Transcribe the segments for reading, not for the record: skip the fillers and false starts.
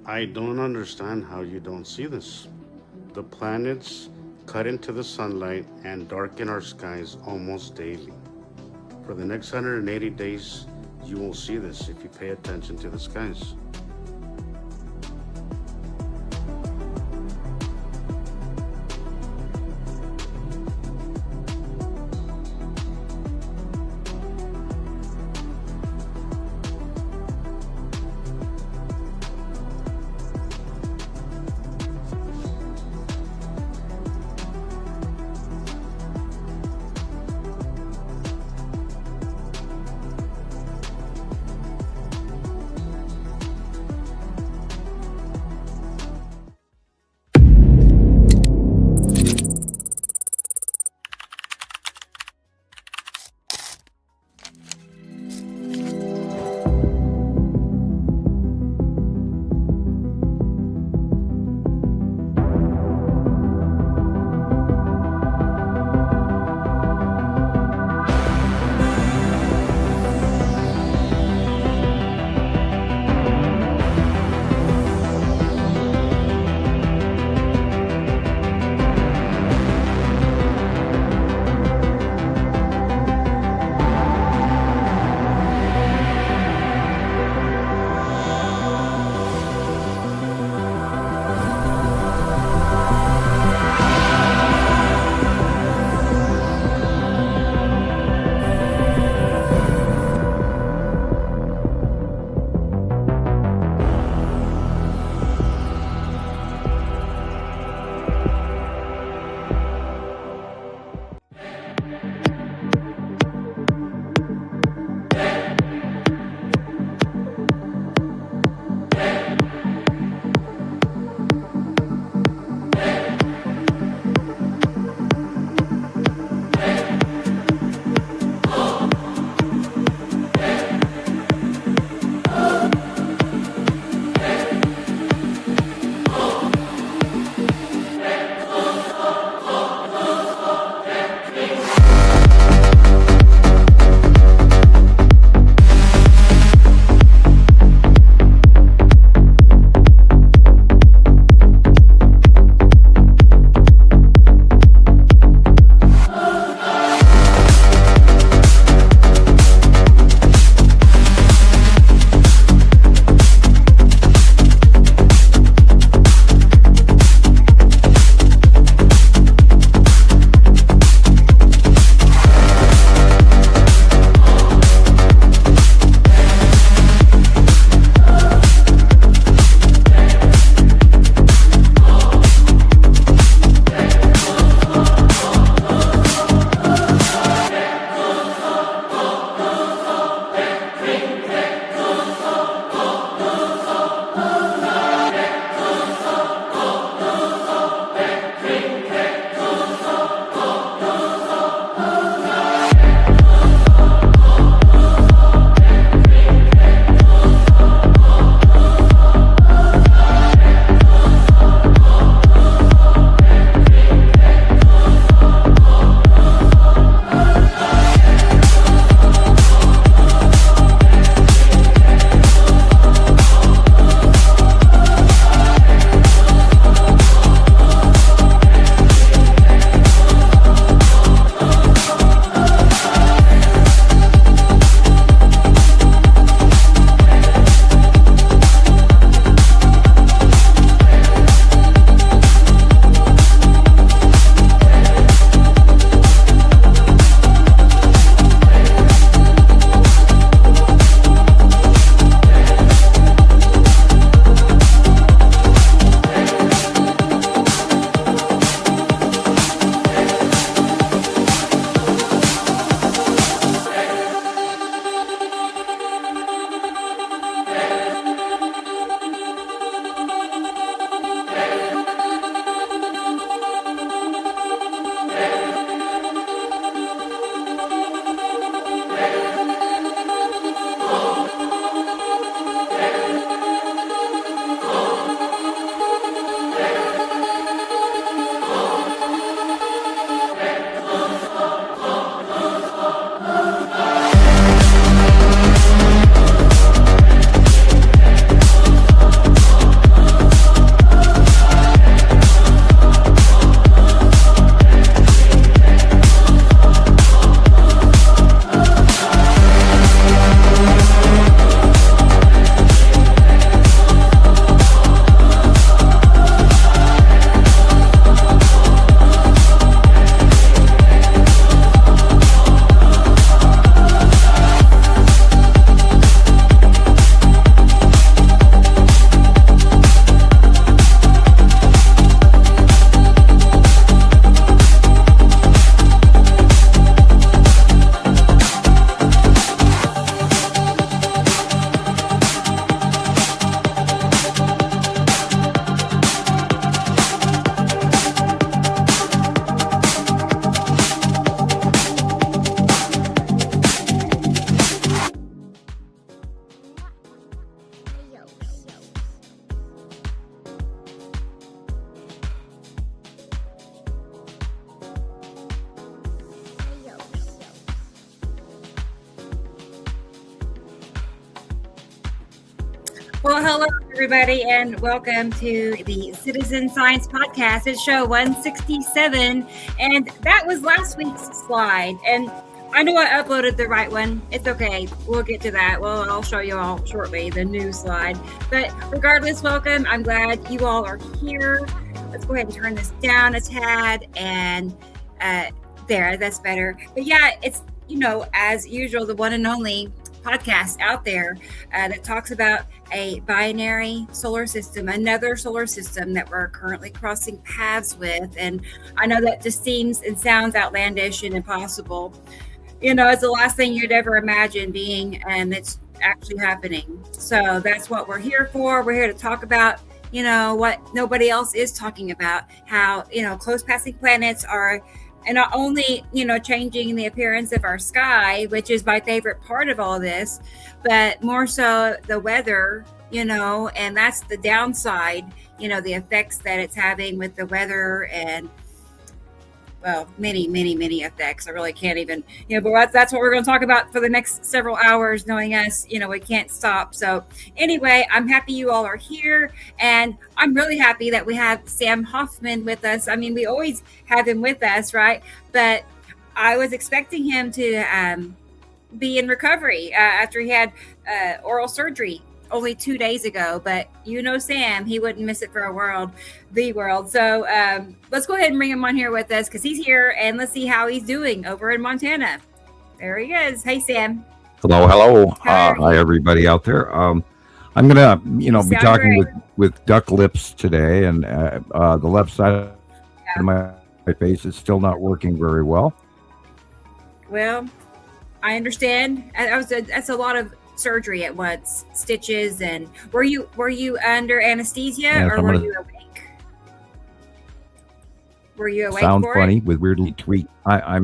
I don't understand how you don't see this. The planets cut into the sunlight and darken our skies almost daily. For the next 180 days, you will see this if you pay attention to the skies. Well, hello, everybody, and welcome to the Citizen Science Podcast. It's show 167, and that was last week's slide. And I know I uploaded the right one. It's okay. We'll get to that. Well, I'll show you all shortly the new slide. But regardless, welcome. I'm glad you all are here. Let's go ahead and turn this down a tad, and there, that's better. But yeah, it's, as usual, the one and only podcast out there that talks about a binary solar system, another solar system that we're currently crossing paths with. And I know that just seems and sounds outlandish and impossible. It's the last thing you'd ever imagine being, and it's actually happening. So that's what we're here for. We're here to talk about what nobody else is talking about, how close passing planets are, and not only changing the appearance of our sky, which is my favorite part of all this, but more so the weather, and that's the downside, the effects that it's having with the weather, and well, many effects. I really can't even, but that's what we're going to talk about for the next several hours. Knowing us, we can't stop. So anyway, I'm happy you all are here, and I'm really happy that we have Sam Hofman with us. I mean, we always have him with us, right? But I was expecting him to be in recovery after he had oral surgery only 2 days ago, but Sam, he wouldn't miss it for the world. So let's go ahead and bring him on here with us, because he's here, and let's see how he's doing over in Montana. There he is. Hey, Sam. Hello. Hi, everybody out there. I'm gonna, be talking with duck lips today, and the left side of my face is still not working very well. Well, I understand. That's a lot of surgery at once, stitches, and were you under anesthesia, or were you awake? Were you awake? Sound funny with weirdly tweet. I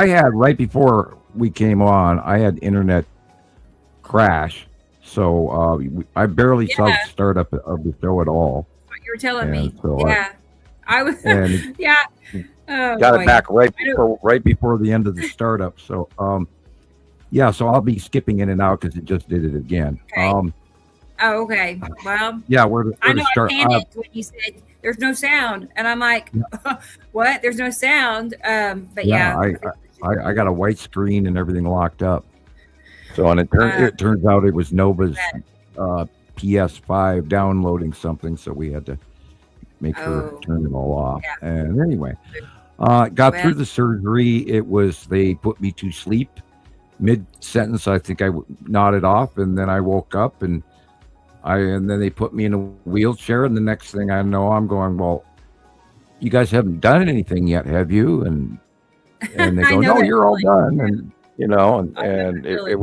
had right before we came on, I had internet crash, so I barely saw the startup of the show at all. What you were telling me, so I was, yeah. Got it back right before the end of the startup. So yeah, so I'll be skipping in and out because it just did it again. Okay. Okay. Well, yeah, I know I panicked when you said there's no sound, and I'm like, what? There's no sound. But yeah. I got a white screen and everything locked up. So and it turns out it was Nova's PS5 downloading something, so we had to make sure to turn it all off. Yeah. And anyway, got through the surgery. They put me to sleep. Mid-sentence, I think I nodded off, and then I woke up, and then they put me in a wheelchair, and the next thing I know, I'm going, well, you guys haven't done anything yet, have you? And they go, no, you're all done, and it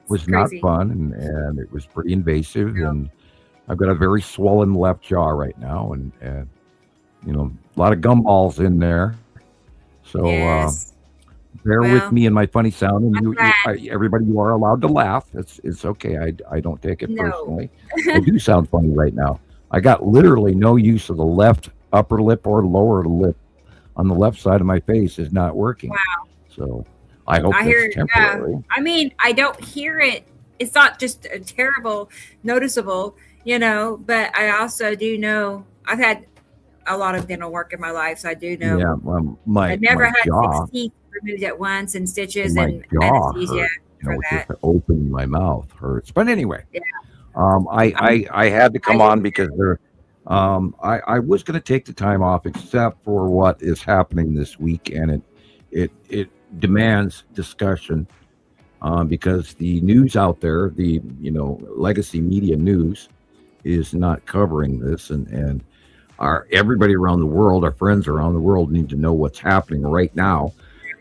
was not fun, and it was pretty invasive, and I've got a very swollen left jaw right now, and a lot of gumballs in there, so. Bear with me and my funny sound, and everybody, you are allowed to laugh. It's okay. I don't take it personally. I do sound funny right now. I got literally no use of the left upper lip or lower lip on the left side of my face is not working. Wow. So I hope it's temporary. I mean, I don't hear it. It's not just terrible, noticeable, but I also do know I've had a lot of dental work in my life, so I do know. Yeah, well, I never had 6 teeth removed at once, and stitches and anesthesia for that. Just open my mouth hurts. But anyway, I had to come on because I was going to take the time off, except for what is happening this week, and it demands discussion because the news out there, the legacy media news, is not covering this, and everybody around the world, our friends around the world, need to know what's happening right now,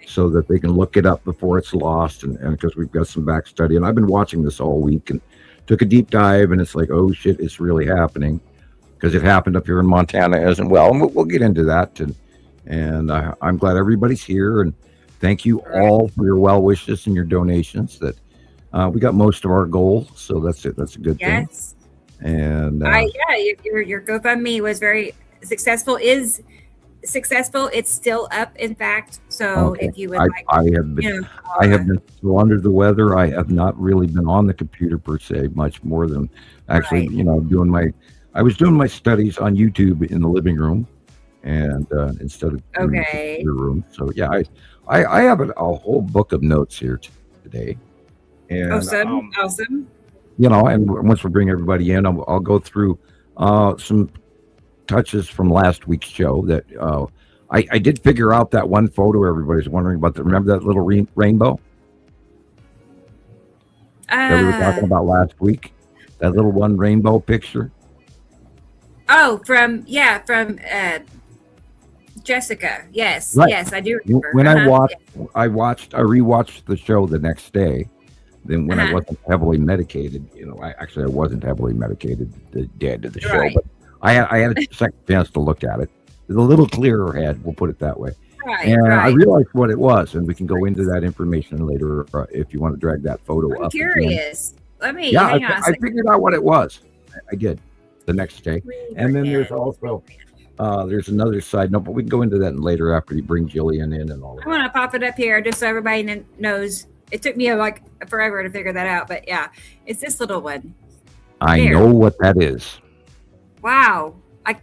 so that they can look it up before it's lost, and because we've got some back study. And I've been watching this all week and took a deep dive, and it's like, oh shit, it's really happening, because it happened up here in Montana as well. And we'll get into that, and I'm glad everybody's here, and thank you all for your well wishes and your donations. That we got most of our goals, so that's it. That's a good thing. And your GoFundMe was very successful. Is successful. It's still up, in fact. So Okay. if you would I have been I have been so under the weather. I have not really been on the computer per se much more than actually, right. I was doing my studies on YouTube in the living room, and instead of in the Okay. computer room. So yeah, I have a whole book of notes here today, and Awesome. Awesome. and once we bring everybody in, I'll go through some touches from last week's show that I did figure out that one photo everybody's wondering about. Remember that little rainbow that we were talking Uh, about last week? That little one rainbow picture. oh, from Jessica. Yes. Right. Yes, I do remember. When I Yeah. rewatched the show the next day. Then when I Uh-huh. wasn't heavily medicated, I wasn't heavily medicated the day I did the show, Right. but I had a second chance to look at it. It's a little clearer head, we'll put it that way. Right. And I Right. realized what it was, and we can go into that information later if you want to drag that photo I'm up again. curious. Let me Yeah, hang on a I second. figured out what it was. I did the next day. And then there's also there's another side note, but we can go into that later after you bring Gillian in and all I that. want to pop it up here just so everybody knows. It took me like forever to figure that out, but yeah, it's this little one. I There. know what that is. Wow. I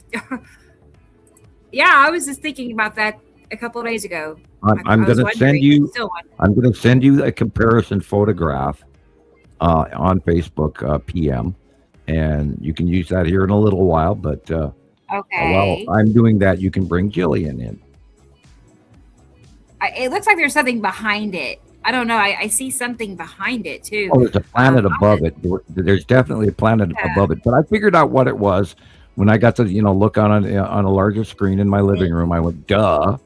was just thinking about that a couple of days ago. I'm going to send you. I'm going to send you a comparison photograph on Facebook PM, and you can use that here in a little while. But Okay. while I'm doing that, you can bring Gillian in. It looks like there's something behind it. I don't know. I see something behind it too. Oh, there's a planet above it. There's definitely a planet above it. But I figured out what it was when I got to look on a larger screen in my living room. I went, duh.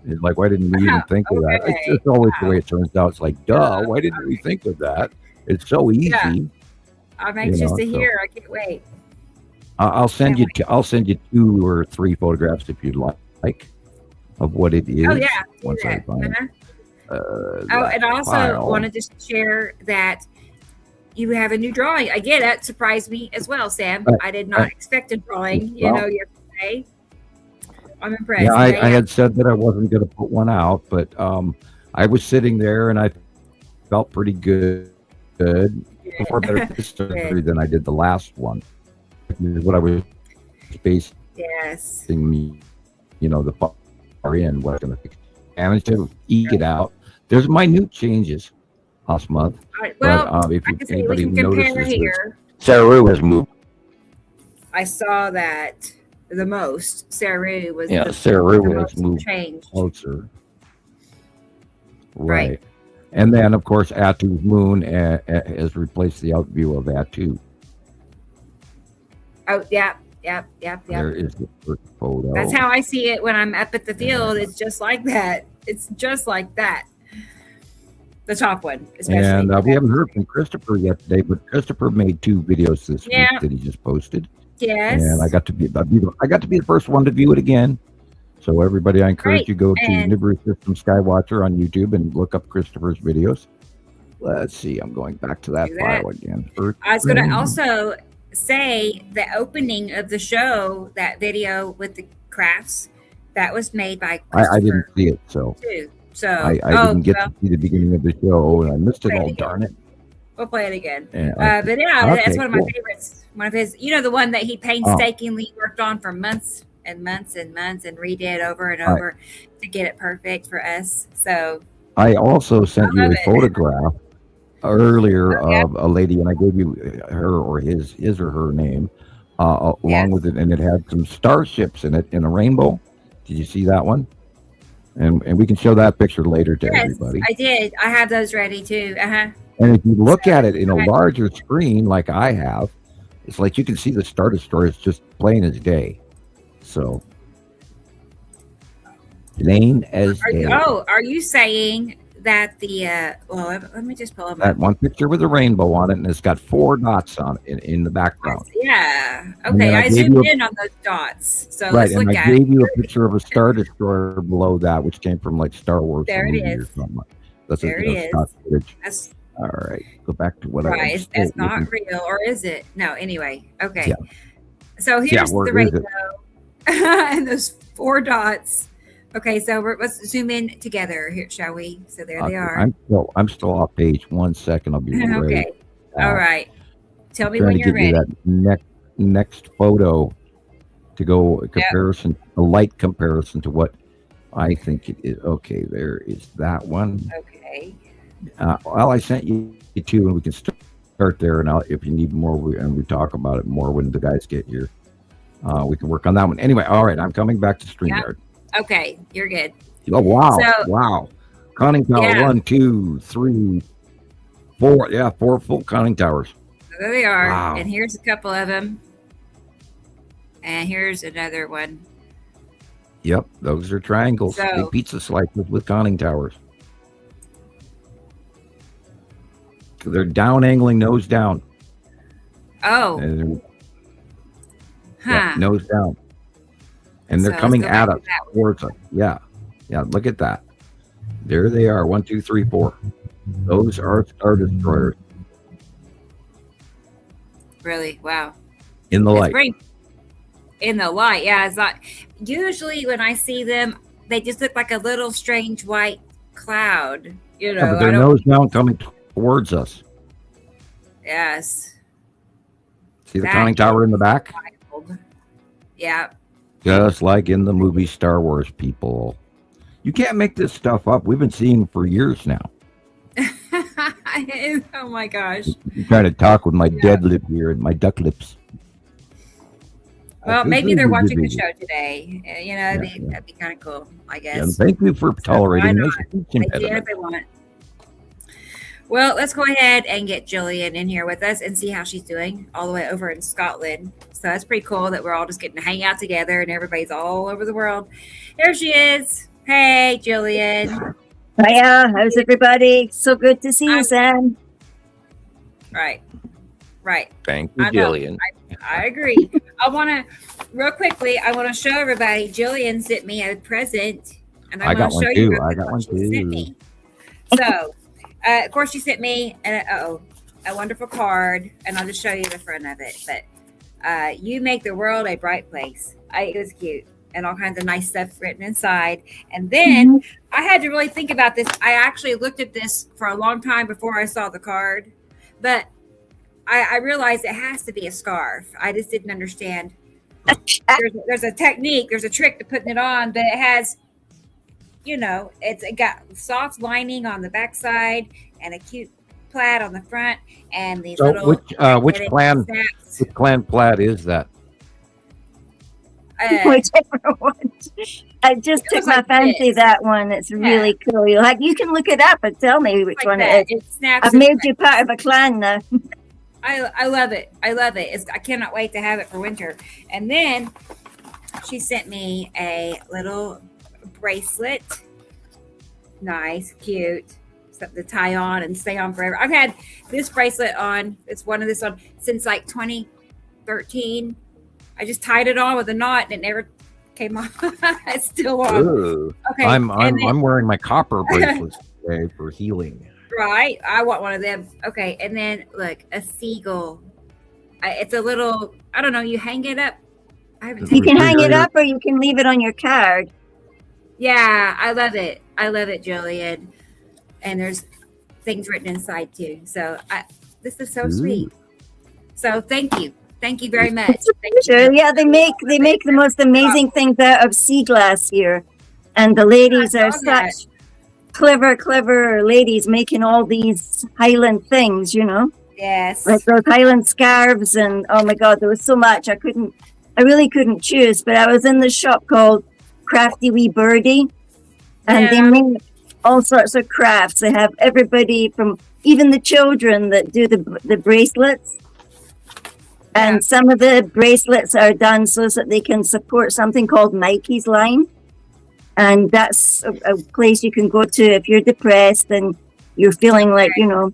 It's like, why didn't we even think of that? It's just always the way it turns out. It's like, duh, why didn't we think of that? It's so easy. Yeah. I'm anxious to hear. I can't wait. I'll send you 2 or 3 photographs if you'd like of what it is. Oh yeah. Once I find and I also wanted to share that you have a new drawing. Again, that surprised me as well, Sam. I did not expect a drawing, yesterday. I'm impressed. Yeah, I had said that I wasn't going to put one out, but I was sitting there and I felt pretty good. Before better surgery than I did the last one. What I was basing the far end was going to manage to eke it out. There's minute changes last month. Well, but if anybody notices, here. Saru has moved. I saw that the most. Saru was Saru has moved closer. Right. And then, of course, Atu's moon has replaced the out view of Atu. Oh, yeah. There is the first photo. That's how I see it when I'm up at the field. It's just like that. It's just like that. The top one, especially. And we haven't heard from Christopher yet today, but Christopher made 2 videos this week that he just posted. Yes. And I got to be the first one to view it again. So everybody, I encourage you to go to Nibiru System Skywatcher on YouTube and look up Christopher's videos. Let's see. I'm going back to that file again. I was going to also say the opening of the show, that video with the crafts, that was made by Christopher. I didn't see it, so I didn't get to see the beginning of the show, and I missed it all. Darn it! We'll play it again. Yeah, but yeah, that's one of my favorites. One of his, the one that he painstakingly worked on for months and months and months and redid over and over to get it perfect for us. So I also sent you a photograph earlier of a lady, and I gave you her or his or her name along with it, and it had some starships in it in a rainbow. Did you see that one? And we can show that picture later to everybody. I did. I have those ready too. And if you look at it in a larger screen like I have, it's like you can see the Star Destroyer is just plain as day. So plain as day. Are you saying that the let me just pull up that one picture with a rainbow on it, and it's got 4 dots on it in the background. Yeah. Okay. I zoomed in on those dots. So let's look at it. I gave you a picture of a Star Destroyer below that, which came from like Star Wars. There it is. Or something. That's there it is. All right. Go back to what I was. That's not real, or is it? No. Anyway. Okay. Yeah. So here's the rainbow and those 4 dots. Okay, so let's zoom in together here, shall we? So there they are. I'm still off page. 1 second. I'll be ready. Okay. All right. Tell me trying when to you're get you ready. that next photo to go a comparison, a light comparison to what I think it is. Okay, there is that one. Okay. Well, I sent you two, and we can start there. And if you need more, we talk about it more when the guys get here. We can work on that one. Anyway, all right. I'm coming back to StreamYard. Okay, you're good. Oh wow! Wow. Conning tower 1, 2, 3, 4. Yeah, 4 full conning towers. So there they are. Wow. And here's a couple of them. And here's another one. Yep, those are triangles. So, big pizza slices with conning towers. They're down angling, nose down. Oh. Yeah, nose down. And they're coming at us, towards us. Yeah. Yeah, look at that. There they are. 1, 2, 3, 4. Those are Star Destroyers. Really? Wow. In the light. In the light, yeah. It's not usually when I see them, they just look like a little strange white cloud. You know, but their nose down coming towards us. Yes. See the conning tower in the back? Wild. Yeah. Just like in the movie Star Wars, people. You can't make this stuff up. We've been seeing for years now. Oh my gosh. I'm trying to talk with my dead lip here and my duck lips. Well, maybe they're watching the show today. You know, that'd be kind of cool, I guess. Yeah, thank you for tolerating me. They can if they want. Well, let's go ahead and get Gillian in here with us and see how she's doing all the way over in Scotland. So that's pretty cool that we're all just getting to hang out together and everybody's all over the world. There she is. Hey, Gillian. Hiya, how's everybody? So good to see you, Sam. Right. Thank you, Gillian. I agree. I want to, real quickly, I want to show everybody, Gillian sent me a present. And I want to show you I got one too. So, of course, she sent me a wonderful card, and I'll just show you the front of it. But you make the world a bright place. It was cute, and all kinds of nice stuff written inside. And then I had to really think about this. I actually looked at this for a long time before I saw the card, but I realized it has to be a scarf. I just didn't understand. There's a technique, there's a trick to putting it on, but it has, you know, it got soft lining on the backside and a cute plaid on the front, and these little which clan plaid is that? Whichever one. I just took my fancy that one. It's really cool. You can look it up and tell me which one it is. I've made you part of a clan now. I love it. I cannot wait to have it for winter. And then she sent me a little bracelet. Nice, cute. Something to tie on and stay on forever. I've had this bracelet on. It's one of this on since like 2013. I just tied it on with a knot and it never came off. It's still on. Ooh. Okay. I'm wearing my copper bracelet today for healing. Right. I want one of them. Okay. And then look, a seagull. It's a little, I don't know, you hang it up. You can hang it up or you can leave it on your card. Yeah, I love it. I love it, Gillian. And there's things written inside too. So this is so sweet. So thank you. Thank you very much. Sure. Yeah, they make the most amazing things out of sea glass here. And the ladies are such clever ladies making all these Highland things, you know. Yes. Like those Highland scarves, and oh my God, there was so much. I really couldn't choose, but I was in this shop called Crafty Wee Birdie, and they make all sorts of crafts. They have everybody from even the children that do the bracelets. And some of the bracelets are done so that they can support something called Nike's line. And that's a place you can go to if you're depressed and you're feeling like, you know,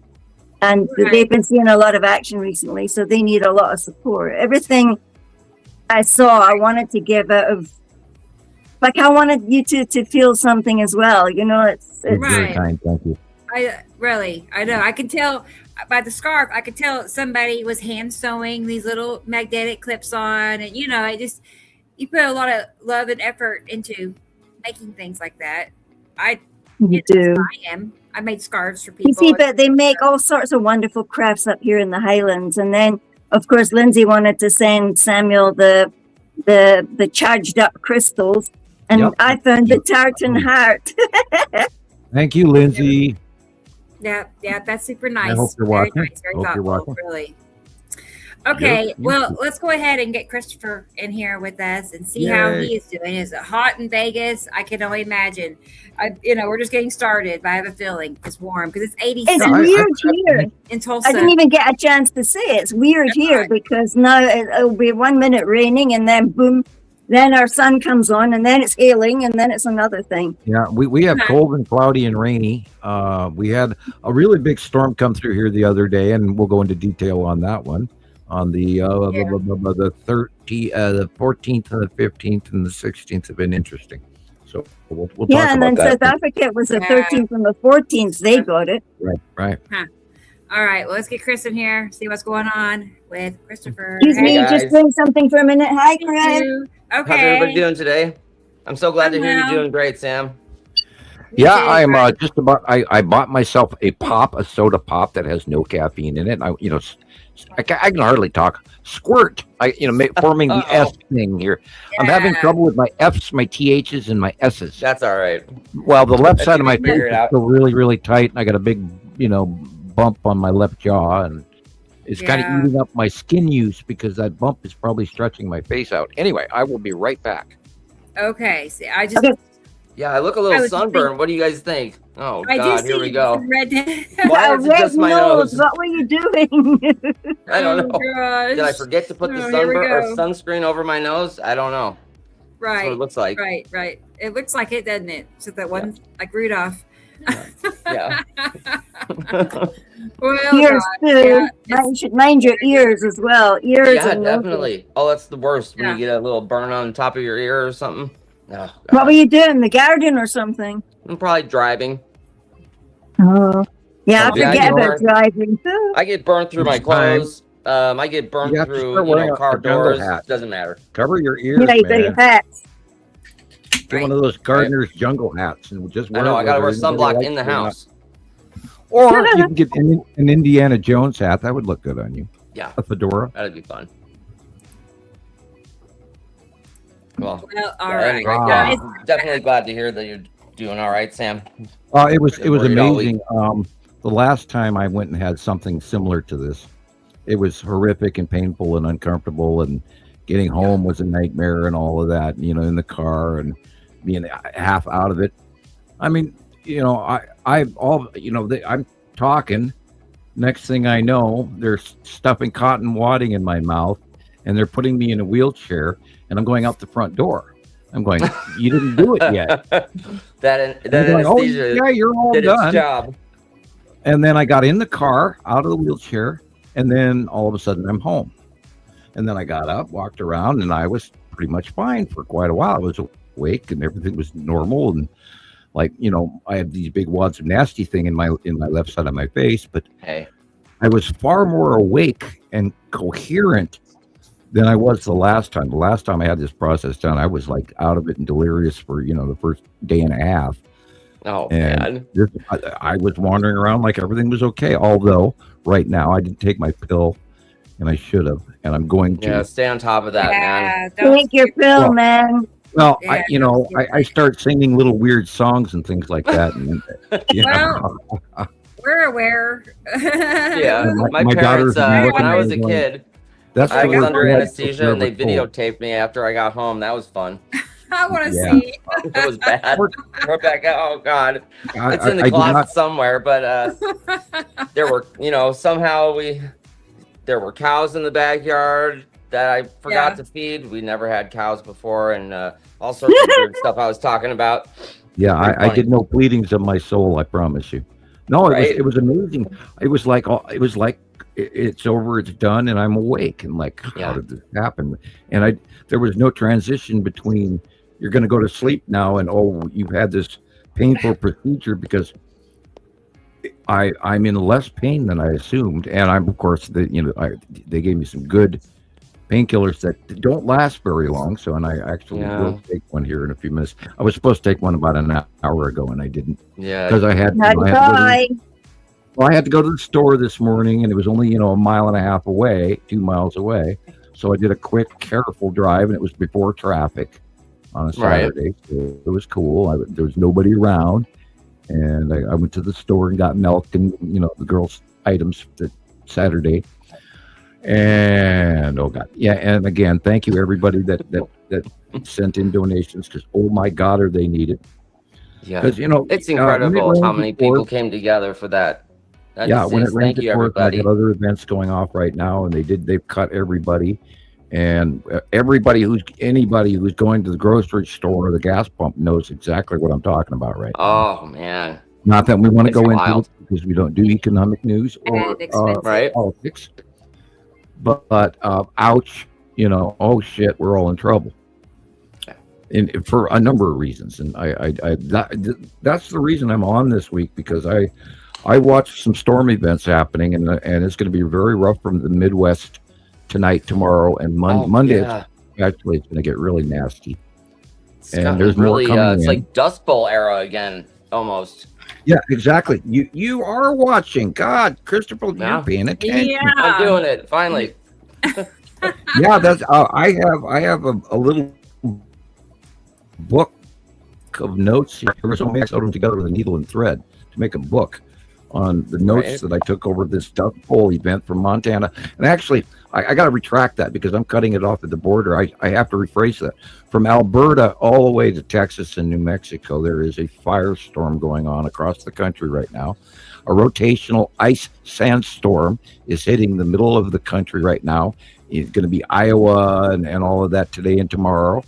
and they've been seeing a lot of action recently, so they need a lot of support. Everything I saw, I wanted to give out of, like, I wanted you to feel something as well. You know, it's very kind. Thank you. I know. I can tell by the scarf. I could tell somebody was hand sewing these little magnetic clips on, and you know, you put a lot of love and effort into making things like that. You do. I made scarves for people. You see, but they make all sorts of wonderful crafts up here in the Highlands. And then, of course, Lindsay wanted to send Samuel the charged up crystals, and I found the tartan heart. Thank you, Lindsay. Yeah, that's super nice. I hope you're very watching. nice, very thoughtful, really. Okay, well, let's go ahead and get Christopher in here with us and see how he is doing. Is it hot in Vegas? I can only imagine. We're just getting started, but I have a feeling it's warm because it's 80. It's weird here in Tulsa. I didn't even get a chance to say it. It's weird here because now it'll be 1 minute raining and then boom, then our sun comes on and then it's hailing and then it's another thing. Yeah, we have cold and cloudy and rainy. We had a really big storm come through here the other day, and we'll go into detail on that one. On the 14th and the 15th and the 16th have been interesting. So we'll talk about that. And then South Africa was the 13th and the 14th. They got it. Right. Huh. All right. Well, let's get Chris in here. See what's going on with Christopher. Excuse me, just doing something for a minute. Hi, Chris. Okay. How's everybody doing today? I'm so glad to hear you're doing great, Sam. Yeah, I'm just about. I bought myself a soda pop that has no caffeine in it. I can hardly talk. Squirt. Forming the S thing here. Yeah. I'm having trouble with my F's, my TH's, and my S's. That's all right. Well, the left side of my face is still really, really tight, and I got a big, bump on my left jaw, and it's kind of eating up my skin use because that bump is probably stretching my face out. Anyway, I will be right back. Okay. See, I look a litlittle sunburned. What do you guys think? Oh, God, here we go. Why is it just my nose? What were you doing? I don't know. Did I forget to put the sunburn or sunscreen over my nose? I don't know. Right. That's what it looks like. Right. It looks like it, doesn't it? So that one, like Rudolph. Yeah. Well, ears too. You should mind your ears as well. Ears. Yeah, definitely. Oh, that's the worst when you get a little burn on the top of your ear or something. Oh, what were you doing? The garden or something? I'm probably driving. Oh, yeah. I forget about driving too. I get burned through my clothes. I get burned through car doors. Doesn't matter. Cover your ears, man. Your hats. Get one of those gardener's jungle hats and just wear. I know. I gotta wear sunblock in the house. Or you can get an Indiana Jones hat. That would look good on you. Yeah. A fedora. That'd be fun. Well, all right. Anyway, I'm definitely glad to hear that you're doing all right, Sam. It was amazing. The last time I went and had something similar to this, it was horrific and painful and uncomfortable, and getting home was a nightmare and all of that. In the car and being half out of it. I mean, I'm talking. Next thing I know, they're stuffing cotton wadding in my mouth, and they're putting me in a wheelchair. And I'm going out the front door. I'm going, you didn't do it yet. that anesthesia you're all did done. Its job. And then I got in the car, out of the wheelchair, and then all of a sudden I'm home. And then I got up, walked around, and I was pretty much fine for quite a while. I was awake and everything was normal. And I had these big wads of nasty thing in my left side of my face, but I was far more awake and coherent than I was the last time. The last time I had this process done, I was like out of it and delirious for, the first day and a half. Oh, and man. I was wandering around like everything was okay. Although right now I didn't take my pill and I should have, and I'm going to. Yeah, stay on top of that, man. Take your pill, man. Well, I start singing little weird songs and things like that. And, we're aware. Yeah, my parents, when I was a kid, I was under anesthesia and they videotaped me after I got home. That was fun. I want to see. It was bad. Rebecca, oh God. It's in the closet somewhere, but there were, somehow there were cows in the backyard that I forgot to feed. We never had cows before, and all sorts of weird stuff I was talking about. Yeah, I did no pleadings of my soul, I promise you. No, it was amazing. It was like it's over, it's done, and I'm awake. And how did this happen? And there was no transition between you're going to go to sleep now and you've had this painful procedure, because I'm in less pain than I assumed, and I'm of course they gave me some good painkillers that don't last very long. So, and I actually will take one here in a few minutes. I was supposed to take one about an hour ago, and I didn't. Yeah, because I had to go to the store this morning, and it was only a mile and a half away, 2 miles away. So I did a quick, careful drive, and it was before traffic on a Saturday. Right. So it was cool. There was nobody around, and I went to the store and got milk and the girls' items that Saturday. And and again, thank you everybody that sent in donations, because oh my God, are they needed? Yeah, because it's incredible how many people came together for that. When it rained, everybody. I got other events going off right now, and they've cut everybody, and anybody who's going to the grocery store or the gas pump knows exactly what I'm talking about right now. Oh man! Not that we want to go into it, because we don't do economic news or politics. But ouch, oh shit, we're all in trouble, and for a number of reasons. And that's the reason I'm on this week, because I watched some storm events happening, and it's going to be very rough from the Midwest tonight, tomorrow, and Monday. Yeah. It's going to get really nasty. And there's really, more coming it's like Dust Bowl era again, almost. Yeah, exactly. You are watching. God, Christopher, you're paying attention. Yeah. I'm doing it finally. Yeah, that's. I have a little book of notes here. So I put them together with a needle and thread to make a book on the notes that I took over this Dust Bowl event from Montana. And actually, I got to retract that, because I'm cutting it off at the border. I have to rephrase that. From Alberta all the way to Texas and New Mexico, there is a firestorm going on across the country right now. A rotational ice sandstorm is hitting the middle of the country right now. It's going to be Iowa and all of that today and tomorrow.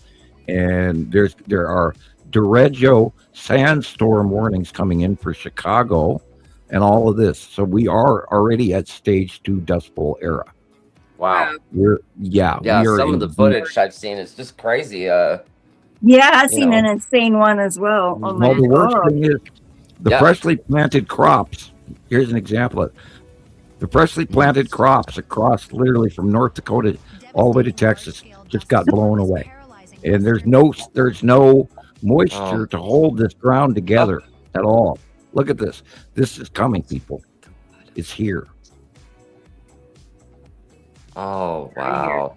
And there are derecho sandstorm warnings coming in for Chicago and all of this. So we are already at stage 2 Dust Bowl era. Wow. Some of the footage I've seen is just crazy. I've seen an insane one as well. Oh my God. The worst thing is the freshly planted crops. Here's an example of it. The freshly planted crops across literally from North Dakota all the way to Texas just got blown away. And there's no moisture to hold this ground together at all. Look at this. This is coming, people. It's here. Oh, wow.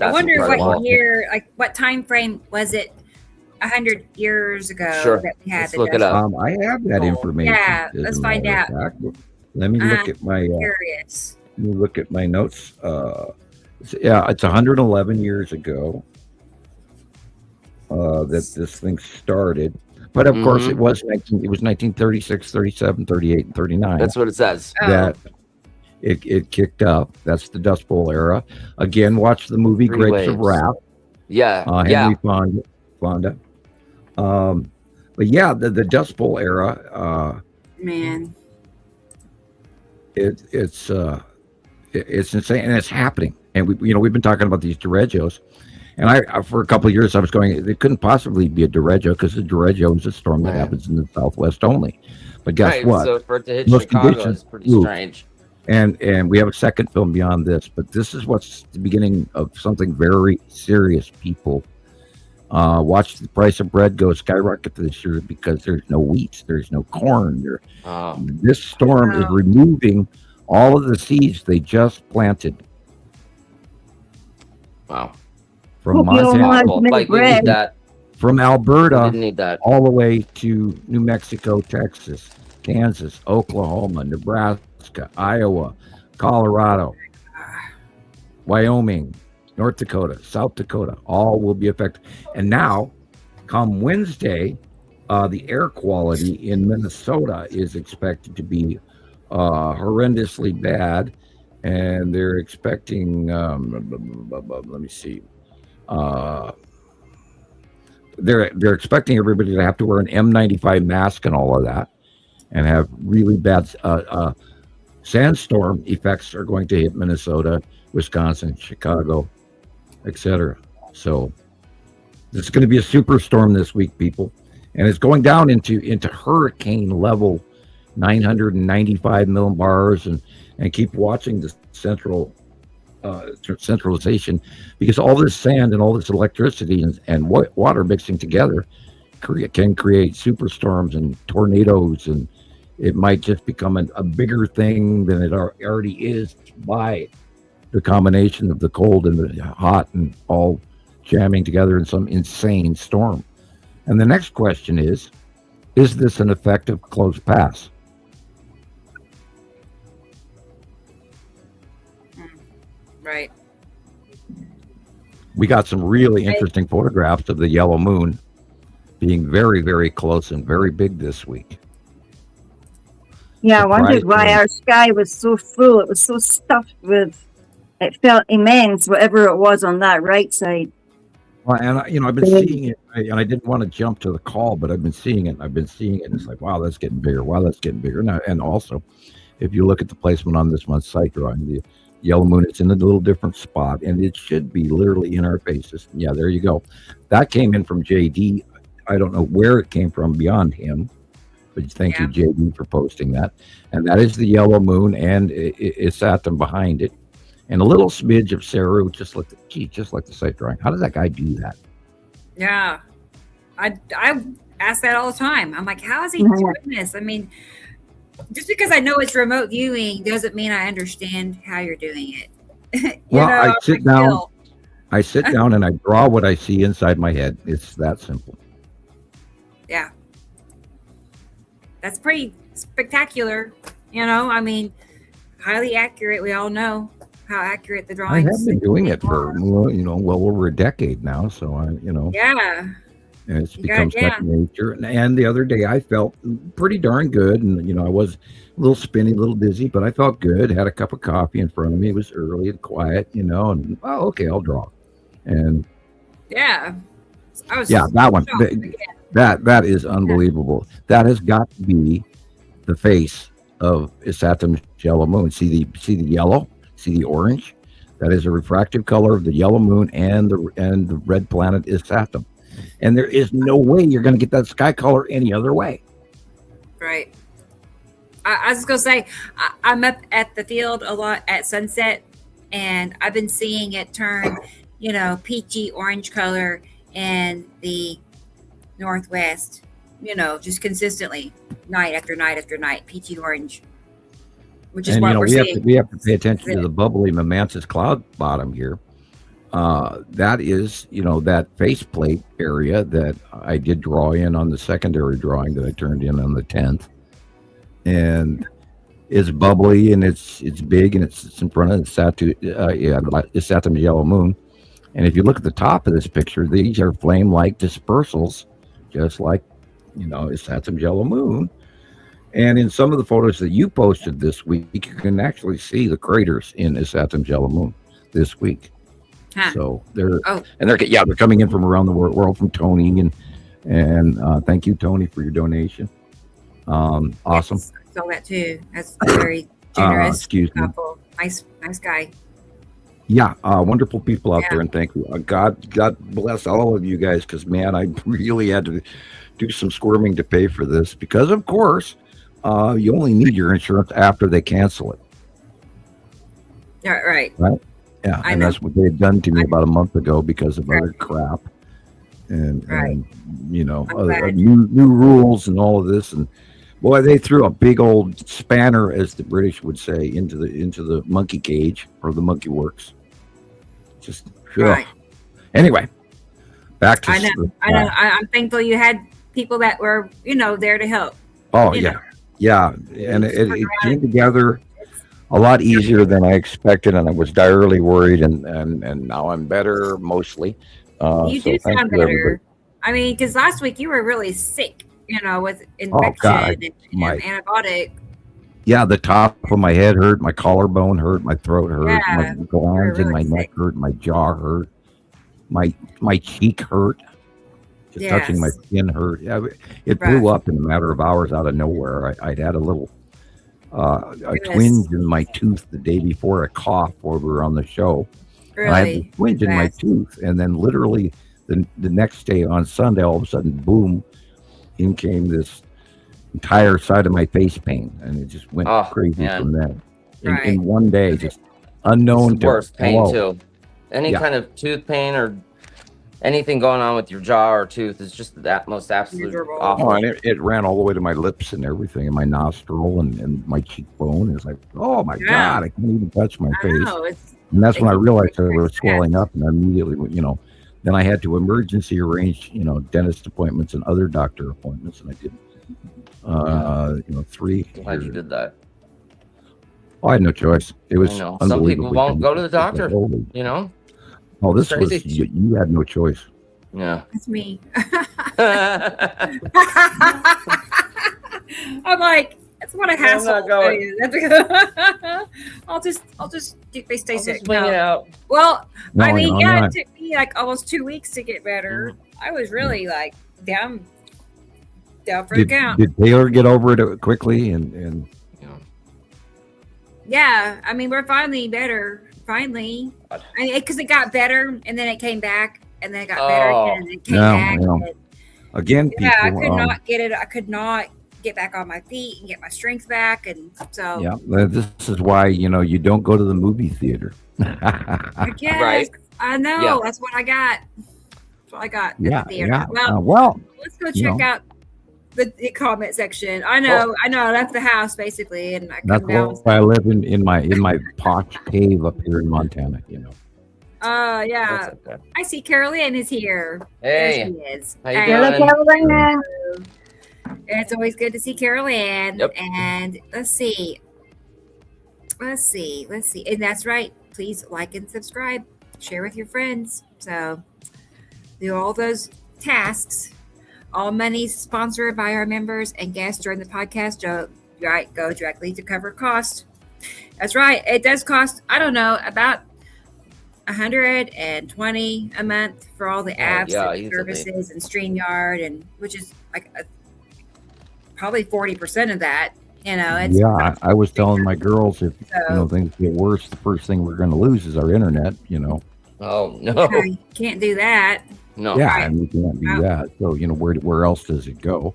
I wonder what year, what time frame was it 100 years ago that we had Let's look it up. I have that information. Yeah, let's find out. Let me look at my curious. Let me look at my notes. It's 111 years ago that this thing started. But of course, it was 1936, 37, 38, and 39. That's what it says. That it kicked up. That's the Dust Bowl era. Again, watch the movie Grapes of Wrath. Henry Fonda. But yeah, the Dust Bowl era. Man, it's insane, and it's happening. And we've been talking about these derechos. And I for a couple of years, I was going, it couldn't possibly be a derecho, because the derecho is a storm that happens in the Southwest only. But guess what? So for it to hit Chicago is pretty strange. And we have a second film beyond this, but this is what's the beginning of something very serious, people. Watch the price of bread go skyrocket this year, because there's no wheat, there's no corn. This storm is removing all of the seeds they just planted. Wow. From Montana, from Alberta, need that. all the way to New Mexico, Texas, Kansas, Oklahoma, Nebraska, Iowa, Colorado, Wyoming, North Dakota, South Dakota, all will be affected. And now, come Wednesday, the air quality in Minnesota is expected to be horrendously bad, and they're expecting. Let me see. They're expecting everybody to have to wear an N95 mask and all of that, and have really bad sandstorm effects are going to hit Minnesota, Wisconsin, Chicago, etc. So this is going to be a superstorm this week, people, and it's going down into hurricane level, 995 millibars, and keep watching the central centralization, because all this sand and all this electricity and water mixing together can create superstorms and tornadoes, and it might just become a bigger thing than it already is by the combination of the cold and the hot and all jamming together in some insane storm. And the next question is this an effective close pass? Right. We got some really interesting photographs of the yellow moon being very, very close and very big this week. Yeah, I wondered why our sky was so full. It was so stuffed with, it felt immense, whatever it was on that right side. Well, and I've been seeing it, and I didn't want to jump to the call, but I've been seeing it. It's like, wow, that's getting bigger. Wow, that's getting bigger. And also, if you look at the placement on this month's site drawing, the yellow moon, it's in a little different spot, and it should be literally in our faces. Yeah, there you go. That came in from JD. I don't know where it came from beyond him, but thank you, JD, for posting that. And that is the yellow moon, and it's Atom behind it, and a little smidge of Saru, just like the site drawing. How does that guy do that? Yeah, I ask that all the time. I'm like, how is he doing this? I mean, just because I know it's remote viewing doesn't mean I understand how you're doing it. I sit down and I draw what I see inside my head. It's that simple. Yeah. That's pretty spectacular. I mean, highly accurate. We all know how accurate the drawings. I have been doing it for, well over a decade now. So Yeah. And it's become second nature. And the other day I felt pretty darn good. And, I was a little spinny, a little dizzy, but I felt good. Had a cup of coffee in front of me. It was early and quiet, and, okay, I'll draw. And yeah. That one. That is unbelievable. That has got to be the face of Isatom's yellow moon. See the yellow? See the orange? That is a refractive color of the yellow moon and the red planet Isatom. And there is no way you're going to get that sky color any other way. Right. I was just going to say, I'm up at the field a lot at sunset, and I've been seeing it turn, peachy orange color in the northwest, just consistently, night after night after night, peachy orange, which is what we're seeing. We have to pay attention to the bubbly Mamansis cloud bottom here. That is, that faceplate area that I did draw in on the secondary drawing that I turned in on the 10th, and it's bubbly and it's big and it's in front of the Isatom's yellow moon. And if you look at the top of this picture, these are flame-like dispersals, just like, Isatom's yellow moon. And in some of the photos that you posted this week, you can actually see the craters in Isatom's yellow moon this week. Huh. So they're coming in from around the world from Tony, and thank you, Tony, for your donation. Awesome. Yes, I saw that too. That's very generous. Excuse me. Nice guy. Yeah, wonderful people out there, and thank you. God bless all of you guys, because man, I really had to do some squirming to pay for this, because of course, you only need your insurance after they cancel it. Yeah, right. Yeah, and that's what they had done to me about a month ago because of other crap, and other new rules and all of this, and boy, they threw a big old spanner, as the British would say, into the monkey cage or the monkey works. Just anyway, back to I know. I'm thankful you had people that were there to help. Oh yeah, and it came together a lot easier than I expected, and I was direly worried, and now I'm better mostly. You do sound better. Everybody. I mean, because last week you were really sick, with infection and antibiotic. Yeah, the top of my head hurt, my collarbone hurt, my throat hurt, my glands in my neck hurt, my jaw hurt, my cheek hurt. Just touching my skin hurt. Yeah, it blew up in a matter of hours out of nowhere. I'd had a little a twinge in my tooth the day before, a cough while we were on the show. Really? I had a twinge in my tooth, and then literally the next day on Sunday, all of a sudden, boom, in came this entire side of my face pain, and it just went crazy from there. In one day, just unknown to worse pain blow. too. Any Yeah. kind of tooth pain or anything going on with your jaw or tooth is just that most absolute Miserable. awful. Oh, and it ran all the way to my lips and everything, and my nostril and my cheekbone. It's like, oh my Yeah. God, I can't even touch my I face. know, it's And that's when I It can realized I hurt was bad. swelling up, and I immediately, then I had to emergency arrange, dentist appointments and other doctor appointments, and I did, 3. Glad you did that. Oh, I had no choice. It was I know. Some people unbelievably won't go to the painful. It's like, doctor. holy- You know? Oh, this It's was crazy. you had no choice. Yeah. That's me. I'm like, it's what a I'm hassle. not going. I'll just they stay I'll sick. just wing it out. Well, No, I mean, I'm yeah, not. it took me like almost 2 weeks to get better. I was really like down for the count. Did Taylor get over it quickly? And Yeah, I mean, we're finally better. Finally, God. because it got better and then it came back and then it got better again and it came Yeah, back. yeah. And, again, yeah, I people, could not get it. I could not get back on my feet and get my strength back, and so yeah, this is why you don't go to the movie theater. I guess Right. I know Yeah. that's what I got. That's what I got at Yeah, the theater. yeah. Well, Well, let's go check out the comment section. I know, I left the house basically, and I that's come down. why I live in my posh cave up here in Montana. Yeah. That's okay. I see Carol Ann is here. Hey. There she is. How you Hey. Hello, doing? Carolina. It's always good to see Carol Ann. Yep. And let's see. And that's right. Please like and subscribe. Share with your friends. So do all those tasks. All money sponsored by our members and guests during the podcast go directly to cover costs. That's right. It does cost, I don't know, about $120 a month for all the apps yeah, and easily. services and StreamYard, and which is like probably 40% of that. It's Yeah, I was telling my girls if So- things get worse, the first thing we're going to lose is our internet. Oh no. you can't do that. No. Yeah, Right. and we can't do Wow. that. So where else does it go?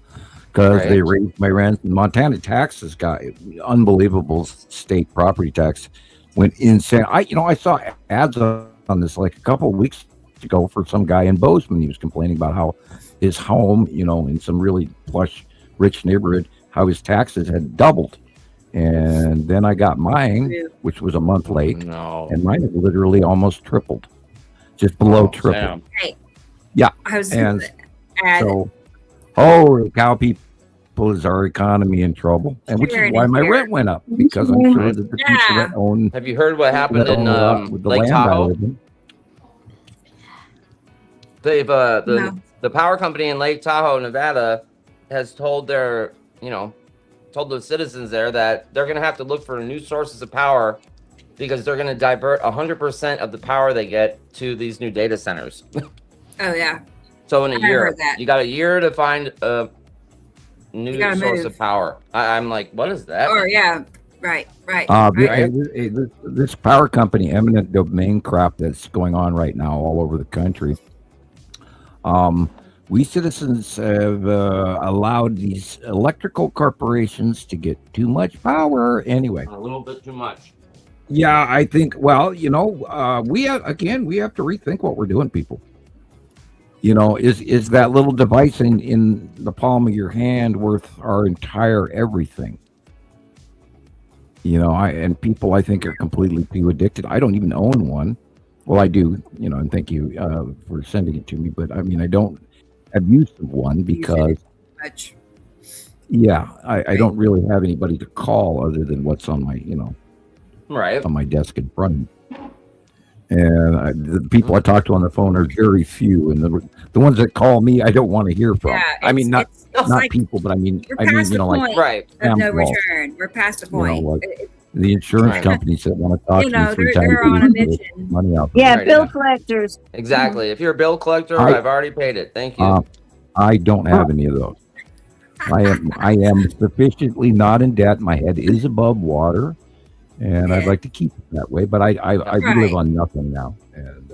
Because Right. they raised my rent. Montana taxes got unbelievable. State property tax went insane. I saw ads on this like a couple of weeks ago for some guy in Bozeman. He was complaining about how his home, in some really plush, rich neighborhood, how his taxes had doubled. And then I got mine, which was a month late, No. and mine had literally almost tripled, just below triple. Sam. I was And add, So, holy cow, people, is our economy in trouble? And which Sure is it why is, my Jared. rent went up, because I'm sure that the people Yeah. that own Have you heard what happened that in own the lot with the Lake land I Tahoe? live in. They've No. the power company in Lake Tahoe, Nevada, has told the citizens there that they're going to have to look for new sources of power because they're going to divert 100% of the power they get to these new data centers. oh yeah. So in a I year, heard that. you got a year to find a new You gotta source move. of power. I'm like, what is that? Or yeah. Right. Right. Right. This power company, eminent domain crap that's going on right now all over the country. We citizens have allowed these electrical corporations to get too much power. Anyway, A little bit too much. yeah, I think. Well, we have to rethink what we're doing, people. Is that little device in the palm of your hand worth our entire everything? And people, I think, are completely too addicted. I don't even own one. Well, I do, and thank you for sending it to me. But I mean, I don't have use of one because, Much. yeah, I don't really have anybody to call other than what's on my, Right. on my desk in front of me. And the people I talk to on the phone are very few, and the ones that call me, I don't want to hear from. Yeah. I mean, not it's not like people, but I mean, we're past the like point Right. of no Ample. return. We're past the You know, point. like- the insurance Right. companies that want to talk You to me know, 3 they're times on a week to get mission. money out. Yeah, Right, bill yeah. collectors. Exactly. If you're a bill collector, I- I've already paid it. Thank you. I don't have any of those. I am sufficiently not in debt. My head is above water, and I'd Yeah. like to keep it that way. But I Right. live on nothing now. And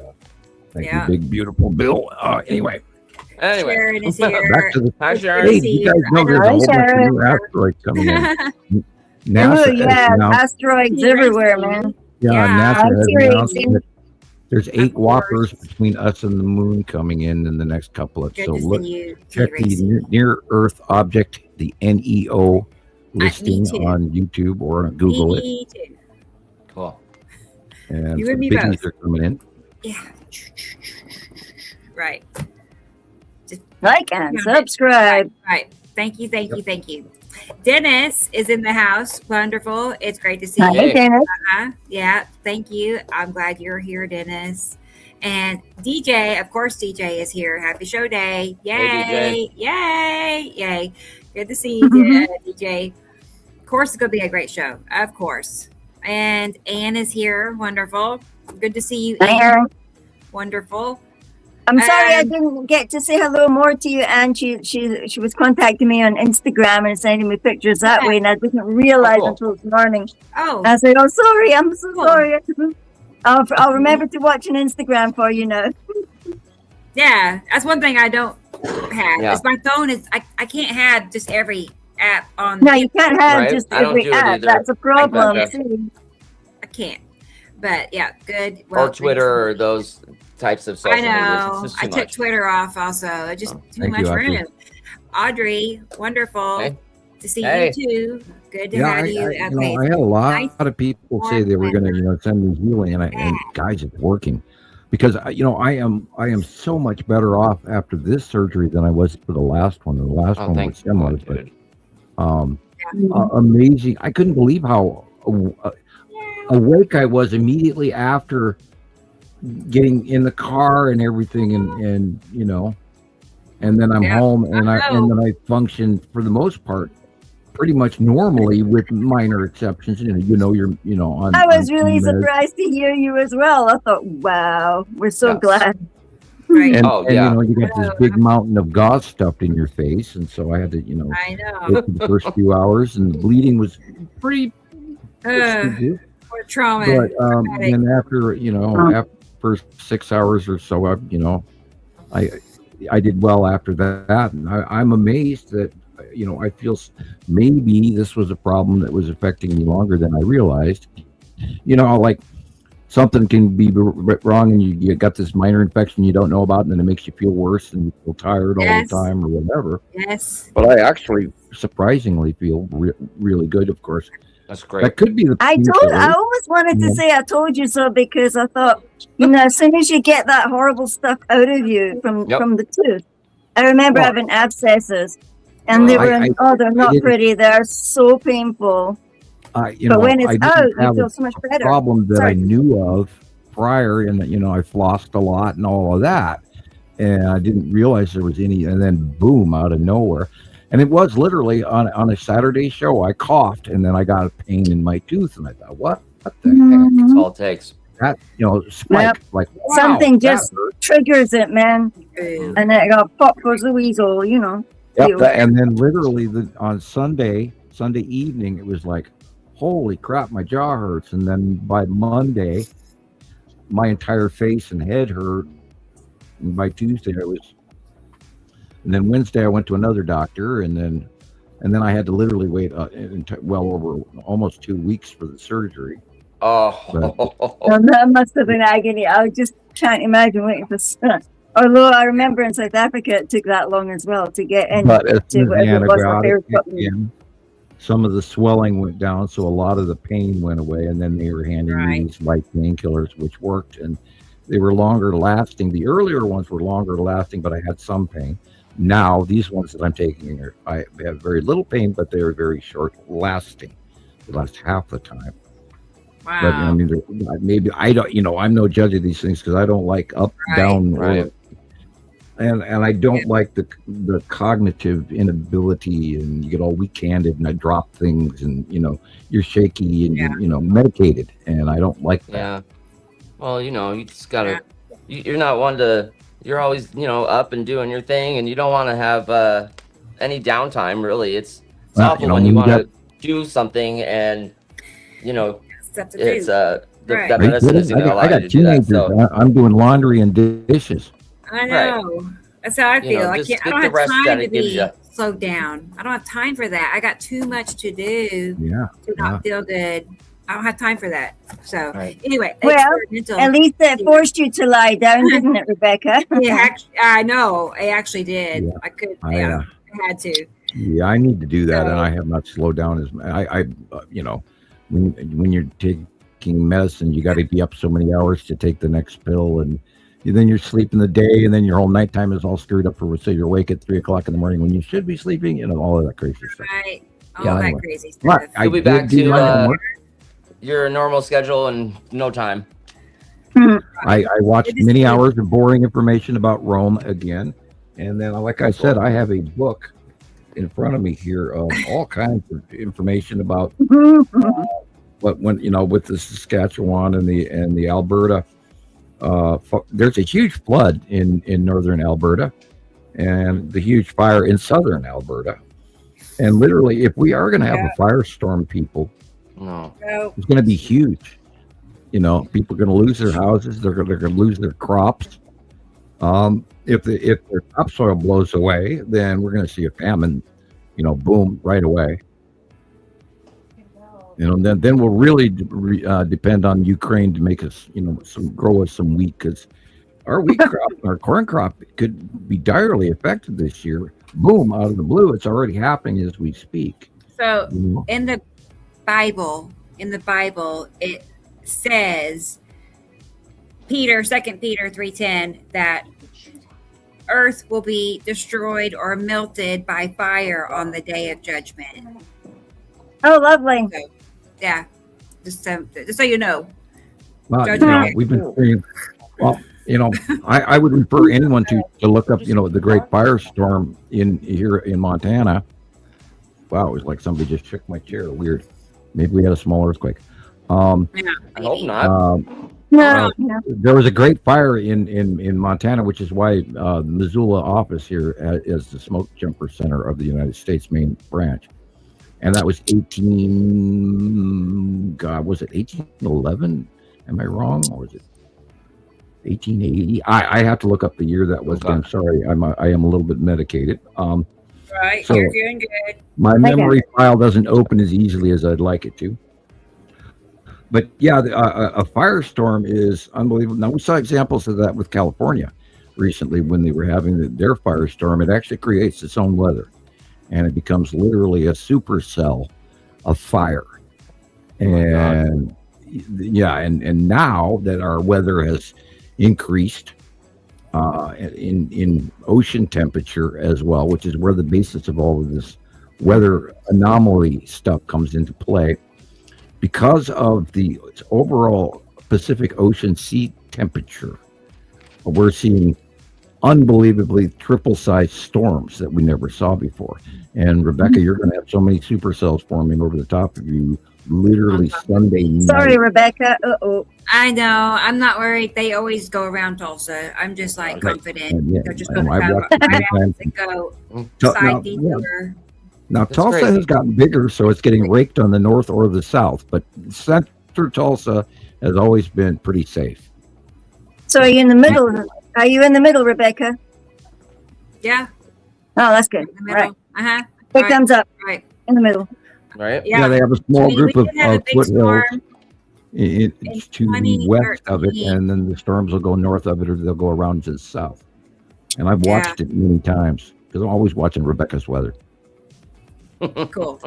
thank Yeah. you, big beautiful Bill. Anyway, Anyway, Sharon is here. back to the. hi It's Sharon. good Hey, to you see guys you. know there's a Hi, whole bunch of Sharon. new asteroids coming in. Oh, NASA has yeah, announced asteroids everywhere, man. Yeah, Yeah. NASA has announced Seriously. that there's 8 course. whoppers between us and the moon coming in the next couple of. Good So to look, see you, check T-Rex. the near Earth object, the NEO listing too. on YouTube or Google it. Me too. Cool. And You some and me biggies both. are coming in. Yeah. Right. Like and Yeah. subscribe. Right. Thank you. Dennis is in the house. Wonderful. It's great to see Hi, you. Hey. Dennis. Yeah. Thank you. I'm glad you're here, Dennis. And DJ, of course, DJ is here. Happy show day. Yay. Hey, Yay. Good to see you, DJ. Of course, it's going to be a great show. Of course. And Anne is here. Wonderful. Good to see you, Anne. Hi, Wonderful. I'm sorry I didn't get to say hello more to you, and she was contacting me on Instagram and sending me pictures that way, and I didn't realize cool. until this morning. Oh, I said, "Oh, sorry, I'm so Cool. sorry." I'll remember to watch an Instagram for you now. yeah. That's one thing I don't have. Yeah. Is my phone is I can't have just every app on. No, you can't have Right. just I don't every do it app. either. That's a problem. gotcha. too. I can't. But yeah, good. Or Twitter or those types of social I medias. know. It's just I too took much. Twitter off also. It's just too Thank much you, Audrey. room. Audrey, wonderful Hey. to see Hey. you too. Good to Yeah, have I you. Okay. had a lot Nice. of people say they were going to, send me healing, and guys, it's working. Because I am so much better off after this surgery than I was for the last one. And the last Oh, one was thank similar, you, but dude. amazing. I couldn't believe how awake I was immediately after getting in the car and everything, and and then I'm Yeah, home, and I know. and then I function for the most part pretty much normally with minor exceptions. On I was on really meds. surprised to hear you as well. I thought, wow, we're so Yes. glad. Right. And, Oh, and yeah. you got this big mountain of gauze stuffed in your face, and so I had to I know. wait for the first few hours, and the bleeding was pretty good. What trauma. But traumatic. then after 6 hours or so, I did well after that, and I'm amazed that I feel maybe this was a problem that was affecting me longer than I realized. Like something can be wrong, and you got this minor infection you don't know about, and then it makes you feel worse, and you feel tired all Yes. the time or whatever. Yes. But I actually surprisingly feel really good. Of course, That's great. that could be the I painkiller. almost wanted to Yeah. say I told you so, because I thought, as soon as you get that horrible stuff out of you from the tooth, I remember Well, having abscesses, and they were they're not didn't- pretty. They're so painful. But when it's I didn't out, you have feel a so much better. problem that Sorry. I knew of prior, and that I flossed a lot and all of that, and I didn't realize there was any. And then boom, out of nowhere, and it was literally on a Saturday show. I coughed, and then I got a pain in my tooth, and I thought, what the heck? That's all it takes. That spike, Yep. like wow, Something that just hurt. triggers it, man. Ooh. And then it got pop goes the weasel, Yep, Ew. and then literally on Sunday evening, it was like, holy crap, my jaw hurts. And then by Monday, my entire face and head hurt. And by Tuesday, and then Wednesday, I went to another doctor, and then I had to literally wait well over almost 2 weeks for the surgery. Oh, And that must have been agony. I just can't imagine waiting for sun. Although I remember in South Africa it took that long as well to get in But as to soon as the whatever it was that they were antibiotic kicked putting. in, some of the swelling went down, so a lot of the pain went away, and then they were handing me Right. these light painkillers, which worked, and they were longer lasting. The earlier ones were longer lasting, but I had some pain. Now these ones that I'm taking I have very little pain, but they're very short lasting. They last half the time. Wow. But I mean, maybe I don't. I'm no judge of these things because I don't like up, Right. down, Right. and I don't like the cognitive inability, and you get all weak-handed, and I drop things, and you're shaky and you're medicated, and I don't like that. yeah. Well, you just gotta. You're not one to. You're always, up and doing your thing, and you don't want to have any downtime. Really, it's Well, awful when you when you want got- to do something, and Stuff to it's do. Right. that Are you medicine kidding? isn't going to allow I you got to do that. teenagers. So I'm doing laundry and dishes. I know. That's how I feel. I just can't. I get don't the have rest that time to it gives be you. slowed down. I don't have time for that. I got too much to do Yeah. to not feel good. I don't have time for that. So Right. anyway, Well, at least it forced you to lie down, didn't it, Rebecca? Yeah, I know. I actually did. Yeah. I could. I Yeah, I had to. Yeah, I need to do that, and So- I have not slowed down as I when you're taking medicine, you got to be up so many hours to take the next pill, and then you're sleeping the day, and then your whole nighttime is all screwed up for so you're awake at 3:00 in the morning when you should be sleeping, all of that crazy stuff. Right. All Yeah, that anyway. crazy stuff. Right, You'll be did back do to my homework. your normal schedule in no time. I watched many hours of boring information about Rome again, and then, like I said, I have a book in front of me here of all kinds of information about what when with the Saskatchewan and the Alberta. There's a huge flood in northern Alberta, and the huge fire in southern Alberta. And literally, if we are going to have a firestorm, people, No. it's going to be huge. People are going to lose their houses. They're going to lose their crops. If their topsoil blows away, then we're going to see a famine, boom, right away. Then we'll really depend on Ukraine to make us, grow us some wheat, because our wheat crop, our corn crop, could be direly affected this year. Boom, out of the blue, it's already happening as we speak. So in the Bible, it says Second Peter 3:10 that earth will be destroyed or melted by fire on the day of judgment. Oh, lovely. So, yeah, just so you know. Well, Judgment. we've been saying, I would refer anyone to look up, the Great Firestorm here in Montana. Wow, it was like somebody just shook my chair. Weird. Maybe we had a small earthquake. I hope not. No. There was a great fire in Montana, which is why the Missoula office here is the smoke jumper center of the United States main branch. And that was 1811? Am I wrong? Or was it 1880? I have to look up the year that was. I'm sorry, I am a little bit medicated. Right, so you're doing good. My memory file doesn't open as easily as I'd like it to. But yeah, a firestorm is unbelievable. Now, we saw examples of that with California recently when they were having their firestorm. It actually creates its own weather, and it becomes literally a supercell of fire. And and now that our weather has increased in ocean temperature as well, which is where the basis of all of this weather anomaly stuff comes into play. Because of the overall Pacific Ocean sea temperature, we're seeing unbelievably triple-sized storms that we never saw before. And Rebecca, you're going to have so many supercells forming over the top of you, literally Sunday night. Sorry, Rebecca. I know. I'm not worried. They always go around Tulsa. I'm just confident. Yeah, They're just going to go side detour. Now, That's Tulsa crazy. has gotten bigger, so it's getting raked on the north or the south, but center Tulsa has always been pretty safe. So are you in the middle? Are you in the middle, Rebecca? Yeah. Oh, that's good. In the middle. Right. Big thumbs up. Right. In the middle. Right? Yeah, they have a small group of foothills storm to the west of it, and then the storms will go north of it, or they'll go around to the south. And I've watched it many times, because I'm always watching Rebecca's weather. Cool.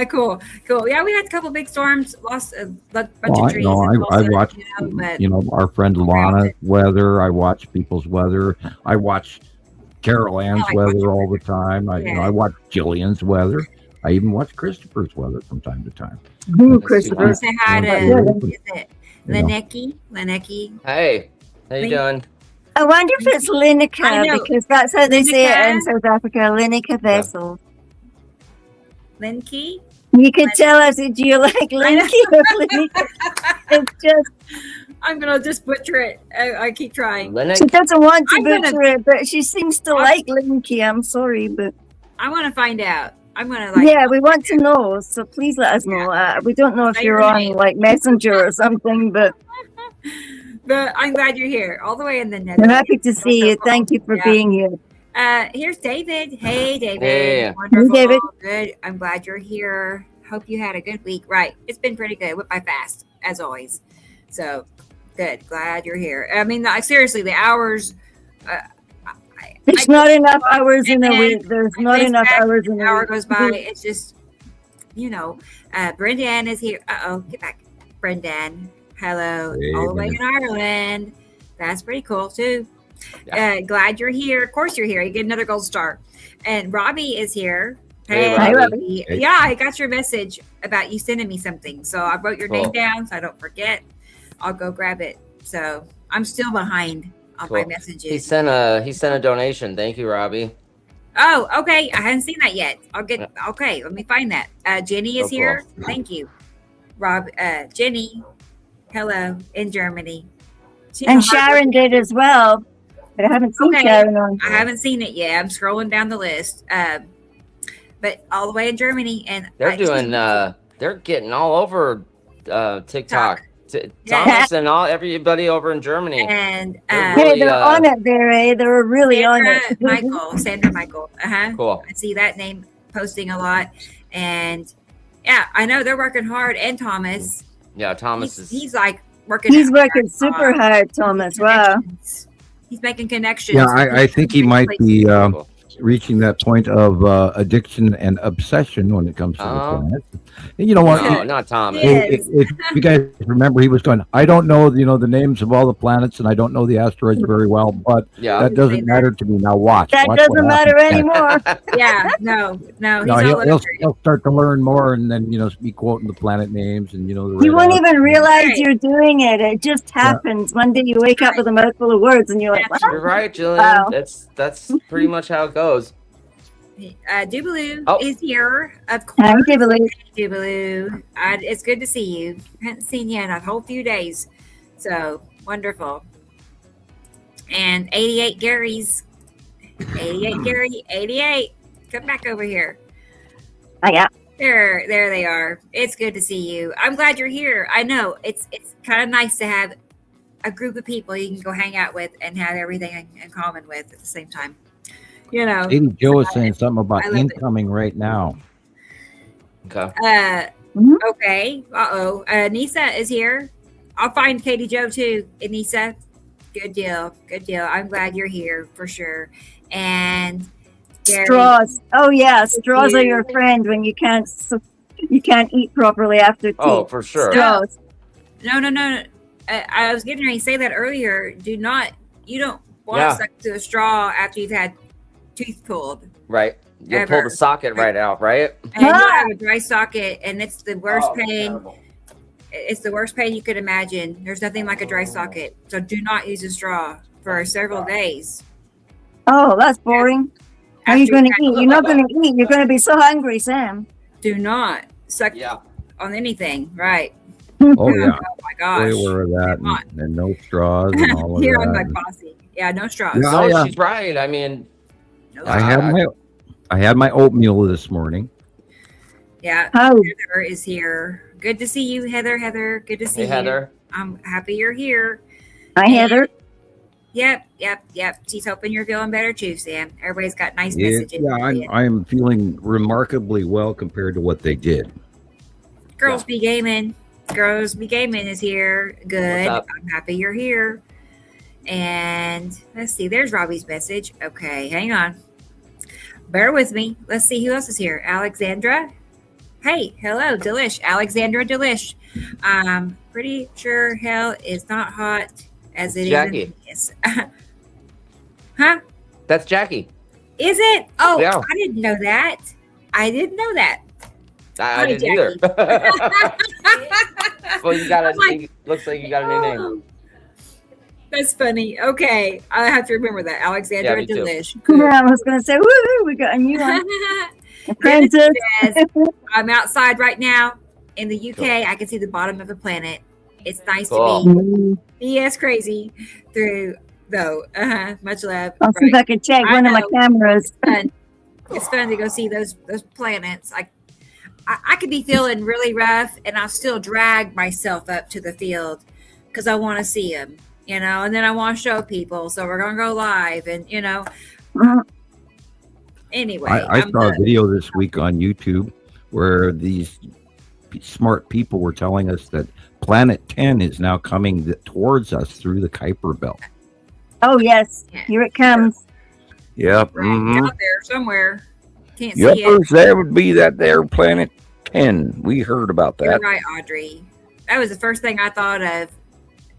Cool. Yeah, we had a couple big storms, lost a bunch of trees. I watch, our friend Lana's weather. I watch people's weather. I watch Carol Ann's weather all the time. I watch Gillian's weather. I even watch Christopher's weather from time to time. Ooh, Christopher. Say hi to, is it Leneki? Hey, how you doing? I wonder if it's Lineker, because that's how they say it in South Africa, Lineker vessel. Linky? You could tell us, do you like Linky or Lineker? It's just... I'm going to just butcher it. I keep trying. She doesn't want to butcher it, but she seems to like Linky. I'm sorry, but... I want to find out. I'm going to we want to know, so please let us know. We don't know if you're on Messenger or something, but I'm glad you're here, all the way in the Netherlands. I'm happy to see you. Thank you for being here. Here's David. Hey, David. Hey. Wonderful. Hey, David. Good. I'm glad you're here. Hope you had a good week. Right. It's been pretty good. Went by fast, as always. So, good. Glad you're here. I mean, seriously, the hours... There's not enough hours in a week. There's not enough hours in a week. Hour goes by. It's just, Brendan is here. Get back. Brendan. Hello. Hey, all the way in Ireland. That's pretty cool, too. Yeah. Glad you're here. Of course you're here. You get another gold star. And Robbie is here. Hey, Robbie. Yeah, I got your message about you sending me something. So I wrote your name down so I don't forget. I'll go grab it. So I'm still behind on my messages. He sent a donation. Thank you, Robbie. Oh, okay. I hadn't seen that yet. Okay, let me find that. Jenny is here. Cool. Thank you. Jenny. Hello in Germany. And Sharon did as well. But I haven't seen Sharon on. I haven't seen it yet. I'm scrolling down the list. But all the way in Germany, and they're getting all over TikTok. Thomas and everybody over in Germany. And they're on it there, They're really on it. Sandra Michael. Cool. I see that name posting a lot, and yeah, I know they're working hard. And Thomas. Yeah, Thomas he's like working. He's working super hard, Thomas. Wow. He's making connections. Yeah, I think he might be reaching that point of addiction and obsession when it comes to the planet. And you know what? No, not Thomas. If you guys remember, he was going, I don't know, the names of all the planets, and I don't know the asteroids very well, but that doesn't matter to me. Now watch. That doesn't matter anymore. Yeah, no. He'll start to learn more, and then be quoting the planet names, and you won't even realize you're doing it. It just happens. One day you wake up with a mouthful of words, and you're like, what? You're right, Gillian. Wow. That's pretty much how it goes. Dubaloo is here, of course. Hi, Dubaloo. Dubaloo. It's good to see you. I haven't seen you in a whole few days. So, wonderful. And 88 Gary's. 88 Gary, 88. Come back over here. Oh, yeah. There they are. It's good to see you. I'm glad you're here. I know. It's kind of nice to have a group of people you can go hang out with and have everything in common with at the same time. Lady Joe is saying something about incoming right now. Okay. Okay. Nisa is here. I'll find Katie Joe too. Nisa. Good deal. I'm glad you're here for sure. And Gary, straws. Oh yeah, straws are your friend when you can't eat properly after tea. Oh, for sure. Straws. No. I was getting ready to say that earlier. You don't want to suck to a straw after you've had tooth pulled. Right. You pull the socket right out, right? And you have a dry socket, and it's the worst pain. Terrible. It's the worst pain you could imagine. There's nothing like a dry socket. So do not use a straw for several days. Oh, that's boring. How are you going to eat? You're not going to eat. You're going to be so hungry, Sam. Do not suck on anything. Right. Oh, yeah. Oh, my gosh. Way aware of that. And no straws and all of Here that. on my posse. Yeah, no straws. No, she's right. I mean, I had my oatmeal this morning. Yeah. Heather is here. Good to see you, Heather. Good to see you. Heather. I'm happy you're here. Hi, Heather. Yep. She's hoping you're feeling better too, Sam. Everybody's got nice messages. Yeah, I'm feeling remarkably well compared to what they did. Girls Be Gaming is here. Good. I'm happy you're here. And let's see, there's Robbie's message. Okay, hang on. Bear with me. Let's see who else is here. Alexandra. Hey, hello, Delish. Alexandra Delish. Pretty sure hell is not hot as it Jackie. is. Huh? That's Jackie. Is it? Oh, yeah. I didn't know that. I didn't either. Well, looks like you got a new name. That's funny. Okay. I have to remember that. Alexandra Delish. Cool. Yeah, I was going to say, woohoo, we got a new one. Princess. I'm outside right now in the UK. Cool. I can see the bottom of the planet. It's nice to be BS crazy through, though. Much love. I'll see if I can check one of my cameras. It's fun to go see those planets. I could be feeling really rough, and I'll still drag myself up to the field because I want to see them. And then I want to show people. So we're going to go live and, anyway. I saw a video this week on YouTube where these smart people were telling us that Planet 10 is now coming towards us through the Kuiper Belt. Oh, yes. Here it comes. Yep. Right out there somewhere. Can't see it. That would be that there Planet 10. We heard about that. You're right, Audrey. That was the first thing I thought of.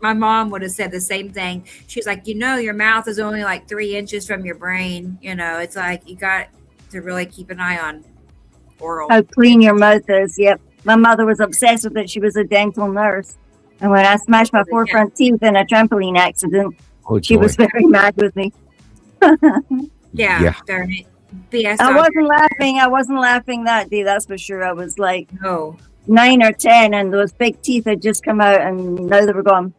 My mom would have said the same thing. She's like, your mouth is only like 3 inches from your brain. It's like you got to really keep an eye on oral. How clean your mouth is. Yep. My mother was obsessed with it. She was a dental nurse. And when I smashed my 4 front teeth in a trampoline accident, she was very mad with me. Yeah, darn it. BS. I wasn't laughing that day, that's for sure. I was like 9 or 10, and those big teeth had just come out, and now they were gone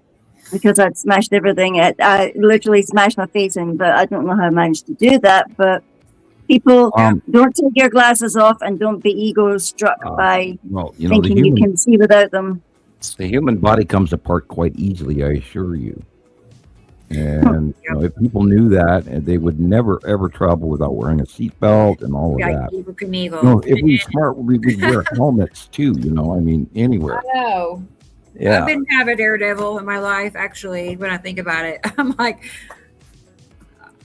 because I'd smashed everything. I literally smashed my face in, but I don't know how I managed to do that. But people, don't take your glasses off, and don't be ego struck by thinking you can see without them. The human body comes apart quite easily, I assure you. And if people knew that, they would never ever travel without wearing a seatbelt and all of that. If we were smart, we would wear helmets too. Anywhere. I know. Yeah. I've been kind of a daredevil in my life, actually. When I think about it, I'm like,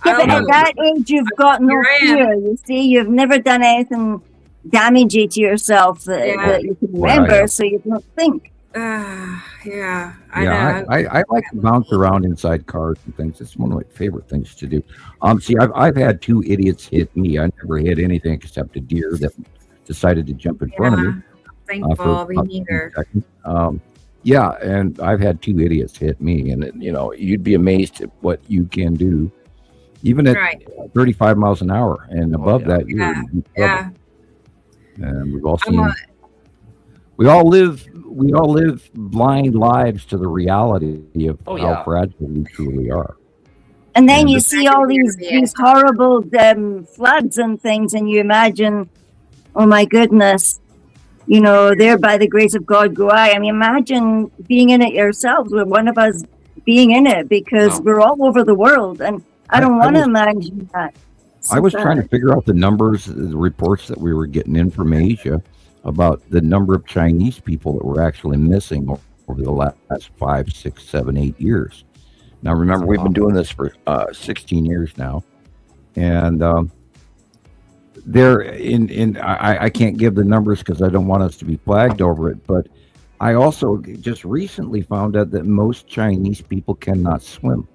but at that age, you've got no fear. You see, you've never done anything damaging to yourself that you can remember, so you don't think. I know. I like to bounce around inside cars and things. It's one of my favorite things to do. See, I've had 2 idiots hit me. I never hit anything except a deer that decided to jump in front of me. Thankful, me neither. And I've had 2 idiots hit me, and you'd be amazed at what you can do, even at 35 miles an hour and above that. You're in trouble. And we've all seen. We all live blind lives to the reality of how fragile we truly are. And then you see all these horrible floods and things, and you imagine, oh my goodness, there by the grace of God go I. I mean, imagine being in it yourselves, with one of us being in it, because we're all over the world, and I don't want to imagine that. I was trying to figure out the numbers, the reports that we were getting in from Asia about the number of Chinese people that were actually missing over the last 5, 6, 7, 8 years. Now, remember, we've been doing this for 16 years now, and I can't give the numbers because I don't want us to be flagged over it, but I also just recently found out that most Chinese people cannot swim.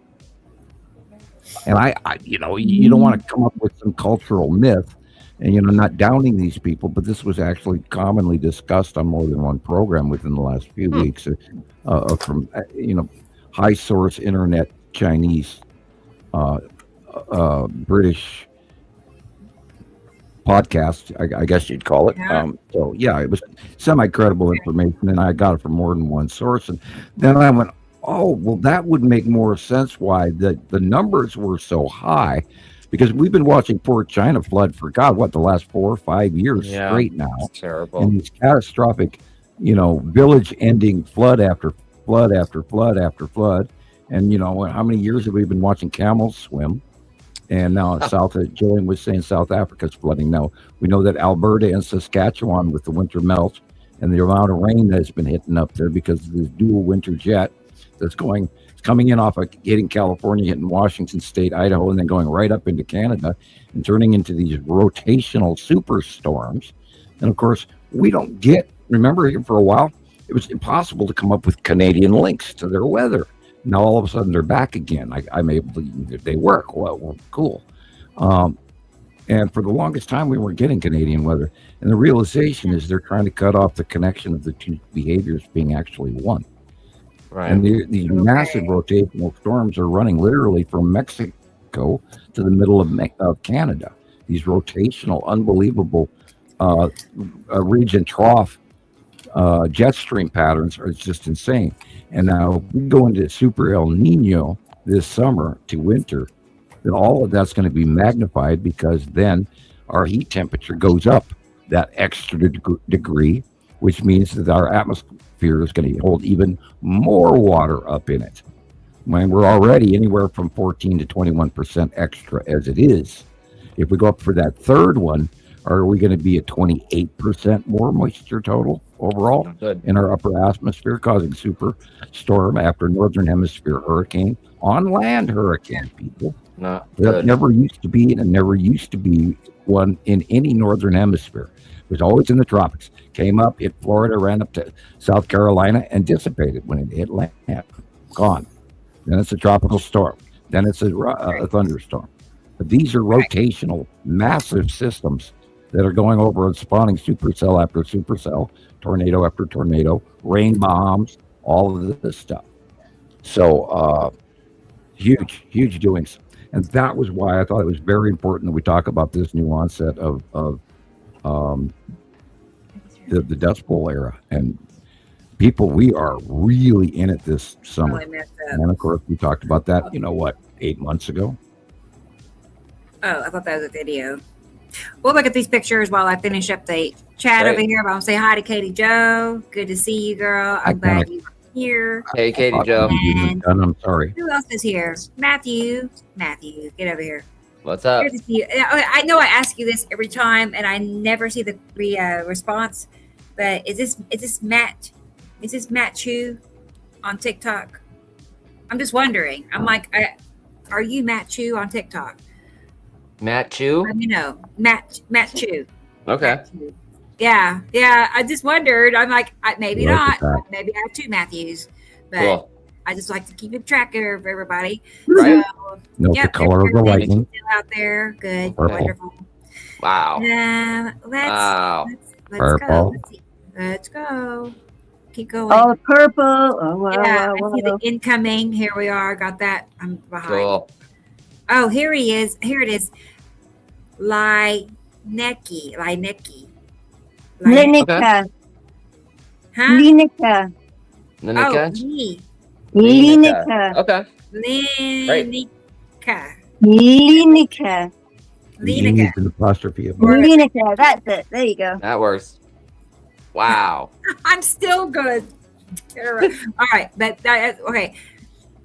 And you don't want to come up with some cultural myth and, not downing these people, but this was actually commonly discussed on more than one program within the last few weeks from, high source internet Chinese, British podcast, I guess you'd call it. It was semi-credible information, and I got it from more than one source. And then I went, oh, well, that would make more sense why the numbers were so high, because we've been watching poor China flood for the last 4 or 5 years straight now. It's terrible. And these catastrophic, village-ending flood after flood after flood after flood. And, how many years have we been watching camels swim? And now Jillian was saying South Africa's flooding. Now, we know that Alberta and Saskatchewan, with the winter melt and the amount of rain that has been hitting up there because of this dual winter jet that's coming in off of hitting California, hitting Washington State, Idaho, and then going right up into Canada and turning into these rotational superstorms. And of course, remember here for a while, it was impossible to come up with Canadian links to their weather. Now all of a sudden they're back again. I'm able to, they work. Well, cool. And for the longest time, we weren't getting Canadian weather. And the realization is they're trying to cut off the connection of the two behaviors being actually one. Right. And these massive rotational storms are running literally from Mexico to the middle of Canada. These rotational, unbelievable region trough jet stream patterns are just insane. And now we go into super El Nino this summer to winter, then all of that's going to be magnified, because then our heat temperature goes up that extra degree, which means that our atmosphere is going to hold even more water up in it. When we're already anywhere from 14 to 21% extra as it is. If we go up for that third one, are we going to be at 28% more moisture total? overall in our upper atmosphere, causing superstorm after northern hemisphere hurricane on land hurricane, people. That never used to be, and never used to be one in any northern hemisphere. It was always in the tropics. Came up, hit Florida, ran up to South Carolina, and dissipated when it hit land. Gone. Then it's a tropical storm. Then it's a thunderstorm. But these are rotational, massive systems that are going over and spawning supercell after supercell, tornado after tornado, rain bombs, all of this stuff. So huge doings. And that was why I thought it was very important that we talk about this new onset of the Dust Bowl era. And people, we are really in it this summer. And of course, we talked about that, 8 months ago. Oh, I thought that was a video. We'll look at these pictures while I finish up the chat over here. But I'll say hi to Katie Joe. Good to see you, girl. I'm glad you are here. Hey, Katie Joe. And I'm sorry. Who else is here? Matthew, get over here. What's up? Good to see you. I know I ask you this every time, and I never see the response. But is this Matt? Is this Matt Chu on TikTok? I'm just wondering. I'm like, are you Matt Chu on TikTok? Matt Chu? Matt Chu. Okay. Matt Chu. Yeah. I just wondered. I'm like, maybe not. Maybe I have two Matthews, but cool. I just like to keep track of everybody. Right. So, the color of the lightning. Still out there. Good. Purple. Wonderful. Wow. Let's go. Let's go. Keep going. Oh, purple. Oh, wow. Yeah, Wow. I see the incoming. Here we are. Got that. I'm behind. Cool. Oh, here he is. Here it is. Linecky. Linica. Huh? Linica. Linica? Linica. Okay. Linica. Linica. Linica. An apostrophe of Linica. That's it. There you go. That works. Wow. I'm still good. All right, but okay,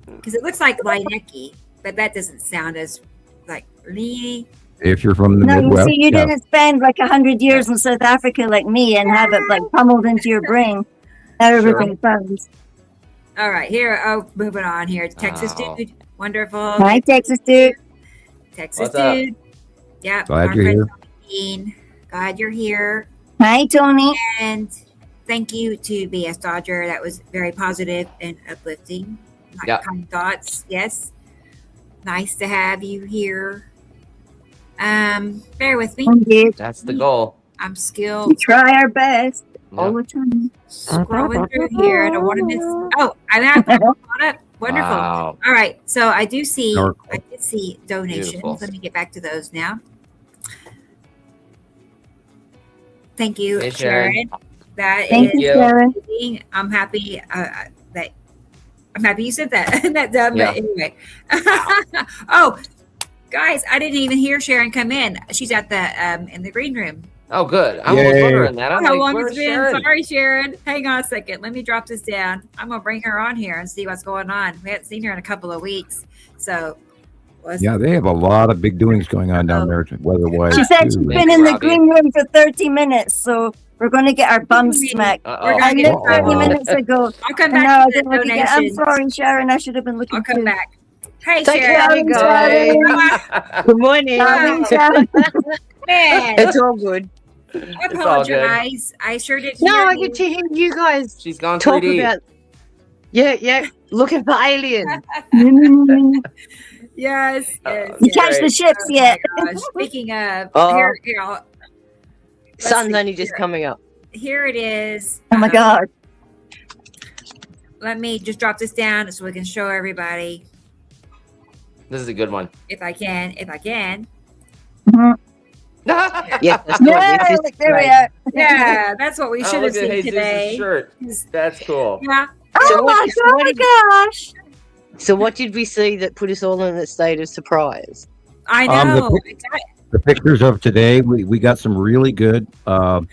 because it looks like Linecky, but that doesn't sound as like Lee. If you're from the No, Midwest. you see, you didn't spend like 100 years in South Africa like me and have it like pummeled into your brain. How everything sounds. All right, here. Oh, moving on here. Texas dude, wonderful. Hi, Texas dude. Texas What's dude. Yeah. Glad you're here. Glad you're here. Hi, Tony. And thank you to BS Dodger. That was very positive and uplifting. Kind thoughts. Yes. Nice to have you here. Bear with me. Indeed. That's the goal. I'm skilled. We try our best all the time. Scrolling through here. I don't want to miss. Oh, I'm caught up. Wonderful. Wow. All right. So I did see donations. Beautiful. Let me get back to those now. Thank you, Hey, Sharon. Thank you, Sharon. I'm happy you said that. That dumb, Yeah. but anyway. Oh, guys, I didn't even hear Sharon come in. She's at the in the green room. Oh, good. I was Yay. wondering that. I'm How like, long where's it's been? Sharon? Sorry, Sharon. Hang on a second. Let me drop this down. I'm gonna bring her on here and see what's going on. We haven't seen her in a couple of weeks, so. Yeah, they have a lot of big doings going on down there weather-wise. She said she's too. been in the green room for 30 minutes, so we're going to get our bums smacked. Uh-oh. We're I gonna get left 30 minutes ago. I'll come And back now I to the didn't look again. I'm donations. sorry, Sharon. I should have been looking I'll come too. back. Hey, Thank Sharon. you, guys. Good morning. Sorry, Sharon. Man, It's all good. I all good. apologize. I sure did. No, hear I you. get to hear you guys She's gone talk 3D. about. Yeah, looking for aliens. Yes. You catch the ships Oh, yet? my gosh. Speaking of, Oh. here, Sun's see only just here. coming up. here it is. Oh my God. Let me just drop this down so we can show everybody This is a good one. if I can. Yes, that's Yeah, good. look, there we are. Yeah, that's what we Oh, should have look at seen Jesus' today. shirt. That's cool. Yeah. Oh my gosh. So what did we see that put us all in a state of surprise? I The know. The pictures of today, we got some really good. Well,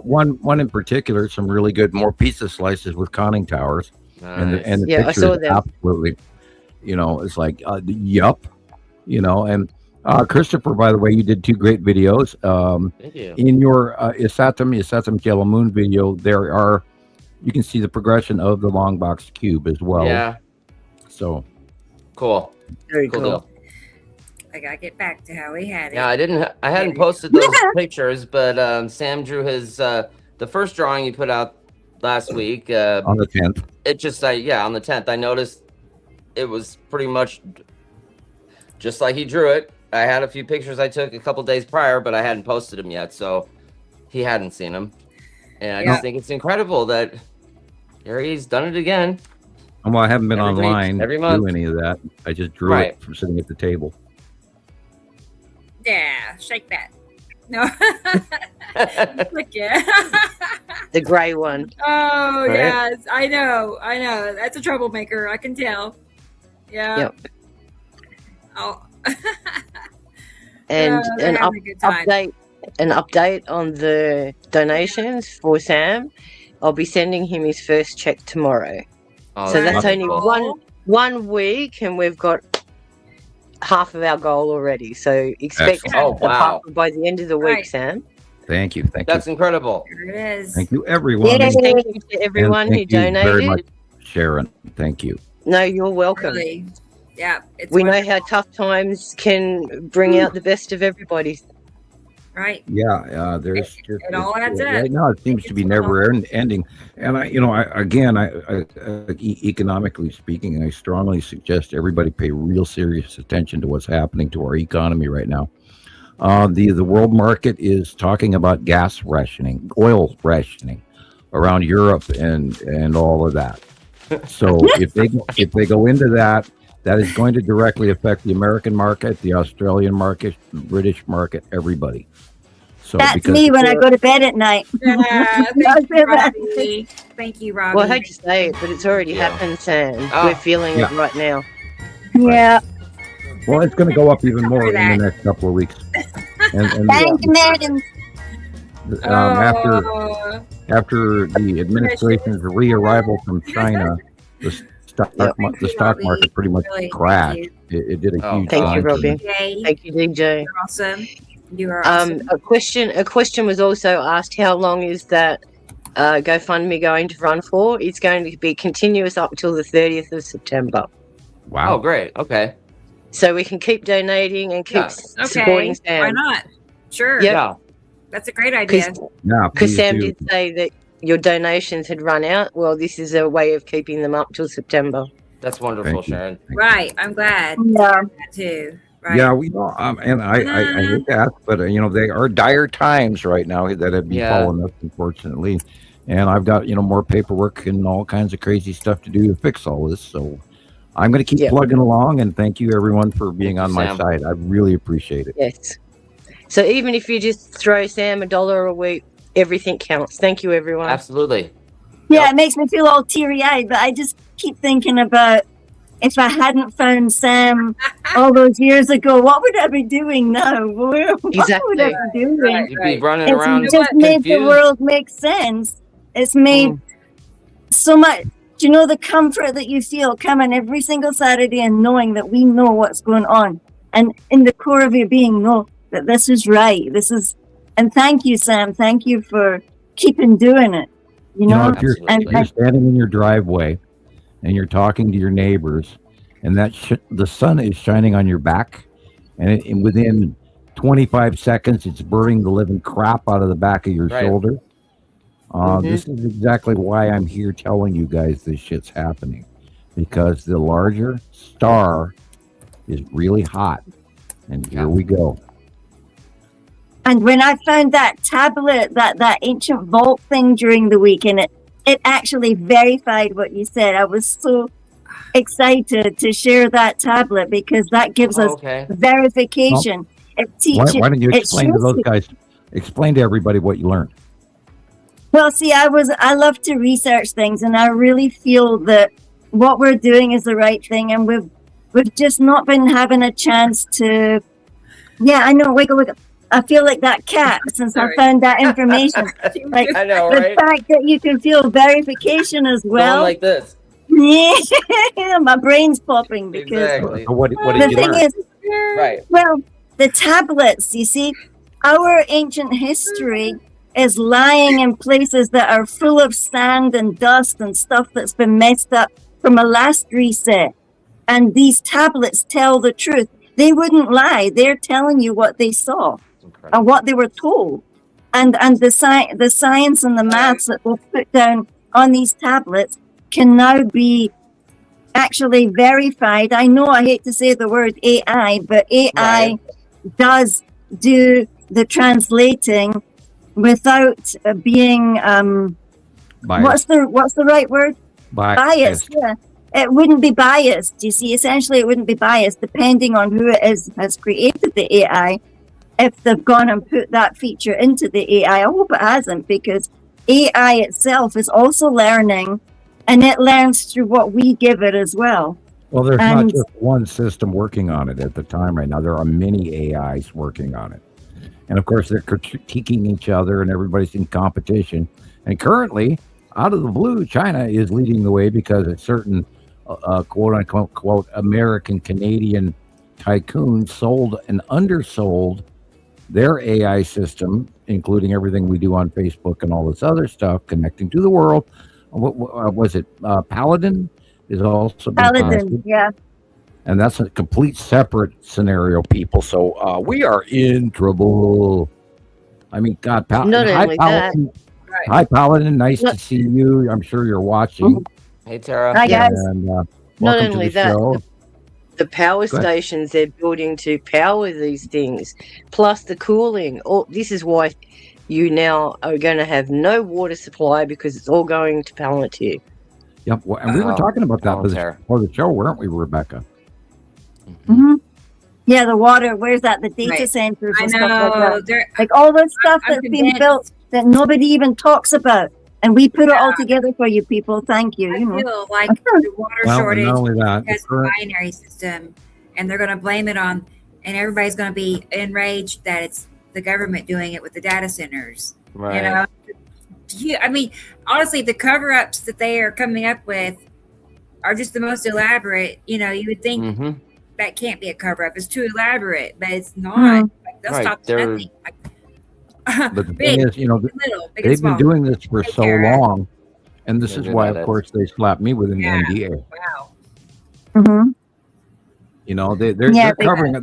one in particular, some really good more pizza slices with conning towers, and Nice. the Yeah, I picture saw is that. absolutely, it's like yup, and Christopher, by the way, you did 2 great videos. Thank you. In your Isatam Yellow Moon video, you can see the progression of the long box cube as well. Yeah. So Cool. Very Cool cool. deal. I gotta get back to how we had it. Yeah, I hadn't posted those pictures, but Sam drew his the first drawing you put out last week. on the 10th. It just on the 10th, I noticed it was pretty much just like he drew it. I had a few pictures I took a couple days prior, but I hadn't posted them yet, so he hadn't seen them. And I just think it's incredible that Gary's done it again. Well, I haven't been Every week, online every to month. do any of that. I just drew it from sitting at the table. Yeah, shake that. No. Look, yeah. The grey one. Oh, Right? yes. I know. That's a troublemaker. I can tell. Yeah. Yep. Oh. And they're an having a good time. update on the donations for Sam. I'll be sending him his first check tomorrow. Oh, So that's only wonderful. one week, and we've got half of our goal already. So expect Excellent. Oh, wow. half by the end of the week, Right. Sam. Thank you. That's incredible. There it is. Thank you, everyone. Yeah. Thank you to everyone And who thank you very donated. much, Sharon. Thank you. No, you're welcome. Really. Yeah. It's We know wonderful. how tough times can bring out the best of everybody. Right. Yeah, there's just, it all adds up. right now. It seems to be never ending, and economically speaking, I strongly suggest everybody pay real serious attention to what's happening to our economy right now. The world market is talking about gas rationing, oil rationing around Europe and all of that. So if they go into that, that is going to directly affect the American market, the Australian market, British market, everybody. So That's me when I go to bed at night. Yeah, thank you, Robbie. Thank you, Robbie. Well, I hate to say it, but it's already happened, Sam. We're feeling it right now. Yeah. Well, it's going to go up even more in that. the next couple of weeks. And Thank you, madam. after the administration's re-arrival from China, the stock market pretty much Really, crashed. thank It did a huge. Thank you, climb. Robbie. Yay. Thank you, DJ. You're awesome. You are awesome. A question was also asked: how long is that GoFundMe going to run for? It's going to be continuous up till the 30th of September. Wow. Oh, great. Okay. So we can keep donating and keep Okay. supporting Sam. Why not? Sure. Yep. Yeah. That's a great idea. Yeah, Because please Sam do. did say that your donations had run out. Well, this is a way of keeping them up till September. That's wonderful, Thank you. Sharon. Right. I'm glad. Yeah. That too. Right. Yeah, we know, and I hate that, but they are dire times right now that have befallen us, unfortunately. And I've got more paperwork and all kinds of crazy stuff to do to fix all this. So I'm going to keep plugging along, and thank you everyone for being on my side. I really appreciate it. Yes. So even if you just throw Sam $1 a week, everything counts. Thank you, everyone. Absolutely. Yeah, it makes me feel all teary-eyed, but I just keep thinking about if I hadn't found Sam all those years ago, what would I be doing now? What would I be doing? You'd be running around It's just made the confused. world make sense. It's made so much. Do you know the comfort that you feel coming every single Saturday and knowing that we know what's going on? And in the core of your being, know that this is right. And thank you, Sam. Thank you for keeping doing it. You know, if you're standing in your driveway and you're talking to your neighbors, and the sun is shining on your back, and within 25 seconds, it's burning the living crap out of the back of your shoulder. This is exactly why I'm here telling you guys this shit's happening, because the larger star is really hot, and here we go. And when I found that tablet, that ancient vault thing during the week, and it actually verified what you said. I was so excited to share that tablet because that gives us verification. It teaches. Why don't you explain to those guys? Explain to everybody what you learned. Well, see, I love to research things, and I really feel that what we're doing is the right thing, and we've just not been having a chance to. Yeah, I know. Wiggle. I feel like that cat since I found that information. Like I know, the right? fact that you can feel verification as well. Going like this. Yeah, my brain's popping because Exactly. What the did you thing learn? is, Right. well, the tablets, you see, our ancient history is lying in places that are full of sand and dust and stuff that's been messed up from a last reset. And these tablets tell the truth. They wouldn't lie. They're telling you what they saw and what they were told. And the science and the maths that were put down on these tablets can now be actually verified. I know I hate to say the word AI, but AI does do the translating without being what's the right word? Biased. Yeah, it wouldn't be biased. You see, essentially, it wouldn't be biased depending on who it is has created the AI. If they've gone and put that feature into the AI, I hope it hasn't, because AI itself is also learning, and it learns through what we give it as well. Well, there's not just one system working on it at the time right now. There are many AIs working on it. And of course, they're critiquing each other and everybody's in competition. And currently, out of the blue, China is leading the way because a certain quote unquote, quote, American Canadian tycoon sold and undersold their AI system, including everything we do on Facebook and all this other stuff, connecting to the world. What was it? Paladin is also Paladin, yeah. And that's a complete separate scenario, people. So we are in trouble. I mean, God, hi, Paladin. Nice to see you. I'm sure you're watching. Hey, Tara. Hi, guys. And, Not welcome only to the show. that, the power stations they're building to power these things, plus the cooling. This is why you now are going to have no water supply, because it's all going to Palantir. Yep. Well, and we were talking about that before the show, weren't we, Rebecca? Mm-hmm. Yeah, the water. Where's that? The data centers and stuff like that. Like all this stuff that's been built that nobody even talks about. And we put it all together for you people. Thank you. I feel like the water shortage not only that, because of the binary system, and they're going to blame it on, and everybody's going to be enraged that it's the government doing it with the data centers. Right. You know, I mean, honestly, the cover-ups that they are coming up with are just the most elaborate. You know, you would think that can't be a cover-up. It's too elaborate, but it's not. Like, they'll stop nothing. Like, but the thing is, you know, they've been doing this for so long, and this is why, of course, they slapped me with an NDA. Wow. Mm-hmm. You know, they're covering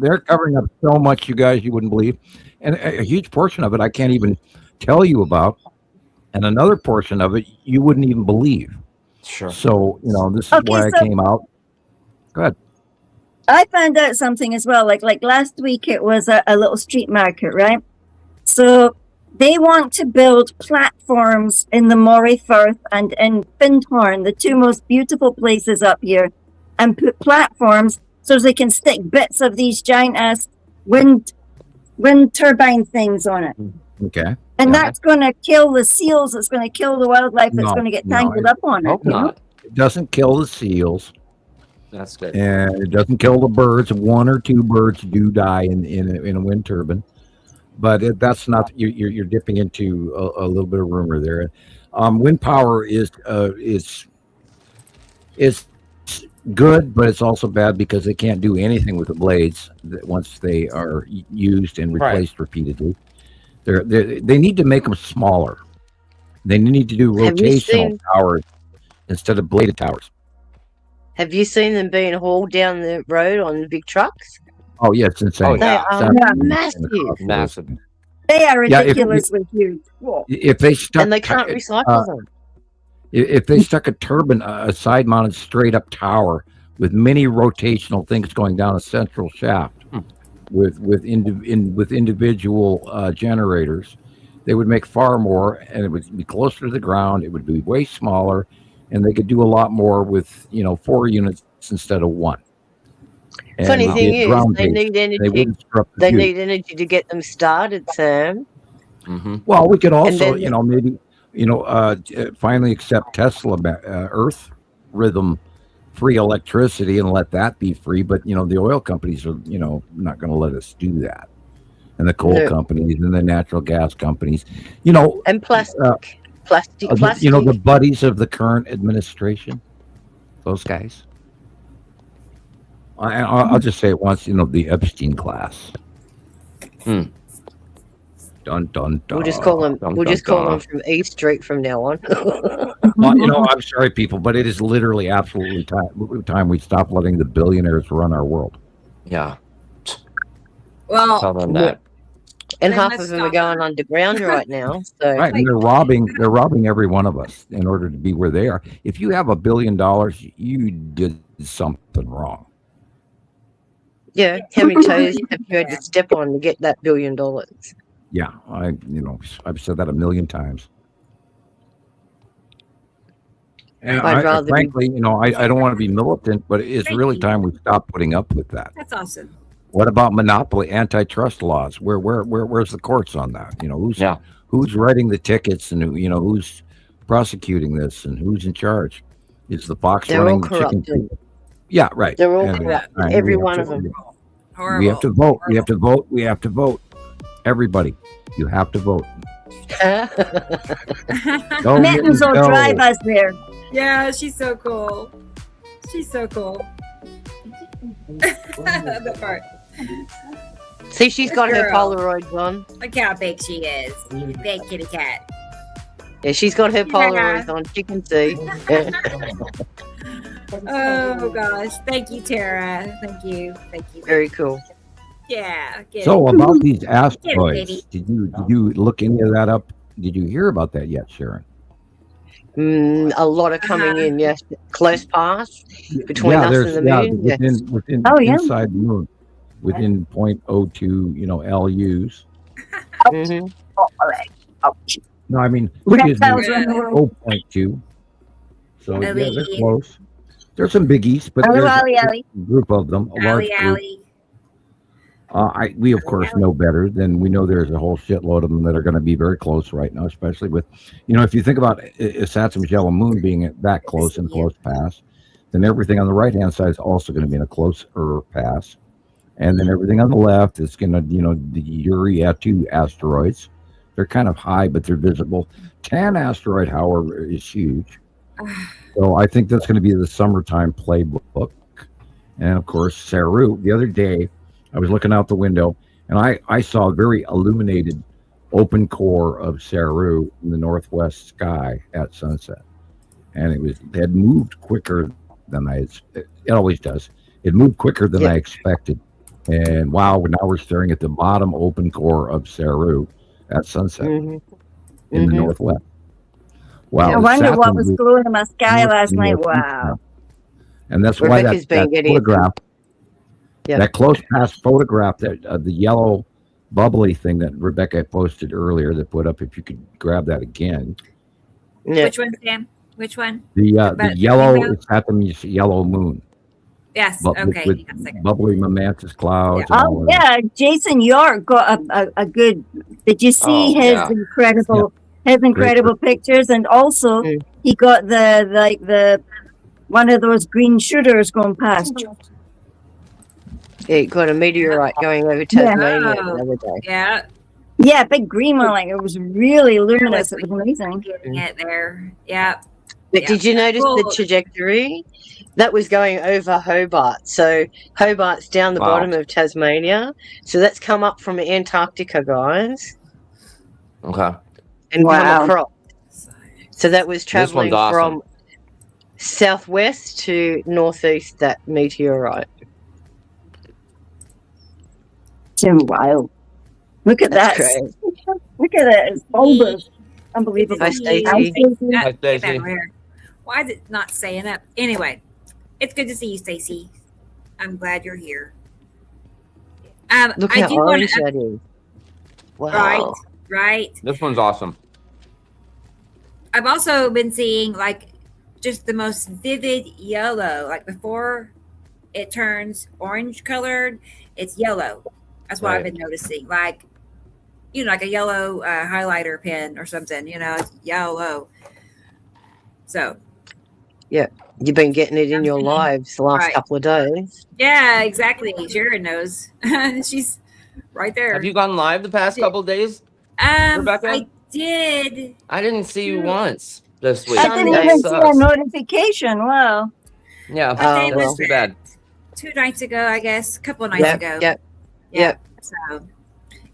up so much, you guys, you wouldn't believe, and a huge portion of it I can't even tell you about, and another portion of it you wouldn't even believe. Sure. So, you know, this is why I came out. Go ahead. I found out something as well. Like last week, it was a little street market, right? So they want to build platforms in the Moray Firth and in Findhorn, the two most beautiful places up here, and put platforms so they can stick bits of these giant ass wind turbine things on it. Okay. And that's going to kill the seals. It's going to kill the wildlife that's going to get tangled up on it. It doesn't kill the seals. That's good. And it doesn't kill the birds. One or two birds do die in a wind turbine. But that's not, you're dipping into a little bit of rumor there. Wind power is good, but it's also bad because they can't do anything with the blades once they are used and replaced repeatedly. They need to make them smaller. They need to do rotational towers instead of bladed towers. Have you seen them being hauled down the road on big trucks? Oh, yeah, it's insane. Oh, they are massive. They are ridiculously huge. If they stuck, and they can't recycle them. If they stuck a turbine, a side-mounted straight-up tower with many rotational things going down a central shaft, with individual generators, they would make far more, and it would be closer to the ground. It would be way smaller, and they could do a lot more with 4 units instead of 1. Funny thing is, they need energy. They need energy to get them started, Sam. Well, we could also, maybe, finally accept Tesla Earth rhythm free electricity and let that be free. But the oil companies are, not going to let us do that, and the coal companies and the natural gas companies, and plastic. The buddies of the current administration, those guys. I'll just say it once, the Epstein class. Dun dun dun. We'll just call him. We'll just call him from E Street from now on. Well, you know, I'm sorry, people, but it is literally absolutely time we stop letting the billionaires run our world. Yeah. Well, Tell them that. And They half must of them are stop. going underground right now. So Right, and they're robbing every one of us in order to be where they are. If you have $1 billion, you did something wrong. yeah, how many toes have you had to step on to get that $1 billion? Yeah, I've said that a million times. And I'd rather be- frankly, I don't want to be militant, but it's Thank really you. time we stop putting up with that. that's awesome. What about monopoly, antitrust laws? Where's the courts on that? Who's writing the tickets, and who's prosecuting this, and who's in charge? Is the fox They're running all the chicken? corrupted. Yeah, right. They're all And, corrupt. right, Every we have one to- of them. Horrible. We have to vote. We have to vote. We have to vote. Everybody, you have to vote. Go, Mittens will go. drive us there. Yeah, she's so cool. She's so cool. That part. See, she's got her Girl. Polaroids on. Look how big she is. Big kitty cat. Yeah, she's got her Yeah. Polaroids on. She can see. Oh gosh. Thank you, Tara. Thank you. Thank you. Very cool. Yeah. Get So it. about these baby. asteroids, did you look any of that up? Did you hear about that yet, Sharon? A lot are coming Uh-huh. in. Yes, close pass between us there's- and the moon. Yes. within Oh, yeah. inside the moon, within 0.02, LUs. Mhm. No, I mean which is Reptiles around the world. 0.2. So yeah, they're Ali. close. There's some biggies, but Oh, there's Ali, a Ali. group of them, a large Allie, group. Allie. We of course know better. Then we know there's a whole shitload of them that are going to be very close right now, especially with, if you think about Saturn's yellow moon being at that close and close pass, then everything on the right hand side is also going to be in a closer pass, and then everything on the left is going to, the Uri-2 asteroids. They're kind of high, but they're visible. Tan asteroid, however, is huge. So I think that's going to be the summertime playbook. And of course, Saru. The other day, I was looking out the window, and I saw a very illuminated open core of Saru in the northwest sky at sunset. And it had moved quicker than it always does. It moved quicker than I expected. And wow, now we're staring at the bottom open core of Saru at sunset in the northwest. Wow. I wonder what Saturn was moved glowing in my sky north last and night. northeast Wow. now. And that's why Rebecca's been that getting photograph, Yeah. that close pass photograph, that the yellow bubbly thing that Rebecca posted earlier, that put up, if you could grab that again. Yeah. Which one, Sam? Which one? The About yellow email? is Saturn's yellow moon. Yes. But Okay. with Hang on a second. bubbly momentous clouds. and all Oh of that. yeah, Jason York got a good. Did you see Oh, his yeah. incredible pictures? And also Mm. he got the one of those green shooters going past. It got a meteorite going over Tasmania Oh. the other day. Yeah. Yeah, big green one. Like it was really luminous. It was amazing. Getting it there. Yeah. But Yeah. did you notice the Well- trajectory? That was going over Hobart. So Hobart's down the Wow. bottom of Tasmania. So that's come up from Antarctica, guys, Okay. and Wow. come across. So that was one's traveling awesome. from southwest to northeast, that meteorite. So wild. Look at That's that. great. Look at it. It's bulbous. Unbelievable. Hi, Stacey. Hi, Stacey. Hi, Get that Stacey. over here. Why is it not staying up? Anyway, it's good to see you, Stacy. I'm glad you're here. Look I how do want orange to. that is. Wow. Right. This one's awesome. I've also been seeing just the most vivid yellow. Like before it turns orange colored, it's yellow. That's what I've Right. been noticing. Like a yellow highlighter pen or something. It's yellow. So You've been getting it in your lives the last Right. couple of days. yeah, exactly. Sharon knows. She's right there. Have you gone live the past couple of days? Rebecca? I did. I didn't see you once this week. I didn't Sunday even see a sucks. notification. Wow. Yeah, What day well. that's too bad. 2 nights ago, I guess. A couple of nights Yep, ago. yep. Yeah. So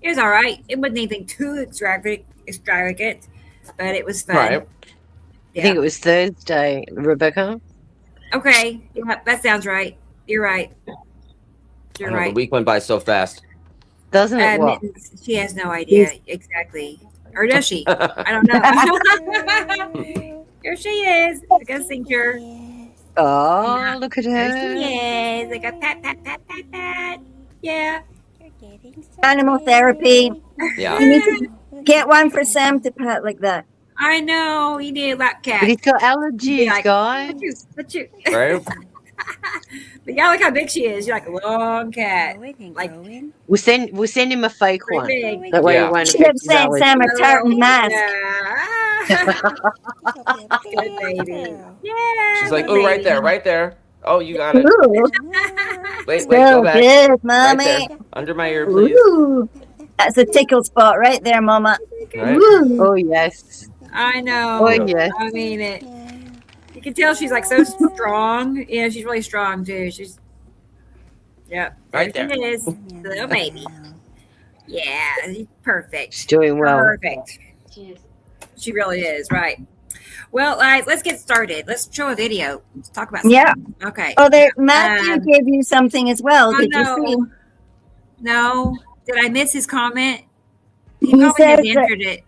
It was all right. It wasn't anything too extravagant, but it was fun. Right. I think it was Thursday, Rebecca. Okay. Yeah, that sounds right. You're right. You're I know, right. the week went by so fast. Doesn't it? What? Mittens, she has no idea exactly. Or does she? I don't know. Here she is. I got a signature. Oh, Yeah. look at There her. she is. I got pat, pat, pat, pat, pat. Yeah. Animal therapy. Yeah. You need to get one for Sam to pat like that. I know. You need a lap cat. But he's got allergies, like, guys. What you? Right? But yeah, look how big she is. You're like a long cat. Like We'll send him a fake pretty one. big. That way Yeah. it won't Should have affect his sent Sam a allergies. tartan mask. Yeah. Good baby. Yeah. She's like, good oh, right baby. there, right there. Oh, you got it. Ooh, Wait, so go back. good, Right mommy. there. Under my ear, please. Ooh, that's a tickle spot right there, mama. Right? Ooh. Oh, yes. I know. Oh, yes. I mean it. You can tell she's like so strong. Yeah, she's really strong too. She's Right there. She is. Little baby. Yeah, perfect. She's doing well. Perfect. She really is, right. Well, let's get started. Let's show a video. Let's talk about Yeah. something. Okay. Oh, there, Matthew Um, gave you something as well. Oh, Did you no. see? No. Did I miss his comment? He He probably says just that- answered it.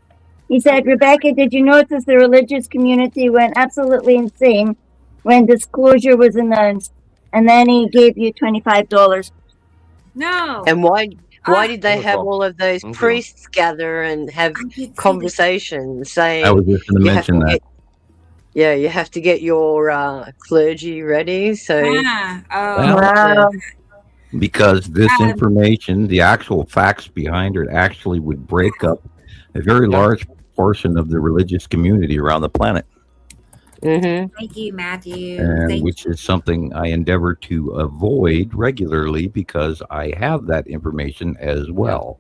He said, Rebecca, did you notice the religious community went absolutely insane when disclosure was announced? And then he gave you $25. No. And why did they have Wonderful. all of those Thank you. priests gather and have I did see conversations saying I was just going to you have mention to that. you have to get your clergy ready. So that. Ah, oh. Well, Wow. because this Um, information, the actual facts behind it, actually would break up a very large portion of the religious community around the planet, mhm. Thank you, Matthew. and Thank which is something I endeavor to avoid regularly because I have that information as well.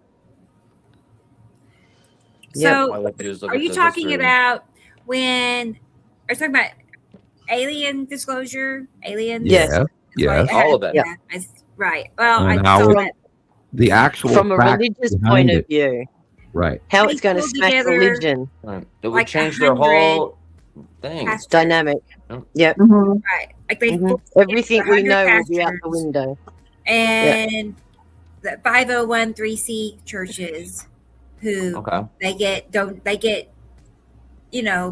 So, All I like to do is look are at you the talking history. about when? Are you talking about alien disclosure? Aliens? Yes. Yeah, yes. All of it. Yeah. Right. Well, And I how saw it- that. The actual From a facts religious behind point of it, view, right? how They it's going to pulled smash together religion Right. It would like change their 100 whole thing. pastors. dynamic. Yep. Mhm. Right. Like they Mhm. pulled Everything we 100 know will be out the pastors. window. And the 501c churches who Okay. they get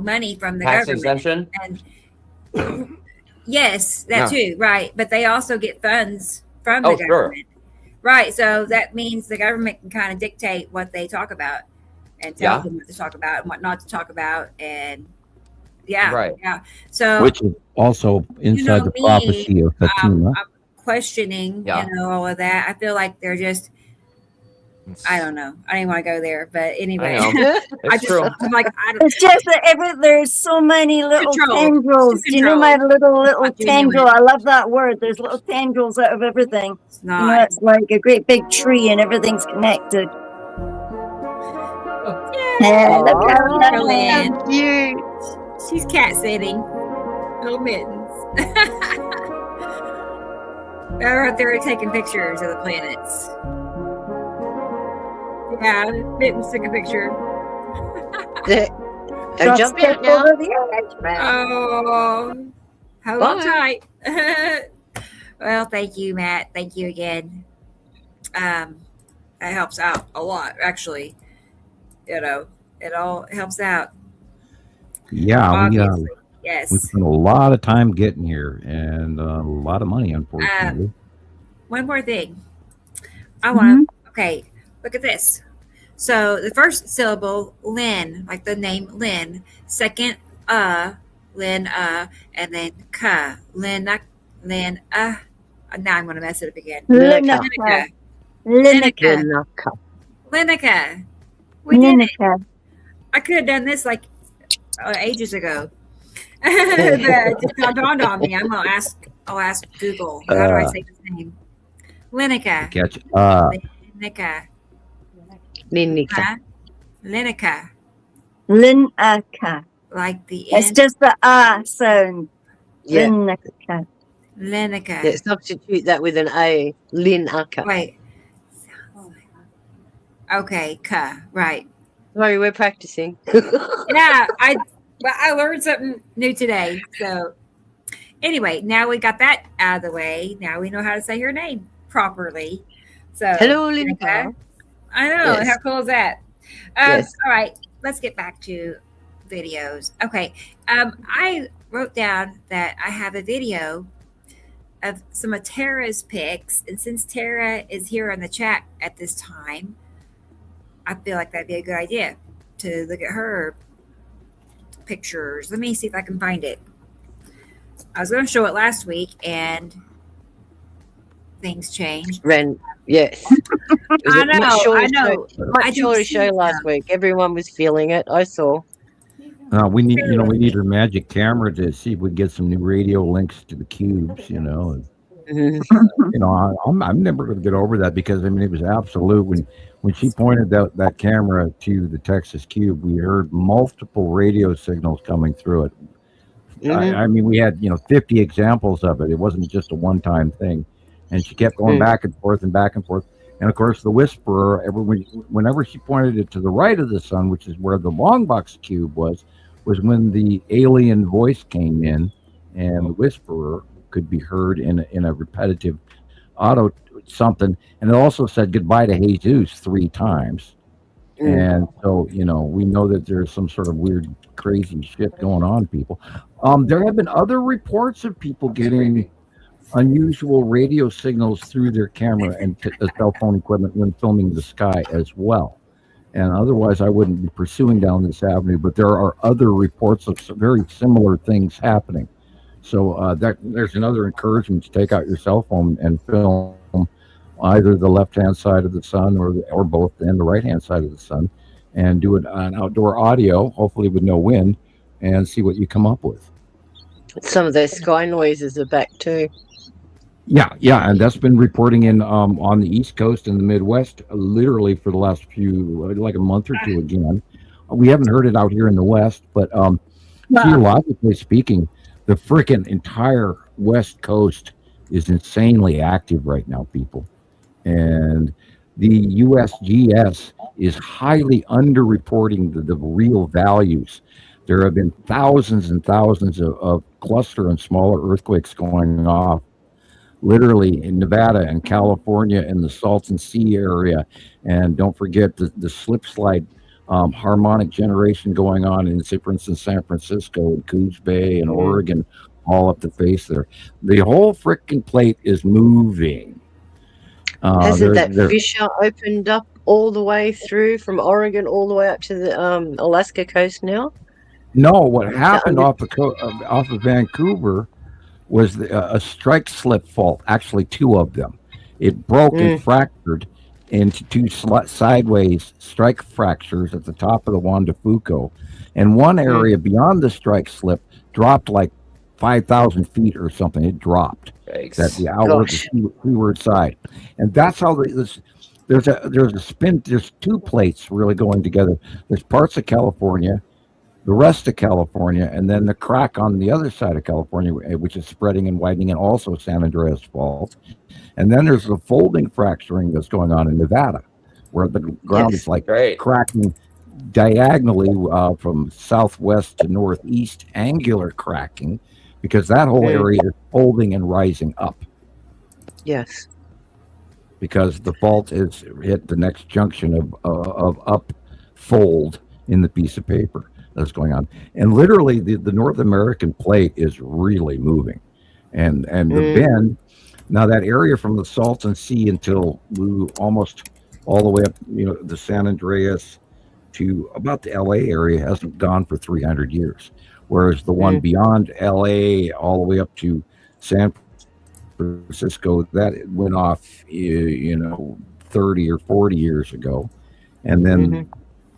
money from the Tax government. exemption? And yes, that too, right. But they also get funds from the Oh, sure. government. Right. So that means the government can kind of dictate what they talk about and tell Yeah. them what to talk about and what not to talk about. And yeah. Right. Yeah. So Which is also inside the me, prophecy of Fatima. I'm questioning, Yeah. all of that. I feel like they're just, I don't know. I didn't want to go there, but anyway. I know. I It's just, true. I'm like, I don't, It's just that there's so many little Control. tendrils. Too Do you know my little Not genuine. tendril? I love that word. There's little tendrils out of everything. it's You know, not. it's like a great big tree and everything's connected. Yeah. Look how Oh, lovely. Lynn. How cute. She's cat sitting. Little mittens. They're out there taking pictures of the planets. Yeah, mittens took a picture. Don't jump step out now. over the edge, man. Oh, hold on Bye. tight. Well, thank you, Matt. Thank you again. That helps out a lot, actually. It all helps out. Yeah, Obviously. we Yes. spent a lot of time getting here and a lot of money, unfortunately. One more thing. I want to, okay, look at this. So the first syllable, Lynn, like the name Lynn. Second, Lynn, and then ka, Lynn, Lynn, now I'm going to mess it up again. Lineker. Lineker. Lineker. Lineker. We did it. Lineker. I could have done this like ages ago. But it just now dawned on me. I'll ask Google. How do I say his name? Lineker. Catch Lineker. Lineker. Lineker. Lineker. Like the It's end. just the sound. Yeah. Lineker. Lineker. Yeah. Substitute that with an A. Lineker. Wait. Okay, right. Sorry, we're practicing. Yeah, I learned something new today. So anyway, now we got that out of the way. Now we know how to say her name properly. So Hello, Linda. I know. Yes. How cool is that? Yes. All right, let's get back to videos. Okay. I wrote down that I have a video of some of Tara's pics, and since Tara is here on the chat at this time, I feel like that'd be a good idea to look at her pictures. Let me see if I can find it. I was going to show it last week, and things changed. Yes. I know. Much shorter show last week. Everyone was feeling it. I saw. We need her magic camera to see if we get some new radio links to the cubes. I'm never going to get over that, because it was absolute when she pointed that camera to the Texas cube. We heard multiple radio signals coming through it. We had 50 examples of it. It wasn't just a one-time thing, and she kept going back and forth and back and forth. And of course, the Whisperer, whenever she pointed it to the right of the sun, which is where the long box cube was when the alien voice came in, and the Whisperer could be heard in a repetitive auto something, and it also said goodbye to Jesus 3 times. And so we know that there's some sort of weird, crazy shit going on, people. There have been other reports of people getting unusual radio signals through their camera and cell phone equipment when filming the sky as well. And otherwise, I wouldn't be pursuing down this avenue. But there are other reports of some very similar things happening. So there's another encouragement to take out your cell phone and film either the left-hand side of the sun or both, and the right-hand side of the sun, and do it on outdoor audio, hopefully with no wind, and see what you come up with. Some of those sky noises are back too. Yeah, and that's been reporting in on the East Coast and the Midwest literally for the last like a month or two again. We haven't heard it out here in the West, but geologically speaking, the frickin' entire West Coast is insanely active right now, people. And the USGS is highly underreporting the real values. There have been thousands and thousands of cluster and smaller earthquakes going off, literally in Nevada and California and the Salton Sea area. And don't forget the slip slide harmonic generation going on in, say, for instance, San Francisco and Coos Bay and Oregon, all up the face there. The whole frickin' plate is moving. Hasn't that fissure opened up all the way through from Oregon all the way up to the Alaska coast now? No, what happened off of Vancouver was a strike slip fault, actually 2 of them. It broke and fractured into 2 sideways strike fractures at the top of the Juan de Fuco. And one area beyond the strike slip dropped like 5,000 feet or something. It dropped. That the outward, the seaward side. And that's how there's a spin. There's 2 plates really going together. There's parts of California, the rest of California, and then the crack on the other side of California, which is spreading and widening, and also San Andreas Fault. And then there's the folding fracturing that's going on in Nevada, where the ground is like cracking diagonally from southwest to northeast, angular cracking, because that whole area is folding and rising up. Yes. Because the fault is hit the next junction of up fold in the piece of paper that's going on. And literally the North American plate is really moving. And the bend, now that area from the Salton Sea until almost all the way up, the San Andreas to about the LA area hasn't gone for 300 years. Whereas the one beyond LA all the way up to San Francisco, that went off, 30 or 40 years ago. And then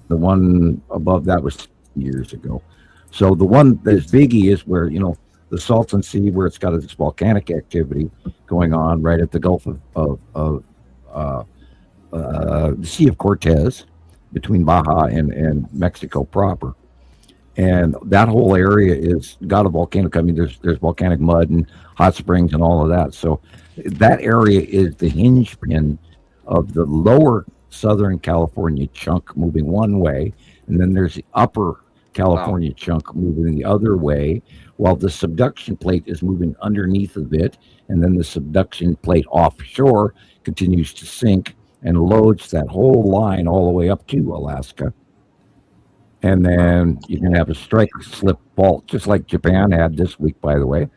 the one above that was years ago. So the one that's biggie is where, the Salton Sea, where it's got this volcanic activity going on right at the Gulf of the Sea of Cortez between Baja and Mexico proper. And that whole area is got a volcanic. I mean, there's volcanic mud and hot springs and all of that. So that area is the hinge pin of the lower Southern California chunk moving one way, and then there's the upper California chunk moving the other way, while the subduction plate is moving underneath of it, and then the subduction plate offshore continues to sink and loads that whole line all the way up to Alaska. And then you can have a strike slip fault, just like Japan had this week, by the way.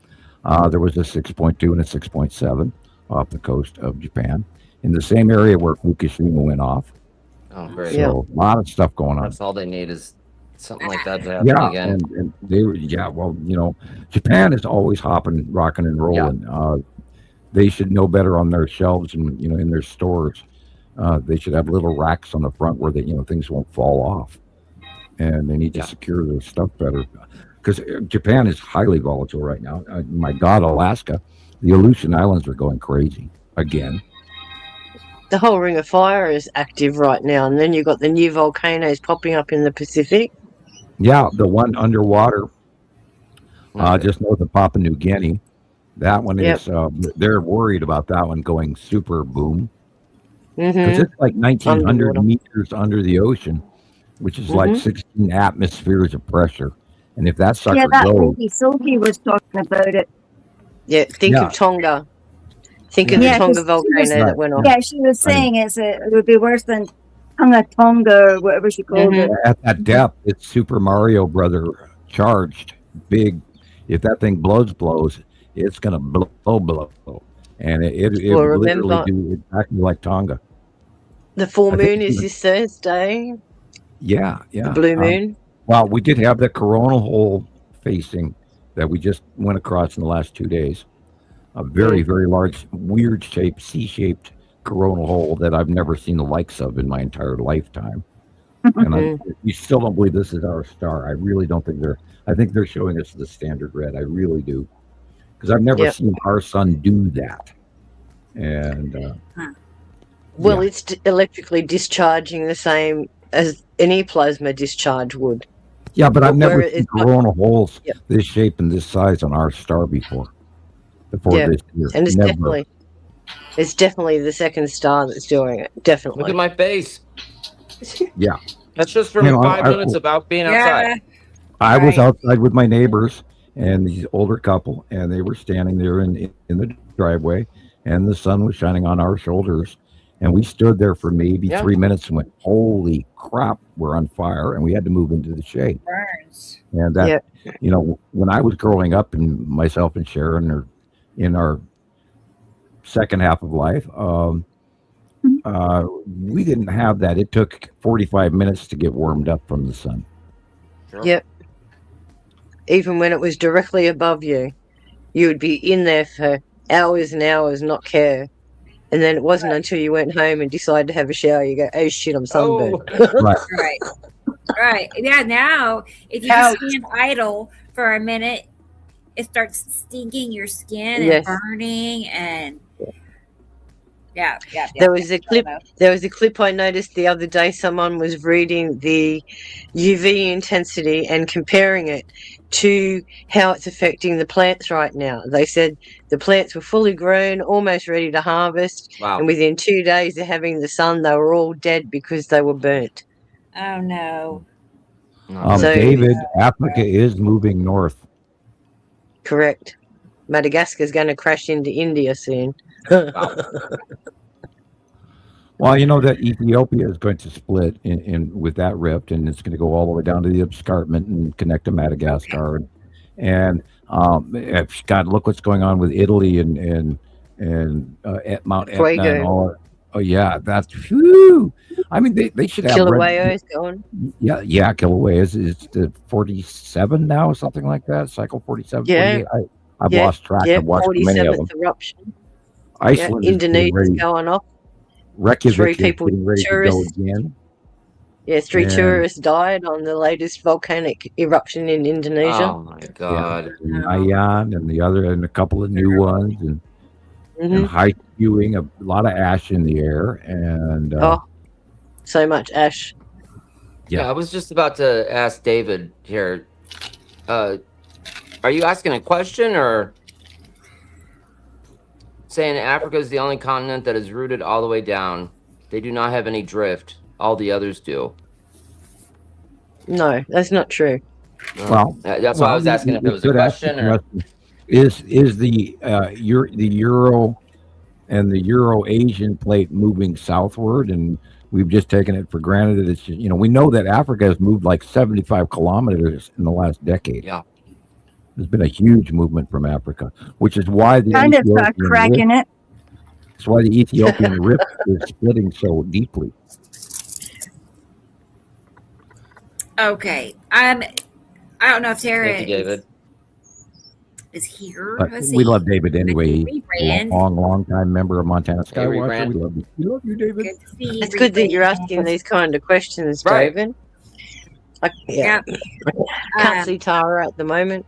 There was a 6.2 and a 6.7 off the coast of Japan in the same area where Fukushima went off. Oh, great. So a lot of stuff going on. That's all they need is something like that to happen again. And they were, well, Japan is always hopping, rocking, and rolling. Yeah. They should know better on their shelves and, in their stores. They should have little racks on the front where they, things won't fall off. And they need to secure their stuff better. Because Japan is highly volatile right now. My God, Alaska, the Aleutian Islands are going crazy again. The whole Ring of Fire is active right now, and then you've got the new volcanoes popping up in the Pacific. Yeah, the one underwater, just north of Papua New Guinea. That one is, they're worried about that one going super boom. Because it's like 1,900 meters under the ocean, which is like 16 atmospheres of pressure. And if that sucker goes... Yeah, Sophie was talking about it. Yeah, think of Tonga. Think of the Tonga volcano that went off. Yeah, she was saying it would be worse than Tonga or whatever she called it. At that depth, it's Super Mario Brother charged big. If that thing blows, it's going to blow. And it will literally do exactly like Tonga. The full moon is this Thursday. Yeah. The blue moon. Well, we did have the coronal hole facing that we just went across in the last 2 days. A very, very large, weird shaped, C-shaped coronal hole that I've never seen the likes of in my entire lifetime. And we still don't believe this is our star. I really don't think I think they're showing us the standard red. I really do. Because I've never seen our sun do that. And it's electrically discharging the same as any plasma discharge would. Yeah, but I've never seen coronal holes this shape and this size on our star before this year. And it's definitely the second star that's doing it. Definitely. Look at my face. Yeah. That's just from 5 minutes about being outside. I was outside with my neighbors and these older couple, and they were standing there in the driveway, and the sun was shining on our shoulders. And we stood there for maybe 3 minutes and went, holy crap, we're on fire. And we had to move into the shade. Burns. And that, when I was growing up, and myself and Sharon are in our second half of life, we didn't have that. It took 45 minutes to get warmed up from the sun. Sure. Yep. Even when it was directly above you, you would be in there for hours and hours, not care. And then it wasn't until you went home and decided to have a shower, you go, oh shit, I'm sunburned. Right. Yeah, now, if you just stand idle for a minute, it starts stinging your skin and burning and... There was a clip I noticed the other day. Someone was reading the UV intensity and comparing it to how it's affecting the plants right now. They said the plants were fully grown, almost ready to harvest. Wow. And within 2 days of having the sun, they were all dead because they were burnt. Oh, no. David, Africa is moving north. Correct. Madagascar's going to crash into India soon. Well, that Ethiopia is going to split in with that rift, and it's going to go all the way down to the escarpment and connect to Madagascar. And God, look what's going on with Italy and at Mount Etna and all. Oh yeah, that's whew. I mean, they should have Kilauea is going. Yeah, Kilauea is the 47 now, something like that. Cycle 47. Yeah, I've lost track. I've watched many of them. Eruption. Iceland Indonesia's going off. Reykjavik is getting ready to go again. Yeah, 3 tourists died on the latest volcanic eruption in Indonesia. Oh my God! Mayan and the other, and a couple of new ones, and high spewing, a lot of ash in the air, and so much ash. Yeah, I was just about to ask David here. Are you asking a question or saying Africa is the only continent that is rooted all the way down They do not have any drift. All the others do. No, that's not true. Well, that's why I was asking if it was a question or. Is the Euro and the Euro-Asian plate moving southward, and we've just taken it for granted that it's, we know that Africa has moved like 75 kilometers in the last decade. Yeah. There's been a huge movement from Africa, which is why the kind of start cracking it. That's why the Ethiopian rift is splitting so deeply. Okay. I don't know if Tara Thank you, David. is here. But we love David anyway. Long time member of Montana Skywatcher. We love you. We love you, David. It's good that you're asking these kind of questions, right. David. I can't see Tara at the moment.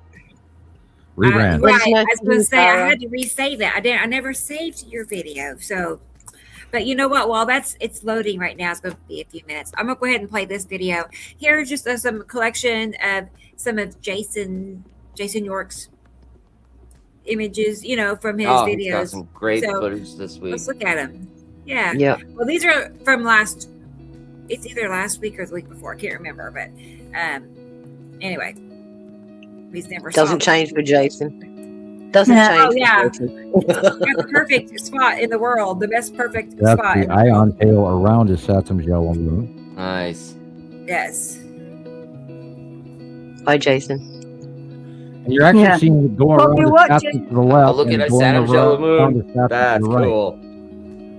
Reran. Right. I was going to say I had to re-save that. I never saved your video, so. But you know what? While it's loading right now, it's going to be a few minutes. I'm going to go ahead and play this video. Here's just some collection of some of Jason York's images, from his videos. He's got some great footage this week. Let's look at them. Yeah. Yeah. Well, these are from it's either last week or the week before. I can't remember, but anyway, he's never doesn't change for Jason. Doesn't change. Oh yeah, that's the perfect spot in the world. The best perfect that's spot. The ion tail around is Saturn's yellow moon. Nice. Yes. Hi, Jason. And you're actually seeing it go around the Saturn to the left. Oh, look at Saturn's yellow moon. That's cool.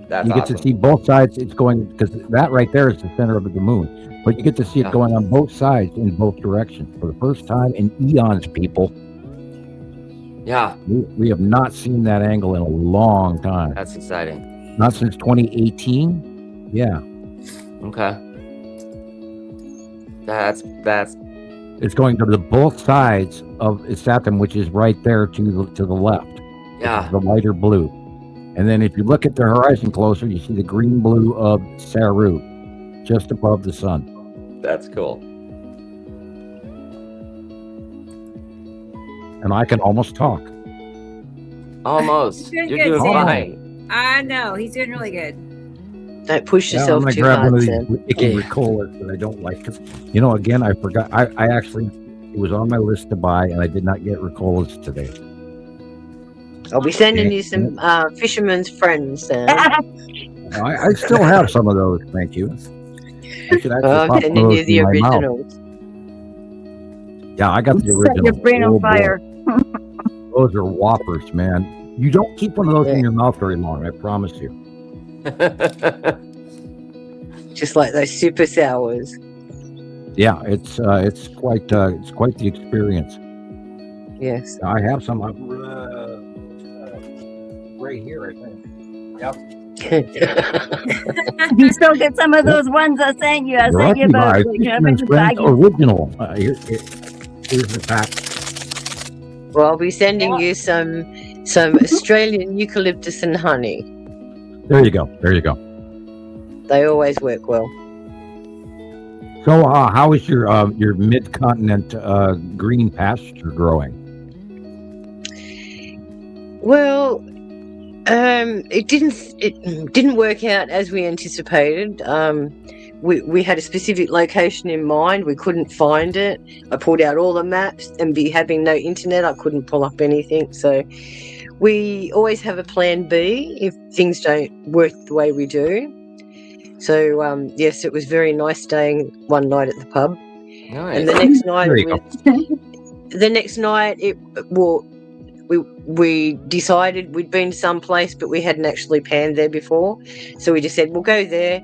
That's you get to see both sides. It's going, because that right there is the center of the moon. But you get to see it going on both sides in both directions for the first time in eons, people. Yeah. We have not seen that angle in a long time. That's exciting. Not since 2018. Yeah. Okay. That's. It's going to both sides of Saturn, which is right there to the left. Yeah. The lighter blue. And then if you look at the horizon closer, you see the green blue of Saru, just above the sun. That's cool. And I can almost talk. Almost. You're doing fine. I know. He's doing really good. Don't push yourself too hard. I'm going to grab one of these icky recollers that I don't like. Because, again, I forgot. I actually, it was on my list to buy, and I did not get recollers today. I'll be sending you some Fisherman's Friends. I still have some of those, thank you. I'm sending you the originals. Yeah, I got the original. Set your brain on fire. Those are whoppers, man. You don't keep one of those in your mouth very long, I promise you. Just like those super sours. Yeah, it's quite the experience. Yes, I have some right here, I think. Yep. You still get some of those ones I sent you. I sent you about original. Here's the pack. Well, I'll be sending you some Australian eucalyptus and honey. There you go. They always work well. So, how is your mid-continent green pasture growing? Well, it didn't work out as we anticipated. We had a specific location in mind. We couldn't find it. I pulled out all the maps, and having no internet, I couldn't pull up anything. So we always have a plan B if things don't work the way we do. So yes, it was very nice staying one night at the pub. Nice. And the next night, we decided we'd been someplace, but we hadn't actually panned there before. So we just said we'll go there.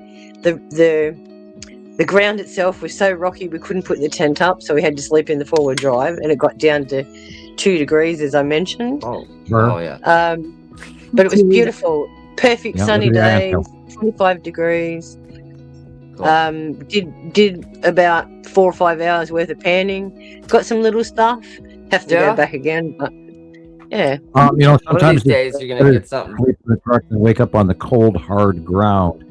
The ground itself was so rocky we couldn't put the tent up, so we had to sleep in the forward drive, and it got down to 2 degrees, as I mentioned. Oh yeah. But it was beautiful, perfect sunny days, 25 degrees. Cool. Did about 4 or 5 hours worth of panning. Got some little stuff. Have to go back again, but yeah. Sometimes one of these days you're gonna get something. Sleep in the truck and wake up on the cold, hard ground.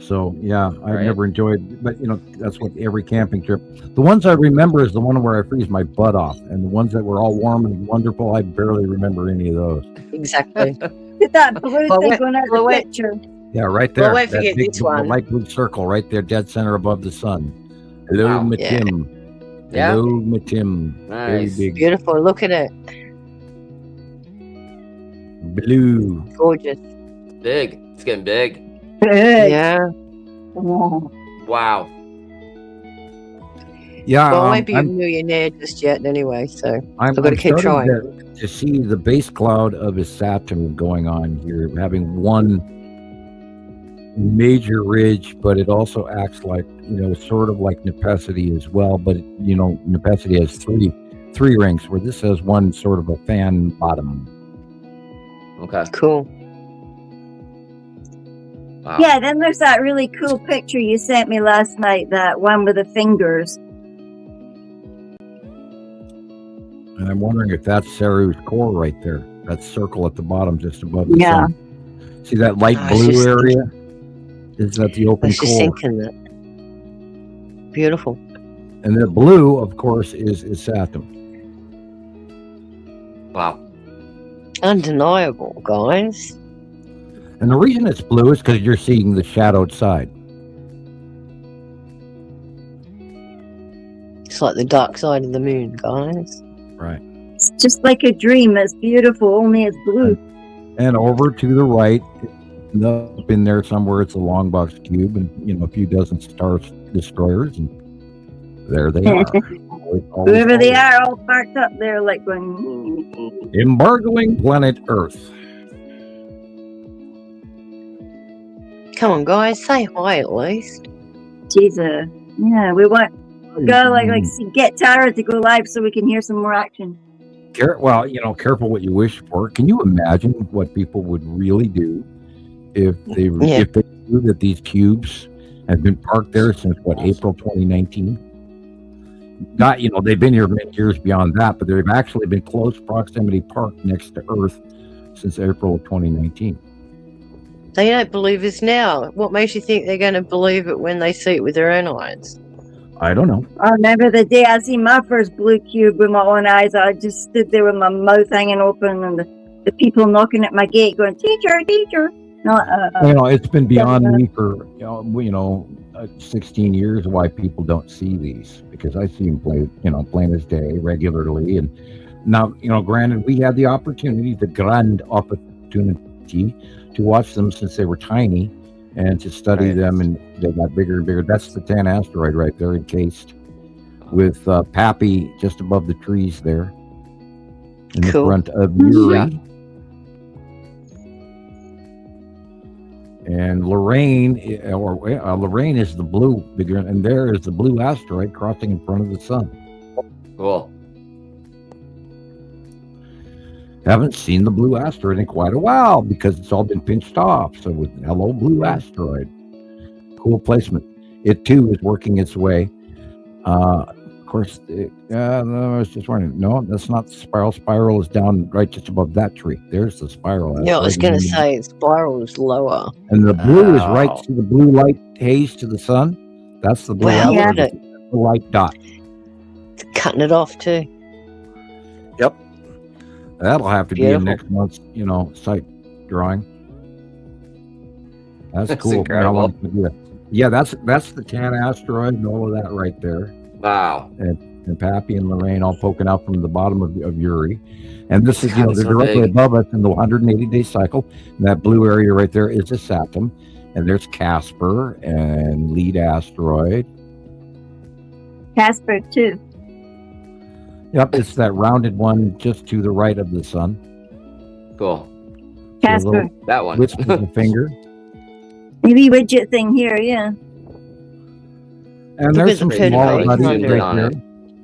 So yeah, I've never enjoyed, but that's what every camping trip. The ones I remember is the one where I freeze my butt off, and the ones that were all warm and wonderful, I barely remember any of those. Exactly. Look at that blue thing going out the picture. Yeah, right there. Well, I won't forget big this one. light blue circle right there, dead center above the sun. Hello, Wow. Matim. Yeah. Hello, Matim. Very Nice. big. Beautiful. Look at it. Blue. Gorgeous. Big. It's getting big. Yeah. Wow. Yeah, Well, I won't be a millionaire just yet anyway, so I've got to keep starting trying. to see the base cloud of his Saturn going on here, having one major ridge, but it also acts like, sort of like Nepacity as well. But, Nepacity has three rings, where this has one sort of a fan bottom. Okay. Cool. Wow. Yeah, then there's that really cool picture you sent me last night, that one with the fingers. And I'm wondering if that's Saru's core right there. That circle at the bottom just above the Yeah. sun. See that light blue area? Is that the open I was just core? thinking that. Beautiful. And the blue, of course, is Saturn. Wow. Undeniable, guys. And the reason it's blue is because you're seeing the shadowed side. It's like the dark side of the moon, guys. Right. It's just like a dream. It's beautiful, only it's blue. And over to the right, up in there somewhere, it's a long box cube and, a few dozen star destroyers. And there they are. Whoever they are, all parked up there like going... Embargoing planet Earth. Come on, guys, say hi at least. Jesus. Yeah, we want go like get Tara to go live so we can hear some more action. Careful what you wish for. Can you imagine what people would really do if they knew that these cubes have been parked there since April 2019? Not, they've been here many years beyond that, but they've actually been close proximity parked next to Earth since April of 2019. They don't believe us now. What makes you think they're going to believe it when they see it with their own eyes? I don't know. I remember the day I seen my first blue cube with my own eyes. I just stood there with my mouth hanging open and the people knocking at my gate going, "Teacher, teacher." No, it's been beyond me for 16 years why people don't see these, because I see them plain as day regularly. And now, granted, we had the grand opportunity to watch them since they were tiny and to study them, and they got bigger and bigger. That's the 10 asteroid right there, encased with Pappy just above the trees there in the front of Yuri. Yeah. And Lorraine is the blue bigger, and there is the blue asteroid crossing in front of the sun. Cool. Haven't seen the blue asteroid in quite a while because it's all been pinched off. So with hello, blue asteroid. Cool placement. It too is working its way. Of course, I was just wondering. No, that's not the spiral. Spiral is down right just above that tree. There's the spiral. Yeah, I was going to say spiral is lower. And the blue is right to the blue light haze to the sun. That's the blue asteroid. The light dot. It's cutting it off too. Yep. That'll have to be in next month's, site drawing. That's cool. Incredible. Yeah, that's the 10 asteroid and all of that right there. Wow. And Pappy and Lorraine all poking out from the bottom of Yuri. And this is, God, they're so directly big. above us in the 180-day cycle. And that blue area right there is a Saturn. And there's Casper and lead asteroid. Casper too. Yep, it's that rounded one just to the right of the sun. Cool. Casper. That one. Wisp of the finger. Maybe widget thing here, yeah. And there's some smaller page buddies under right there.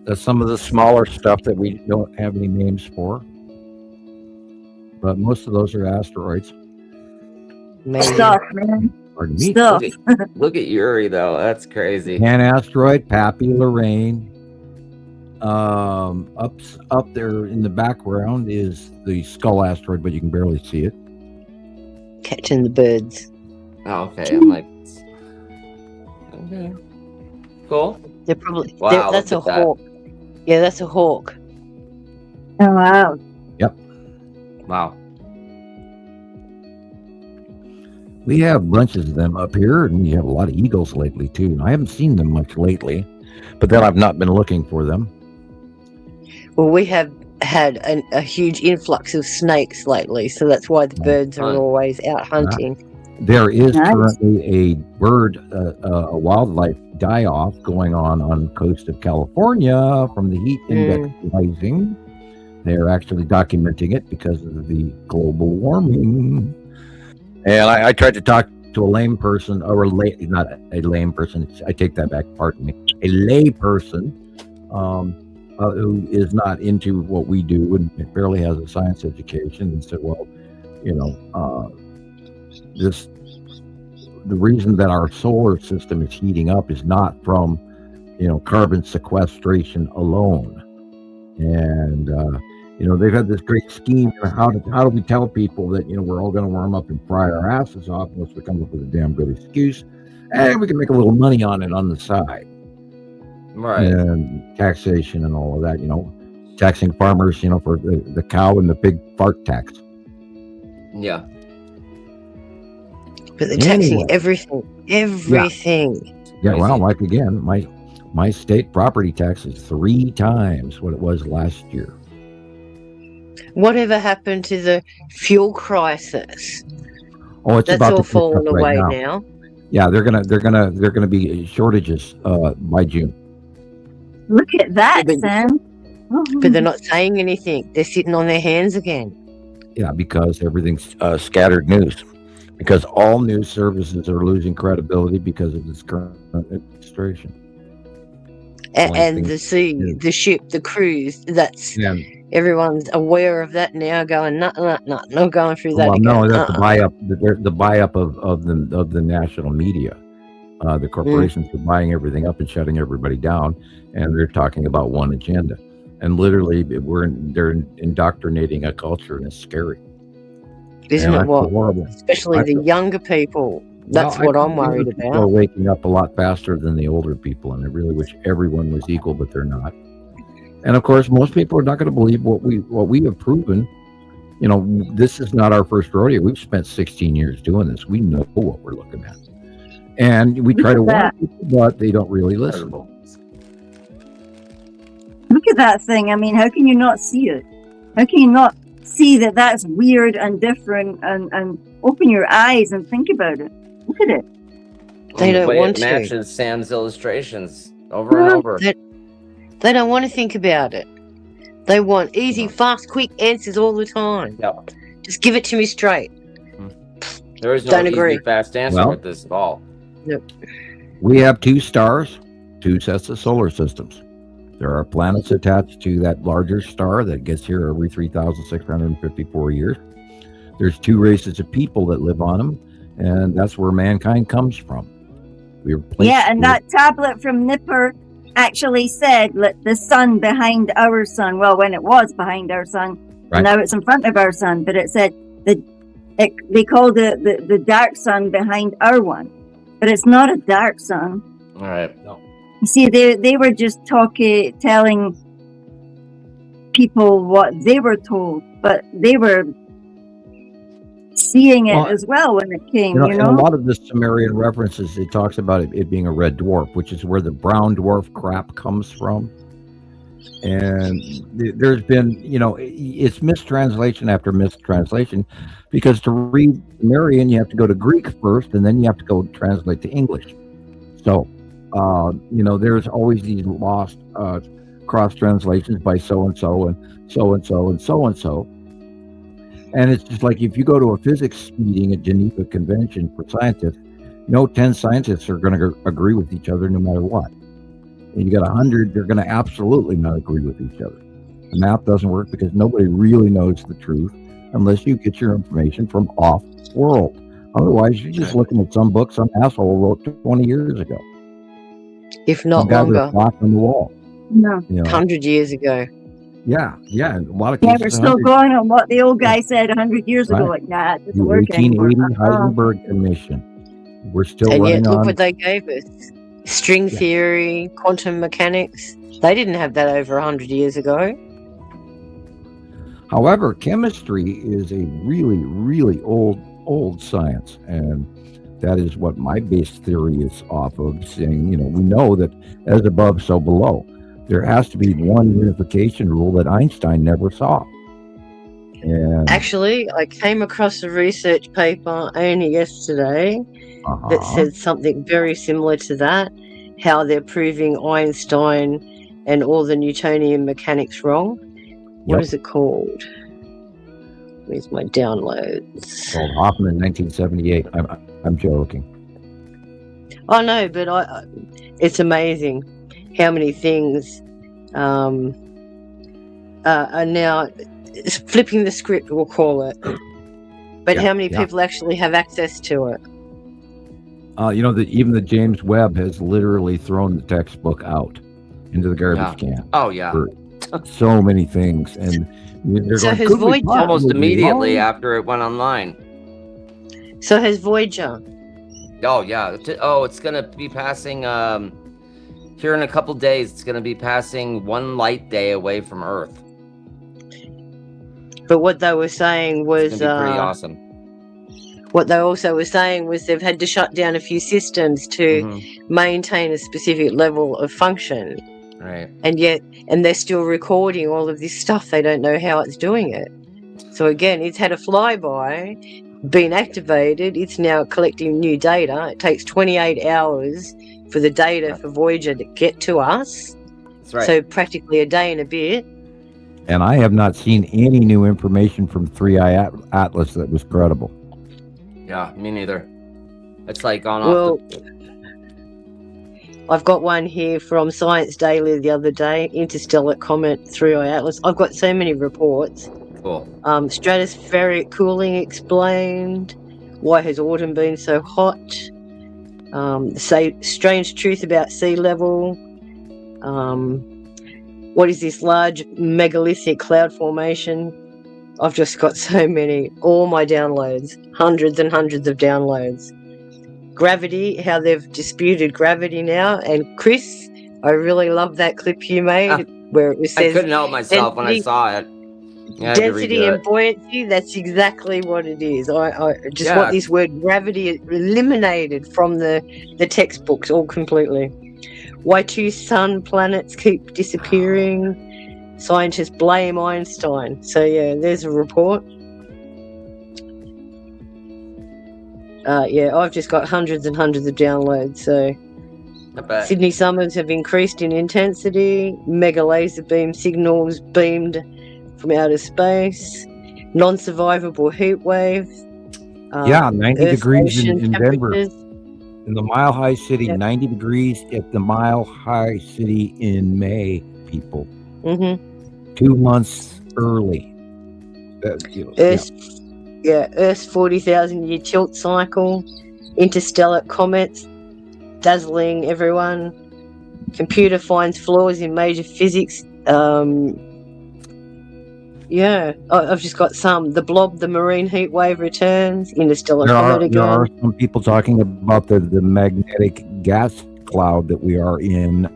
That's some of the smaller stuff that we don't have any names for. But most of those are asteroids. Stuff, man. Pardon me. Stuff. Look at Yuri, though. That's crazy. An asteroid, Pappy, Lorraine. Up there in the background is the skull asteroid, but you can barely see it. Catching the birds. Oh, okay. I'm like, okay. Cool. They're probably Wow, that's a look at that. hawk. Yeah, that's a hawk. Oh, wow. Wow. We have bunches of them up here, and we have a lot of eagles lately too. I haven't seen them much lately, but then I've not been looking for them. Well, we have had a huge influx of snakes lately, so that's why the birds are always out hunting. There is currently a bird, a wildlife die-off going on the coast of California from the heat index rising. They're actually documenting it because of the global warming. And I tried to talk to a lame person, or not a lame person, I take that back, pardon me, a lay person who is not into what we do and barely has a science education, and said, well, the reason that our solar system is heating up is not from, carbon sequestration alone. And, they've had this great scheme. How do we tell people that, we're all going to warm up and fry our asses off unless we come up with a damn good excuse, and we can make a little money on it on the side. Right. And taxation and all of that, taxing farmers, for the cow and the pig fart tax. Yeah. But they're taxing everything. Yeah, well, like again, my state property tax is 3 times what it was last year. Whatever happened to the fuel crisis? Oh, it's that's about all to fallen away right now. Yeah, they're gonna be shortages by June. Look at that, Sam. But they're not saying anything. They're sitting on their hands again. Yeah, because everything's scattered news. Because all news services are losing credibility because of this current administration. And the sea, the ship, the cruise, everyone's aware of that now, going, no, going through that again. No, that's the buy up of the national media. The corporations are buying everything up and shutting everybody down, and they're talking about one agenda. And literally, they're indoctrinating a culture, and it's scary. Isn't it what? Horrible. Especially the younger people. That's what I'm worried about. People are waking up a lot faster than the older people, and I really wish everyone was equal, but they're not. And of course, most people are not going to believe what we have proven. This is not our first rodeo. We've spent 16 years doing this. We know what we're looking at, and we try to warn people, but they don't really listen. Look at that thing. I mean, how can you not see it? How can you not see that that's weird and different, and open your eyes and think about it? Look at it. They don't want to. It matches Sam's illustrations over and over. They don't want to think about it. They want easy, fast, quick answers all the time. Yep. Just give it to me straight. There is no easy, fast answer with this at all. Yep. We have 2 stars, 2 sets of solar systems. There are planets attached to that larger star that gets here every 3,654 years. There's 2 races of people that live on them, and that's where mankind comes from. And that tablet from Nipper actually said, let the sun behind our sun. Well, when it was behind our sun, and now it's in front of our sun, but it said they called it the dark sun behind our one, but it's not a dark sun. All right. No. You see, they were just telling people what they were told, but they were seeing it as well when it came. In a lot of the Sumerian references, it talks about it being a red dwarf, which is where the brown dwarf crap comes from. And there's been, it's mistranslation after mistranslation, because to read Sumerian, you have to go to Greek first, and then you have to go translate to English. So, there's always these lost cross translations by so-and-so and so-and-so and so-and-so. And it's just like if you go to a physics meeting at Geneva Convention for scientists, no 10 scientists are going to agree with each other no matter what. And you got 100, they're going to absolutely not agree with each other. The math doesn't work because nobody really knows the truth unless you get your information from off-world. Otherwise, you're just looking at some book some asshole wrote 20 years ago. If not longer. On the wall. No. 100 years ago. Yeah. A lot of cases. We're still going on what the old guy said 100 years ago. Like, nah, it doesn't work anymore. 1880 Heisenberg Commission. We're still and running yet, look on. What they gave us. String theory, quantum mechanics. They didn't have that over 100 years ago. However, chemistry is a really, really old old science, and that is what my base theory is off of, saying, we know that as above, so below. There has to be one unification rule that Einstein never saw. And actually, I came across a research paper only yesterday that said something very similar to that, how they're proving Einstein and all the Newtonian mechanics wrong. What is it called? Where's my downloads? Called Hofman 1978. I'm joking. I know, but it's amazing how many things are now flipping the script, we'll call it. But how many people actually have access to it? Even the James Webb has literally thrown the textbook out into the garbage can. Oh, yeah. For so many things. And so has Voyager almost immediately after it went online. So has Voyager. Oh, yeah. It's going to be passing here in a couple days. It's going to be passing one light day away from Earth. But what they were saying was pretty awesome. What they also were saying was they've had to shut down a few systems to maintain a specific level of function. Right. And they're still recording all of this stuff. They don't know how it's doing it. So again, it's had a flyby, been activated. It's now collecting new data. It takes 28 hours for the data for Voyager to get to us. That's right. So practically a day and a bit. And I have not seen any new information from 3i Atlas that was credible. Yeah, me neither. It's like I've got one here from Science Daily the other day, Interstellar Comet 3i Atlas. I've got so many reports. Cool. Stratospheric cooling explained. Why has autumn been so hot? Strange truth about sea level. What is this large megalithic cloud formation? I've just got so many. All my downloads. Hundreds and hundreds of downloads. Gravity, how they've disputed gravity now. And Chris, I really love that clip you made where it says... I couldn't help myself when I saw it. Density and buoyancy, that's exactly what it is. I just want this word gravity eliminated from the textbooks all completely. Why two sun planets keep disappearing. Scientists blame Einstein. So yeah, there's a report. I've just got hundreds and hundreds of downloads. So Sydney summers have increased in intensity. Mega laser beam signals beamed from outer space. Non-survivable heat wave. 90 degrees in Denver. In the Mile High City, 90 degrees at the Mile High City in May, people. 2 months early. Earth's 40,000 year tilt cycle. Interstellar comets dazzling everyone. Computer finds flaws in major physics. I've just got some. The blob, the marine heat wave returns. Interstellar comet again. There are some people talking about the magnetic gas cloud that we are in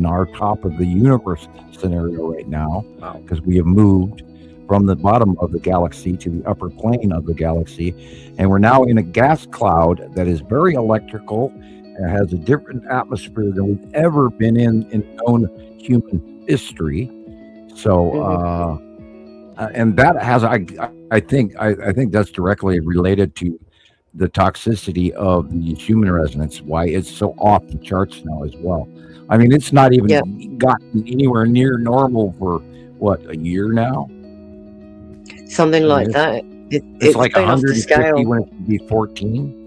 our top of the universe scenario right now, because we have moved from the bottom of the galaxy to the upper plane of the galaxy, and we're now in a gas cloud that is very electrical and has a different atmosphere than we've ever been in known human history. So and that has I think that's directly related to the toxicity of the human resonance, why it's so off the charts now as well. I mean, it's not even gotten anywhere near normal for a year now, something like that. It's like 150 when it should be 14.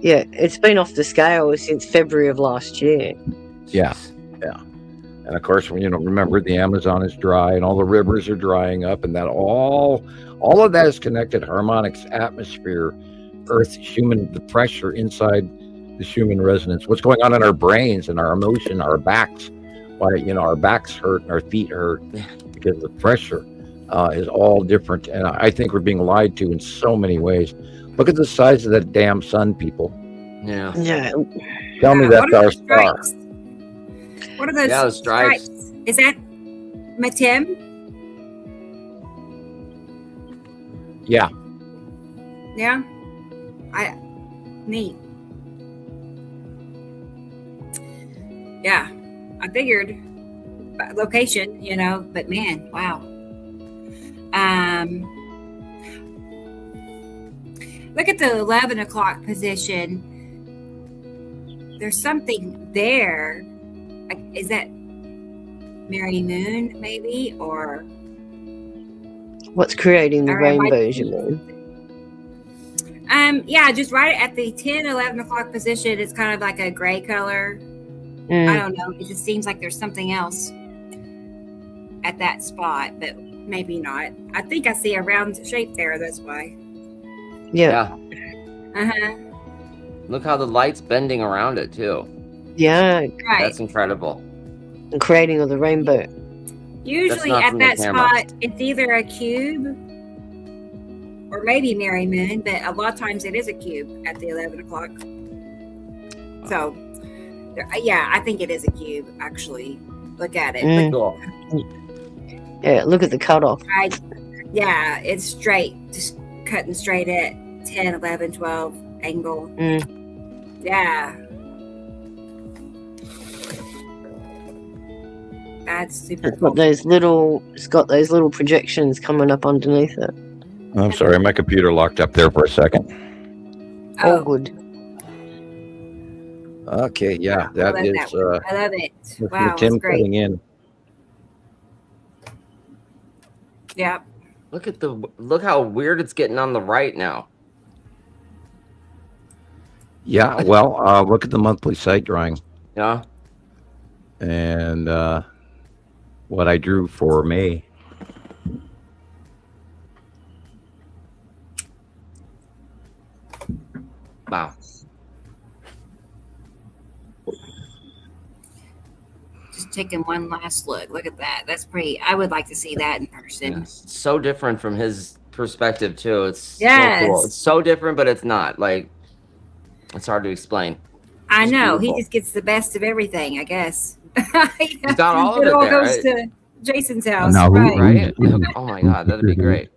Yeah, it's been off the scale since February of last year. Yeah. And of course, remember the Amazon is dry and all the rivers are drying up, and that all of that is connected. Harmonics, atmosphere, Earth, the pressure inside the human resonance. What's going on in our brains and our emotion, our backs? Why our backs hurt and our feet hurt because the pressure is all different. And I think we're being lied to in so many ways. Look at the size of that damn sun, people. Yeah. Tell me that's our star. What are those stripes? Is that Matim? Yeah. Yeah. Neat. Yeah. I figured location, but man, wow. Look at the 11 o'clock position. There's something there. Is that Mary Moon, maybe? Or what's creating the rainbows, you mean? Yeah, just right at the 10, 11 o'clock position, it's kind of like a gray color. I don't know. It just seems like there's something else at that spot, but maybe not. I think I see a round shape there. That's why. Yeah. Look how the light's bending around it too. Yeah. Right. That's incredible. And creating of the rainbow. Usually at that spot, it's either a cube or maybe Mary Moon, but a lot of times it is a cube at the 11 o'clock. So, yeah, I think it is a cube, actually. Look at it. Yeah, look at the cutoff. Yeah, it's straight, just cutting straight at 10, 11, 12 angle. Yeah. That's super cool. It's got those little projections coming up underneath it. I'm sorry, my computer locked up there for a second. Oh, good. Okay, yeah, that is. I love it. Wow, Tim it's great. cutting in. Yeah. Look how weird it's getting on the right now. Yeah, well, look at the monthly site drawing. Yeah. And what I drew for May. Wow. Just taking one last look. Look at that. That's pretty. I would like to see that in person. Yes. So different from his perspective too. It's so cool. It's so different, but it's not. Like, it's hard to explain. I know. Beautiful. He just gets the best of everything, I guess. He's got all of it. It all goes right? to Jason's house. No, right? Oh my God, that'd be great.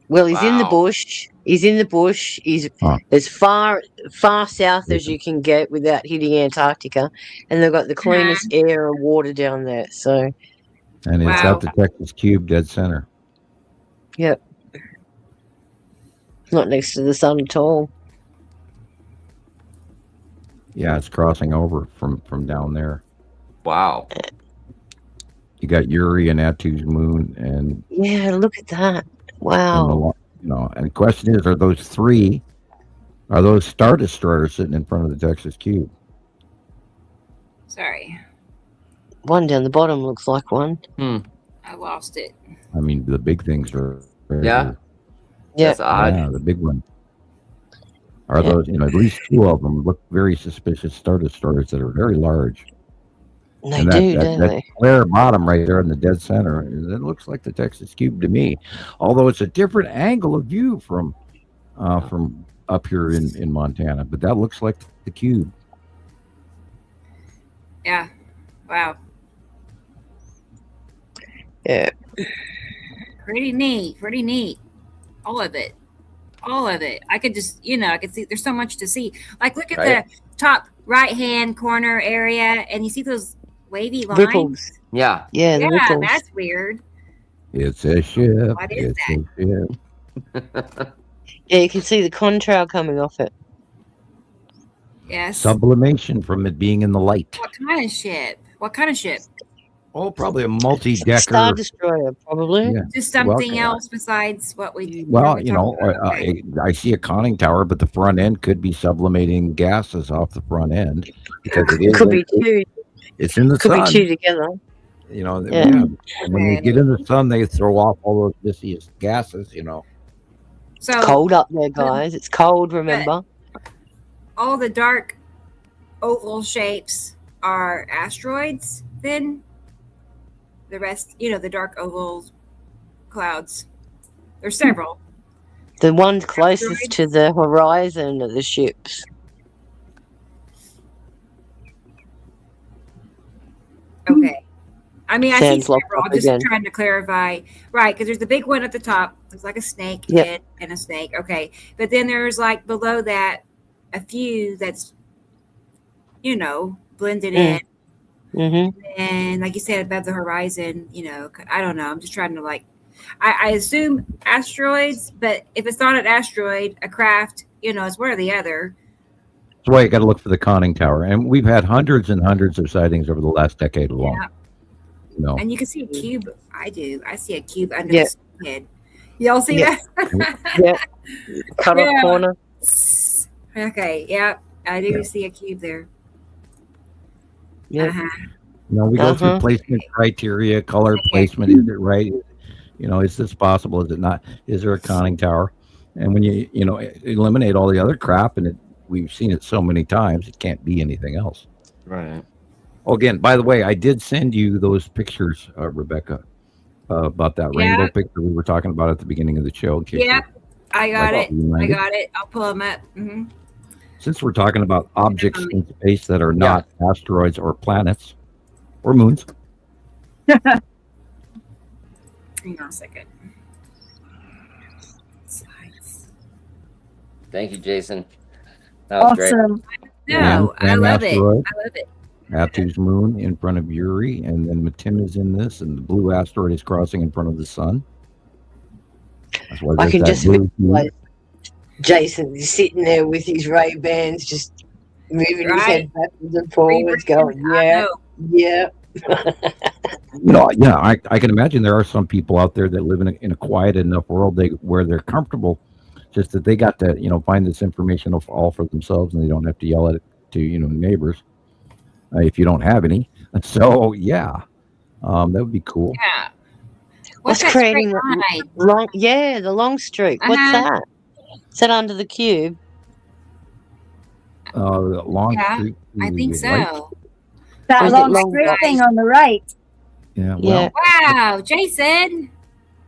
Well, he's in the bush. He's in the bush. He's as far south as you can get without hitting Antarctica, and they've got the cleanest air and water down there. So, and it's at the Texas Cube, dead center. Yep, not next to the sun at all. Yeah, it's crossing over from down there. Wow. You got Uri and Attu's moon, and yeah, look at that. Wow. And the question is, are those Star Destroyers sitting in front of the Texas Cube? Sorry. One down the bottom looks like one. I lost it. I mean, the big things are. Yeah. That's odd. Yeah, the big one. Are those, at least two of them look very suspicious Star Destroyers that are very large. They do, don't they? That square bottom right there in the dead center, it looks like the Texas Cube to me. Although it's a different angle of view from up here in Montana, but that looks like the cube. Yeah. Wow. Yeah. Pretty neat. All of it. I could just, I could see there's so much to see. Like, look at the top right-hand corner area, and you see those wavy lines. Ripples. Yeah. Yeah, the ripples. That's weird. It's a ship. What is that? Yeah, you can see the contrail coming off it. Yes. Sublimation from it being in the light. What kind of ship? Oh, probably a multi-decker. Star Destroyer, probably. Yeah. Just something else besides what we. Well, I see a conning tower, but the front end could be sublimating gases off the front end because it could be two. It's in the sun. Could be two together. And when they get in the sun, they throw off all those viscous gases. So it's cold up there, guys. It's cold. Remember. All the dark oval shapes are asteroids. Then. The rest, the dark oval clouds. There's several. The one closest to the horizon of the ships. Okay. I mean, I see Sam's locked several. up Just again. trying to clarify. Right, because there's the big one at the top. Looks like a snake Yep. head and a snake. Okay. But then there's like below that a few that's, blended in. Mm-hmm. And like you said, above the horizon, I don't know. I'm just trying to I assume asteroids, but if it's not an asteroid, a craft, it's one or the other. That's why you got to look for the conning tower. And we've had hundreds and hundreds of sightings over the last decade alone. Yeah. And you can see a cube. I do. I see a cube under the head. Y'all see that? Yeah. Cut off corner. Okay. Yeah. I do see a cube there. Yeah. We go through placement criteria, color placement. Is it right? Is this possible? Is it not? Is there a conning tower? And when you eliminate all the other crap, and we've seen it so many times, it can't be anything else. Right. Oh, again, by the way, I did send you those pictures, Rebecca, about that rainbow picture we were talking about at the beginning of the show. Yeah, I got it. I got it. I'll pull them up. Mm-hmm. Since we're talking about objects in space that are not asteroids or planets or moons. Hang on a second. Slides. Thank you, Jason. That was Awesome. great. No, I love it. I love it. Aptu's moon in front of Uri, and then Matim is in this, and the blue asteroid is crossing in front of the sun. That's why I can just blue Jason sitting there with his Ray-Bans, just moving his head backwards and forwards, going, yeah. I can imagine there are some people out there that live in a quiet enough world where they're comfortable, just that they got to find this information all for themselves, and they don't have to yell at it to neighbors if you don't have any. So that would be cool. Yeah. What's creating the long streak? What's that? Is that under the cube? Long streak. I think so. Right? That long straight thing on the right. Yeah. Well, wow, Jason.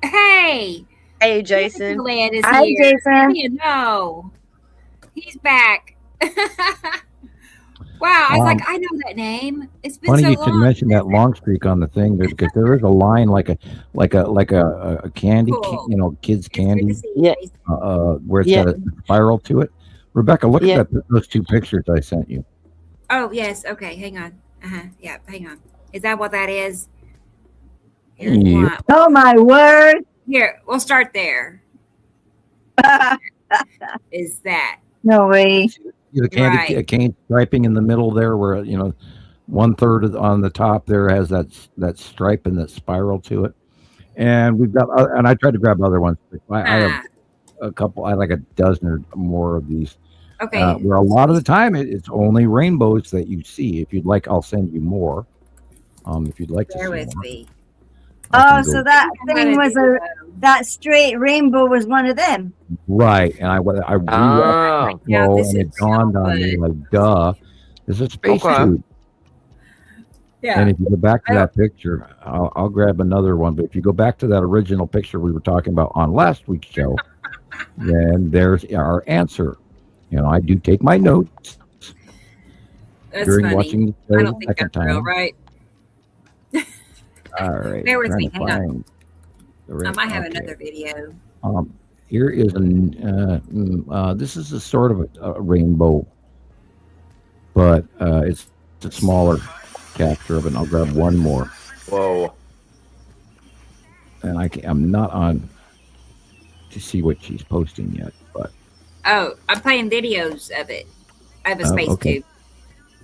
Hey. Hey, Jason. Hi, Jason. He's back. Wow, I was like, I know that name. It's been funny so you long. should mention that long streak on the thing there, because there is a line like a candy, kids candy, where it's got a spiral to it. Rebecca, look at those two pictures I sent you. Oh yes, okay, hang on. Yeah, hang on. Is that what that is? Yeah. Oh my word! Here, we'll start there. Is that? No way. The candy cane striping in the middle there, where 1/3 on the top there has that stripe and that spiral to it. And we've got, and I tried to grab other ones. I have a couple. I have like a dozen or more of these. Okay. Where a lot of the time it's only rainbows that you see. If you'd like, I'll send you more. If you'd like to. Bear with me. Oh, so that thing was that straight rainbow was one of them. Right, and I and it dawned on me like, duh, this is a space tube. Yeah. And if you go back to that picture, I'll grab another one. But if you go back to that original picture we were talking about on last week's show, then there's our answer. I do take my notes. That's during funny. watching the show I don't think second that's real, time. right? All right. Bear with me. Hang on. I might have another video. Here is this is a sort of a rainbow, but it's a smaller capture of it. And I'll grab one more. Whoa. And I'm not on to see what she's posting yet, but. Oh, I'm playing videos of it. I have a space tube.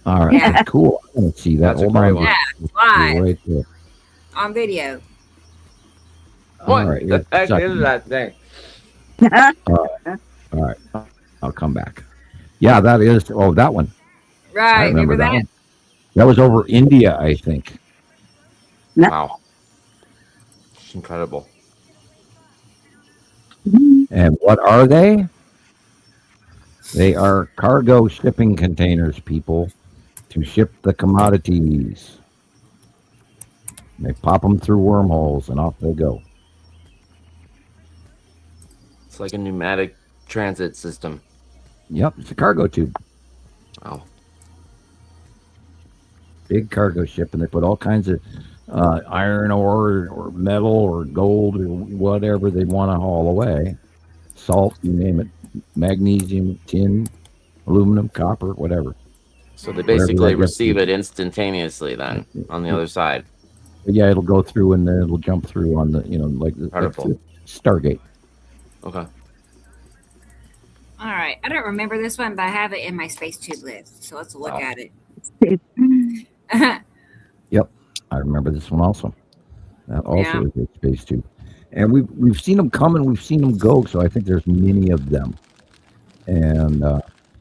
All right. Yeah. Cool. I want to see that. Hold on. Yeah, live. Right there. On video. What All right. the heck is that thing? All right. I'll come back. Yeah, that is. Oh, that one. Right. I remember that that? one. That was over India, I think. Wow. It's incredible. And what are they? They are cargo shipping containers, people, to ship the commodities. They pop them through wormholes and off they go. It's like a pneumatic transit system. Yep, it's a cargo tube. Wow. Big cargo ship, and they put all kinds of iron ore or metal or gold or whatever they want to haul away. Salt, you name it. Magnesium, tin, aluminum, copper, whatever. So they basically receive it instantaneously then on the other side. Yeah, it'll go through and then it'll jump through on the, like the Stargate. Okay. All right. I don't remember this one, but I have it in my space tube list. So let's look at it. Yep. I remember this one also. That also is a space tube. And we've seen them come and we've seen them go, so I think there's many of them. And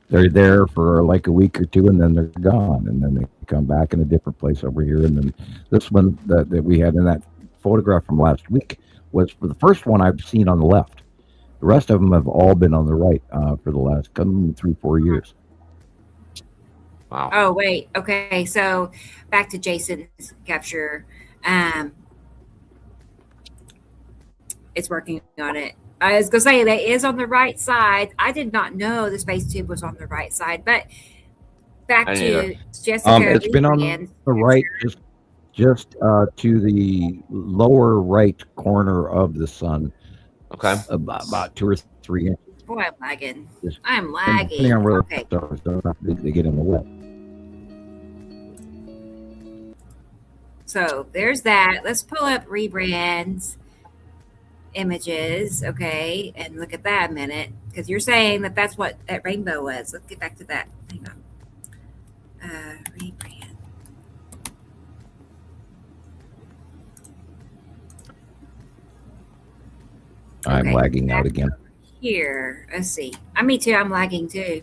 they're there for like a week or two, and then they're gone. And then they come back in a different place over here. And then this one that we had in that photograph from last week was for the first one I've seen on the left. The rest of them have all been on the right for the last 3-4 years. Wow. Oh, wait. Okay. So back to Jason's capture. It's working on it. I was going to say that is on the right side. I did not know the space tube was on the right side, but back to Jessica. It's been on the right, just to the lower right corner of the sun. Okay. About 2 or 3 inches. Boy, I'm lagging. I'm lagging. Depending on where okay. They get in the way. So there's that. Let's pull up rebrands images, okay, and look at that a minute, because you're saying that that's what that rainbow was. Let's get back to that. Hang on. Rebrand. I'm lagging out again. Here, let's see. Me too. I'm lagging too.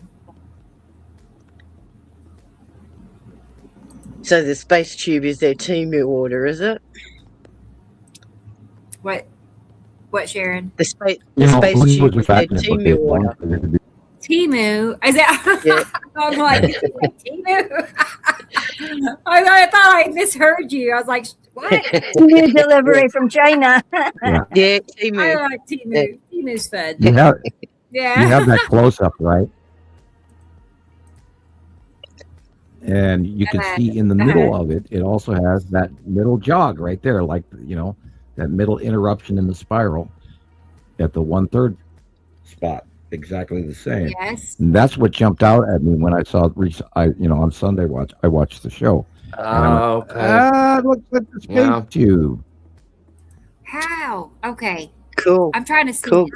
So the space tube is their Timu order, is it? What, Sharon? The space tube is their Timu order. Timu? Is that? Yeah. I'm like, Timu? I thought I misheard you. I was like, what? Timu delivery from China. Yeah, Timu. I like Timu. Yeah. Timu's fun. You have that close up, right? And you can see in the middle of it, it also has that middle jog right there, like, that middle interruption in the spiral at the 1/3 spot. Exactly the same. Yes. And that's what jumped out at me when I saw, on Sunday I watched the show. Oh, okay. Looks like the space tube. How? Okay. Cool. I'm trying to see. Cool.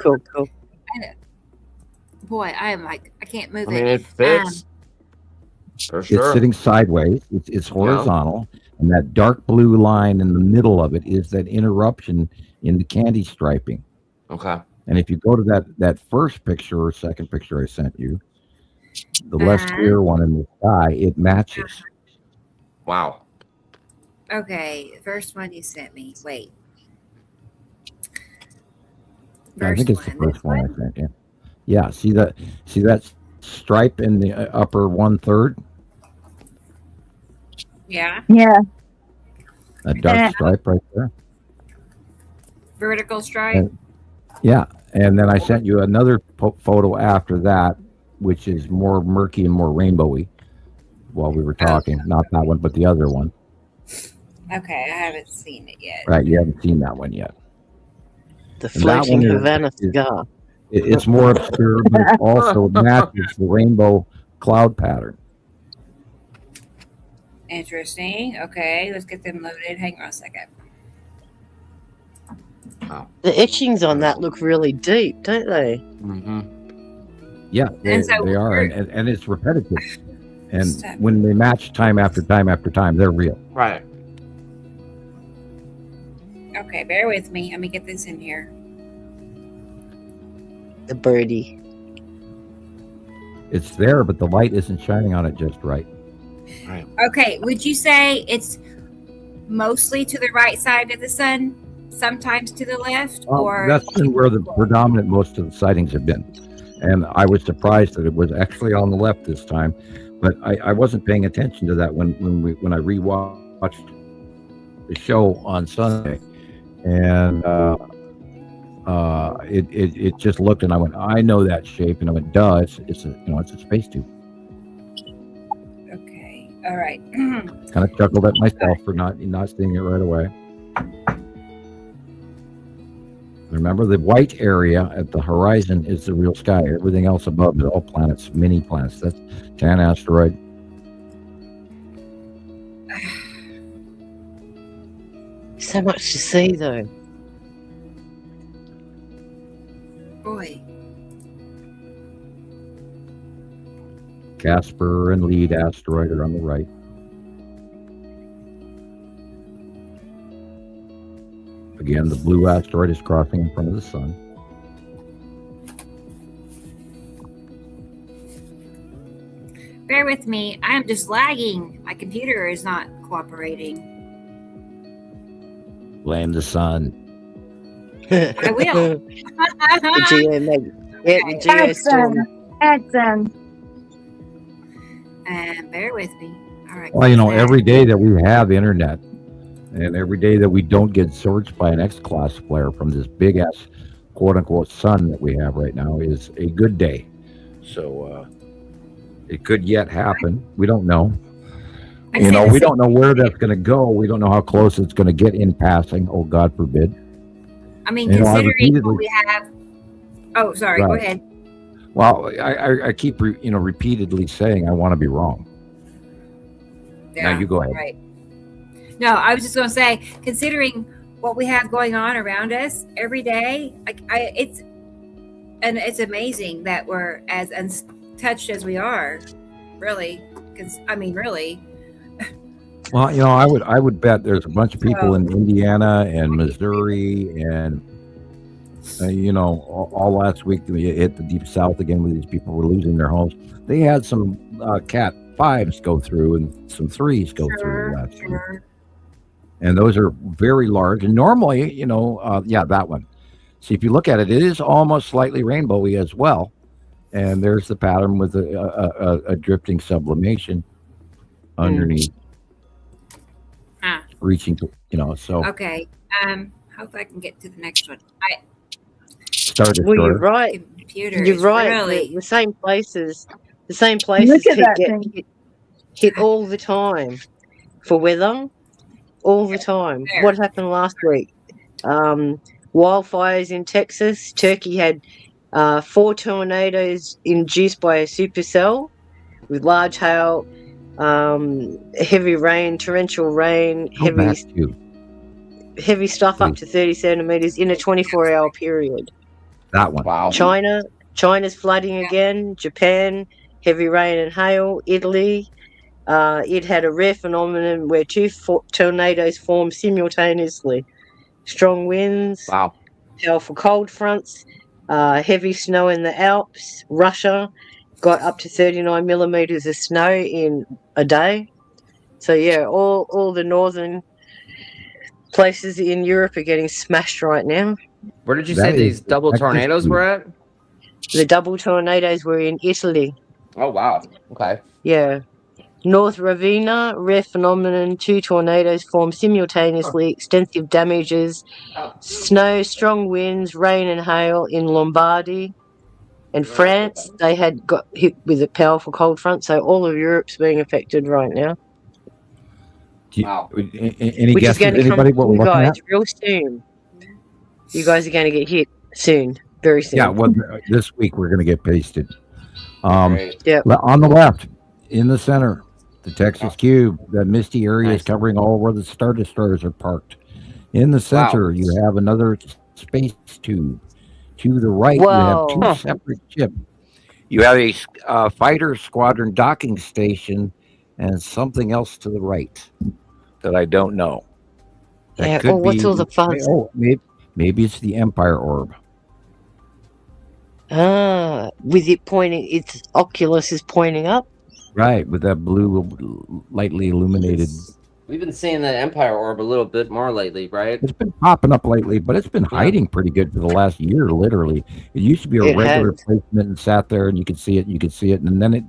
Boy, I am like, I can't move I mean, it fits. For sure. It's sitting sideways. It's horizontal. And that dark blue line in the middle of it is that interruption in the candy striping. Okay. And if you go to that first picture or second picture I sent you, the less clear one in the sky, it matches. Wow. Okay, the first one you sent me. Wait. I think it's the first one I sent you. Yeah, see that stripe in the upper 1/3? Yeah. Yeah. A dark stripe right there. Vertical stripe. And then I sent you another photo after that, which is more murky and more rainbowy while we were talking. Not that one, but the other one. Okay, I haven't seen it yet. Right, you haven't seen that one yet. The floating Havana cigar. It's more obscure, but it also matches the rainbow cloud pattern. Interesting. Okay, let's get them loaded. Hang on a second. Wow. The etchings on that look really deep, don't they? Mm-hmm. Yeah, they are, and it's repetitive. And when they match time after time after time, they're real. Right. Okay, bear with me. Let me get this in here. The birdie. It's there, but the light isn't shining on it just right. Right. Okay, would you say it's mostly to the right side of the sun, sometimes to the left, or that's been where the predominant most of the sightings have been. And I was surprised that it was actually on the left this time, but I wasn't paying attention to that when I rewatched the show on Sunday, and it just looked, and I went, I know that shape, and I went, duh, it's a space tube. Okay. All right. Kind of chuckled at myself for not seeing it right away. Remember, the white area at the horizon is the real sky. Everything else above is all planets, mini planets. That's Tan asteroid. So much to see, though. Boy. Casper and Lead asteroid are on the right. Again, the blue asteroid is crossing in front of the sun. Bear with me. I am just lagging. My computer is not cooperating. Blame the sun. I will. The GM, maybe. Yeah, the GM storm. Add some. And bear with me. All right. Well, you know, every day that we have internet and every day that we don't get searched by an X-class flare from this big-ass quote-unquote sun that we have right now is a good day. So it could yet happen. We don't know. You know, we don't know where that's going to go. We don't know how close it's going to get in passing. Oh, God forbid. I mean, considering what we have. Oh, sorry. Right. Go ahead. Well, I keep repeatedly saying I want to be wrong. Yeah, now you go ahead. Right. No, I was just going to say, considering what we have going on around us every day, it's amazing that we're as untouched as we are. Really, because really. Well, you know, I would bet there's a bunch of people in Indiana and Missouri and you know, all last week we hit the deep south again where these people were losing their homes. They had some Cat 5s go through and some 3s go through last week. And those are very large. And normally, you know, that one. See, if you look at it, it is almost slightly rainbowy as well. And there's the pattern with a drifting sublimation underneath. Reaching to, you know, so. Okay. Hope I can get to the next one. Well, you're right. You're right. Really... The same places hit all the time for weather, all the time. There. What happened last week? Wildfires in Texas. Turkey had 4 tornadoes induced by a supercell with large hail, heavy rain, torrential rain, heavy stuff up to 30 centimeters in a 24-hour period. That one. Wow. China's flooding again. Japan, heavy rain and hail. Italy, it had a rare phenomenon where 2 tornadoes formed simultaneously. Strong winds. Wow. Powerful cold fronts. Heavy snow in the Alps. Russia got up to 39 millimeters of snow in a day. So yeah, all the northern places in Europe are getting smashed right now. Where did you say these double tornadoes were at? The double tornadoes were in Italy. Oh, wow. Okay. Yeah. North Ravenna, rare phenomenon, 2 tornadoes formed simultaneously, extensive damages, snow, strong winds, rain and hail in Lombardy. And France, they had got hit with a powerful cold front, so all of Europe's being affected right now. Wow. Any Which guesses? is going to come Anybody what to you we're looking guys at? real soon. You guys are going to get hit soon, very soon. Yeah, well, this week we're going to get pasted. Yep. On the left, in the center, the Texas Cube, that misty area is covering all where the Star Destroyers are parked. In the center, you have another space tube. To the right, you have 2 separate ships. You have a fighter squadron docking station and something else to the right that I don't know. That could what's all the fuzz? Oh, maybe it's the Empire Orb. With it pointing, its oculus is pointing up. Right, with that blue, lightly illuminated. We've been seeing the Empire Orb a little bit more lately, right? It's been popping up lately, but it's been hiding pretty good for the last year, literally. It used to be a regular placement and sat there and you could see it, and then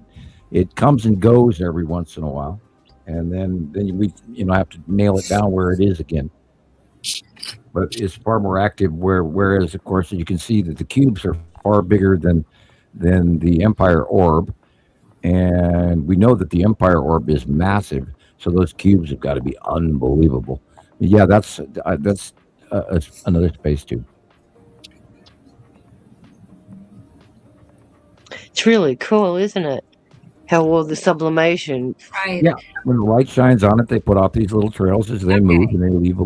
it comes and goes every once in a while. And then we have to nail it down where it is again. But it's far more active whereas of course you can see that the cubes are far bigger than the Empire Orb. and we know that the Empire orb is massive, so those cubes have got to be unbelievable. Yeah, that's another space tube. It's really cool, isn't it? How all the sublimation. Right. Yeah, when the light shines on it, they put off these little trails as they move, and they leave a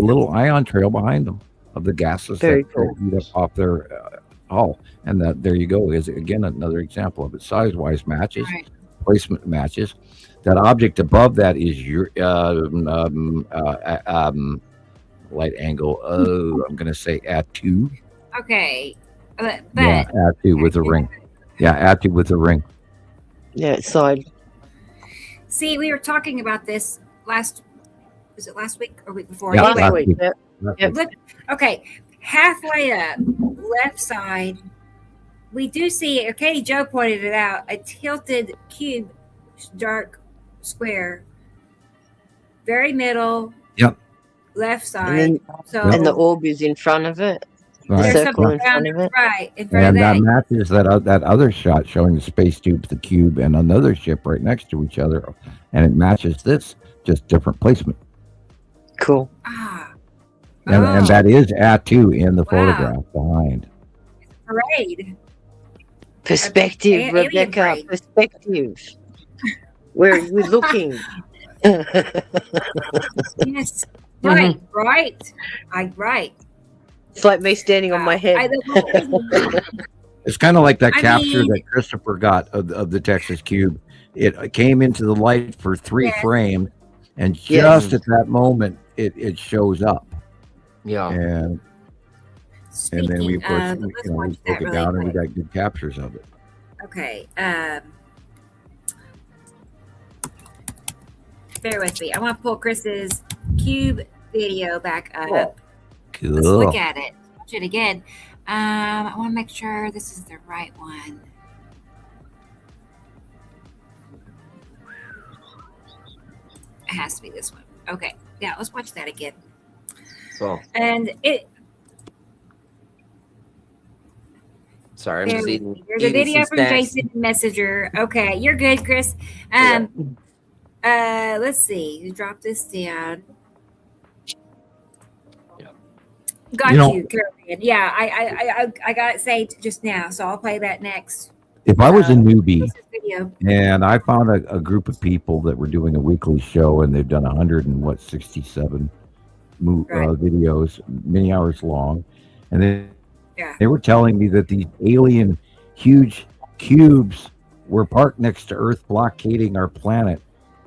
little ion trail behind them of the gases Very that cool. heat up off their hull. And that there you go is again another example of it. Size-wise matches, Right. placement matches. That object above that is your light angle. Oh, I'm going to say at2. Okay. But Yeah, at2 with a ring. Yeah, at2 with a ring. Yeah, it's side. see, we were talking about this last week or week before? Yeah, Anyway, Last week. week. Yep. look, okay, halfway up, left side, we do see, Katie Joe pointed it out, a tilted cube, dark square, very middle. Yep. Left side. And, so and the orb is in front of it. Right. there's circle something in front around of it. right in front And that of matches that other shot showing the space tube, the cube, and another ship right next to each other, and it matches this, just different placement. Cool. Ah. And that is at2 in the Wow. photograph behind. Parade. Perspective, Alien Rebecca. brain. Perspective. Where are you looking? Yes. Right. Right. Right. It's like me standing on my head. It's kind of like that I capture mean- that Christopher got of the Texas cube. It came into the light for 3 Yes. frames, and Yes. just at that moment, it shows up. Yeah. And then we, of course, Speaking of, we let's watch broke that it really down, and we quick. got good captures of it. Okay. Bear with me. I want to pull Chris's cube video back up. Cool. Let's look at it. Watch it again. I want to make sure this is the right one. It has to be this one. Okay. Yeah, let's watch that again. So And it sorry, I'm There just we eating. go. There's a eating video some from snacks. Jason Messenger. Okay, you're good, Chris. Let's see. You drop this down. Yeah. Got You know- you, Carolyn. Yeah, I got it saved just now, so I'll play that next. If I was a newbie This is video. and I found a group of people that were doing a weekly show, and they've done 167 Right. videos, many hours long, and Yeah. they were telling me that these alien huge cubes were parked next to Earth, blockading our planet,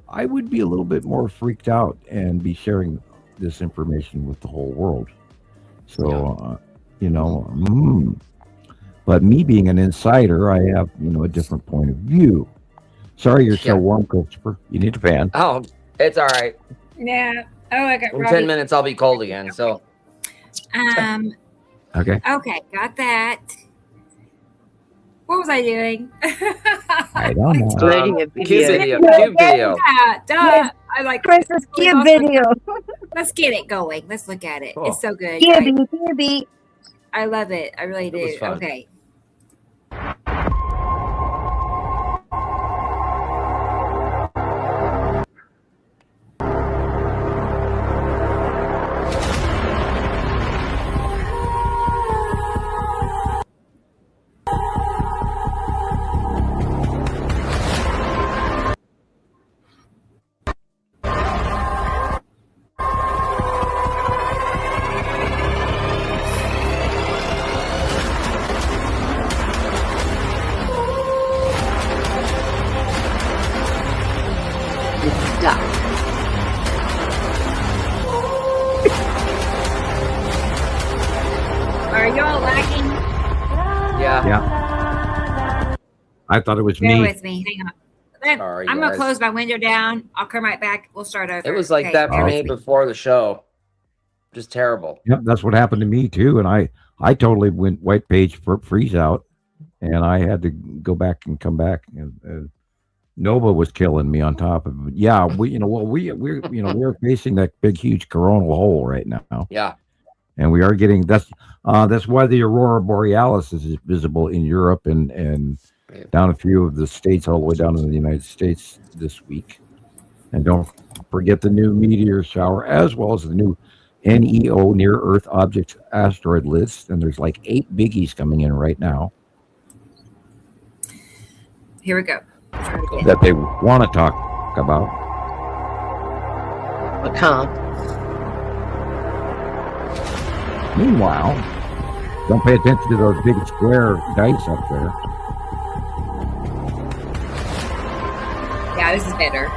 I would be a little bit more freaked out and be sharing this information with the whole world. So, but me being an insider, I have, a different point of view. Sorry you're so Yeah. warm, Christopher. You need a fan. Oh, it's all right. Yeah. Oh, I got In Robbie. 10 minutes, I'll be cold again. So Okay. Okay, got that. What was I doing? I don't know. Loading a cube video. video. Cube video. Duh. I like Chris's cube lost video. Let's get it going. Let's look at it. Cool. It's so good. Cubey. I love it. I really It was do. fun. Okay. Duck. Are y'all lagging? Yeah. Yeah. I thought it was Bear me. with me. Hang on. Then Sorry, I'm gonna guys. close my window down. I'll come right back. We'll start over. It was like Okay, that bear for with me before the show. Just terrible. Yep, that's what happened to me too. And I totally went white page freeze out, and I had to go back and come back. And Nova was killing me on top of it. Yeah, we're facing that big, huge coronal hole right now, Yeah. and we are getting that's why the aurora borealis is visible in Europe and down a few of the states, all the way down to the United States this week. And don't forget the new meteor shower, as well as the new NEO, Near Earth Object Asteroid list. And there's like 8 biggies coming in right now. Here we go. That they want to talk about. I can't. Meanwhile, don't pay attention to those big square dice up there. Yeah, this is better.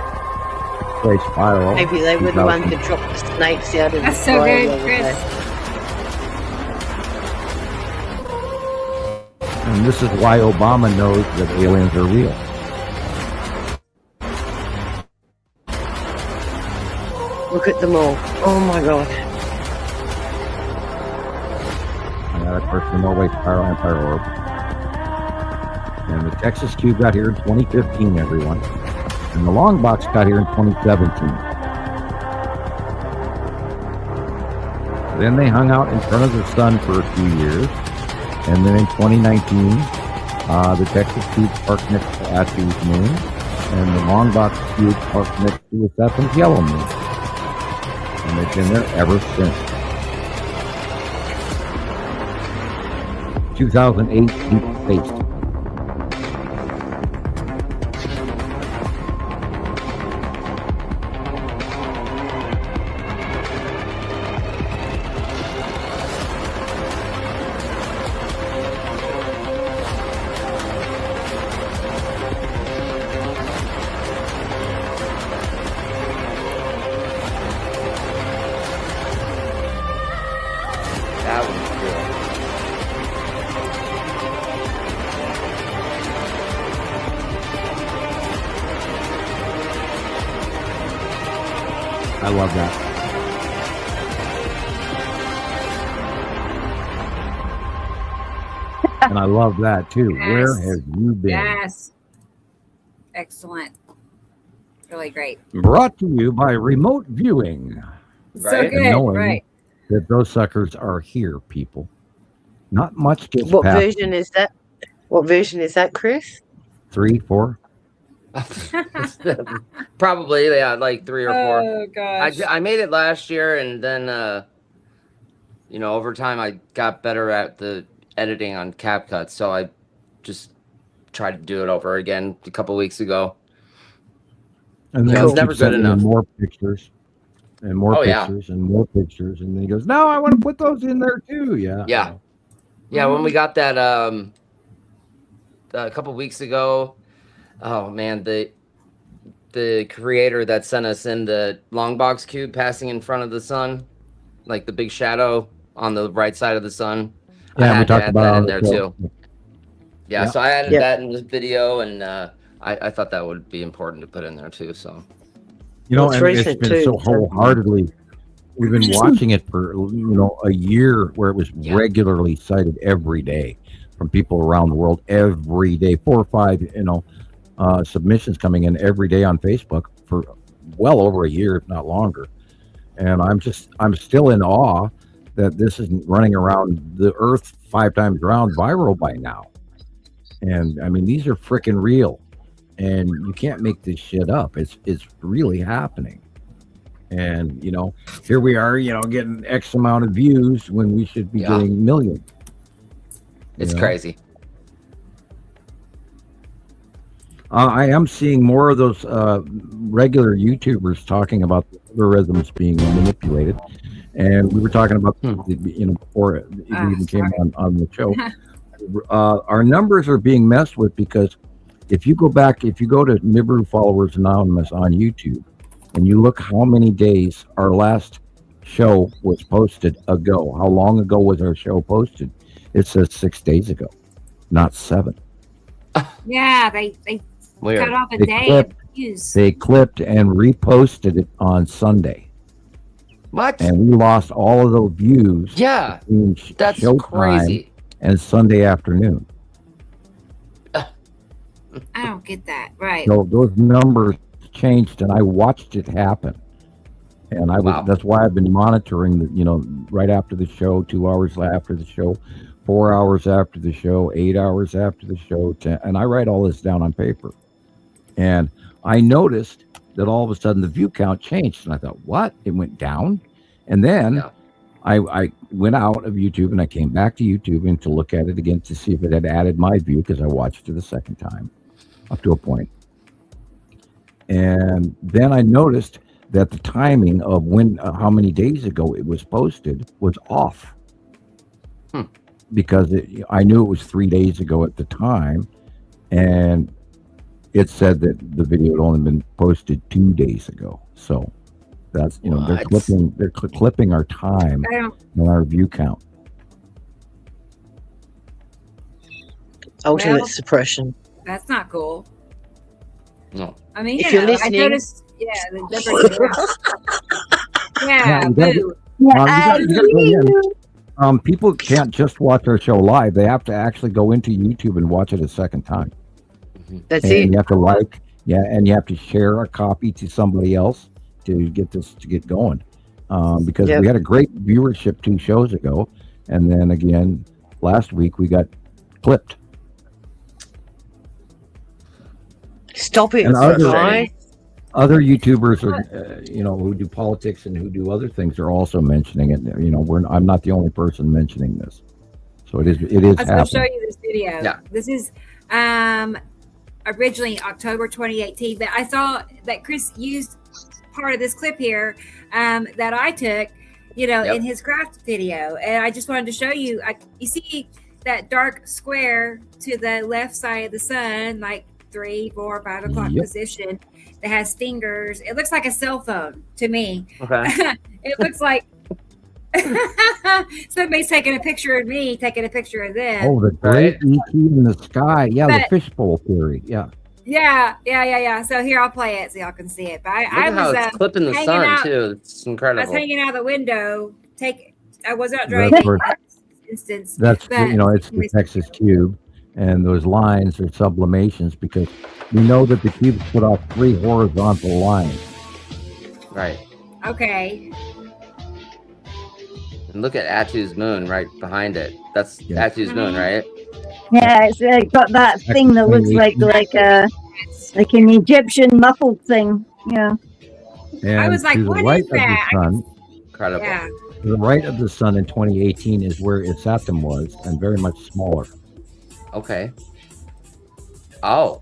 Play Spiral. Maybe they were the ones that dropped the snakes out of That's the so sky good, the other Chris. day. And this is why Obama knows that aliens are real. Look at them all. Oh my god. And of course, the Norway Spiral Empire Orb. And the Texas Cube got here in 2015, everyone. And the Long Box got here in 2017. Then they hung out in front of the sun for a few years. And then in 2019, the Texas Cube parked next to Atchie's moon. And the Long Box Cube parked next to Sethem's yellow moon. And they've been there ever since. 2008 Deep Space. That was cool. I love that. And I love that too. Yes. Where have you been? Yes. Excellent. Really great. Brought to you by remote viewing. So Right? good. Knowing Right. that those suckers are here, people. Not much gets What past version is that? What version is that, Chris? 3, 4. Probably, yeah, like 3 or 4. Oh gosh. I made it last year, and then over time I got better at the editing on CapCut, so I just tried to do it over again a couple weeks ago. And Yeah, then it's he never keeps good sending enough. him more pictures and more Oh, yeah. pictures and more pictures. And then he goes, no, I want to put those in there too. Yeah. Yeah. Yeah, when we got that a couple weeks ago, oh man, the creator that sent us in the long box cube passing in front of the sun, like the big shadow on the right side of the sun. I Yeah, we had to talked add about that it in on there the show. too. Yeah, so I added that in the video, and I thought that would be important to put in there too. So You know, It's and it's recent, been too, so so- wholeheartedly. We've been watching it for a year, where it was regularly cited every day from people around the world. Every day, 4 or 5, submissions coming in every day on Facebook for well over a year, if not longer. And I'm still in awe that this isn't running around the Earth 5 times around viral by now. And I mean, these are freaking real. And you can't make this shit up. It's really happening. And here we are, getting X amount of views when we should be getting millions. it's crazy. I am seeing more of those regular YouTubers talking about the algorithms being manipulated, and we were talking about before it even came on the show. Our numbers are being messed with because if you go to Nibiru Followers Anonymous on YouTube and you look how many days our last show was posted ago, how long ago was our show posted? It says 6 days ago, not 7. Yeah, they Weird. cut off a They day clipped- of views. They clipped and reposted it on Sunday, What? and we lost all of those views. Yeah, between that's showtime crazy. and Sunday afternoon. I don't get that. Right. So those numbers changed, and I watched it happen. And that's why I've been monitoring right after the show, 2 hours after the show, 4 hours after the show, 8 hours after the show, 10, and I write all this down on paper. And I noticed that all of a sudden the view count changed, and I thought, what? It went down? And then I went out of YouTube and I came back to YouTube and to look at it again to see if it had added my view, because I watched it the second time up to a point. And then I noticed that the timing of when, how many days ago it was posted was off. Because I knew it was 3 days ago at the time, and it said that the video had only been posted 2 days ago. So that's, you know, they're clipping our time and our view count. Ultimate suppression. That's not cool. No. I mean, If you're I listening, noticed, the difference. People can't just watch our show live. They have to actually go into YouTube and watch it a second time. That's and it. You have to and you have to share a copy to somebody else to get this to get going. Because we had a great viewership 2 shows ago, and then again last week we got clipped. Stop it! And other YouTubers are, who do politics and who do other things are also mentioning it. You know, I'm not the only person mentioning this, so it is happening. I'll show you this video. Yeah. This is originally October 2018, but I saw that Chris used part of this clip here that I took, in his craft video, and I just wanted to show you. You see that dark square to the left side of the sun, like 3, 4, 5 o'clock position, that has stingers. It looks like a cell phone to me. Okay. It looks like somebody's taking a picture of me, taking a picture of them. Oh, the great ET in the sky. Yeah, the fishbowl theory. Yeah. Yeah. So here, I'll play it so y'all can see it. But I was it's clipping the sun too. It's incredible. I was hanging out the window. I was out driving. Instance. It's the Texas cube, and those lines are sublimations because we know that the cubes put off 3 horizontal lines. Right. Okay. And look at Atu's moon right behind it. That's Atu's moon, right? Yeah, it's got that thing that looks like an Egyptian muffled thing. Yeah. And I was like, what is that? Incredible. Yeah. To the right of the sun in 2018 is where its atom was, and very much smaller. Okay. Oh.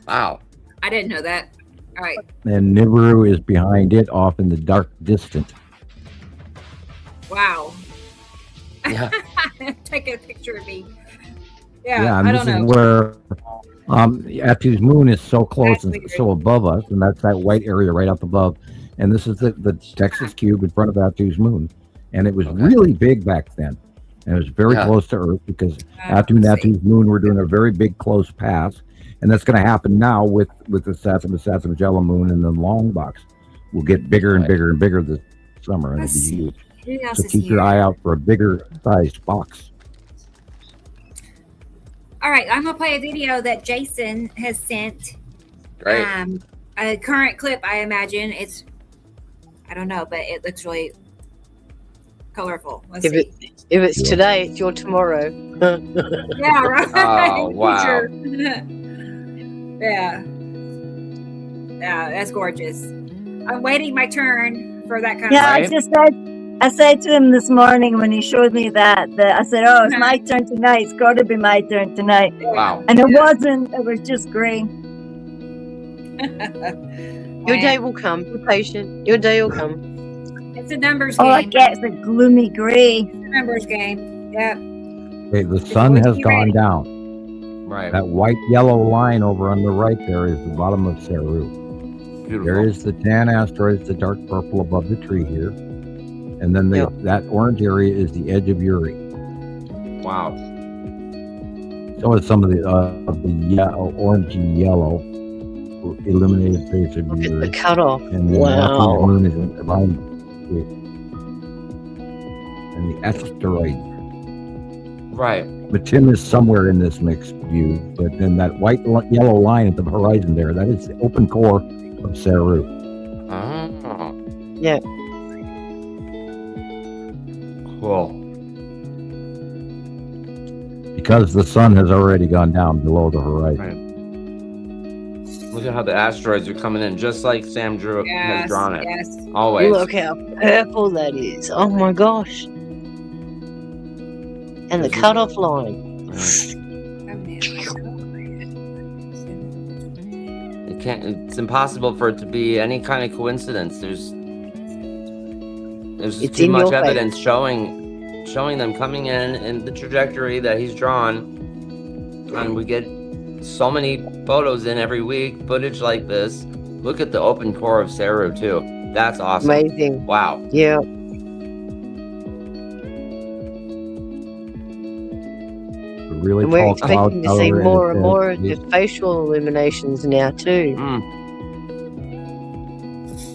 Wow. I didn't know that. All right. And Nibiru is behind it, off in the dark distant. Wow. Yeah. Taking a picture of me. Yeah, I this don't know. is where Atu's moon is so close and so above us, and that's that white area right up above. And this is the Texas cube in front of Atu's moon. And it was really big back then. And it was very close to Earth because Atu and Atu's moon were doing a very big close pass. And that's going to happen now with the Saturn Magellan moon, and the long box will get bigger and bigger and bigger this summer, and it'll be huge. So keep your eye out for a bigger sized box. All right, I'm gonna play a video that Jason has sent. Great. A current clip, I imagine. I don't know, but it looks really colorful. Let's see. If it's today, it's your tomorrow. Yeah, right. Oh, wow. Sure. Yeah, that's gorgeous. I'm waiting my turn for that kind of. I said to him this morning when he showed me that I said, "Oh, it's my turn tonight. It's got to be my turn tonight." Wow. And it wasn't. It was just gray. Your day will come. Be patient. Your day will come. It's a numbers game. All I get is a gloomy gray. It's a numbers game. Yep. Okay, the sun has gone down. Right. That white yellow line over on the right there is the bottom of Saru. Beautiful. There is the tan asteroids, the dark purple above the tree here. And then that orange area is the edge of Uri. Wow. So is some of the orangey yellow illuminated face of Look at Uri. the cutoff. And then Wow. the moon is behind it. And the asteroid. Right. Matin is somewhere in this mixed view, but then that white yellow line at the horizon there, that is the open core of Saru. Oh. Yeah. Cool. because the sun has already gone down below the horizon. Right. Look at how the asteroids are coming in, just like Sam Drew has drawn it. Yes. Always. Look how purple that is. Oh my gosh. And the cutoff line. It's impossible for it to be any kind of coincidence. There's It's too in much your face. evidence showing them coming in the trajectory that he's drawn, and we get so many photos in every week, footage like this. Look at the open core of Saru too. That's awesome. Amazing. Wow. Yeah. Really And we're tall clouds expecting to see overhead. more and more of the facial illuminations now too.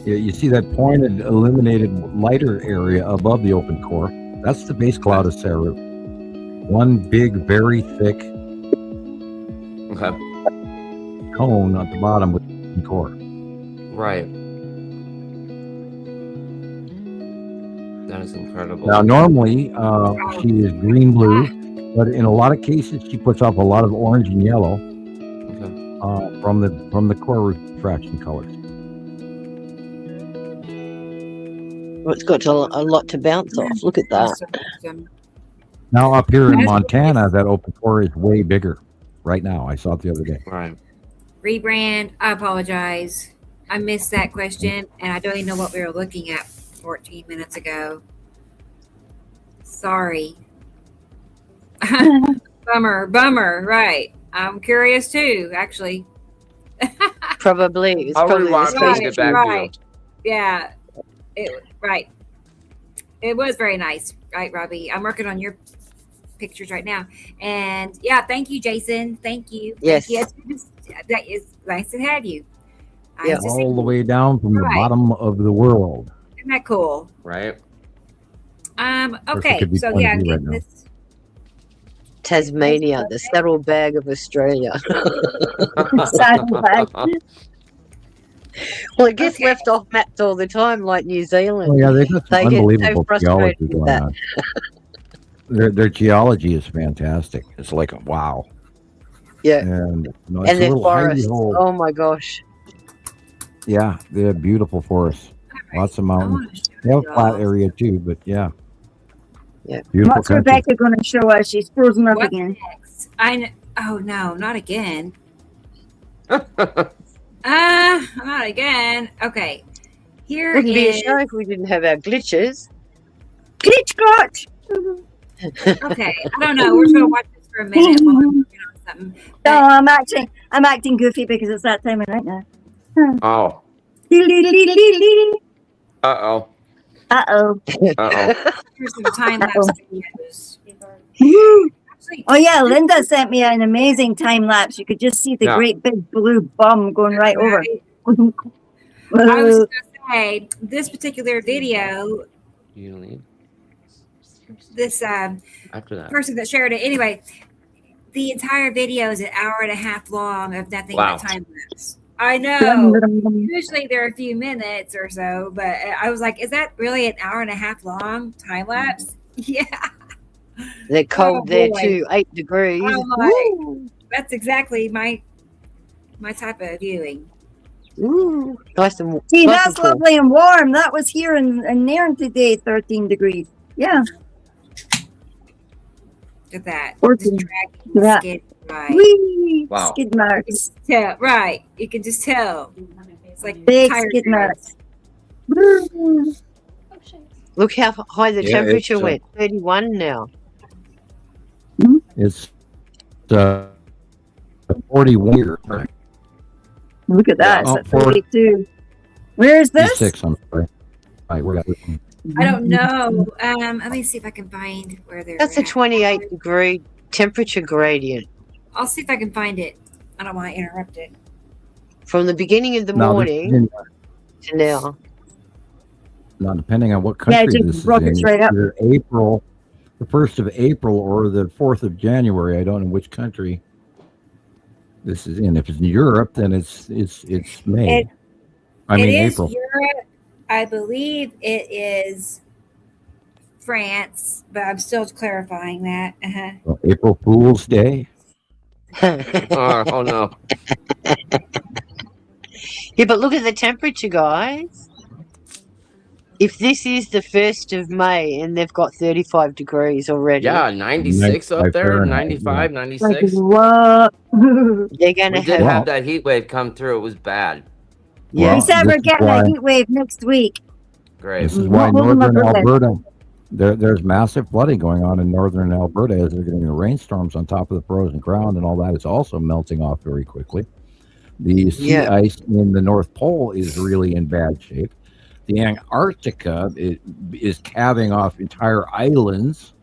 Yeah, you see that pointed, illuminated, lighter area above the open core? That's the base cloud of Saru. One big, very thick Okay. cone at the bottom with the core. Right. That is incredible. Now, normally she is green-blue, but in a lot of cases she puts off a lot of orange and yellow Okay. from the core refraction colors. Well, it's got a lot to bounce off. Look at that. Now, up here in Montana, that open core is way bigger. Right now, I saw it the other day. Right. Rebrand. I apologize. I missed that question, and I don't even know what we were looking at 14 minutes ago. Sorry. Bummer. Right. I'm curious too, actually. Probably. It's I'll probably rewatch the it and space. get back right. to you. Yeah. Right. It was very nice, right, Robbie? I'm working on your pictures right now, and yeah, thank you, Jason. Thank you. Yes. Yes, that is nice to have you. Yeah. Nice to see All the you. way down from the Right. bottom of the world. Isn't that cool? Right. course, it Okay, could be so fun yeah, to do get right now. this. Tasmania, the saddlebag of Australia. Saddlebag. Well, it gets Okay. left off maps all the time, like New Zealand. Oh yeah, they've got They some get so unbelievable frustrated geology with going that. on. Their geology is fantastic. It's like wow. Yeah. And it's And a their little forests. hidey hole. Oh my gosh. Yeah, they have beautiful forests. Lots of I mountains. want to show They have a y'all. flat area too, but yeah. Yeah. Beautiful What's country. Rebecca going to show us? She's frozen up What's again. next? Oh no, not again. Not again. Okay. Here Wouldn't be a is. show if we didn't have our glitches. Glitch glotch. Okay, I don't know. We're just gonna watch this for a minute while I'm working on something. No, But I'm acting goofy because it's that time of night now. Oh. Uh-oh. Uh-oh. Uh-oh. here's some time lapse videos. Actually, Oh yeah, Linda sent me an amazing time lapse. You could just see the Yeah. great big blue bum going right over. I was just gonna say this particular video. You leave This after that. person that shared it. Anyway, the entire video is an hour and a half long of nothing Wow. but time lapse. I know. Usually they're a few minutes or so, but I was like, is that really an hour and a half long time lapse? Yeah. They're cold Oh, there boy. too, 8 degrees. I'm like, Woo. that's exactly my type of viewing. Ooh. Nice and See, nice that's and cool. lovely and warm. That was here in Nairn today, 13 degrees. Yeah. Look at that. 14. Just dragging Look at skid right. Whee! Wow. Skid marks. Tell, right. You can just tell. It's like Big tire skid treads. marks. Look how high the Yeah, temperature it's, went. 31 now. It's 41 here. Look at that. Yeah. It's at 42. Where is this? 46, I'm sorry. All right, we're I don't know. Let me see if I can find where they're That's a at. 28 degree temperature gradient I'll see if I can find it. I don't want to interrupt it. from the beginning of the morning to now. Now, depending on what Yeah, country it this just is rockets in, right up. either April, the 1st of April, or the 4th of January. I don't know which country this is in. If it's in Europe, then it's May. It I mean is April. Europe. I believe it is France, but I'm still clarifying that. Uh-huh. Well, April Fool's Day. Oh no. Yeah, but look at the temperature, guys. If this is the 1st of May and they've got 35 degrees already, Yeah, 96 up 95 there, Fahrenheit, 95, yeah. 96. What? they're going We to did have. have that heat wave come through. It was bad. Yeah. We said this we're is getting why- a heat wave next week. Great. This is why What will northern the- Alberta, there's massive flooding going on in northern Alberta as they're getting the rainstorms on top of the frozen ground, and all that is also melting off very quickly. The sea Yeah. ice in the North Pole is really in bad shape. The Antarctica is calving off entire islands.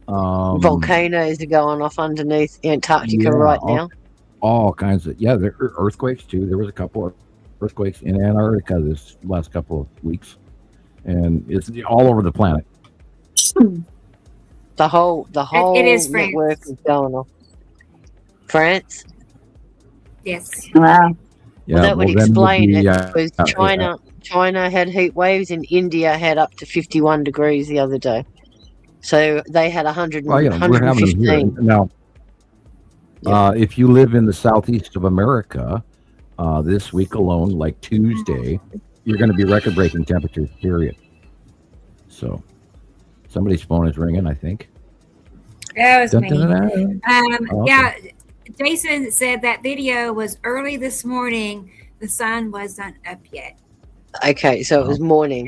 Volcanoes are going off underneath Antarctica Yeah, right now. All kinds of, yeah, there are earthquakes too. There was a couple of earthquakes in Antarctica this last couple of weeks, and it's all over the planet. The whole It is France. network is going off. France? Yes. Wow. Yeah, Well, that would then explain be, it because China had heat waves and India had up to 51 degrees the other day. So they had 100, Well, yeah, we're having them here 115. now. Yeah. If you live in the southeast of America, this week alone, like Tuesday, you're going to be record-breaking temperatures. Period. So, somebody's phone is ringing, I think. That was Dun, me. dun, dun, dun. Oh, okay. Yeah, Jason said that video was early this morning. The sun wasn't up yet. Okay, so it was morning.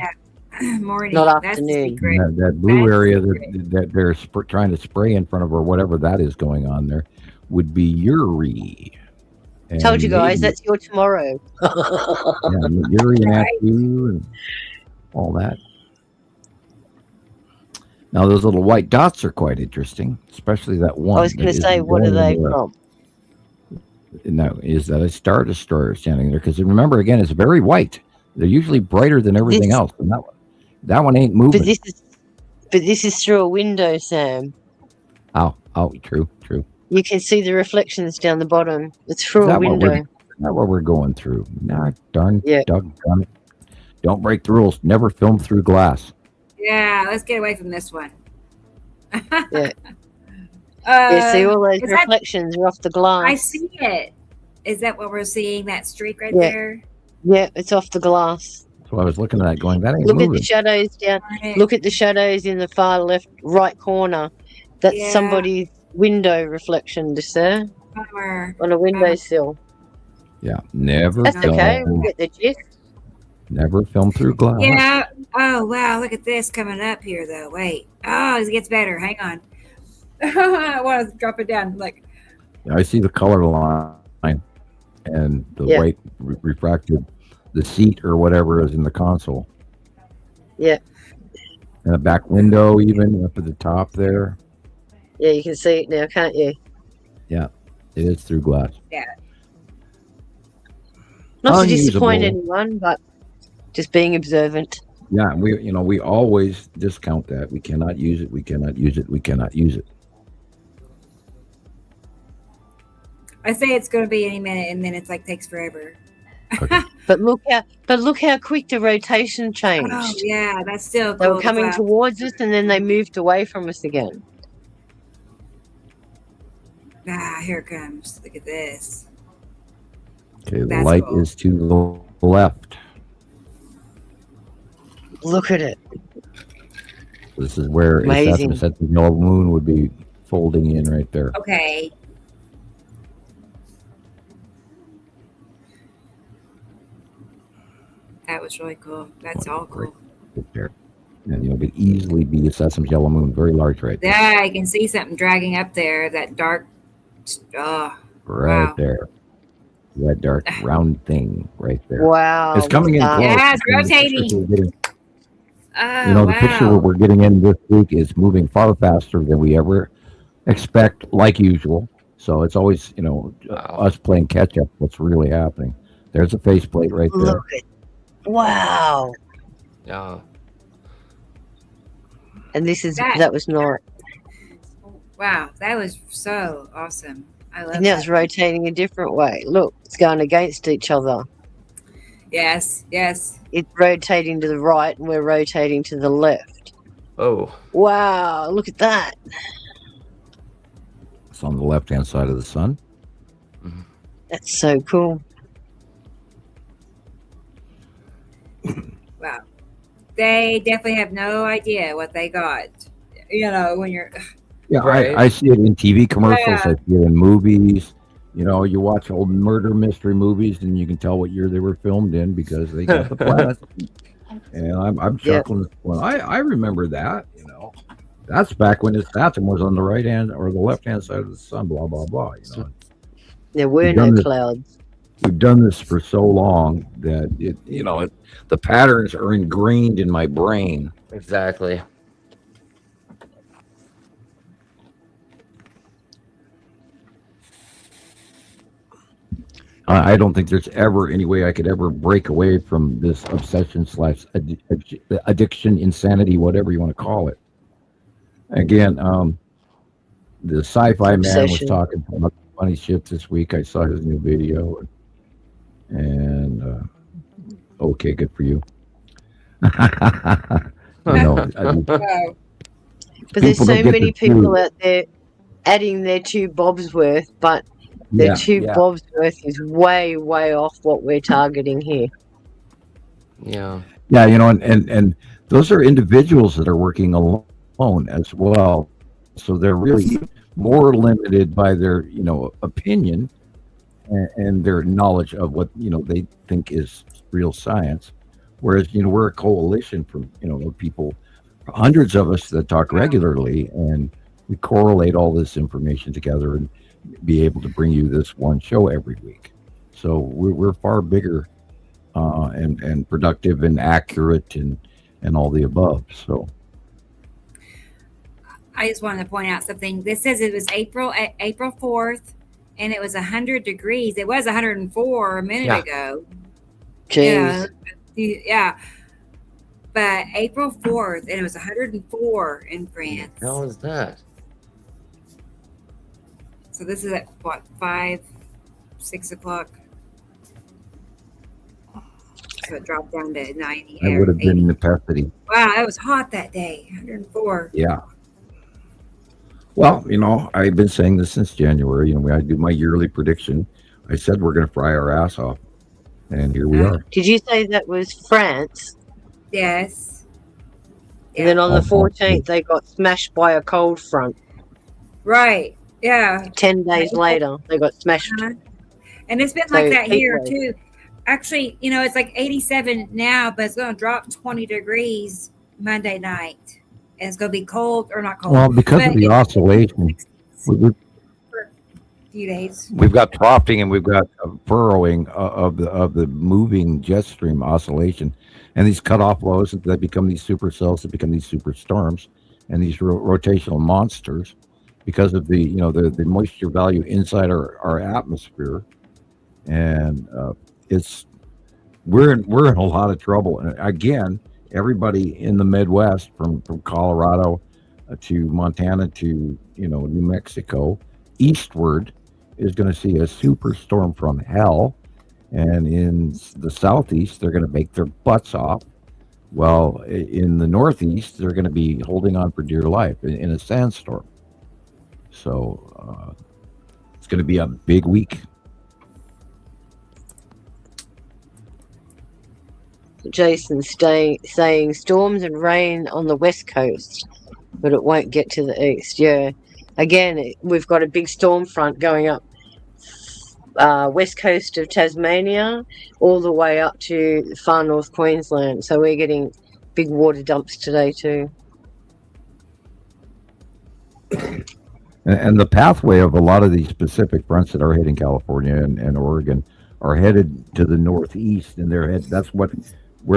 Morning. Not That's afternoon. the secret. That blue That's area great. that they're trying to spray in front of, or whatever that is going on there, would be Uri. And Told you guys, maybe- that's your tomorrow. yeah, Uri and Right. Atu and all that. Now those little white dots are quite interesting, especially that one. I was going that to say, isn't what are going they anywhere. from? No, is that a Star Destroyer standing there? Because remember, again, it's very white. They're usually brighter than everything This- else. And that one ain't moving. But this is through a window, Sam. Oh, true. You can see the reflections down the bottom. It's Is through a that what window. Not what we're going through. Nah, darn, Yeah. doggone it. Don't break the rules. Never film through glass. Yeah, let's get away from this one. Yeah. Yeah, see all those is that- reflections are off the glass. I see it. Is that what we're seeing? That streak right Yeah. there? Yeah, it's off the glass. So I was looking at that going, that ain't Look at moving. the shadows down. Right. Look at the shadows in the far left, right corner. That's Yeah. somebody's window reflection, just there Bummer. on a windowsill. Yeah, never That's film. okay. We'll get the gist. Never film through glass. Yeah. Oh, wow. Look at this coming up here, though. Wait. Oh, it gets better. Hang on. I want to drop it down. Like, I see the color line and the Yeah. white refracted, the seat or whatever is in the console. Yeah. And the back window, even up at the top there, Yeah, you can see it now, can't you? it is through glass. Not to Unusable. disappoint anyone, but just being observant. Yeah, we always discount that. We cannot use it. We cannot use it. We cannot use it. I say it's going to be any minute, and then it's like takes forever. But look how quick the rotation changed. Oh, yeah. That's still They cool. were coming Wow. towards us and then they moved away from us again. Ah, here it comes. Look at this. Okay, the That's light cool. is to the left. Look at it. This is where Amazing. if that's the yellow moon would be folding in right there. Okay. That was really cool. That's all cool. Right there. And it could easily be a Sesame's yellow moon, very large right there. Yeah, I can see something dragging up there. That dark. Oh, Right wow. there. That dark round thing right there. Wow. It's coming in look at close. that. Yeah, it's I mean, the picture rotating. we're getting- Oh, the picture we're getting in this week is moving far faster than we ever expect, like usual. So it's always, us playing catch up. What's really happening? There's a faceplate right there. Look at wow. Yeah. And this is That- that was not. Wow, that was so awesome. I love And now that. it's rotating a different way. Look, it's going against each other. Yes, yes. It's rotating to the right and we're rotating to the left. Oh, wow! Look at that. It's on the left-hand side of the sun. That's so cool. Wow. They definitely have no idea what they got. You know, when you're Yeah, right. I see it in TV commercials. Yeah. I see it in movies. You know, you watch old murder mystery movies, and you can tell what year they were filmed in because they got the planets. And I'm chuckling. Well, I remember that. You know, that's back when the Saturn was on the right hand or the left hand side of the sun. Blah blah blah. You know, There were We've no done this- clouds. we've done this for so long that the patterns are ingrained in my brain. Exactly. I don't think there's ever any way I could ever break away from this obsession / addiction, insanity, whatever you want to call it. Again, the sci-fi man was Obsession. talking about funny shit this week. I saw his new video, and okay, good for you. Wow. But there's People so don't get many the people truth. out there adding their 2 bobs worth, but their 2 bobs worth is way, way off what we're targeting here. Yeah. Yeah, and those are individuals that are working alone as well. So they're really more limited by their, opinion and their knowledge of what, they think is real science. Whereas, we're a coalition from, people, hundreds of us that talk regularly, and we correlate all this information together and be able to bring you this one show every week. So we're far bigger and productive and accurate and all the above. So I just wanted to point out something. This says it was April 4th, and it was 100 degrees. It was 104 a minute ago. Jeez. Yeah. But April 4th, and it was 104 in France. How is that? So this is at what, 5, 6 o'clock? So it dropped down to 90. that would have been necessity. Wow, it was hot that day. 104. Yeah. Well, I've been saying this since January. When I do my yearly prediction, I said we're going to fry our ass off, and here we are. Did you say that was France? Yes. And then on the 14th, they got smashed by a cold front. Right. Yeah. 10 days later, they got smashed. Uh-huh. And it's been So like that heat here wave. too. Actually, it's like 87 now, but it's going to drop 20 degrees Monday night. And it's going to be cold, or not cold. Well, because of but the it's oscillation, for a few days. we've got troughing and we've got furrowing of the moving jet stream oscillation, and these cutoff lows that become these supercells that become these super storms, and these rotational monsters because of the the moisture value inside our atmosphere, and we're in a lot of trouble. And again, everybody in the Midwest from Colorado to Montana to New Mexico eastward is going to see a superstorm from hell, and in the southeast they're going to make their butts off. Well, in the northeast they're going to be holding on for dear life in a sandstorm. So it's going to be a big week. Jason's saying storms and rain on the west coast, but it won't get to the east. Yeah. Again, we've got a big storm front going up west coast of Tasmania all the way up to far north Queensland. So we're getting big water dumps today too. And the pathway of a lot of these Pacific fronts that are hitting California and Oregon are headed to the northeast, and that's where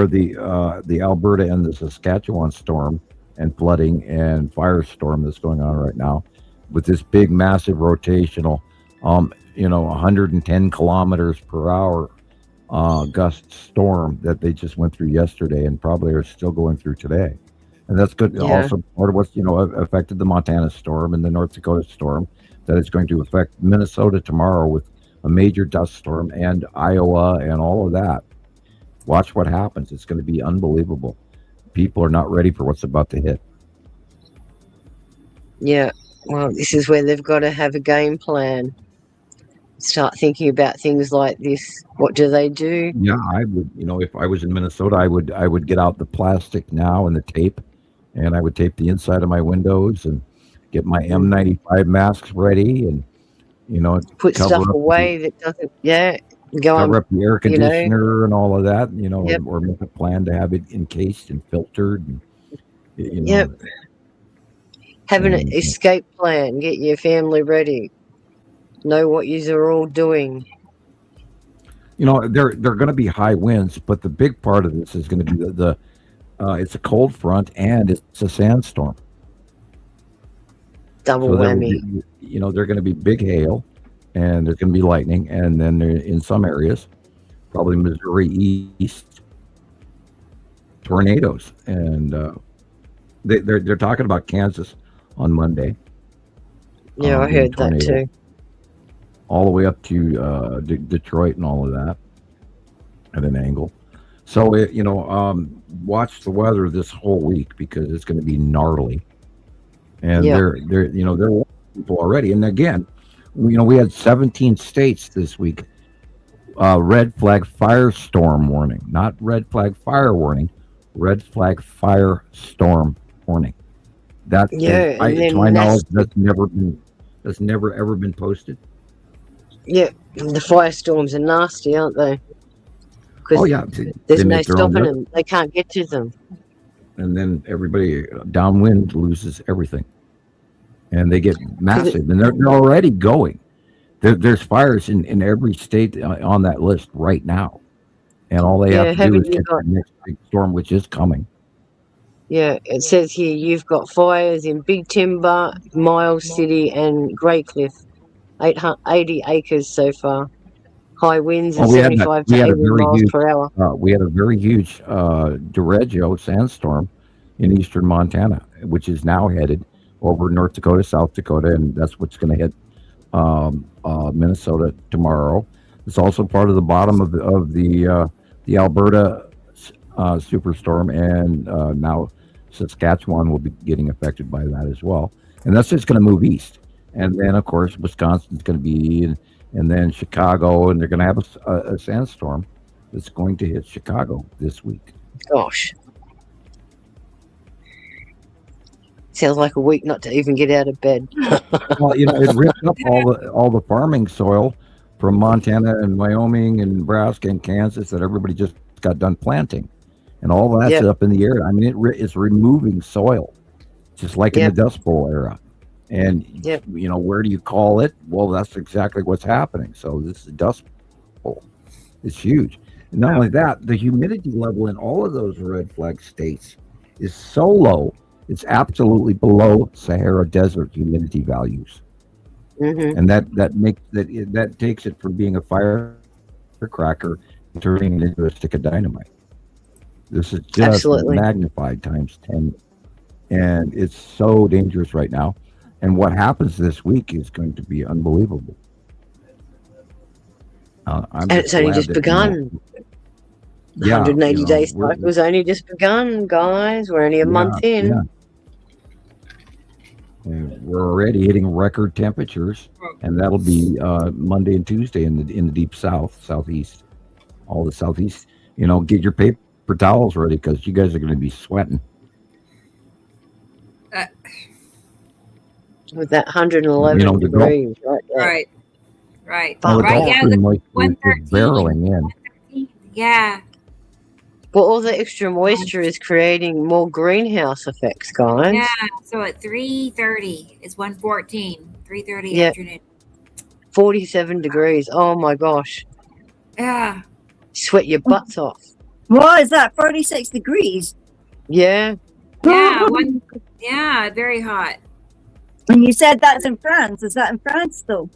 the Alberta and the Saskatchewan storm and flooding and firestorm that's going on right now, with this big, massive rotational, 110 kilometers per hour gust storm that they just went through yesterday and probably are still going through today. And that's good. Yeah. Also, part of what's affected the Montana storm and the North Dakota storm, that is going to affect Minnesota tomorrow with a major dust storm, and Iowa and all of that. Watch what happens. It's going to be unbelievable. People are not ready for what's about to hit. Yeah. Well, this is where they've got to have a game plan. Start thinking about things like this. What do they do? Yeah, I would. If I was in Minnesota, I would get out the plastic now and the tape, and I would tape the inside of my windows and get my N95 masks ready, and Put cover stuff up away that doesn't. Yeah. Go cover on. up the air conditioner and all of that. Yep. Or make a plan to have it encased and filtered, and Yep. Have an escape plan. Get your family ready. Know what you are all doing. They're going to be high winds, but the big part of this is going to be the it's a cold front and it's a sandstorm. Double whammy. They're going to be big hail, and there's going to be lightning, and then in some areas, probably Missouri east, tornadoes, and they're talking about Kansas on Monday. Yeah, I heard that too. All the way up to Detroit and all of that at an angle. So watch the weather this whole week because it's going to be gnarly. And they're people already. And again, we had 17 states this week. Red flag firestorm warning, not red flag fire warning. Red flag firestorm warning. That to my knowledge, that's never ever been posted. Yeah, the firestorms are nasty, aren't they? Oh yeah, there's no stopping them. They can't get to them. And then everybody downwind loses everything, and they get massive. And they're already going. There's fires in every state on that list right now, and all they have to do is get the next big storm, which is coming. Yeah, it says here you've got fires in Big Timber, Miles City, and Greycliff. 80 acres so far. High winds of 75 to 80 miles per hour. We had a very huge derecho sandstorm in eastern Montana, which is now headed over North Dakota, South Dakota, and that's what's going to hit Minnesota tomorrow. It's also part of the bottom of the Alberta superstorm, and now Saskatchewan will be getting affected by that as well. And that's just going to move east. And then, of course, Wisconsin's going to be, and then Chicago, and they're going to have a sandstorm that's going to hit Chicago this week. Gosh. Sounds like a week not to even get out of bed. Well, it ripped up all the farming soil from Montana and Wyoming and Nebraska and Kansas that everybody just got done planting. And all that's up in the air. I mean, it's removing soil, just like in the Dust Bowl era. And, where do you call it? Well, that's exactly what's happening. So this is Dust Bowl. It's huge. And not only that, the humidity level in all of those red flag states is so low, it's absolutely below Sahara Desert humidity values. Mm-hmm. And that takes it from being a firecracker and turning it into a stick of dynamite. This is just magnified times 10. And it's so dangerous right now. And what happens this week is going to be unbelievable. And it's only just begun. The 180 day cycle's only just begun, guys. We're only a month in. Yeah. And we're already hitting record temperatures, and that'll be Monday and Tuesday in the deep south, southeast, all the southeast. Get your paper towels ready because you guys are going to be sweating. With that 111 degrees, right. Oh, right. Yeah, the 113, barreling in. Yeah. Well, all the extra moisture is creating more greenhouse effects, guys. Yeah. So at 3:30, it's 114. 3:30 afternoon. 47 degrees. Oh my gosh. Yeah. Sweat your butts off. What is that? 46 degrees. Yeah. Yeah. Very hot. And you said that's in France. Is that in France, though?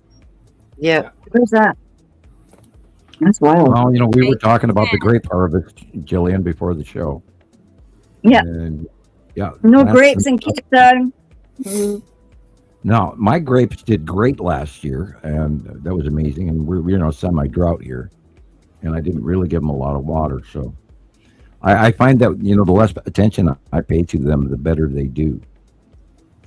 Yeah. Where's that? That's wild. Well, we were talking about the grape harvest, Gillian, before the show. Yeah. And, no grapes in Cape Town. No, my grapes did great last year, and that was amazing. And we're semi-drought here, and I didn't really give them a lot of water. So I find that, the less attention I pay to them, the better they do.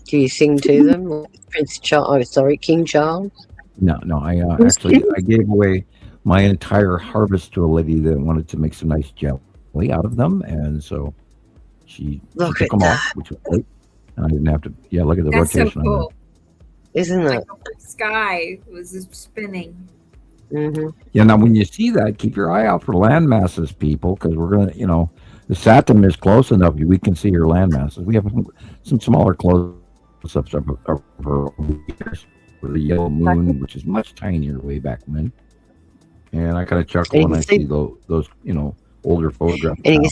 Do you sing to them, like Prince Charles? Oh, sorry, King Charles. No. I gave away my entire harvest to a lady that wanted to make some nice jelly out of them, and so she Look took at them all, that. which was great. And I didn't have to. Yeah, look at the That's so rotation on cool. Isn't it? Like the sky was spinning. Mm-hmm. Yeah, now when you see that, keep your eye out for land masses, people, because we're going to, the Saturn is close enough, we can see her land masses. We have some smaller close-ups of her over the years with the yellow moon, which is much tinier way back when. And I kind of chuckle And when you I see- see those older photographs. And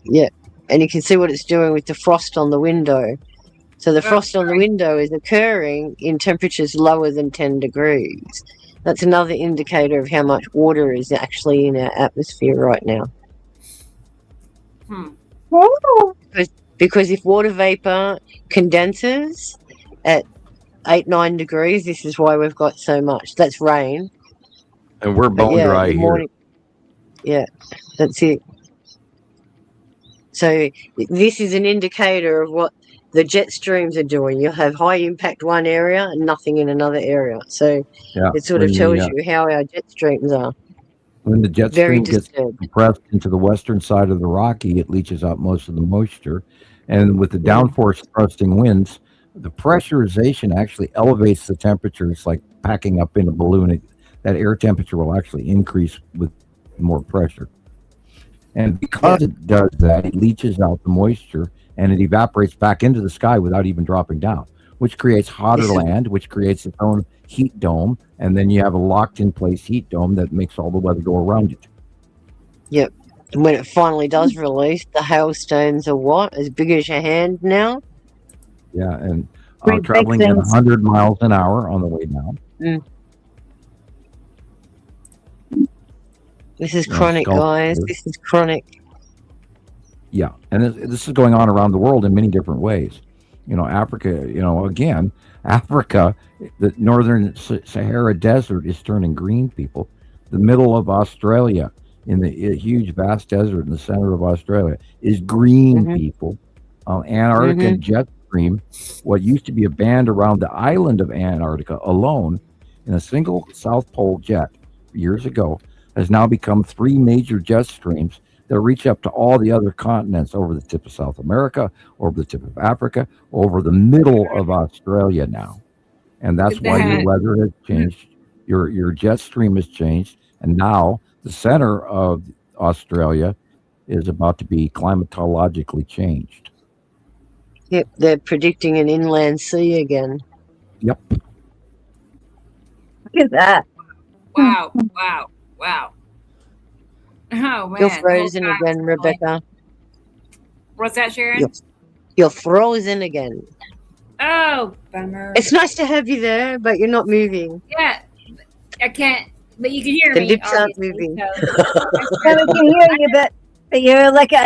now. and you can see what it's doing with the frost on the window. So the frost on the window is occurring in temperatures lower than 10 degrees. That's another indicator of how much water is actually in our atmosphere right now. Because if water vapor condenses at 8-9 degrees, this is why we've got so much. That's rain. And we're bone dry in the here. morning, yeah, that's it. So this is an indicator of what the jet streams are doing. You'll have high impact one area and nothing in another area. So it sort of tells you how our jet streams are. When the jet Very stream gets disturbed. compressed into the western side of the Rocky, it leaches out most of the moisture. And with the downforce thrusting winds, the pressurization actually elevates the temperature. It's like packing up in a balloon. That air temperature will actually increase with more pressure. And because it does that, it leaches out the moisture and it evaporates back into the sky without even dropping down, which creates hotter land, which creates its own heat dome. And then you have a locked in place heat dome that makes all the weather go around it. Yep. And when it finally does release, the hailstones are what? As big as your hand now? Yeah. And Great traveling big at things. 100 miles an hour on the way down. This is chronic, guys. This is chronic. Yeah, and this is going on around the world in many different ways. Africa, again, Africa, the northern Sahara Desert is turning green, people. The middle of Australia, in the huge, vast desert in the center of Australia, is green, people. Antarctica jet stream, what used to be a band around the island of Antarctica alone, in a single South Pole jet years ago, has now become 3 major jet streams that reach up to all the other continents, over the tip of South America, over the tip of Africa, over the middle of Australia now. And that's why your weather has changed. Your jet stream has changed. And now the center of Australia is about to be climatologically changed. Yep, they're predicting an inland sea again. Yep. Look at that. Wow. Oh, man. You're frozen again, Rebecca. What's that, Sharon? You're frozen again. Oh, bummer. It's nice to have you there, but you're not moving. Yeah, I can't, but you can hear The me. lips aren't obviously, moving. Yeah, we can hear you, but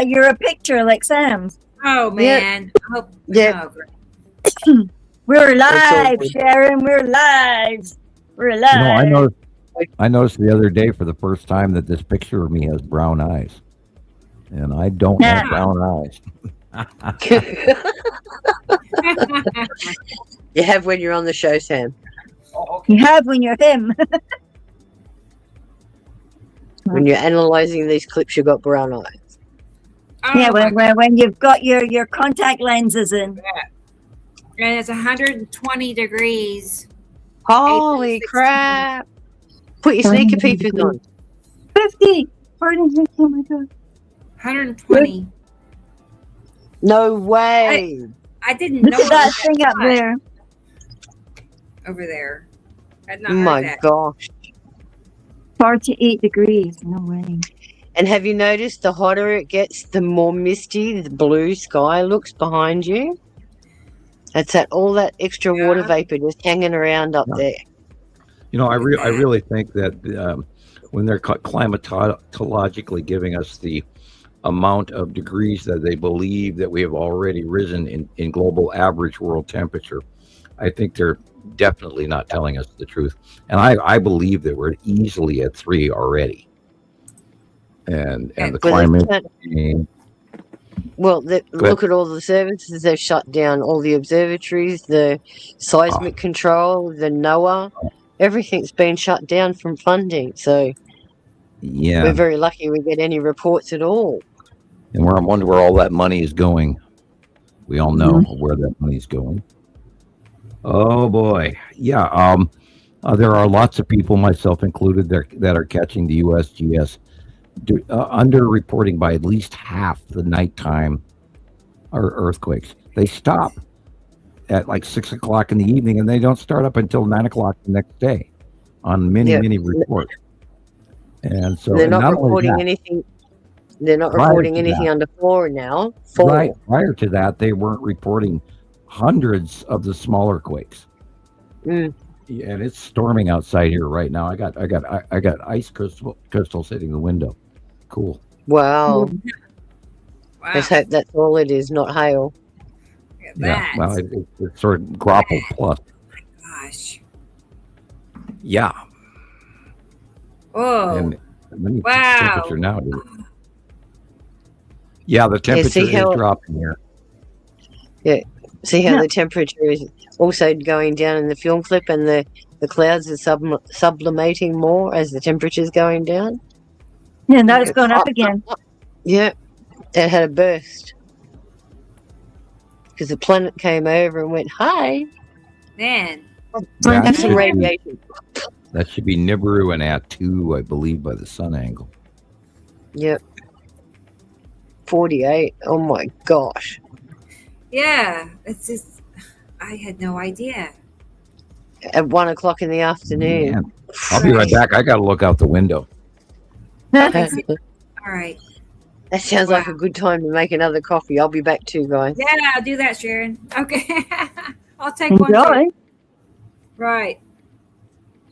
you're a picture like Sam's. Oh, man. I hope, Yeah. oh, great. We're live, good. Sharon. We're live. We're live. I noticed the other day for the first time that this picture of me has brown eyes. And I don't have brown eyes. You have when you're on the show, Sam. You have when you're him. When you're analysing these clips, you've got brown eyes. Oh, Yeah, my when you've got your contact lenses in. And it's 120 degrees. Holy April 16th. crap. Put your sneaker peepers on. 50. Pardon me. Oh my God. 120. No way. I didn't Look know at that it was thing up hot there. over there. I'd not Oh heard my that. gosh. 48 degrees. No way. And have you noticed the hotter it gets, the more misty the blue sky looks behind you? That's all that extra water vapor just hanging around up there. I really think that when they're climatologically giving us the amount of degrees that they believe that we have already risen in global average world temperature, I think they're definitely not telling us the truth. And I believe that we're easily at 3 already. And the climate change. Well, look at all the services. They've shut down all the observatories, the seismic control, the NOAA. Everything's been shut down from funding. So we're very lucky we get any reports at all. And I wonder where all that money is going. We all know where that money is going. Oh boy, yeah. There are lots of people, myself included, that are catching the USGS under-reporting by at least half the nighttime or earthquakes. They stop at like 6 o'clock in the evening, and they don't start up until 9 o'clock the next day on many reports. And so they're not reporting anything. They're not reporting anything under 4 now. 4. Right. Prior to that, they weren't reporting hundreds of the smaller quakes. And it's storming outside here right now. I got ice crystals hitting the window. Cool. Wow. Let's hope that's all it is, not hail. Yeah. Well, it's sort of grapple plus. Oh my gosh. Yeah. Oh. And let me check the temperature now, dude. Yeah, the temperature is dropping here. Yeah. See how the temperature is also going down in the film clip, and the clouds are sublimating more as the temperature is going down? Yeah, now it's going up again. Yeah. It had a burst. Because the planet came over and went, hi. Man. That's some radiation. That should be Nibiru and at 2, I believe, by the sun angle. Yep. 48. Oh my gosh. Yeah. It's just, I had no idea. At 1 o'clock in the afternoon. Man. I'll be right back. I got to look out the window. All right. That sounds like a good time to make another coffee. I'll be back too, guys. Yeah, I'll do that, Sharon. Okay. I'll take one. Too. Right.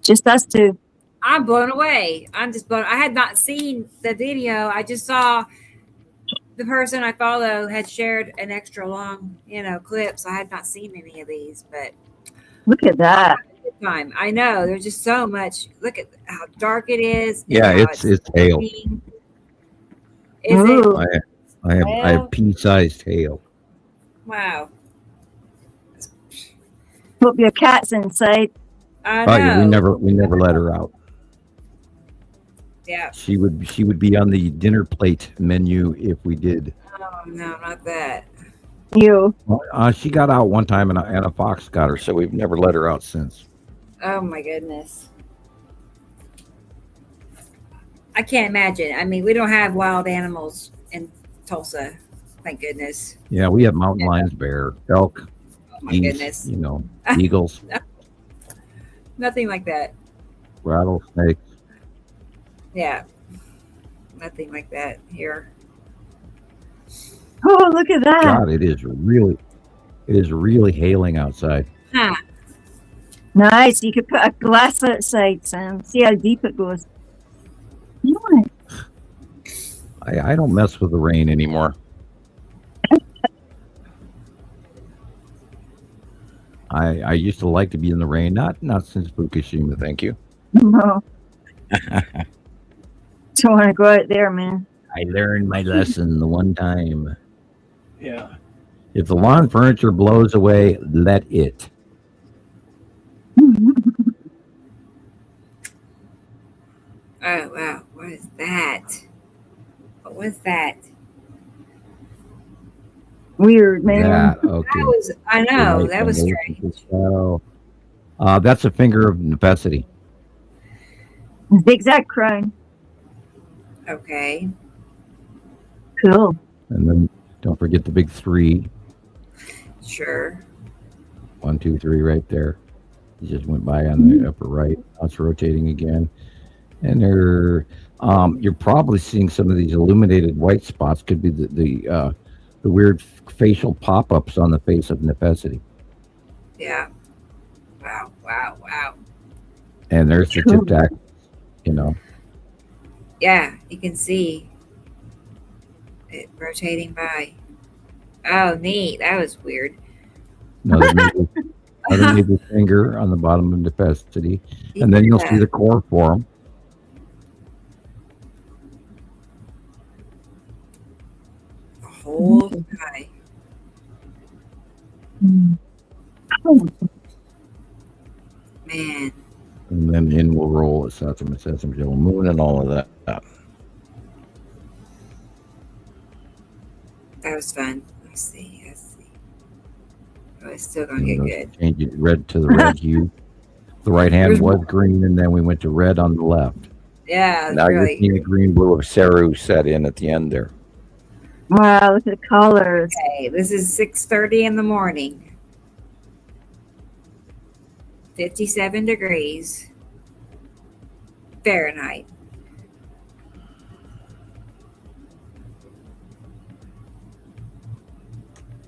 Just us two. I'm blown away. I'm just blown. I had not seen the video. I just saw the person I follow had shared an extra long, clip. So I had not seen any of these, but look at that. Time. I know there's just so much. Look at how dark it is. Yeah, it's hail. Is it? I have pea-sized hail. Wow. Hope your cat's inside. I know. Yeah, we never let her out. Yeah. She would be on the dinner plate menu if we did. Oh no, not that. You. Well, she got out one time and a fox got her, so we've never let her out since. Oh my goodness. I can't imagine. I mean, we don't have wild animals in Tulsa, thank goodness. Yeah, we have mountain lions, bear, elk, goodness. Eagles. Nothing like that. Rattlesnakes. Yeah. Nothing like that here. Oh, look at that. God, it is really hailing outside. Huh. Nice. You could put a glass outside, Sam. See how deep it goes. I don't mess with the rain anymore. I used to like to be in the rain, not since Fukushima, thank you. No. Don't want to go out there, man. I learned my lesson the one time. Yeah. If the lawn furniture blows away, let it. Oh wow, what is that? What was that? Weird, man. Yeah, okay. I know, that was strange. That's a finger of necessity. Zigzag crown. Okay. Cool. And then don't forget the big 3. Sure. 1, 2, 3 right there. It just went by on the upper right. Now it's rotating again. And you're probably seeing some of these illuminated white spots. Could be the weird facial pop-ups on the face of necessity. Yeah. Wow. And there's the tip tack, Yeah, you can see it rotating by. Oh, neat. That was weird. Another neighbor's finger on the bottom of necessity. And then you'll see the core form. whole sky. Man. And then in will roll a Sesame Yellow Moon and all of that. That was fun. Let's see. Oh, it's still going to get good. Change it red to the red hue. The right hand was green, and then we went to red on the left. Yeah. Now you're seeing the green blue of Saru set in at the end there. Wow, look at the colors. Okay, this is 6:30 in the morning. 57 degrees Fahrenheit.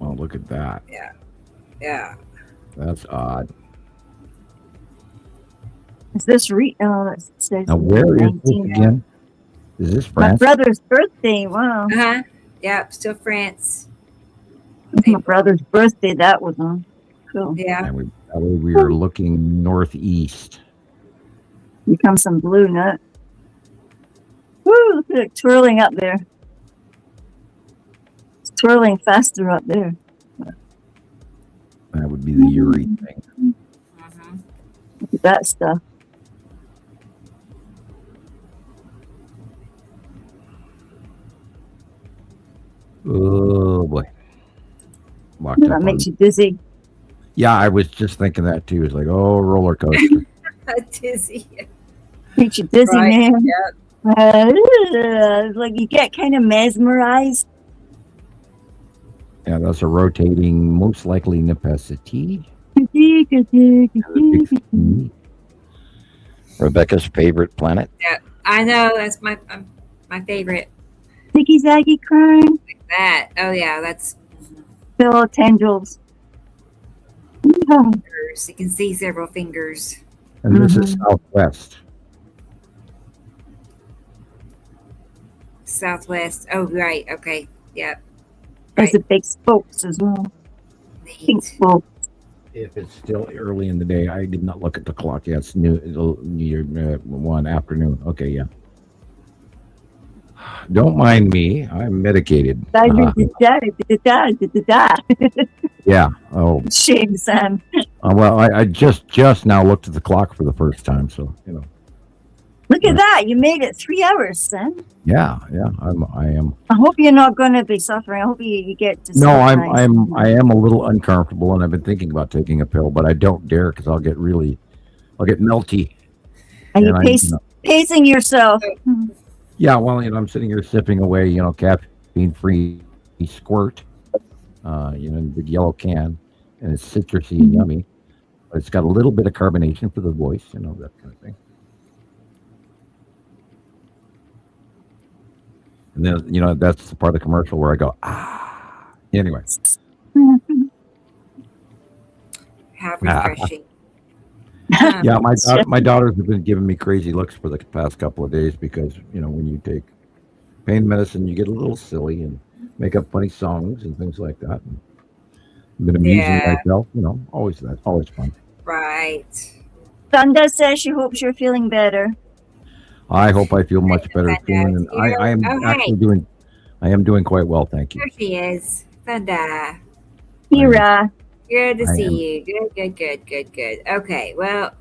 Oh, look at that. Yeah. That's odd. Is this it says Now, where is this again? Is this France? My brother's birthday. Wow. Uh-huh. Yep, still France. My brother's birthday, that was on. Cool. Yeah. And we are looking northeast. Become some blue nut. Woo, look at it twirling up there. It's twirling faster up there. That would be the Uri thing. Mm-hmm. Look at that stuff. Oh boy. That makes you dizzy. Yeah, I was just thinking that too. It's like, oh, roller coaster. Dizzy. Makes you dizzy, Right. man. Yep. Like you get kind of mesmerized. Yeah, that's a rotating, most likely necessity. Rebecca's favorite planet. Yeah, I know. That's my favorite. Ziggy zaggy crime. Like that. Oh yeah, that's Fellow tendrils. fingers. You can see several fingers. And this is southwest. Southwest. Oh right. Okay. Yep. There's a big spokes as well. Pink Neat. spokes. If it's still early in the day, I did not look at the clock. Yeah, it's one afternoon. Okay, yeah. Don't mind me. I'm medicated. Yeah. Oh. Shame, Sam. Well, I just now looked at the clock for the first time, so you know. Look at that! You made it 3 hours, Sam. Yeah. I am. I hope you're not going to be suffering. I hope you get to. No, I am a little uncomfortable, and I've been thinking about taking a pill, but I don't dare because I'll get melty. Are you pacing yourself? Yeah, well, I'm sitting here sipping away, caffeine-free squirt, in a big yellow can, and it's citrusy and yummy, but it's got a little bit of carbonation for the voice, that kind of thing. And then, that's the part of the commercial where I go, ah. Anyway. How refreshing. Yeah, my daughters have been giving me crazy looks for the past couple of days because, when you take pain medicine, you get a little silly and make up funny songs and things like that. And I've been amusing myself, always fun. Right. Thunda says she hopes you're feeling better. I hope I feel much better soon, and I am I am doing quite well, thank you. There she is, Thunda. Hira. Good to see you. Good. Okay, well,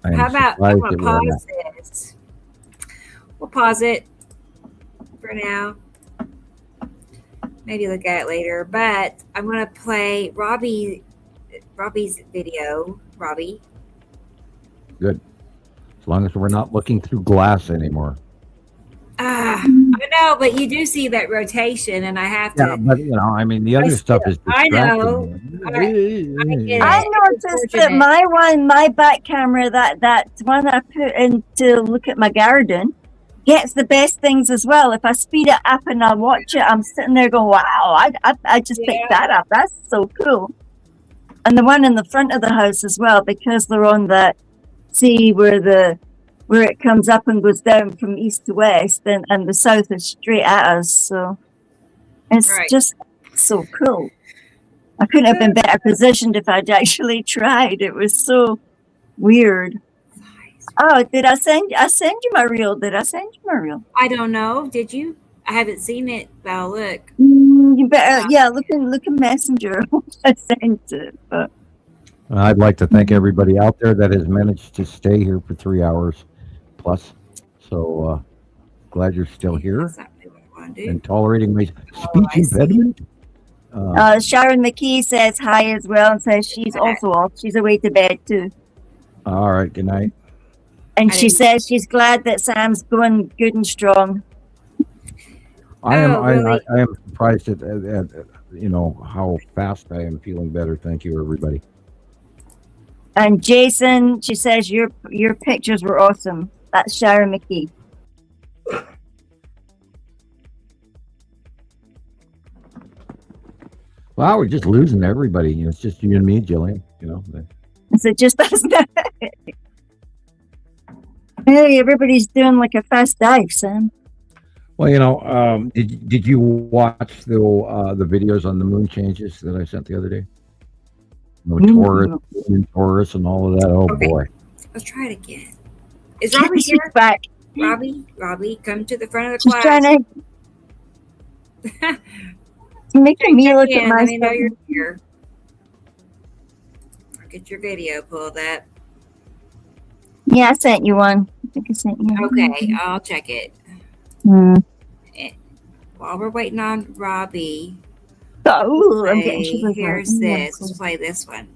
how about I'm gonna pause this? We'll pause it for now. Maybe look at it later, but I'm gonna play Robbie's video. Robbie. Good. As long as we're not looking through glass anymore. I know, but you do see that rotation, and I have to. Yeah, but the other stuff is distracting. I know. I noticed that my back camera, that one I put in to look at my garden, gets the best things as well. If I speed it up and I watch it, I'm sitting there going, "Wow!" I just picked that up. That's so cool. And the one in the front of the house as well, because they're on that. See where it comes up and goes down from east to west, and the south is straight at us. So it's just so cool. I couldn't have been better positioned if I'd actually tried. It was so weird. Oh, did I send you my reel? Did I send you my reel? I don't know. Did you? I haven't seen it, but I'll look. You better, look in Messenger. I sent it, but I'd like to thank everybody out there that has managed to stay here for 3 hours plus. So glad you're still here That's not really what I want to do. and tolerating my I speech see. impediment. Sharon McKee says hi as well and says she's also off. She's away to bed too. All right, good night. And she says she's glad that Sam's going good and strong. I am really? I am surprised at how fast I am feeling better. Thank you, everybody. And Jason, she says your pictures were awesome. That's Sharon McKee. Wow, we're just losing everybody. It's just you and me, Gillian. So just us now. Hey, everybody's doing like a fast dive, Sam. Well, did you watch the videos on the moon changes that I sent the other day? Taurus and all of that. Oh boy. Let's try it again. Is Robbie She's here? back. Robbie, come to the front of the She's class. trying to making me look at my Let me know stuff. you're here. I'll get your video pulled up. Yeah, I sent you one. I think I sent you one. Okay, I'll check it. While we're waiting on Robbie, Oh, I'm getting shivers. here's this. Let's play this one.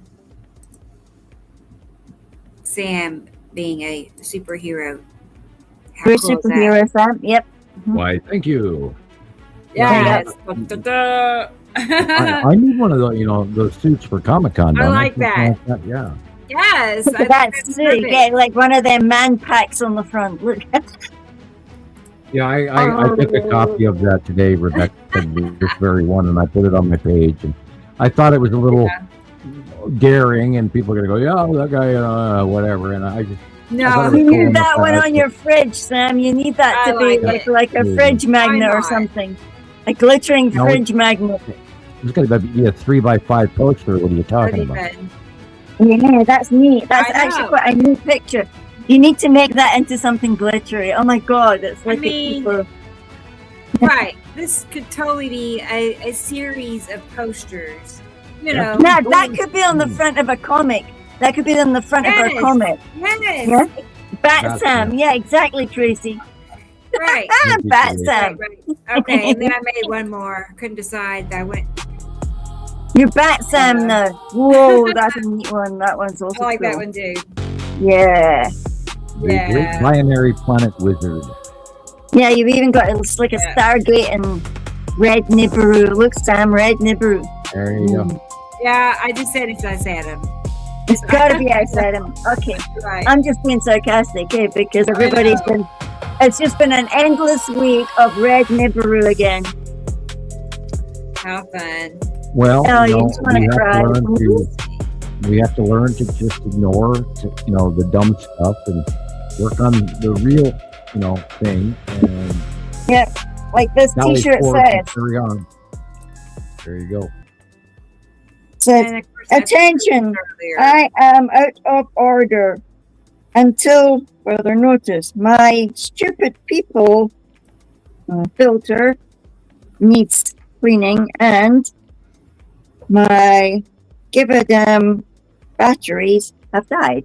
Sam being a superhero. How We're cool is that? superheroes, Sam. Yep. Why? Thank you. Yes. I need one of those suits for Comic-Con. I like that. Yeah. Yes. Look at that suit. Get like one of them man packs on the front. Look. Yeah, I took a copy of that today, Rebecca, this very one, and I put it on my page. And I thought it was a little daring, and people are going to go, yeah, that guy, whatever. And I just. No, You need that one on your fridge, Sam. You need that to be like a fridge magnet or something. A glittering fridge magnet. It's going to be a 3x5 poster. What are you talking about? Yeah, that's neat. That's actually quite a neat picture. You need to make that into something glittery. Oh my god, it's like right. This could totally be a series of posters. Now, that could be on the front of a comic. That could be on the front of a comic. Yes. Yeah? Bat Sam. Yeah, exactly, Tracy. Right. Bat Sam. Right. Okay, and then I made one more. Couldn't decide. I went. You're Bat Sam now. Whoa, that's a neat one. That one's also I like cool. that one too. Yeah. The Great Binary Planet Wizard. Yeah, you've even got like a Stargate and red Nibiru. Look, Sam, red Nibiru. There you go. Yeah, I just said it because I said him. It's got to be outside him. Okay. Right. I'm just being sarcastic, because everybody's been. It's just been an endless week of red Nibiru again. How fun. Well, we have to Mm-hmm. learn to just ignore, the dumb stuff and work on the real, thing. And yeah, like this T-shirt says. Carry on. There you go. Says, attention, I am out of order until further notice. My stupid people filter needs cleaning, and my give a damn batteries have died.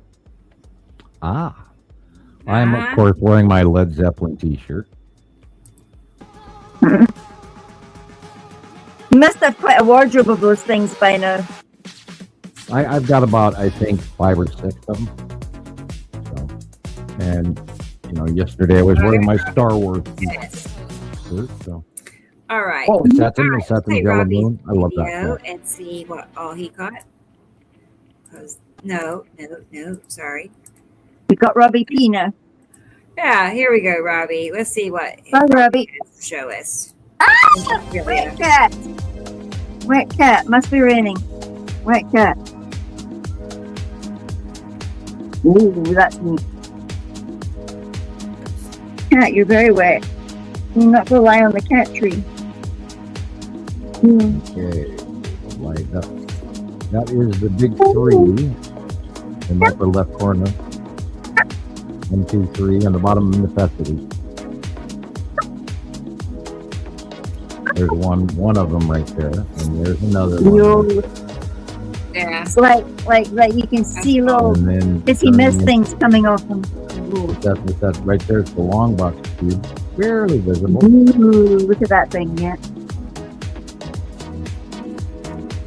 I'm of course wearing my Led Zeppelin T-shirt. You must have quite a wardrobe of those things by now. I've got about, I think, 5 or 6 of them. So, and yesterday I was wearing my Star Wars shirt. So. All right. Oh, Saturn Yellow Moon. I love that. And see what all he got. No, sorry. We got Robbie P now. Yeah, here we go, Robbie. Let's see what Bye, Robbie. has to show us. Wet cat. Wet cat. Must be raining. Wet cat. Ooh, that's neat. Cat, you're very wet. You not rely on the cat tree. Okay, light up. That is the big 3 in the upper left corner. 1, 2, 3 on the bottom of necessity. There's one of them right there, and there's another one. Yeah. It's like you can see little fizzy mist things coming off them. That's right there. It's the long box cube, barely visible. Ooh, look at that thing, yeah.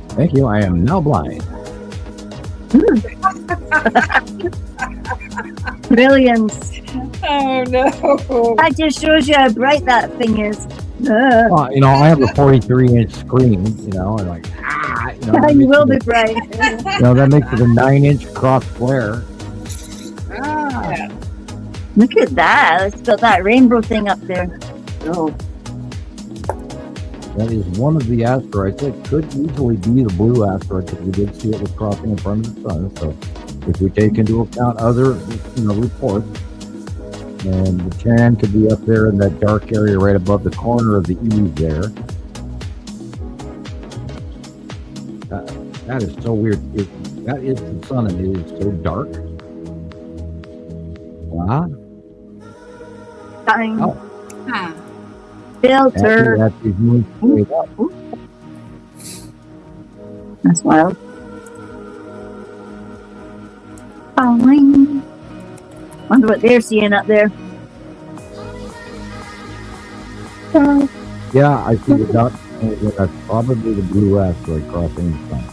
Thank you. I am now blind. Brilliance. Oh no. That just shows you how bright that thing is. Well, I have a 43-inch screen, and like, You will be bright. that makes it a 9-inch cross flare. Yeah. Look at that. It's got that rainbow thing up there. Oh. That is one of the asteroids. It could easily be the blue asteroid because we did see it was crossing in front of the sun. So if we take into account other, reports, and the Chan could be up there in that dark area right above the corner of the eve there. That is so weird. That is the sun and it is so dark. Wow. Fine. Oh. Huh. Filter. Actually, moved straight up. That's wild. Fine. Wonder what they're seeing up there. Yeah, I see the dot. That's probably the blue asteroid crossing the sun.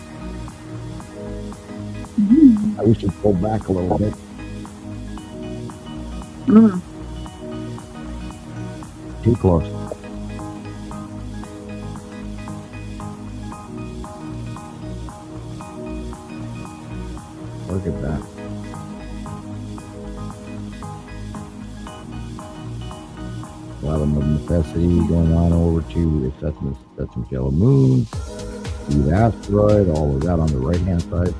I wish you'd pull back a little bit. Too close. Look at that. A lot of necessity going on over to that's some yellow moon, the asteroid, all of that on the right hand side.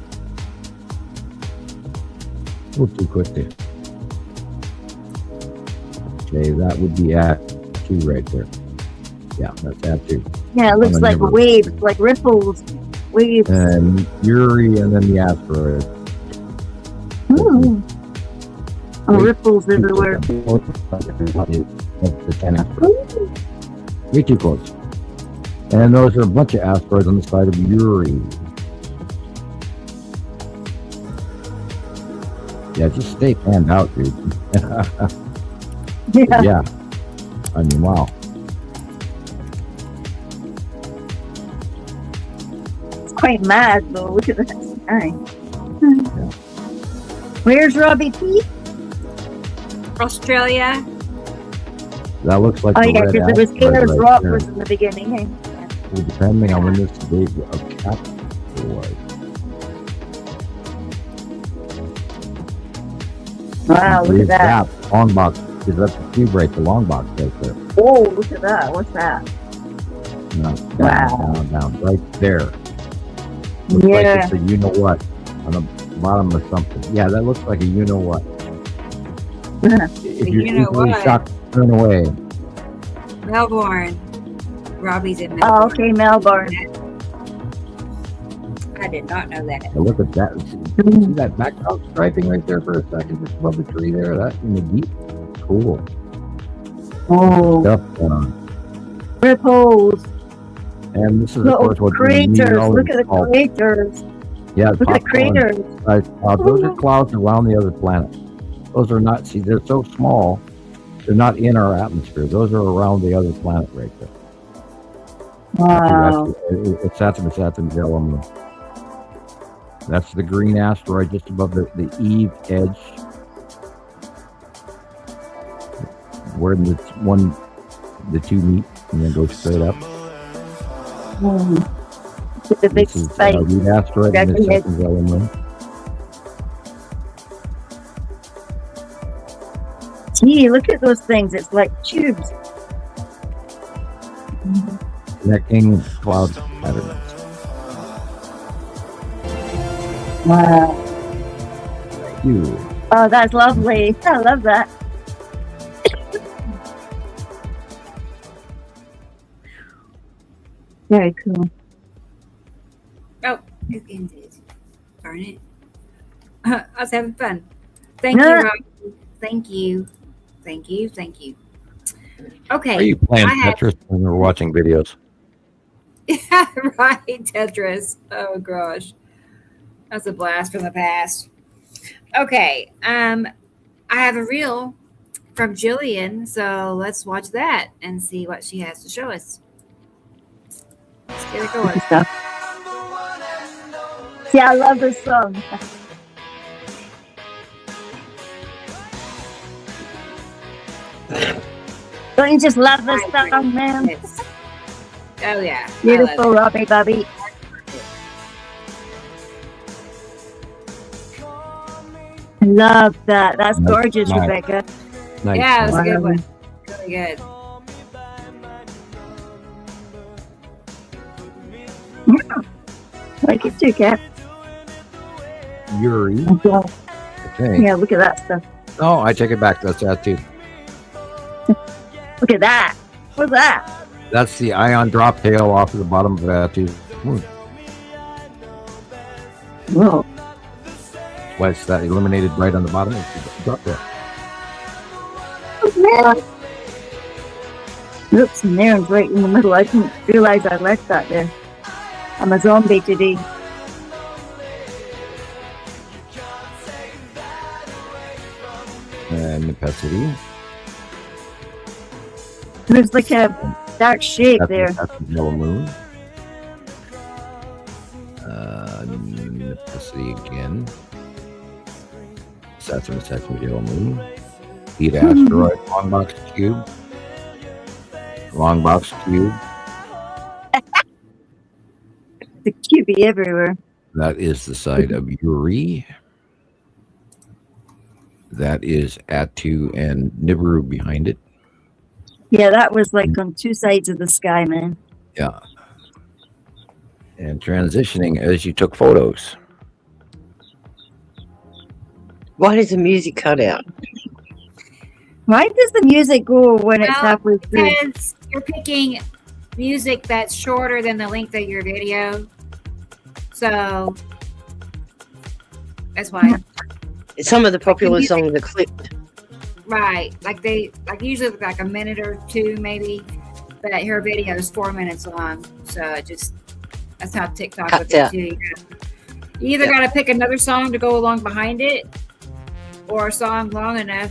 A little too quick there. Okay, that would be at 2 right there. Yeah, that's at 2. Yeah, it looks like Nibiru. waves, like ripples, waves. And Yuri, and then the asteroid. Ooh. Oh, ripples everywhere. The 10 asteroids. Way too close. And those are a bunch of asteroids on the side of Yuri. Yeah, just stay panned out, dude. Yeah. I mean, wow. It's quite mad, though. Look at that sky. Where's Robbie P? Australia. That looks like Oh, the yeah, red because it was asteroid Ayers right Rock there. was in the beginning. Eh? Well, depending on when this date of capture was. Wow, look at that. Long box, because that's the cube right, the long box right there. Oh, look at that. What's that? No, Wow. down, right there. Looks like Yeah. it's a you-know-what on the bottom of something. Yeah, that looks like a you-know-what. If you're easily shocked, turn away. Melbourne. Robbie's in Oh, Melbourne. okay, Melbourne. I did not know that. Now look at that. See that background striping right there for a second, just above the tree there? That in the deep. Cool. Oh, Stuff going on. ripples. And this is, of Little course, what craters. Look at the called. craters. Yeah, Look at the craters. those are clouds around the other planet. Those are not, see, they're so small, they're not in our atmosphere. Those are around the other planet right there. Wow. It's Saturn, yellow moon. That's the green asteroid just above the eve edge. Where the two meet and then go straight up. With the big This is spike. the asteroid and the second yellow moon. Gee, look at those things. It's like tubes. Connecting cloud patterns. Wow. Huge. Oh, that's lovely. I love that. Very cool. Oh, it ended. Darn it. I was having fun. Thank you, Yeah. Robbie. Thank you. Thank you. Thank you. Okay. Are you playing Tetris when we're watching videos? Yeah, right. Tetris. Oh gosh, that's a blast from the past. Okay. I have a reel from Gillian, so let's watch that and see what she has to show us. Let's get it going. Yeah, I love this song. Don't you just love this song, man? Oh yeah, Beautiful, Robbie Bobby. I love that. That's gorgeous, Nice. Rebecca. Nice. Yeah, it was a good Wow. one. Really good. Like it too, Kat. Yuri. Okay. Yeah, look at that stuff. Oh, I take it back. That's that too. Look at that. What's that? That's the ion drop tail off of the bottom of that too. Whoa. What's that eliminated right on the bottom? Drop there. Oops, and there's right in the middle. I didn't realize I left that there. I'm a zombie today. And opacity. There's like a dark shape there. That's the yellow moon. Opacity again. Saturn, yellow moon. Heat asteroid, long box cube. Long box cube. The QB everywhere. That is the side of Yuri. That is Atu and Nibiru behind it. Yeah, that was like on two sides of the sky, man. Yeah. And transitioning as you took photos. Why does the music cut out? Why does the music go when it's halfway through? Because you're picking music that's shorter than the length of your video. So that's why. Some of the popular songs are clipped. Right. Like usually like a minute or two maybe. But her video is 4 minutes long. So that's how TikTok Cuts looks out. too. You either gotta pick another song to go along behind it or a song long enough,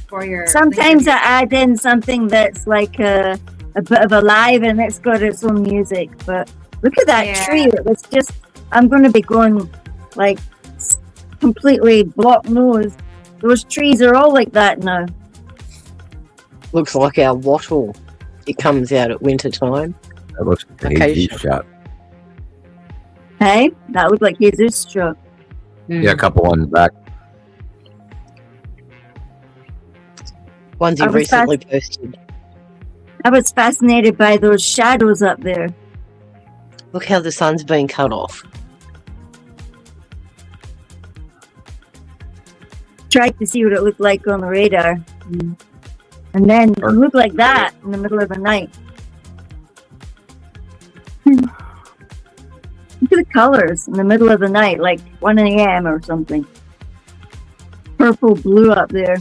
for your Sometimes I add in something that's like a bit of a live and it's got its own music. But look at that tree. It was just, I'm going to be going like completely block nose. Those trees are all like that now. Looks like our wattle. It comes out at winter time. That looks like an AG shot. Hey, that looked like Jesus' shot. Yeah, a couple on the back. Ones you recently posted. I was fascinated by those shadows up there. Look how the sun's been cut off. Tried to see what it looked like on the radar. And then it looked like that in the middle of the night. Look at the colors in the middle of the night, like 1 a.m. or something. Purple, blue up there.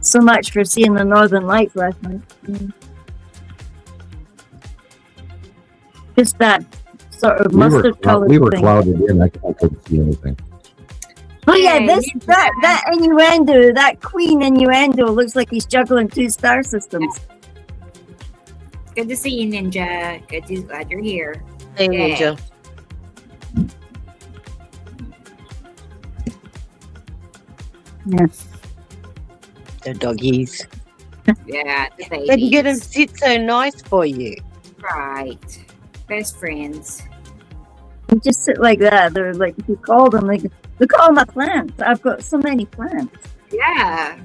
So much for seeing the Northern Lights last night. Just that sort of mustard color. We were clouded in. I couldn't see anything. Oh yeah, that innuendo, that queen innuendo looks like he's juggling 2 star systems. Good to see you, Ninja. Glad you're here. Hey, Ninja. Yes. The doggies. Yeah, the babies. Did you get them sit so nice for you? Right. Best friends. They just sit like that. They're like, if you call them, like, look at all my plants. I've got so many plants. Yeah.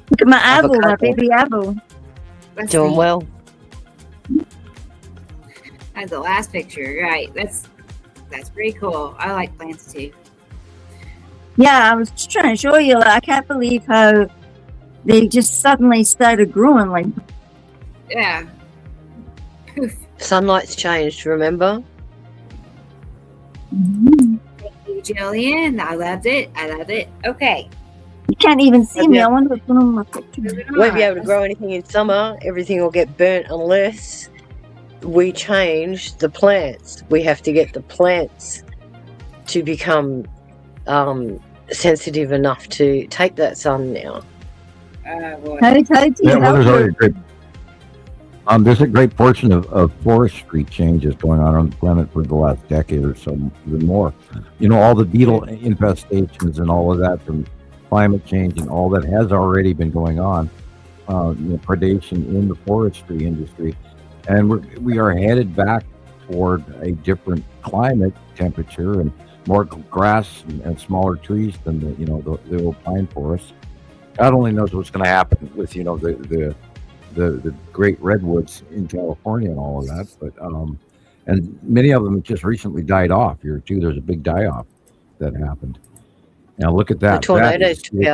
Look at my apple, my baby apple. Doing well. That's the last picture, right? That's pretty cool. I like plants too. Yeah, I was just trying to show you. Like, I can't believe how they just suddenly started growing. Like, yeah. Poof. Sunlight's changed, remember? Mm-hmm. Thank you. Gillian. I loved it. Okay. You can't even see me. I wonder what's going on with my picture. Won't be able to grow anything in summer. Everything will get burnt unless we change the plants. We have to get the plants to become sensitive enough to take that sun now. There's a great portion of forestry changes going on the planet for the last decade or so, even more. All the beetle infestations and all of that from climate change and all that has already been going on. Predation in the forestry industry, and we are headed back toward a different climate temperature and more grass and smaller trees than the old pine forest. God only knows what's going to happen with the great redwoods in California and all of that, but and many of them just recently died off here too. There's a big die-off that happened. Now look at that. The tornadoes took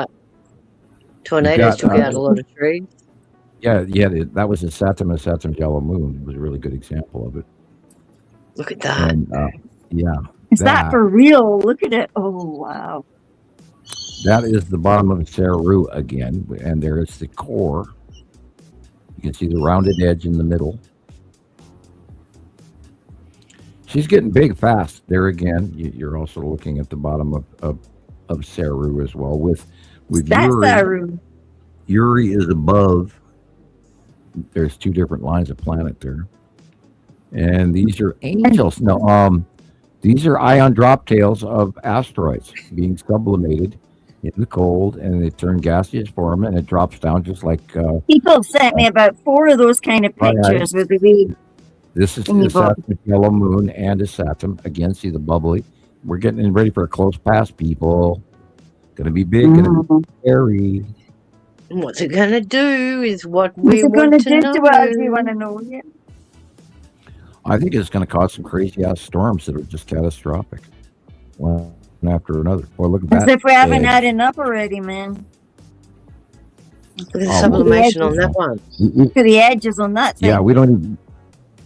out a lot of trees. Yeah, that was a Saturn yellow moon. It was a really good example of it. Look at that. And, Is that for real? Look at it. Oh, wow. That is the bottom of Saru again, and there is the core. You can see the rounded edge in the middle. She's getting big fast. There again, you're also looking at the bottom of Saru as well. With Uri, Saru. Uri is above. There's two different lines of planet there, and these are angels. No, these are ion drop tails of asteroids being sublimated in the cold, and they turn gaseous form, and it drops down just like. People sent me about 4 of those kind of pictures with the weed. This is a Saturn yellow moon and a Saturn. Again, see the bubbly. We're getting ready for a close pass, people. Gonna be big, gonna be scary. What's it gonna do is what we want to know. We want to know. Yeah. I think it's going to cause some crazy ass storms that are just catastrophic, one after another. Boy, look at that! As if we haven't had enough already, man. Look at the sublimation on that one. Look at the edges on that thing. Yeah, we don't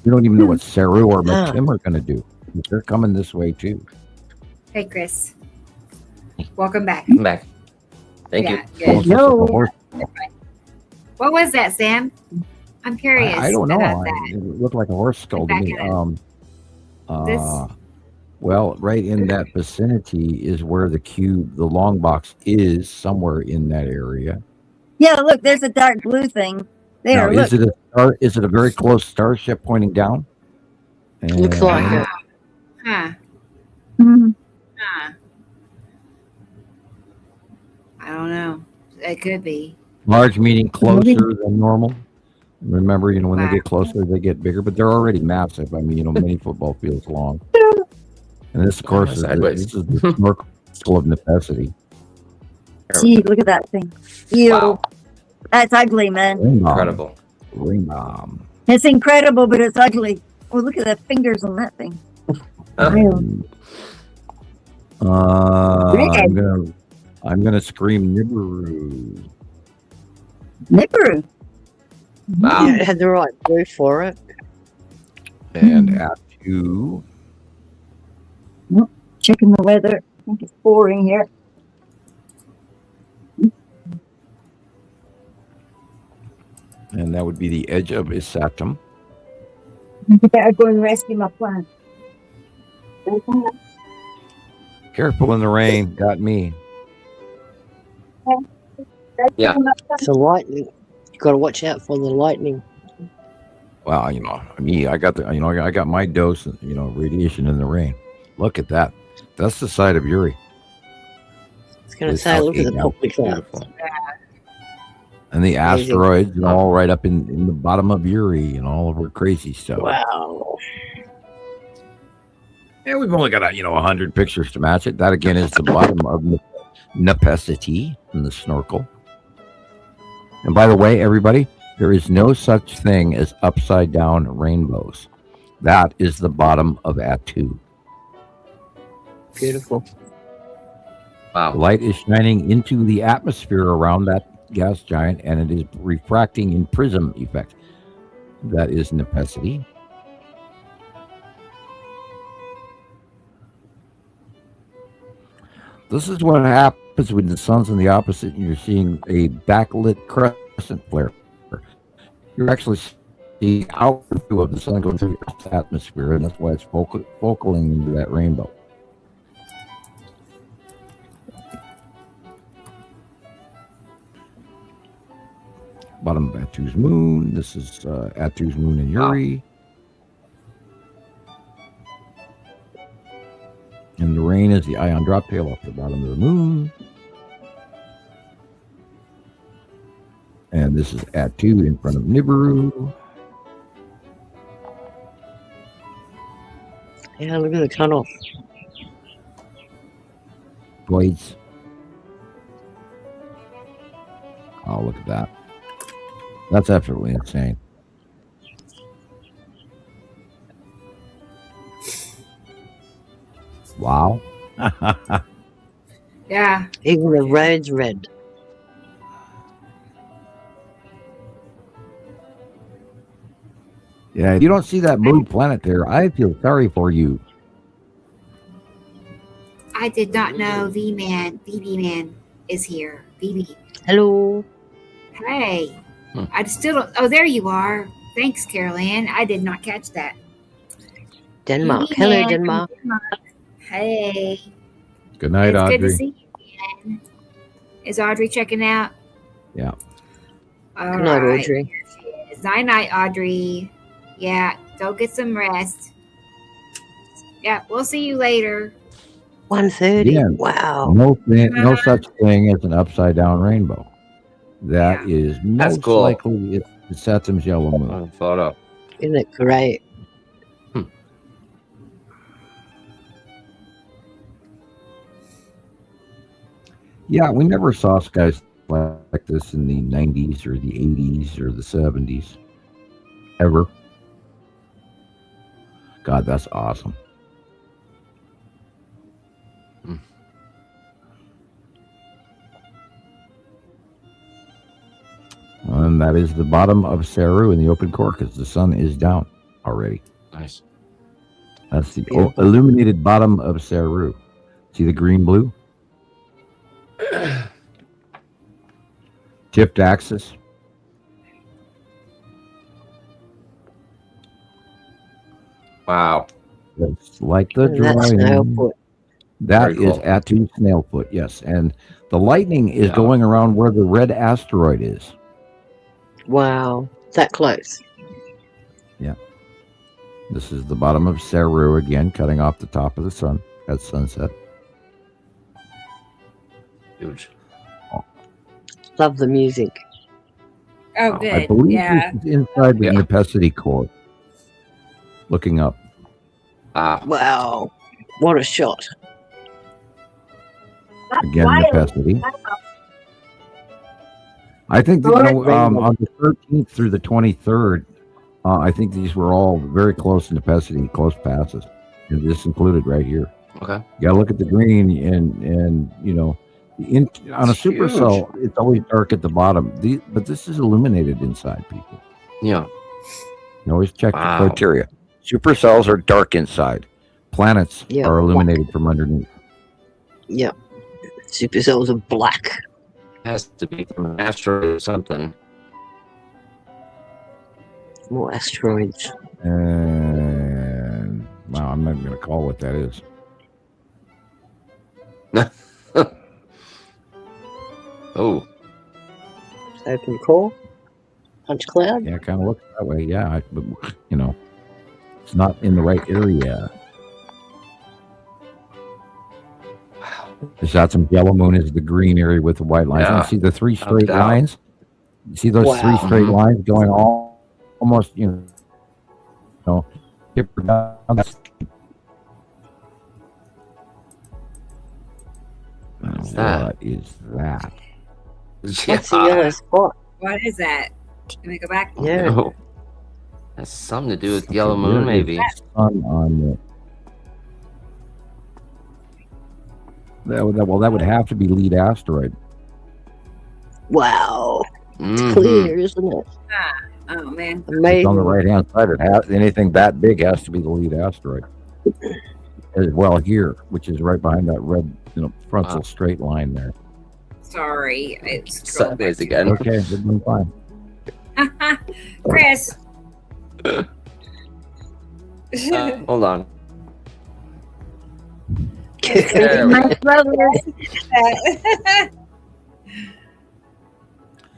even know what Saru or Makim are going to do. They're coming this way too. Hey, Chris. Welcome back. I'm back. Thank you. Hello. What was that, Sam? I'm curious. I don't know. About that. It looked like a horse skull to me. Well, right in that vicinity is where the cube, the long box, is somewhere in that area. Yeah, look, there's a dark blue thing there. Now, is it a star? Is it a very close starship pointing down? Looks like it. Mm-hmm. I don't know. It could be. Large meaning closer than normal. Remember, when they get closer, they get bigger, but they're already massive. I mean, many football fields long. And this, of course, is the snorkel of necessity. Gee, look at that thing. Ew. Wow. That's ugly, man. Incredible. Ring bomb. It's incredible, but it's ugly. Oh, look at the fingers on that thing. I'm gonna scream Nibiru. Nibiru. Wow. Yeah, it had the right blue for it. And at 2. Checking the weather. I think it's pouring here. And that would be the edge of Isatum. I better go and rescue my plant. Careful in the rain. Got me. Yeah. It's the lightning. You got to watch out for the lightning. Well, I got I got my dose of, radiation in the rain. Look at that. That's the side of Uri. I was going to say, look at the purple clouds. And the asteroids and all right up in the bottom of Uri and all over crazy stuff. Wow. Yeah, we've only got 100 pictures to match it. That again is the bottom of Nepacity in the snorkel. And by the way, everybody, there is no such thing as upside down rainbows. That is the bottom of Atu. Beautiful. Wow. Light is shining into the atmosphere around that gas giant, and it is refracting in prism effect. That is Nepacity. This is what happens when the sun's in the opposite and you're seeing a backlit crescent flare. You're actually seeing outward view of the sun going through the atmosphere, and that's why it's focaling into that rainbow. Bottom of Atu's moon. This is Atu's moon in Uri. And the rain is the ion drop tail off the bottom of the moon. And this is Atu in front of Nibiru. Yeah, look at the cutoff. Boys. Oh, look at that. That's absolutely insane. Wow. Yeah. Even the road's red. Yeah, if you don't see that blue planet there, I feel sorry for you. I did not know VB Man is here. VB. Hello. Hey. I still don't. Oh, there you are. Thanks, Carol Ann. I did not catch that. Denmark. VB Hello, Man from Denmark. Hey. Good night, It's Audrey. good to see you again. Is Audrey checking out? Yeah. All Good night, right. Audrey. Here she is. Night, Audrey. Yeah, go get some rest. Yeah, we'll see you later. 1:30. Yeah. Wow. No such thing as an upside down rainbow. That is most cool. likely it's the Saturn's yellow moon. Photo. Isn't it great? Yeah, we never saw skies like this in the 90s or the 80s or the 70s. Ever. God, that's awesome. And that is the bottom of Saru in the open core because the sun is down already. Nice. That's the illuminated bottom of Saru. See the green blue? Tipped axis. Wow. It's like the That's snail drawing. foot. That Very is cool. Atu Snailfoot, yes. And the lightning is Yeah. going around where the red asteroid is. Wow. That close. This is the bottom of Saru again, cutting off the top of the sun at sunset. Huge. Love the music. Oh, I good. believe Yeah. this is inside the Yeah. Nepacity core. Looking up. Wow. What a shot. Again, Nepacity. I think that, on the 13th through the 23rd, I think these were all very close to Nepacity, close passes. And this included right here. Okay. You gotta look at the green and you know, on a It's supercell, it's always dark at the bottom. But this is illuminated inside, people. Yeah. You always check Wow. the criteria. Supercells are dark inside. Planets Yeah. are illuminated from underneath. Yep. Supercells are black. Has to be from an asteroid or something. More asteroids. And wow, I'm not gonna call what that is. Oh. Open core. Punch cloud. Yeah, it kind of looks that way. Yeah, but you know, it's not in the right area. The Saturn yellow moon is the green area with the white lines. Yeah. And you see the three straight down. lines? You see those three Wow. straight lines going almost, you know, hip or down. What's that? What is that? What's the yellow spot? What is that? Can we go back? Yeah. No. Has something to do with the yellow moon, There is maybe. sun on the. Well, that would have to be lead asteroid. Wow. It's Mhm. clear, isn't it? Oh, man. It's Amazing. on the right hand side. It has anything that big has to be the lead asteroid. As well here, which is right behind that red frontal straight line there. Sorry, it's Sundays again. Okay, we're doing fine. Chris. Hold on. There we go.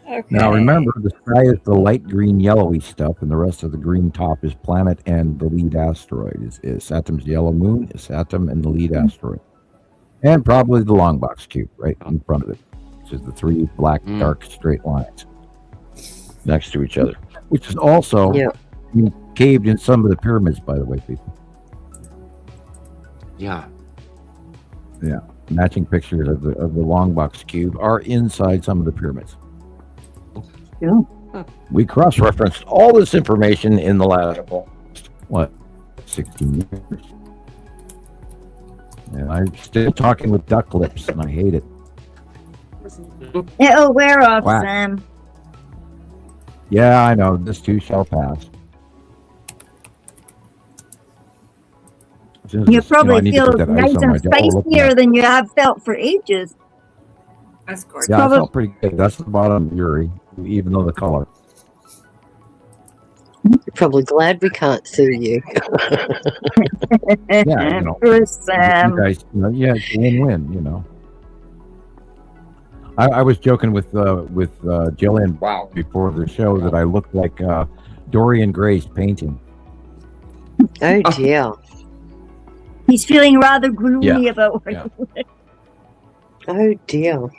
Okay. Now remember, the sky is the light green yellowy stuff, and the rest of the green top is planet and the lead asteroid. Is Saturn's yellow moon, is Saturn and the lead asteroid. And probably the long box cube right in front of it, which is the three black, dark, straight lines next to each other, which is also caved in some of the pyramids, by the way, people. Yeah. Yeah. Matching pictures of the long box cube are inside some of the pyramids. Yeah. We cross-referenced all this information in the last, 16 years. And I'm still talking with duck lips, and I hate it. It'll wear off, Wow. Sam. Yeah, I know. This too shall pass. You probably feel nice and spicier than you have felt for ages. That's gorgeous. Yeah, I felt pretty good. That's the bottom of Yuri, even though the color. You're probably glad we can't see you. Yeah, Poor Sam. You guys, it's win-win, I was joking with Gillian before the show that I looked like Dorian Gray's painting. Oh dear. He's feeling rather gloomy about what Oh dear.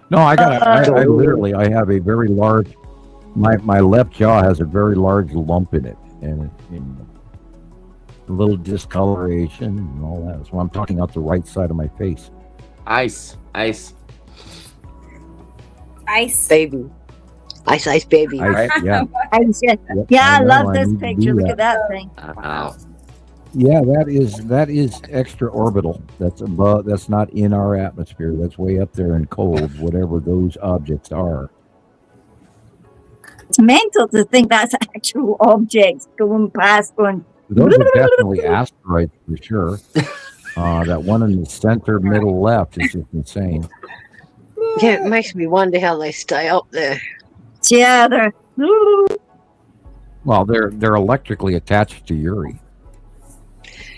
No, I literally have a very large, my left jaw has a very large lump in it, and a little discoloration and all that. So I'm talking out the right side of my face. Ice. Ice. Baby. Ice baby. Ice, yeah. I love this picture. Look at that thing. Yeah, that is extra orbital. That's above. That's not in our atmosphere. That's way up there in cold, whatever those objects are. It's mental to think that's actual objects going past. Those are definitely asteroids for sure. That one in the center middle left is just insane. Yeah, it makes me wonder how they stay up there. Yeah, they're. Well, they're electrically attached to Yuri.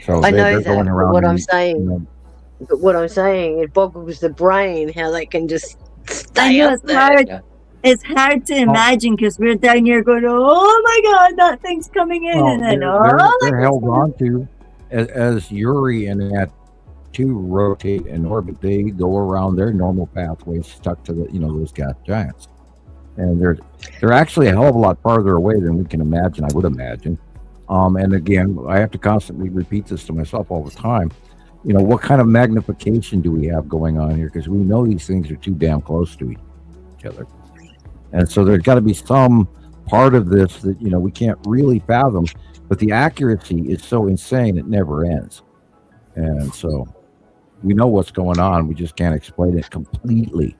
So I know that. Going around But what I'm saying, it boggles the brain how they can just stay up there. It's hard to imagine because we're down here going, "Oh my God, that thing's coming in," and then they're held on to as Yuri and that two rotate and orbit. They go around their normal pathways, stuck to the those gas giants, and they're actually a hell of a lot farther away than we can imagine. I would imagine. And again, I have to constantly repeat this to myself all the time. What kind of magnification do we have going on here? Because we know these things are too damn close to each other. And so there's got to be some part of this that, we can't really fathom. But the accuracy is so insane, it never ends. And so we know what's going on. We just can't explain it completely.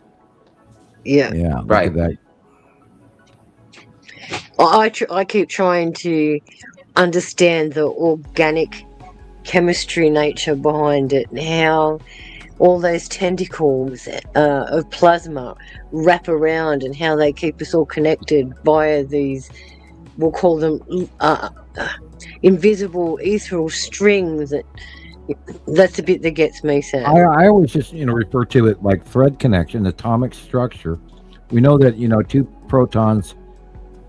Yeah. Yeah. Right. That. I keep trying to understand the organic chemistry nature behind it and how all those tentacles of plasma wrap around and how they keep us all connected via these, we'll call them invisible ethereal strings. That's the bit that gets me sad. I always just refer to it like thread connection, atomic structure. We know that two protons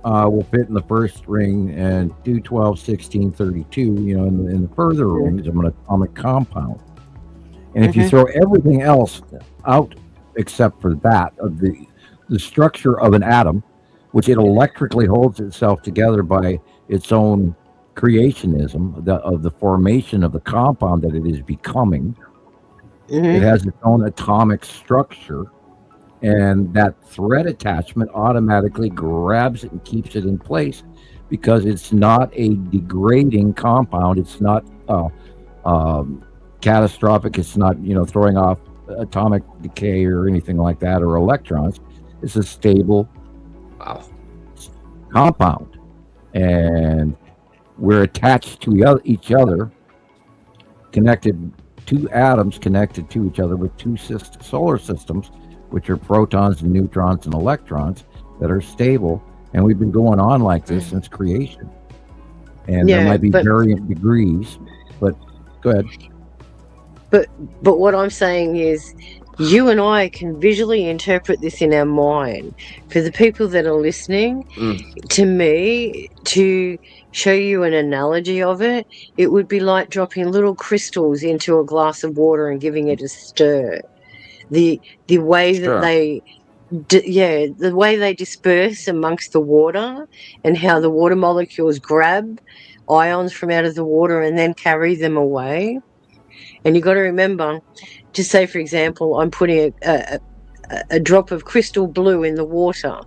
will fit in the first ring, and 2, 12, 16, 32, in the further rings of an atomic compound. And if you throw everything else out except for that, of the structure of an atom, which it electrically holds itself together by its own creationism, of the formation of the compound that it is becoming, it has its own atomic structure. And that thread attachment automatically grabs it and keeps it in place because it's not a degrading compound. It's not catastrophic. It's not, throwing off atomic decay or anything like that, or electrons. It's a stable compound. And we're attached to each other, connected two atoms connected to each other with two solar systems, which are protons and neutrons and electrons that are stable. And we've been going on like this since creation. And there might be variant degrees, but go ahead. But what I'm saying is, you and I can visually interpret this in our mind. For the people that are listening, to me, to show you an analogy of it, it would be like dropping little crystals into a glass of water and giving it a stir. The way that the way they disperse amongst the water, and how the water molecules grab ions from out of the water and then carry them away. And you've got to remember, to say, for example, I'm putting a drop of crystal blue in the water.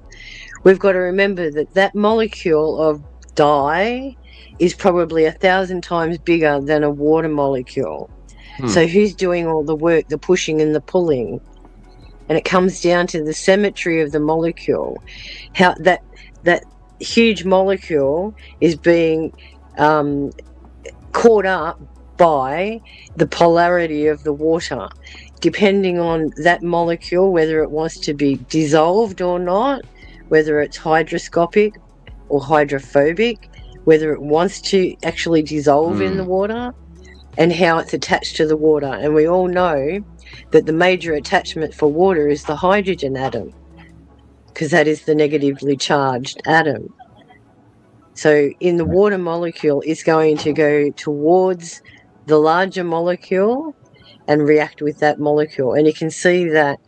We've got to remember that molecule of dye is probably 1,000 times bigger than a water molecule. So who's doing all the work, the pushing and the pulling? And it comes down to the symmetry of the molecule. How that huge molecule is being caught up by the polarity of the water, depending on that molecule, whether it wants to be dissolved or not, whether it's hygroscopic or hydrophobic, whether it wants to actually dissolve in the water, and how it's attached to the water. And we all know that the major attachment for water is the hydrogen atom, because that is the negatively charged atom. So in the water molecule, it's going to go towards the larger molecule and react with that molecule. And you can see that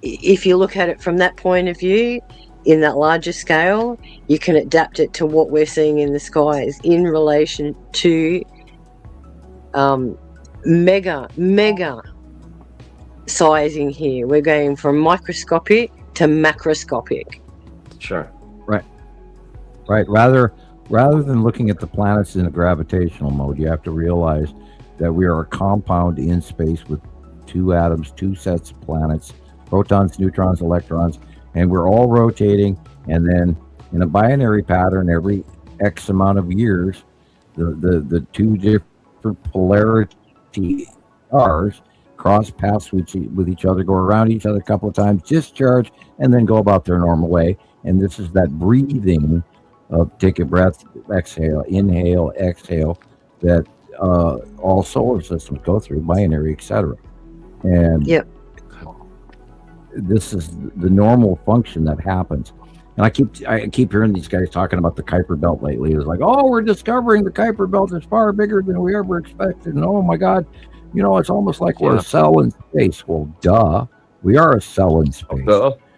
if you look at it from that point of view, in that larger scale, you can adapt it to what we're seeing in the skies in relation to mega sizing here. We're going from microscopic to macroscopic. Sure. Right. Rather than looking at the planets in a gravitational mode, you have to realize that we are a compound in space with two atoms, two sets of planets, protons, neutrons, electrons, and we're all rotating. And then in a binary pattern, every X amount of years, the two different polarity stars cross paths with each other, go around each other a couple of times, discharge, and then go about their normal way. And this is that breathing of take a breath, exhale, inhale, exhale, that all solar systems go through, binary, etc. And this is the normal function that happens. And I keep hearing these guys talking about the Kuiper Belt lately. It's like, oh, we're discovering the Kuiper Belt is far bigger than we ever expected. And oh my God, it's almost like we're a cell in space. Well, duh, we are a cell in space.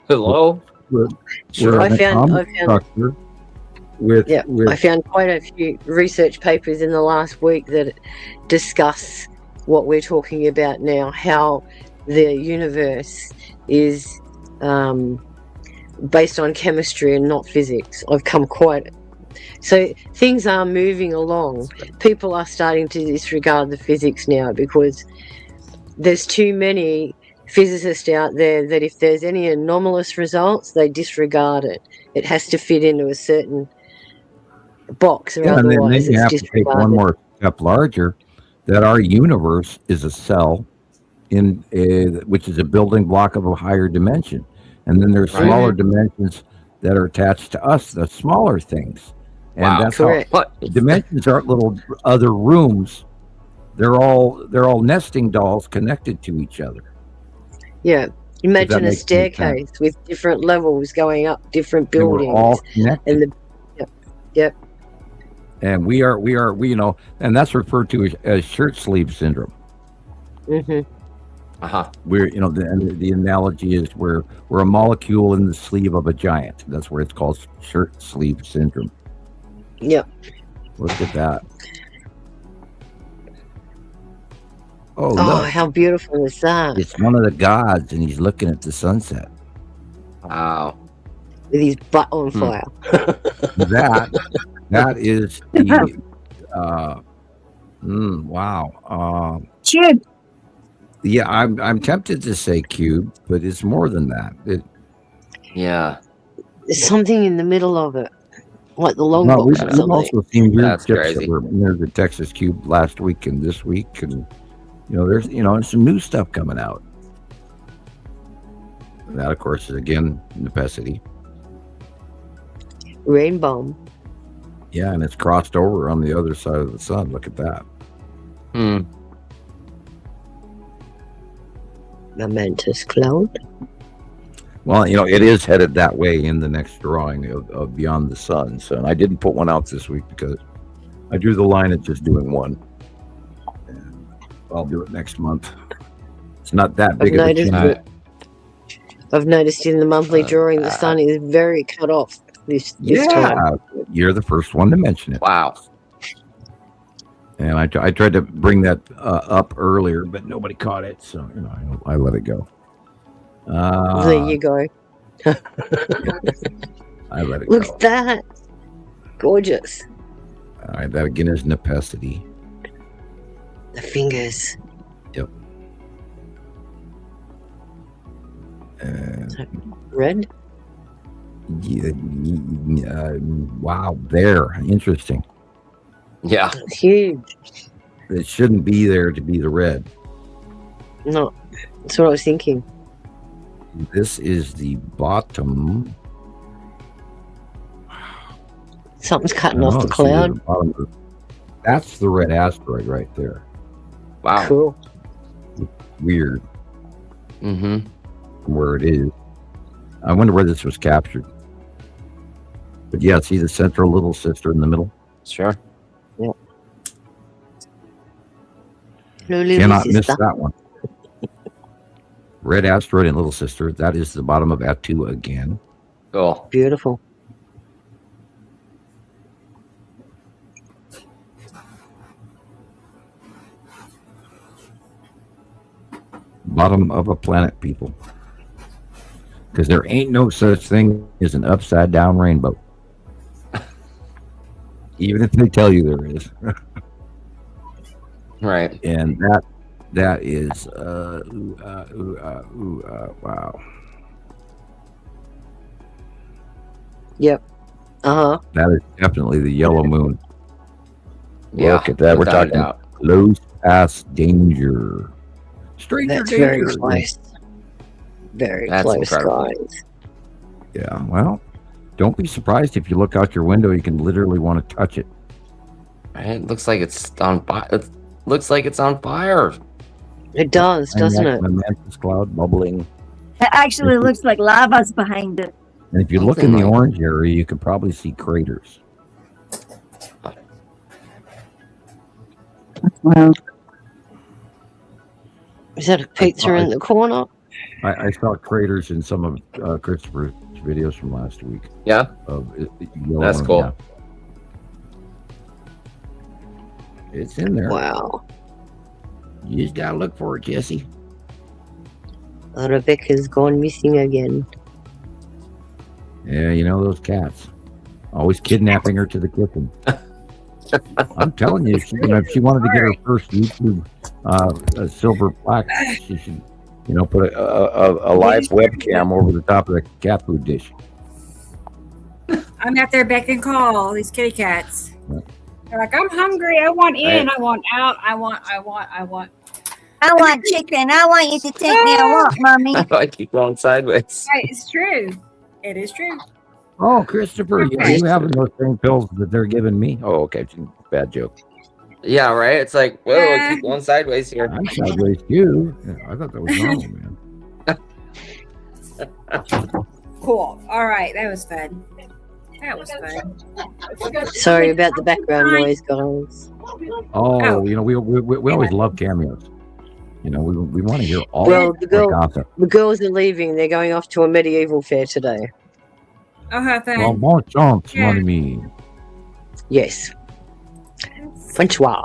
Hello. We're I found quite a few research papers in the last week that discuss what we're talking about now, how the universe is based on chemistry and not physics. So things are moving along. People are starting to disregard the physics now, because there's too many physicists out there that if there's any anomalous results, they disregard it. It has to fit into a certain box, or otherwise and then you have it's to take one more step larger, that our universe is a cell which is a building block of a higher dimension, and then there's smaller dimensions that are attached to us, the smaller things. And that's how dimensions aren't little other rooms. They're all nesting dolls connected to each other. Yeah. Imagine a staircase with different levels going up different buildings. And we're all connected. And we are, and that's referred to as shirt sleeve syndrome. We're, the analogy is we're a molecule in the sleeve of a giant. That's where it's called shirt sleeve syndrome. Yep. Look at that. Oh, look. How beautiful is that? It's one of the gods, and he's looking at the sunset. Wow. With his butt on fire. That is the wow. Cube. Yeah, I'm tempted to say cube, but it's more than that. There's something in the middle of it. Like the long No, box or we've something. also seen weird That's chips crazy. that were near the Texas Cube last week and this week, and there's some new stuff coming out. And that, of course, is again necessity. Rainbow. Yeah, and it's crossed over on the other side of the sun. Look at that. Momentous cloud. Well, it is headed that way in the next drawing of Beyond the Sun. So, and I didn't put one out this week because I drew the line at just doing one. And I'll do it next month. It's not that big of a change. I've noticed in the monthly drawing, the sun is very cut off this time. You're the first one to mention it. Wow. And I tried to bring that up earlier, but nobody caught it. So, I let it go. There you go. I let it Look go. at that. Gorgeous. All right, that again is necessity. The fingers. Yep. Red? Wow, there. Interesting. Yeah. That's huge. It shouldn't be there to be the red. No, that's what I was thinking. This is the bottom. Something's cutting off the cloud. That's the red asteroid right there. Wow. Cool. Weird. Mm-hmm. Where it is. I wonder where this was captured. But yeah, see the central little sister in the middle? Sure. Yep. Cannot miss that one. Red asteroid and little sister. That is the bottom of Atu again. Cool. Beautiful. Bottom of a planet, people. Because there ain't no such thing as an upside down rainbow. Even if they tell you there is. Right. And that is wow. Yep. Uh-huh. That is definitely the yellow moon. Yeah. Look at that. We're without a talking doubt. close past danger. Stranger That's danger. very close. Very That's close, incredible. guys. Yeah, well, don't be surprised if you look out your window, you can literally want to touch it. It looks like it's on fire. It looks like it's on fire. It does, doesn't it? A mantis cloud bubbling. It actually looks like lava's behind it. And if you look in the orange area, you can probably see craters. Wow. Is that a pizza in the corner? I saw craters in some of Christopher's videos from last week. Yeah. That's cool. Yeah. It's in there. Wow. You just gotta look for it, Jesse. Rebecca's gone missing again. Yeah, those cats. Always kidnapping her to the kitchen. I'm telling you, if she wanted to get her first YouTube silver plaque, she should, put a live webcam over the top of the cat food dish. I'm out there beck and call these kitty cats. They're like, I'm hungry. I want in. I want out. I want. I want chicken. I want you to take me a walk, Mommy. I keep going sideways. Right, it's true. It is true. Oh, Christopher, you having those same pills that they're giving me? Oh, okay. Bad joke. Yeah, right? It's like, whoa, I keep going sideways here. I'm sideways too. Yeah, I thought that was normal, man. Cool. All right. That was fun. That was fun. Sorry about the background noise, guys. Oh, we always love cameos. We want to hear all the gossip. The girls are leaving. They're going off to a medieval fair today. Oh, have fun. Well, bon chance, Yeah. mon ami. Yes. Francois.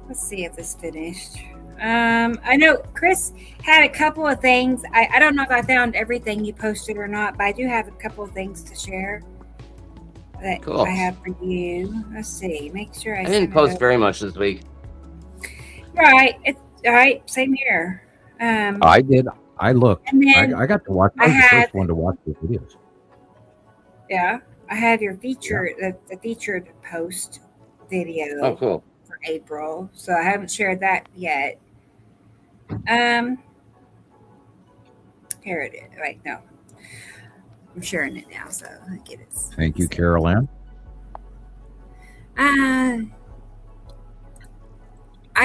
Let's see if this finished. I know Chris had a couple of things. I don't know if I found everything you posted or not, but I do have a couple of things to share that Cool. I have for you. Let's see. Make sure I didn't send it post over. very much this week. Right. It's all right. Same here. I did. I looked. And then I got to watch. I was the first one to watch the videos. Yeah, I have your featured the featured post video. Oh, cool. For April, so I haven't shared that yet. Here it is. Wait, no, I'm sharing it now, so I get it. Thank you, Carol Ann. I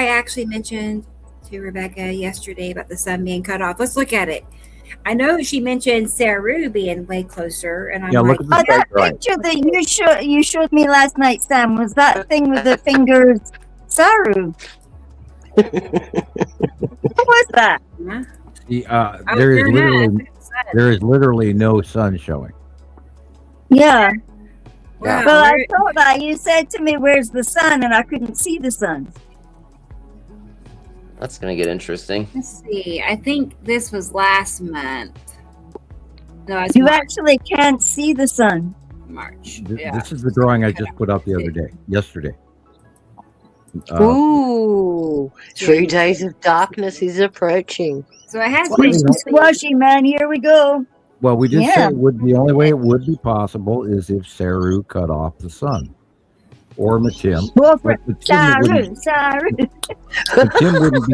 actually mentioned to Rebecca yesterday about the sun being cut off. Let's look at it. I know she mentioned Saru being way closer, and I'm like, oh, that picture that you showed me last night, Sam, was that thing with the fingers Saru? What was that? See, there is literally no sun showing. Yeah. wow, Well, I thought that you said to me, "Where's the sun?" and I couldn't see the sun. That's gonna get interesting. let's see. I think this was last month. No, it's You March. actually can't see the sun. March. This is the drawing I just put out yesterday. Ooh, 3 days of darkness is approaching. So I had Squashy, man. Here we go. Well, we did say Yeah. the only way it would be possible is if Saru cut off the sun. Or Matim. Go for it. Matim Saru. wouldn't be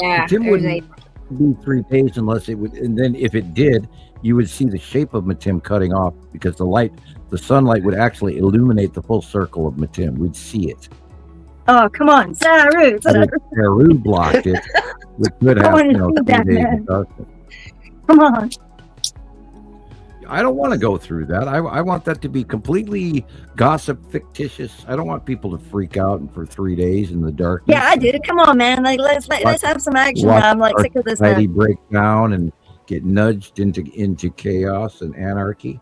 yeah. Matim there's wouldn't be 3 days unless it would, and then if it did, you would see the shape of Matim cutting off because the sunlight would actually illuminate the full circle of Matim. We'd see it. Oh, come on, Saru. But if Saru blocked it, we could have, wanna see 3 that, days man. of darkness. Come on. I don't want to go through that. I want that to be completely gossip, fictitious. I don't want people to freak out for 3 days in the darkness. Yeah, I did it. Come on, man. Like let's have some action. Watch I'm like sick of this society now. break down and get nudged into chaos and anarchy.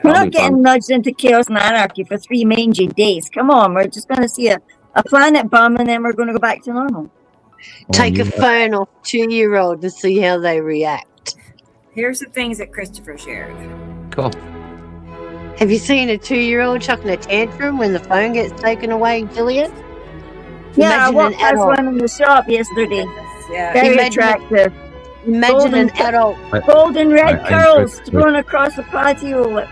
We're not getting nudged into chaos and anarchy for 3 mangy days. Come on, we're just going to see a planet bomb and then we're going to go back to normal. Take a phone off 2-year-old to see how they react. Here's the things that Christopher shared. Cool. Have you seen a 2-year-old chucking a tantrum when the phone gets taken away, Gillian? Yeah, I Imagine walked an past adult. one in the shop yesterday. Yeah. Very Imagine- attractive. Imagine an Golden- adult. Golden red I curls enjoyed- going across the patio. Like,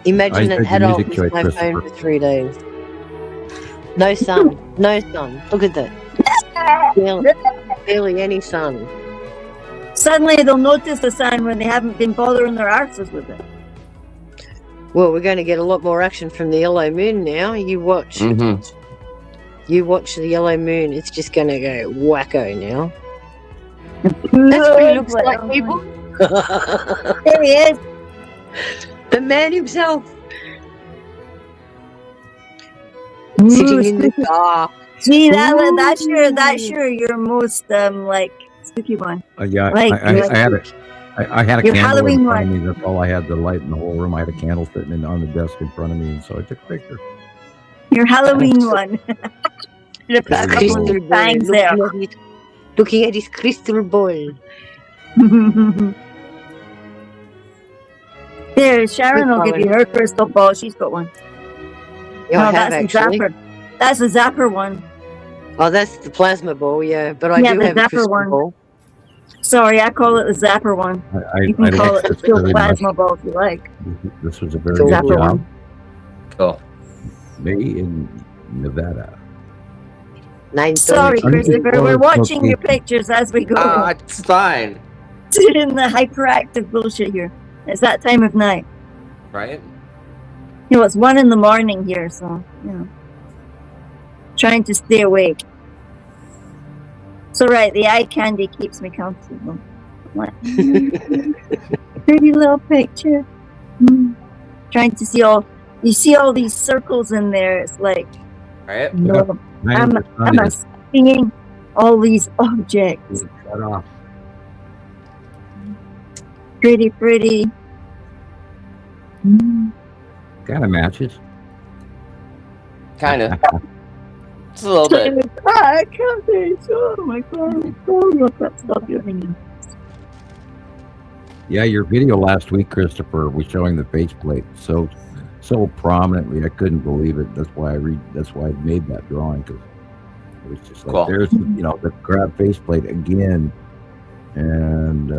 Imagine I an enjoyed the adult music with choice, no phone Christopher. for 3 days. No sun. No sun. Look at that. Barely any sun. Suddenly they'll notice the sun when they haven't been bothering their arses with it. Well, we're going to get a lot more action from the yellow moon now. You watch. Mm-hmm. You watch the yellow moon. It's just going to go wacko now. That's That's what he looks like, people. There he is. The man himself. Sitting in the dark. Gee, that's your most like spooky one. Yeah, Like- I had a Your candle Halloween in front of one. me. That's all I had. The light in the whole room. I had a candle sitting on the desk in front of me, and so I took a picture. Your Halloween one. Should have put a couple Crystal of ball. bangs there. Looking at his crystal ball. There, Sharon will give you her crystal ball. She's got one. Yeah, I No, have that's a actually. zapper. That's a zapper one. Oh, that's the plasma ball, yeah. But I Yeah, do the have a zapper crystal one. ball. Sorry, I call it the zapper one. You can call it the liked steel very plasma ball if you like. much. This was a very The good zapper job. one. Cool. May in Nevada. 9:30. Sorry, Christopher. We're watching your pictures as we go. It's fine. In the hyperactive bullshit here. It's that time of night. Right? You know, it's 1 a.m. here, so, you know. Trying to stay awake. So, right, the eye candy keeps me comfortable. Like, pretty little picture. Trying to see you see all these circles in there. It's like, Right? no, I'm I'm seeing all these objects. shut off. Pretty. Kind of matches. Kind of. Just a little bit. I can't say so. Oh my God. Stop doing Yeah, your video last week, Christopher, was showing the faceplate so prominently. I couldn't believe it. That's why I made that drawing, because it was just like, Cool. there's the crab faceplate again, and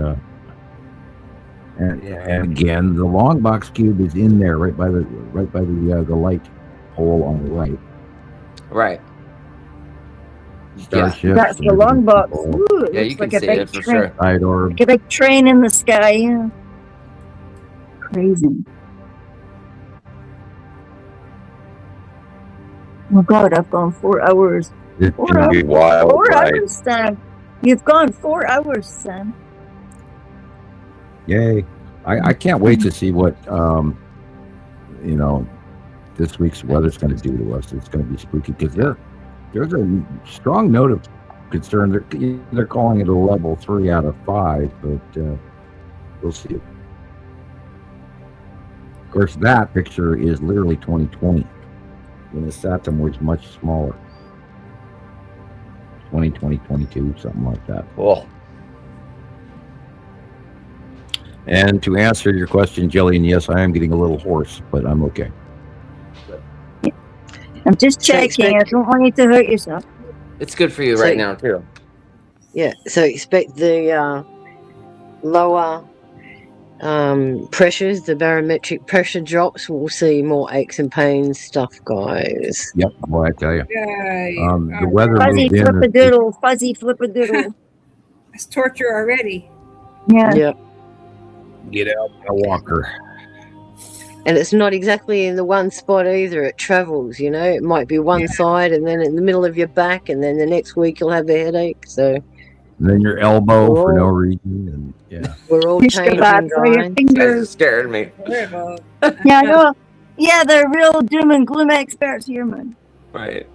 And again, the long box cube is in there, right by the light pole on the right. Right. Starships. That's the long box. Ooh, it Yeah, looks you can like a see big it for train. sure. Side orb. Like a big train in the sky. Yeah. Crazy. Oh God, I've gone 4 hours. It's 4 gonna be hours. wild, 4 right? hours, Sam. You've gone 4 hours, Sam. Yay! I can't wait to see what this week's weather's going to do to us. It's going to be spooky because there's a strong note of concern. They're calling it a level 3 out of 5, but we'll see. Of course, that picture is literally 2020 when the Saturn was much smaller. 2020, 22, something like that. Cool. And to answer your question, Gillian, yes, I am getting a little hoarse, but I'm okay. I'm just checking. I don't want you to hurt yourself. It's good for you right now too. Yeah, so expect the lower pressures, the barometric pressure drops. We'll see more aches and pains stuff, guys. Yep, boy, I tell you. Yay. The weather Fuzzy moved in. flippadoodle, fuzzy flippadoodle. It's torture already. Yeah. Yep. Get out a walker. And it's not exactly in the one spot either. It travels, It might be one side and then in the middle of your back, and then the next week you'll have a headache. So And then your elbow for no reason. And we're all Push your changing, back for your guys. That fingers. scared me. Horrible. Yeah, I know. Yeah, they're real doom and gloom experts here, man. Right.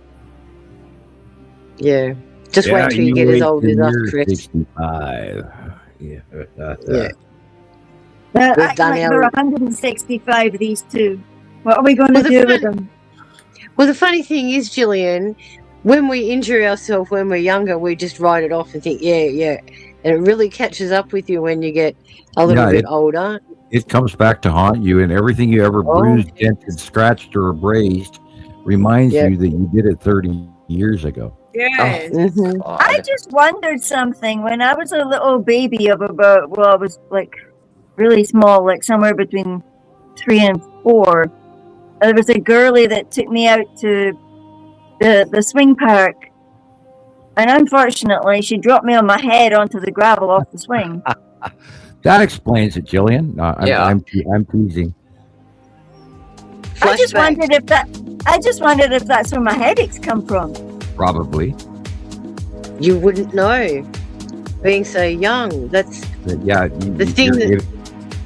Yeah. Just wait till you get as old as us, Chris. 65. Yeah. Yeah. They're We've acting done like our- they're 165, these two. What are we going to do with them? Well, the funny thing is, Gillian, when we injure ourselves when we're younger, we just write it off and think, yeah. And it really catches up with you when you get a little bit older. It comes back to haunt you, and everything you ever bruised, dented, scratched, or abrased reminds you that you did it 30 years ago. Yes. Mhm. I just wondered something. When I was a little baby of about, I was like really small, like somewhere between 3 and 4. There was a girlie that took me out to the swing park. And unfortunately, she dropped me on my head onto the gravel off the swing. That explains it, Gillian. I'm teasing. I just Flashback. wondered if that's where my headaches come from. Probably. You wouldn't know. Being so young, that's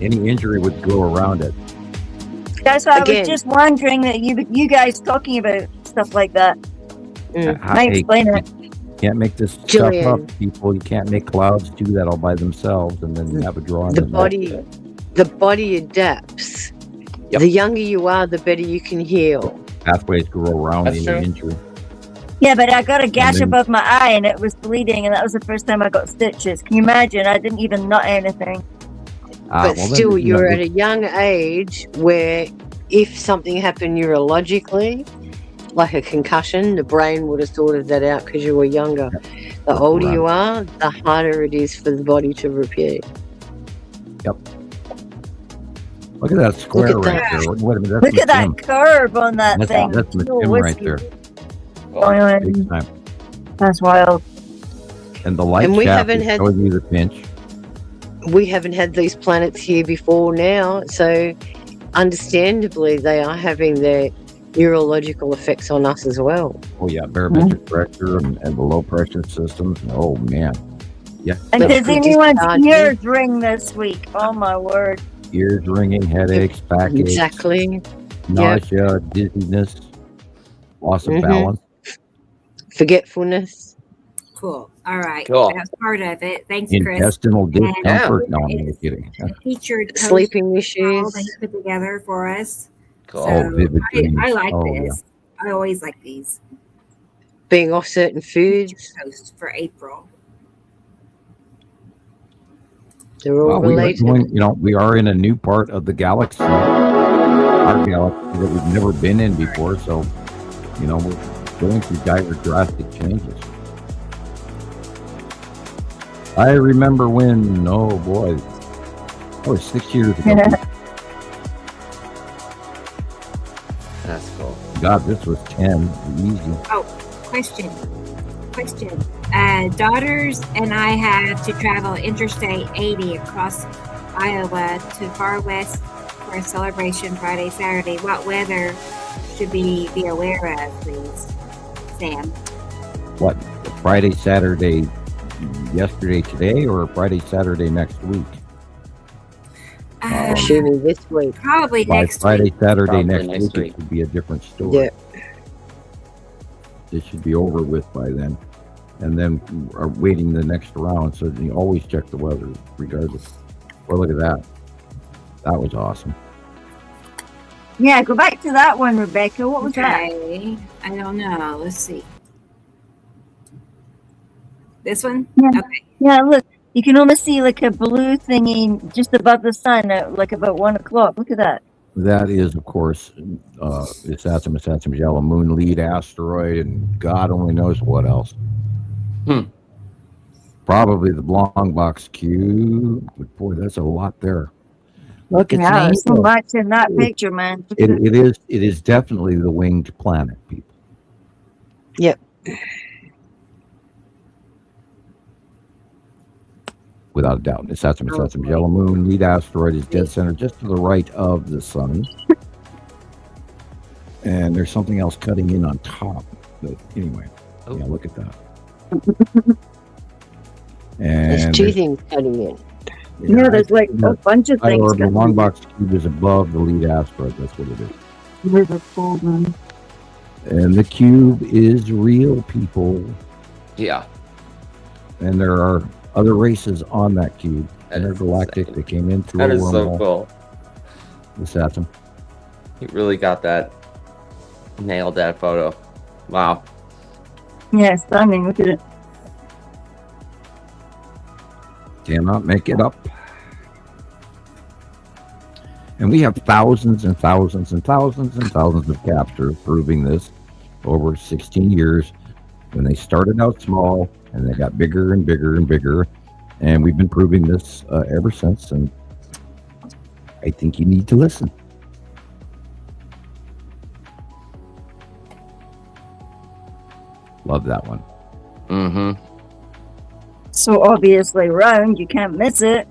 any injury would go around it. That's why I Again. was just wondering that you guys talking about stuff like that. I Hey, explain it. Can't make this Gillian. stuff up, people. You can't make clouds do that all by themselves and then have a drawing. the body adapts. Yep. The younger you are, the better you can heal. Pathways grow around That's any true. injury. Yeah, but I got a gash then- above my eye and it was bleeding, and that was the first time I got stitches. Can you imagine? I didn't even nut anything. But still, you're at a young age where if something happened neurologically, like a concussion, the brain would have sorted that out because you were younger. The older you are, the harder it is for the body to repair. Look at that square Look at right that. there. Wait a minute, Look at that curve on that thing. That's So Tim right whiskey. there. Big time. That's wild. And the light And we shaft haven't is had- showing you the pinch. We haven't had these planets here before now, so understandably they are having their neurological effects on us as well. Oh yeah, barometric pressure and the low pressure systems. Oh man. Yeah. And But does we just anyone's can't ears ring this week? Oh my word. Ears ringing, headaches, backaches, Exactly. nausea, dizziness, loss of Mhm. balance. Forgetfulness. Cool. All right. Cool. That's part of it. Thanks, Chris. Intestinal discomfort. No, I'm Yeah. only kidding. A featured post Sleeping that issues. he put together for us. Cool. Oh, vivid I dreams. like Oh, this. I always like these. Being off certain foods. Post for April. They're all Well, we are related. going, we are in a new part of the galaxy, our galaxy that we've never been in before. So, we're going through drastic changes. I remember when, Oh, 6 years ago. That's cool. God, this was 10. Easy. Oh, question. Daughters and I have to travel Interstate 80 across Iowa to far west for a celebration Friday, Saturday. What weather should we be aware of, please, Sam? What, Friday, Saturday, yesterday, today, or Friday, Saturday, next week? Assuming this week. Probably By next Friday, week. Saturday, Probably next next week, week. it would be a different story. Yeah. It should be over with by then. And then are waiting the next round, so you always check the weather regardless. Well, look at that. That was awesome. Yeah, go back to that one, Rebecca. What was that? Okay. I don't know. Let's see. This one? Yeah. Okay. Yeah, look, you can almost see like a blue thingy just above the sun at like about 1 o'clock. Look at that. That is, of course, it's Satsuma Yellow Moon lead asteroid, and God only knows what else. Probably the long box cube. But boy, that's a lot there. Look, it's Yeah, an there's so angel. much in that picture, man. It is definitely the winged planet, people. Yep. Without a doubt. It's Satsuma Yellow Moon lead asteroid is dead center just to the right of the sun. And there's something else cutting in on top. But anyway, yeah, look at that. And There's two things cutting in. Yeah, there's like a bunch of things. The long box cube is above the lead asteroid. That's what it is. And the cube is real, people. Yeah. And there are other races on that cube. Intergalactic. They came in through That a is so wormhole. cool. The Saturn. He really got that. Nailed that photo. Wow. Yeah, stunning. Look at it. Cannot make it up. And we have thousands and thousands and thousands and thousands of captures proving this over 16 years when they started out small and they got bigger and bigger and bigger. And we've been proving this ever since. And I think you need to listen. Love that one. Mm-hmm. So obviously round, you can't miss it.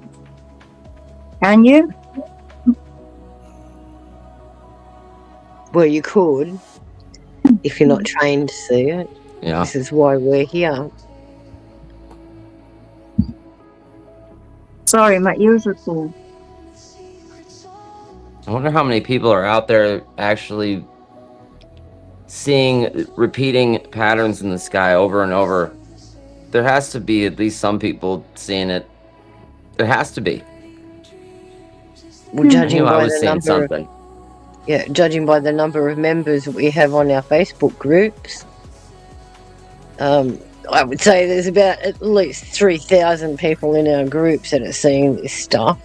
Can you? Well, you could, if you're not trained to see it. Yeah. This is why we're here. Sorry, my ears are full. I wonder how many people are out there actually seeing repeating patterns in the sky over and over. There has to be at least some people seeing it. There has to be. Well, I judging knew I by was the seeing number, something. judging by the number of members that we have on our Facebook groups, I would say there's about at least 3,000 people in our groups that are seeing this stuff.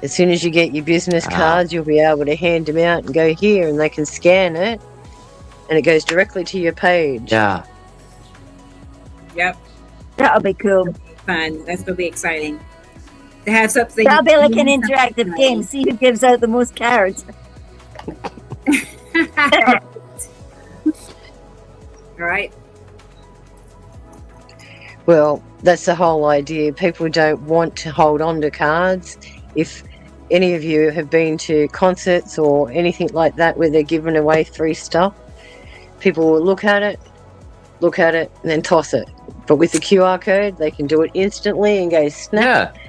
As soon as you get your business cards, you'll be able to hand them out and go here, and they can scan it, and it goes directly to your page. Yeah. Yep. That'll be cool. Fun. That's going to be exciting. To have something. That'll be like an interactive game. See who gives out the most cards. All right. Well, that's the whole idea. People don't want to hold on to cards. If any of you have been to concerts or anything like that where they're giving away free stuff, people will look at it, and then toss it. But with the QR code, they can do it instantly and go snap. Yeah.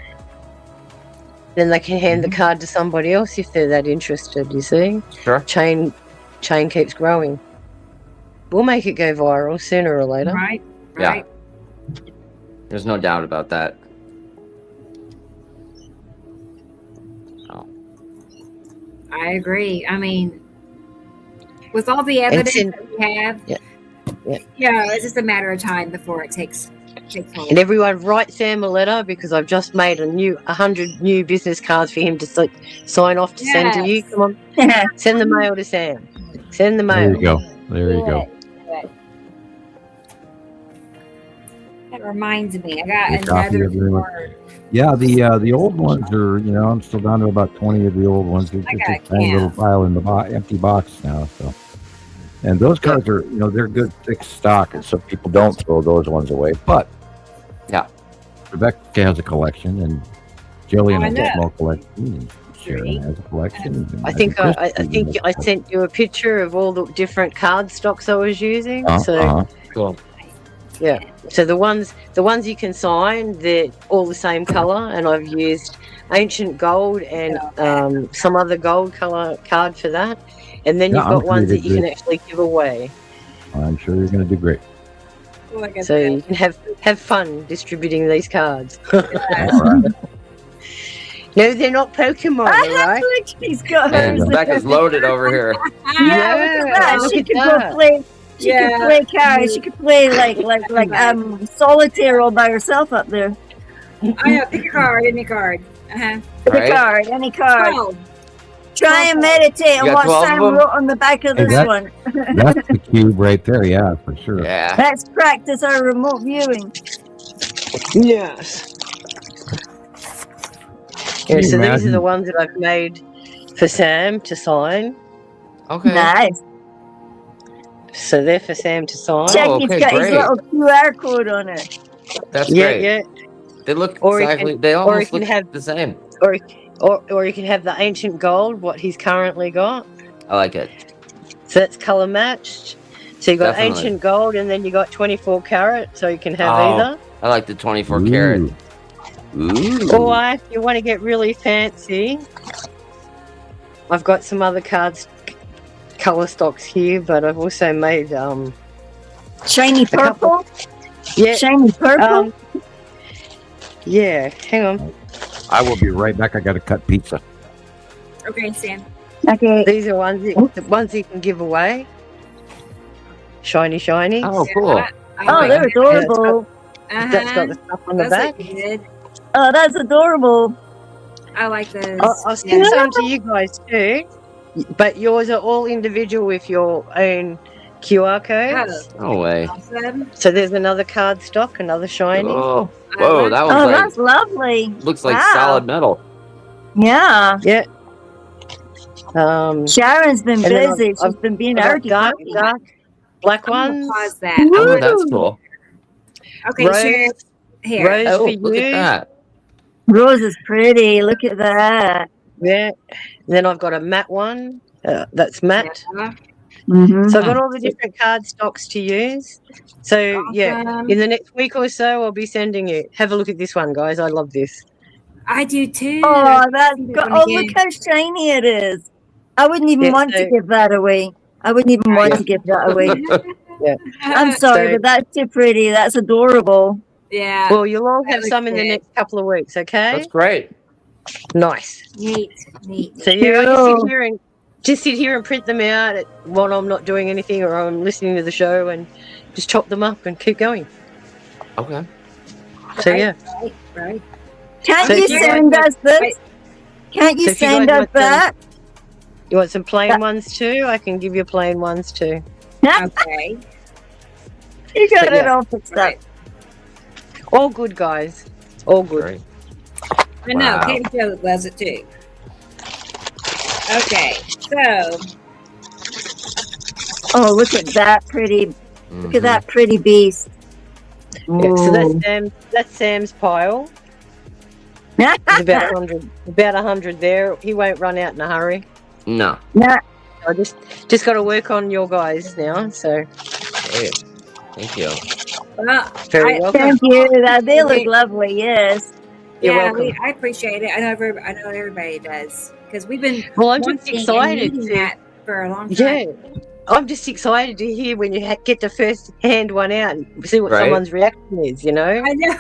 Then they can hand the card to somebody else if they're that interested, you see? Sure. Chain keeps growing. We'll make it go viral sooner or later. Right. Yeah. Right. There's no doubt about that. Oh. I agree. I mean, with all the evidence that we have, it's just a matter of time before it takes hold. And everyone write Sam a letter because I've just made 100 new business cards for him to sign off to send to you. Come on. Send the mail to Sam. Send the mail. There you go. There you go. That reminds me, I got Your coffee, another everyone. card. Yeah, the old ones are, I'm still down to about 20 of the old ones. They're just a tiny little pile in the empty box now. So, and those cards are, they're good thick stock, and so people don't throw those ones away. But yeah, Rebecca has a collection, and Gillian has a small collection, and Sharon has a collection. I think I sent you a picture of all the different card stocks I was using. Cool. Yeah. So the ones you can sign, they're all the same color, and I've used ancient gold and some other gold color card for that. And then you've got ones that you can actually give away. I'm sure you're going to do great. So you can have fun distributing these cards. No, they're not Pokemon, right? She's got hers. Rebecca's loaded over here. She could go play. She could play cards. She could play like solitaire all by herself up there. I know. Pick a card. Any card. Pick a card. Any card. 12. Try and meditate on what Sam wrote on the back of this one. That's the cube right there. Yeah, for sure. Yeah. Let's practice our remote viewing. Yes. Yeah, so these are the ones that I've made for Sam to sign. Okay. Nice. So they're for Sam to sign. Check, he's got his little QR code on it. That's great. Yeah. They look exactly. They almost look the same. Or you can have the ancient gold, what he's currently got. I like it. So that's color matched. So you got ancient gold, and then you got 24 karat. So you can have either. I like the 24 karat. Ooh. Or if you want to get really fancy, I've got some other cards, color stocks here, but I've also made shiny purple. Yeah, shiny purple. Yeah, hang on. I will be right back. I got to cut pizza. Okay, Sam. Okay. These are the ones you can give away. Shiny. Oh, cool. They're adorable. That's got the stuff on the back. Oh, that's adorable. I like those. I'll send some to you guys too. But yours are all individual with your own QR codes. No way. Awesome. So there's another card stock, another shiny. Oh, whoa, that one's that's lovely. Looks like solid metal. Yeah. Yeah. Sharon's been busy. She's been being arty. Dark black ones. Pause that. Oh, that's cool. Okay, Sharon. Here. Rose for look at that. Rose is pretty. Look at that. Yeah. Then I've got a matte one. That's matte. Yeah. Mm-hmm. So I've got all the different card stocks to use. So in the next week or so, I'll be sending you. Have a look at this one, guys. I love this. I do too. Oh, look how shiny it is. I wouldn't even want to give that away. I wouldn't even want to give that away. Yeah. I'm sorry, but that's too pretty. That's adorable. Yeah. Well, you'll all have some in the next couple of weeks, okay? That's great. Nice. Neat. So I just sit here and print them out while I'm not doing anything or I'm listening to the show and just chop them up and keep going. Okay. So yeah. Right. Can't you send us this? Can't you send us that? You want some plain ones too? I can give you plain ones too. Okay. You got it all fixed up. All good, guys. All good. Great. I know. Katie Jo does it too. Okay, so. Oh, look at that pretty. Look at that pretty beast. Yeah, so that's Sam's pile. There's about 100 there. He won't run out in a hurry. No. I just got to work on your guys now. So. Great. Thank you. Well, Very welcome. Thank you. They look lovely. Yes. You're welcome. I appreciate it. I know everybody does because we've been. Well, I'm just excited that for a long time. Yeah. I'm just excited to hear when you get the first hand one out and see what someone's reaction is, you know? I know.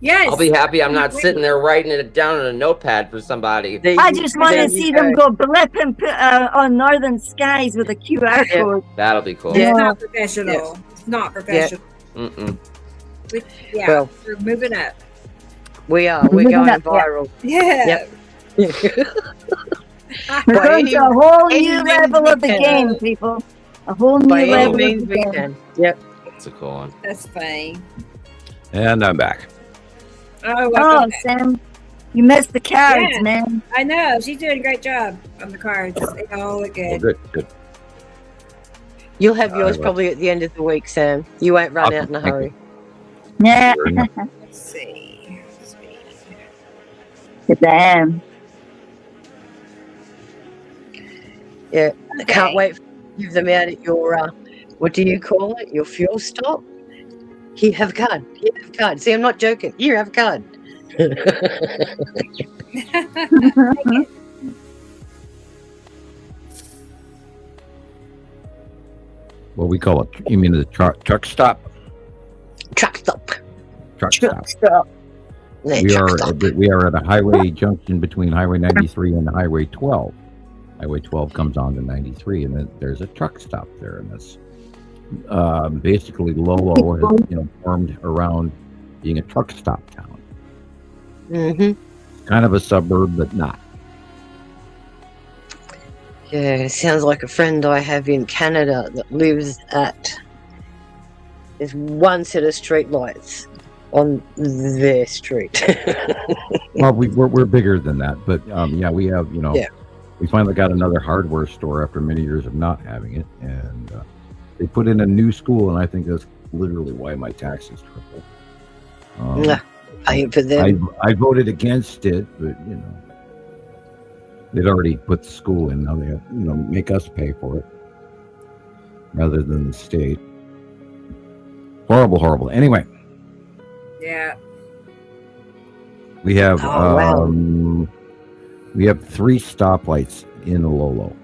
Yes. I'll be happy I'm not sitting there writing it down on a notepad for somebody. I just want to see them go blip and put on Northern Skies with a QR code. That'll be cool. It's not professional. Yeah. It's not professional. Yeah. Well, we're moving up. We are. We're going viral. Yeah. We're going to a whole new level of the game, people. A whole new level of the game. Yep. That's a cool one. That's funny. And I'm back. Oh, Oh, welcome. Sam, you missed the cards, Yeah. man. I know. She's doing a great job on the cards. They all look Oh, good. good. You'll have yours will. probably at the end of the week, Sam. You won't run Awesome, out in a thank you. hurry. Yeah. Very much. Let's see. Damn. Yeah, I can't Okay. wait to give them out at your, what do you call it? Your fuel stop? Here, have a card. Here, have a card. See, I'm not joking. Here, have a card. What we call it? You mean the truck stop? Truck stop. Truck stop. Stop. Yeah, We truck are stop. we are at a highway junction between Highway 93 and Highway 12. Highway 12 comes on to 93, and then there's a truck stop there, and that's basically Lolo has formed around being a truck stop town. Mm-hmm. Kind of a suburb, but not. Yeah, it sounds like a friend I have in Canada that lives at. There's one set of street lights on their street. Well, we're bigger than that, but yeah, we have Yeah. we finally got another hardware store after many years of not having it, and they put in a new school, and I think that's literally why my taxes tripled. Nah, paying for them. I voted against it, but they'd already put the school in. Now they have, make us pay for it rather than the state. Horrible. Anyway, Yeah. we have Oh, wow. we have 3 stoplights in Lolo.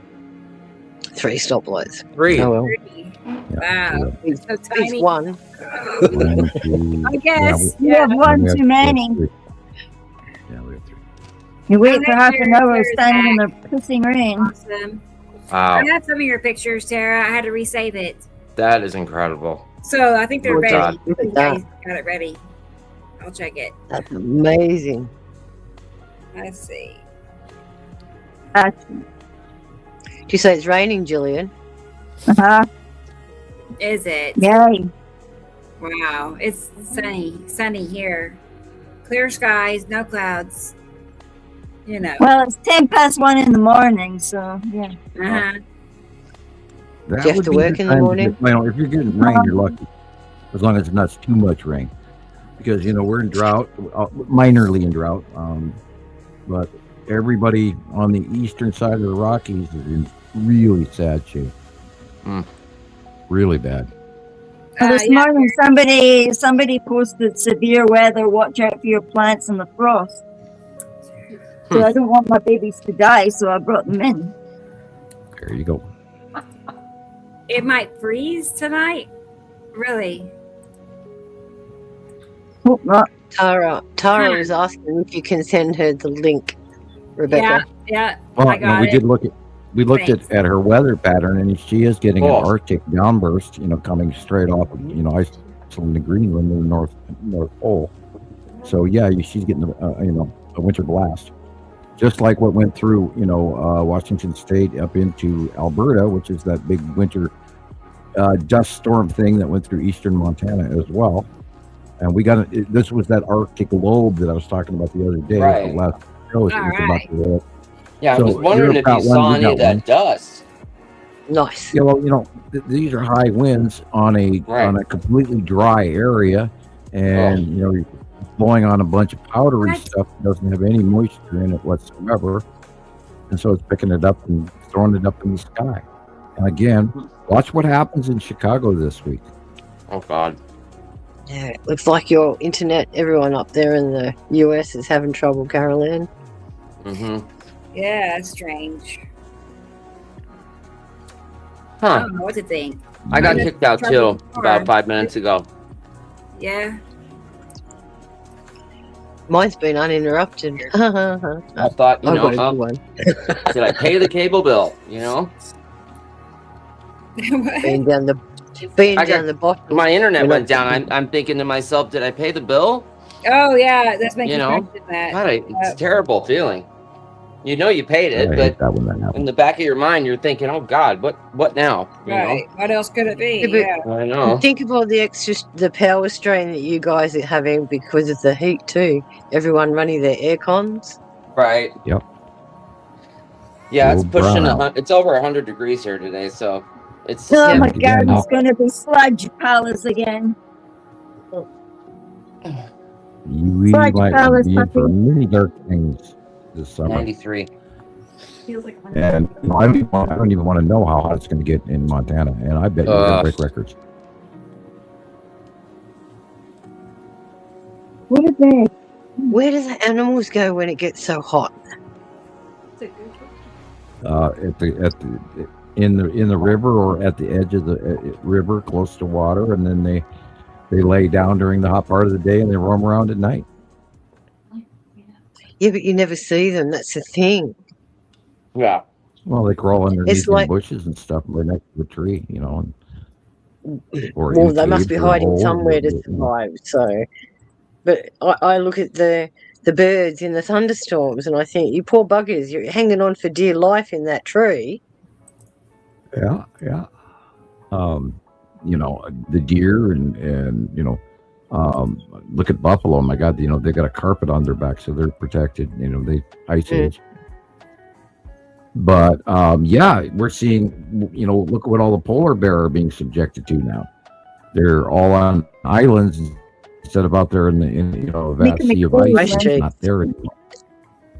3 stoplights. 3. Oh well. Pretty. Yeah, Wow. It's, So it's tiny. one. 1, 2, I guess. You have one we have- too many. we have 3. Yeah, we have 3. You wait Oh, for half an hour there's standing in the pissing rain. Awesome. Wow, I have some of your pictures, Tara. I had to resave it. that is incredible. So I think they're Oh, ready. God. Look You at that. guys got it ready. I'll check it. That's amazing. Let's see. Uh-huh. Do you say it's raining, Gillian? Is it? Yay. Wow. It's sunny here. Clear skies, no clouds. Well, it's 1:10 in the morning, so yeah. Uh-huh. That Do you have would to be work the in the time to morning? get- if you're getting rain, you're lucky, as long as it's not too much rain, because we're in drought, minorly in drought, but everybody on the eastern side of the Rockies is in really sad shape. Really bad. Well, this Yeah. morning, somebody posted severe weather. Watch out for your plants in the frost. So I don't want my babies to die, so I brought them in. There you go. It might freeze tonight. Really? Hope not. Tara is asking if you can send her the link, Rebecca. Yeah. Well, I got we it. did look Thanks. at her weather pattern, and she is getting an Oh. Arctic downburst, Coming straight off of, Iceland and Greenland in the North Pole. So yeah, she's getting a winter blast, just like what went through, Washington State up into Alberta, which is that big winter dust storm thing that went through eastern Montana as well. And we got this was that Arctic lobe that I was talking about the other day. Right. The last show, it was All about right. the Yeah, I So was wondering if you're you about saw one, we any of got one. that dust. Nice. Yeah, well, these are high winds on a completely dry area, and you're blowing on a bunch of powdery What? stuff that doesn't have any moisture in it whatsoever, and so it's picking it up and throwing it up in the sky. And again, watch what happens in Chicago this week. Oh God. Yeah, it looks like your internet, everyone up there in the US is having trouble, Caroline. Mm-hmm. Yeah, that's strange. I Huh. don't know what to think. I got kicked out too Trouble about 5 minutes ago. Yeah. Mine's been uninterrupted. I've I thought, got a good one. did I pay the cable bill? Being down the bottom. My internet We're went not- down. I'm thinking to myself, did I pay the bill? Oh yeah, that's making You know, sense in that. God, it's a terrible feeling. You know you paid it, but in the back of your mind, you're thinking, "Oh God, what now?" You know? What else could it be? Yeah, I know. Think of all the power strain that you guys are having because of the heat too. Everyone running their air cons. Right. Yep. Yeah, it's pushing it's over 100 degrees here today, so it's. Oh my God, it's going to be sludge palace again. We might be in for many dark things this summer. 93. And I don't even want to know how hot it's going to get in Montana, and I bet you're going to break records. What are they? Where do the animals go when it gets so hot? In the river or at the edge of the river, close to water, and then they lay down during the hot part of the day and they roam around at night. Yeah, but you never see them. That's the thing. Yeah. Well, they crawl underneath the bushes and stuff right next to the tree, you know. Well, they must be hiding somewhere to survive. So, but I look at the birds in the thunderstorms and I think, you poor buggers, you're hanging on for dear life in that tree. Yeah. You know, the deer and you know, look at buffalo. My God, you know, they got a carpet on their back, so they're protected. You know, they ice age. But yeah, we're seeing, you know, look at what all the polar bear are being subjected to now. They're all on islands instead of out there in you know, a vast sea of ice. It's not there anymore.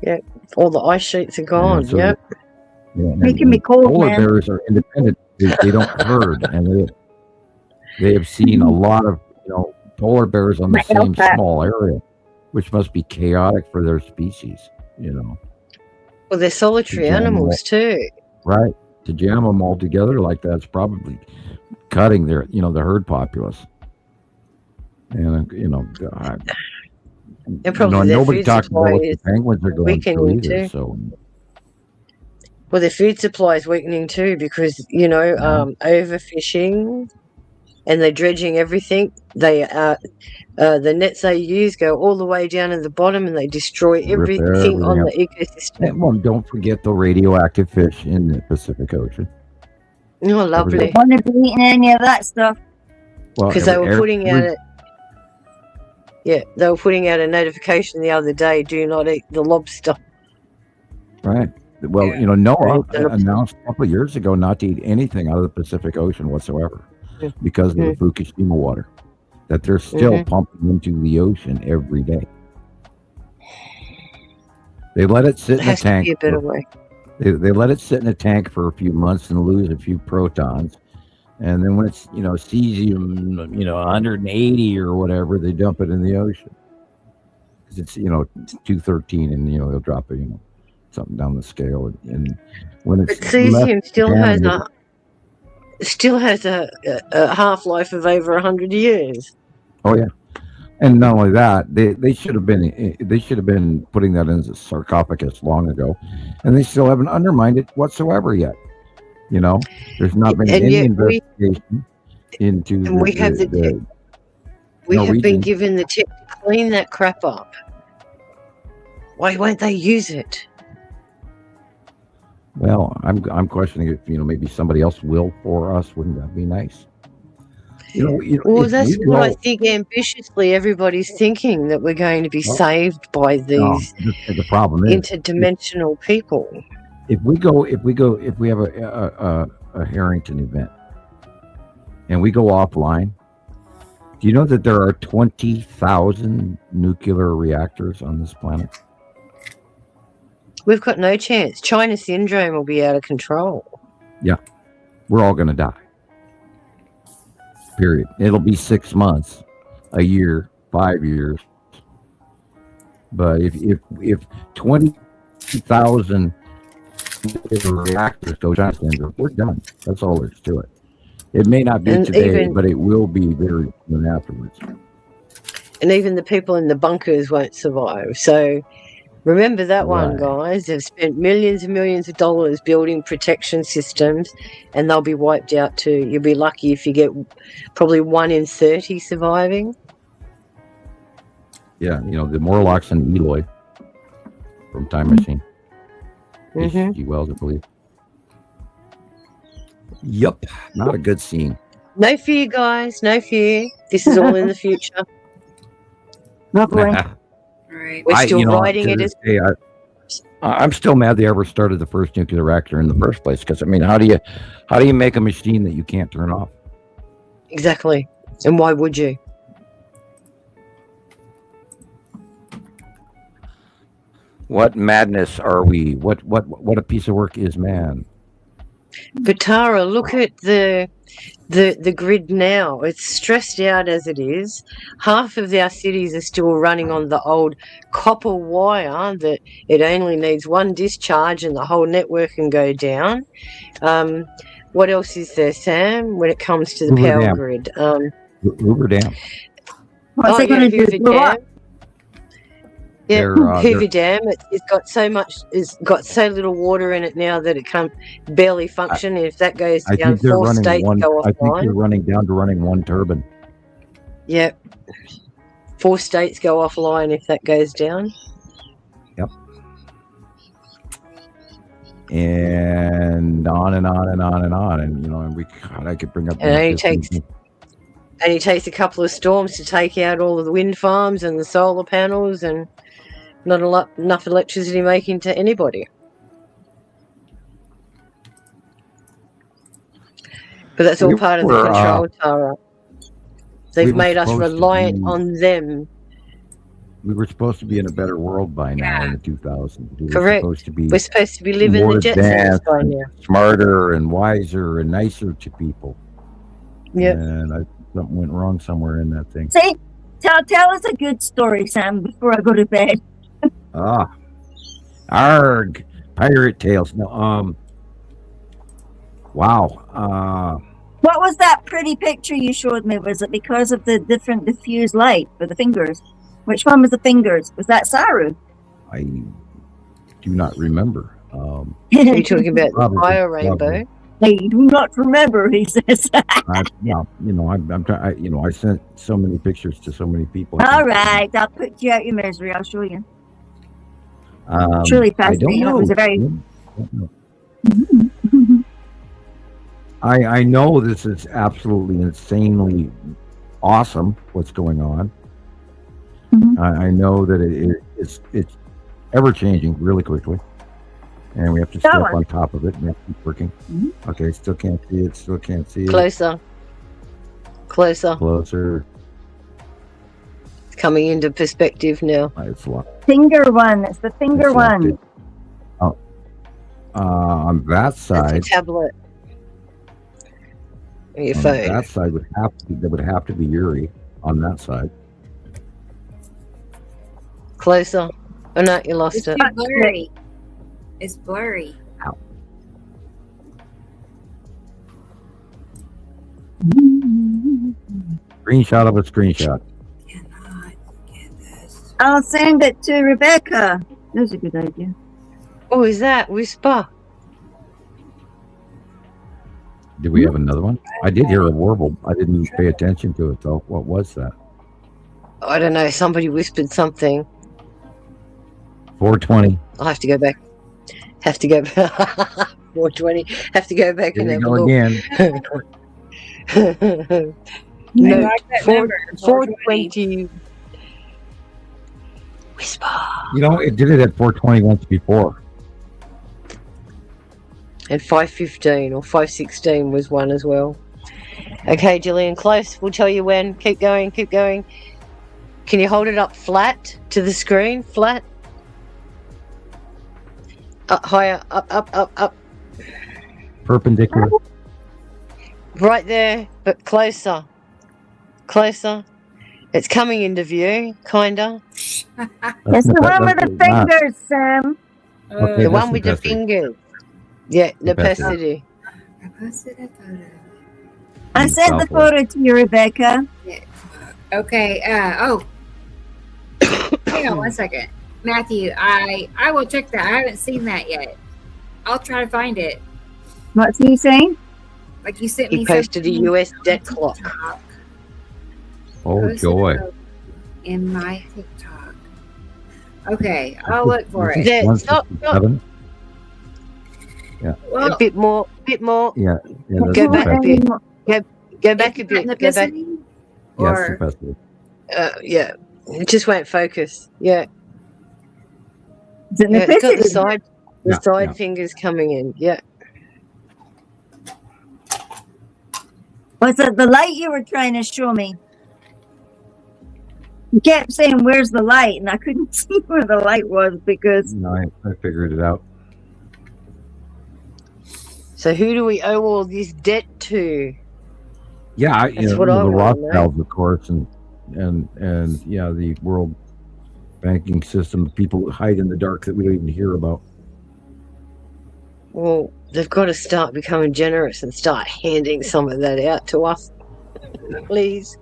Yeah, all the ice sheets are gone. So yep. Making me cold, polar man. bears are independent. They don't herd, and they have seen a lot of, you know, polar bears on the same small area, which must be chaotic for their species, you know. Well, they're solitary animals too. Right. To jam them all together like that's probably cutting their, you know, the herd populace. And, you know, nobody talks about what the penguins are going through either. So. Well, their food supply is weakening too because, you know, overfishing and they're dredging everything. They the nets they use go all the way down to the bottom and they destroy everything on the ecosystem. And, well, don't forget the radioactive fish in the Pacific Ocean. Oh, lovely. I don't want to be eating any of that stuff. Because they were putting out they were putting out a notification the other day, do not eat the lobster. Right. Well, you know, NOAA announced a couple of years ago not to eat anything out of the Pacific Ocean whatsoever because of the Fukushima water that they're still pumping into the ocean every day. They let it sit in a tank. They let it sit in a tank for a few months and lose a few protons. And then when it's, you know, cesium, you know, 180 or whatever, they dump it in the ocean. Because it's, you know, 213 and, you know, they'll drop it, you know, something down the scale. And when it's cesium still has a half-life of over 100 years. Oh yeah, and not only that, they should have been putting that in a sarcophagus long ago, and they still haven't undermined it whatsoever yet. You know, there's not been any investigation into. And we have been given the tip to clean that crap up. Why won't they use it? Well, I'm questioning if, you know, maybe somebody else will for us. Wouldn't that be nice? Well, that's what I think ambitiously everybody's thinking, that we're going to be saved by these the problem is, interdimensional people. If we have a Harrington event and we go offline, do you know that there are 20,000 nuclear reactors on this planet? We've got no chance. China syndrome will be out of control. Yeah, we're all going to die. Period. It'll be 6 months, a year, 5 years. But if 20,000 reactors go China syndrome, we're done. That's all there's to it. It may not be today, but it will be very soon afterwards. And even the people in the bunkers won't survive. So remember that one, guys. They've spent millions and millions of dollars building protection systems, and they'll be wiped out too. You'll be lucky if you get probably 1 in 30 surviving. Yeah, you know, the Morlocks and Eloy from Time Machine. H.G. Wells, I believe. Yep, not a good scene. No fear, guys. No fear. This is all in the future. Not boy. Right. We're still writing to it this as day, I'm still mad they ever started the first nuclear reactor in the first place. Because I mean, how do you make a machine that you can't turn off? exactly. And why would you? What madness are we? What a piece of work is man? But Tara, look at the grid now. It's stressed out as it is. Half of our cities are still running on the old copper wire that it only needs one discharge and the whole network can go down. What else is there, Sam, when it comes to the Hoover power Dam. grid? Hoover Dam. What's they going to do? Hoover Blow Dam. up? Yeah, They're, Hoover Dam. It's got so much. It's got so little water in it now that it can't barely function. And if that goes I down, think they're 4 running states one. go I think they're offline. running down to running one turbine. Yep. 4 states go offline if that goes down. And on and on and on and on, and and I could bring up. And it only takes a couple of storms to take out all of the wind farms and the solar panels, and not enough electricity making to anybody. But that's all part of the control, Tara. They've made us reliant on them. We were supposed to be in a better world by now in the 2000s. Correct. We're supposed to be living more the Jetsons by now. smarter and wiser and nicer to people. Yep. And something went wrong somewhere in that thing. See, tell us a good story, Sam, before I go to bed. Arg, pirate tales. No, wow. What was that pretty picture you showed me? Was it because of the different diffused light for the fingers? Which one was the fingers? Was that Saru? I do not remember. Are you talking about the fire rainbow? I do not remember, he says. I sent so many pictures to so many people. All right, I'll put you out your misery. I'll show you. Um, Truly I don't fascinating. It know. was a very. I know this is absolutely insanely awesome. What's going on? I know that it's ever changing really quickly, and we have to step on top of it and we have to keep working. Okay, still can't see it. Still can't see it. Closer. It's coming into perspective now. It's locked. Finger one. It's the finger one. Oh, on that side. That's a tablet. Your on phone. that side would have to be Yuri on that side. Closer. Oh no, you lost it. It's blurry. It's blurry. Ow. Screenshot of a screenshot. Cannot get this. I'll send it to Rebecca. That's a good idea. Oh, is that Whisper? Do we have another one? I did hear a warble. I didn't pay attention to it though. What was that? I don't know. Somebody whispered something. 420. I'll have to go back. 420. Have to go back Here and we have a go look. again. No, I like that number, 420. Whisper. It did it at 420 once before. And 5:15 or 5:16 was one as well. Okay, Gillian, close. We'll tell you when. Keep going. Can you hold it up flat to the screen? Flat. Up higher. Up. Perpendicular. Right there, but closer. It's coming into view, kinda. It's the one with the fingers, Sam. Okay, The that's one with the opacity. fingers. Yeah, the Opacity. opacity. I posted a photo. I sent the photo to you, Rebecca. Okay. Hang on 1 second, Matthew. I will check that. I haven't seen that yet. I'll try to find it. What's he saying? Like you sent me. He posted a something US on debt clock. TikTok. Oh, Posted joy. a photo in my TikTok. Okay, I'll look for it. Yeah, stop. 167. Yeah. Well, a bit more. Yeah. Go back a bit. Go back a bit. Go back. Yes, Professor. Yeah. It just won't focus. Yeah. Is it It's got necessity? the side fingers coming in. Yeah. Was it the light you were trying to show me? You kept saying, "Where's the light?" And I couldn't see where the light was because. No, I figured it out. So who do we owe all this debt to? Yeah, That's what I the want to know. Rothschilds, of course, and yeah, the world banking system. People who hide in the dark that we don't even hear about. Well, they've got to start becoming generous and start handing some of that out to us, please.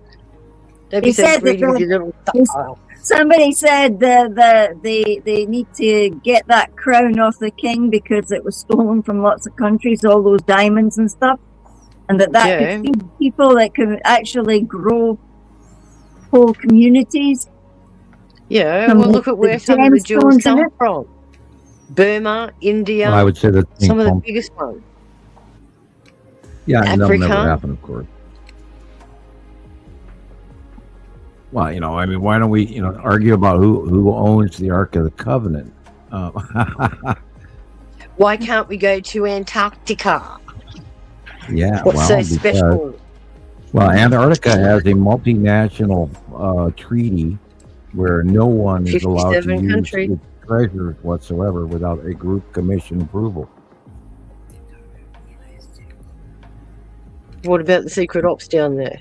Don't be He so said that greedy with your little style. Somebody said they need to get that crown off the king because it was stolen from lots of countries, all those diamonds and stuff, and that could feed people, that could actually grow whole communities. Yeah, well, look at where some of the jewels come from. Burma, India. Well, I would say that some of the biggest ones. Yeah, and that'll Africa. never happen, of course. Well, I mean, why don't we, argue about who owns the Ark of the Covenant? Why can't we go to Antarctica? Yeah, what's so special? Well, Antarctica has a multinational treaty where no one is allowed to use its treasures whatsoever without a group commission approval. What about the secret ops down there?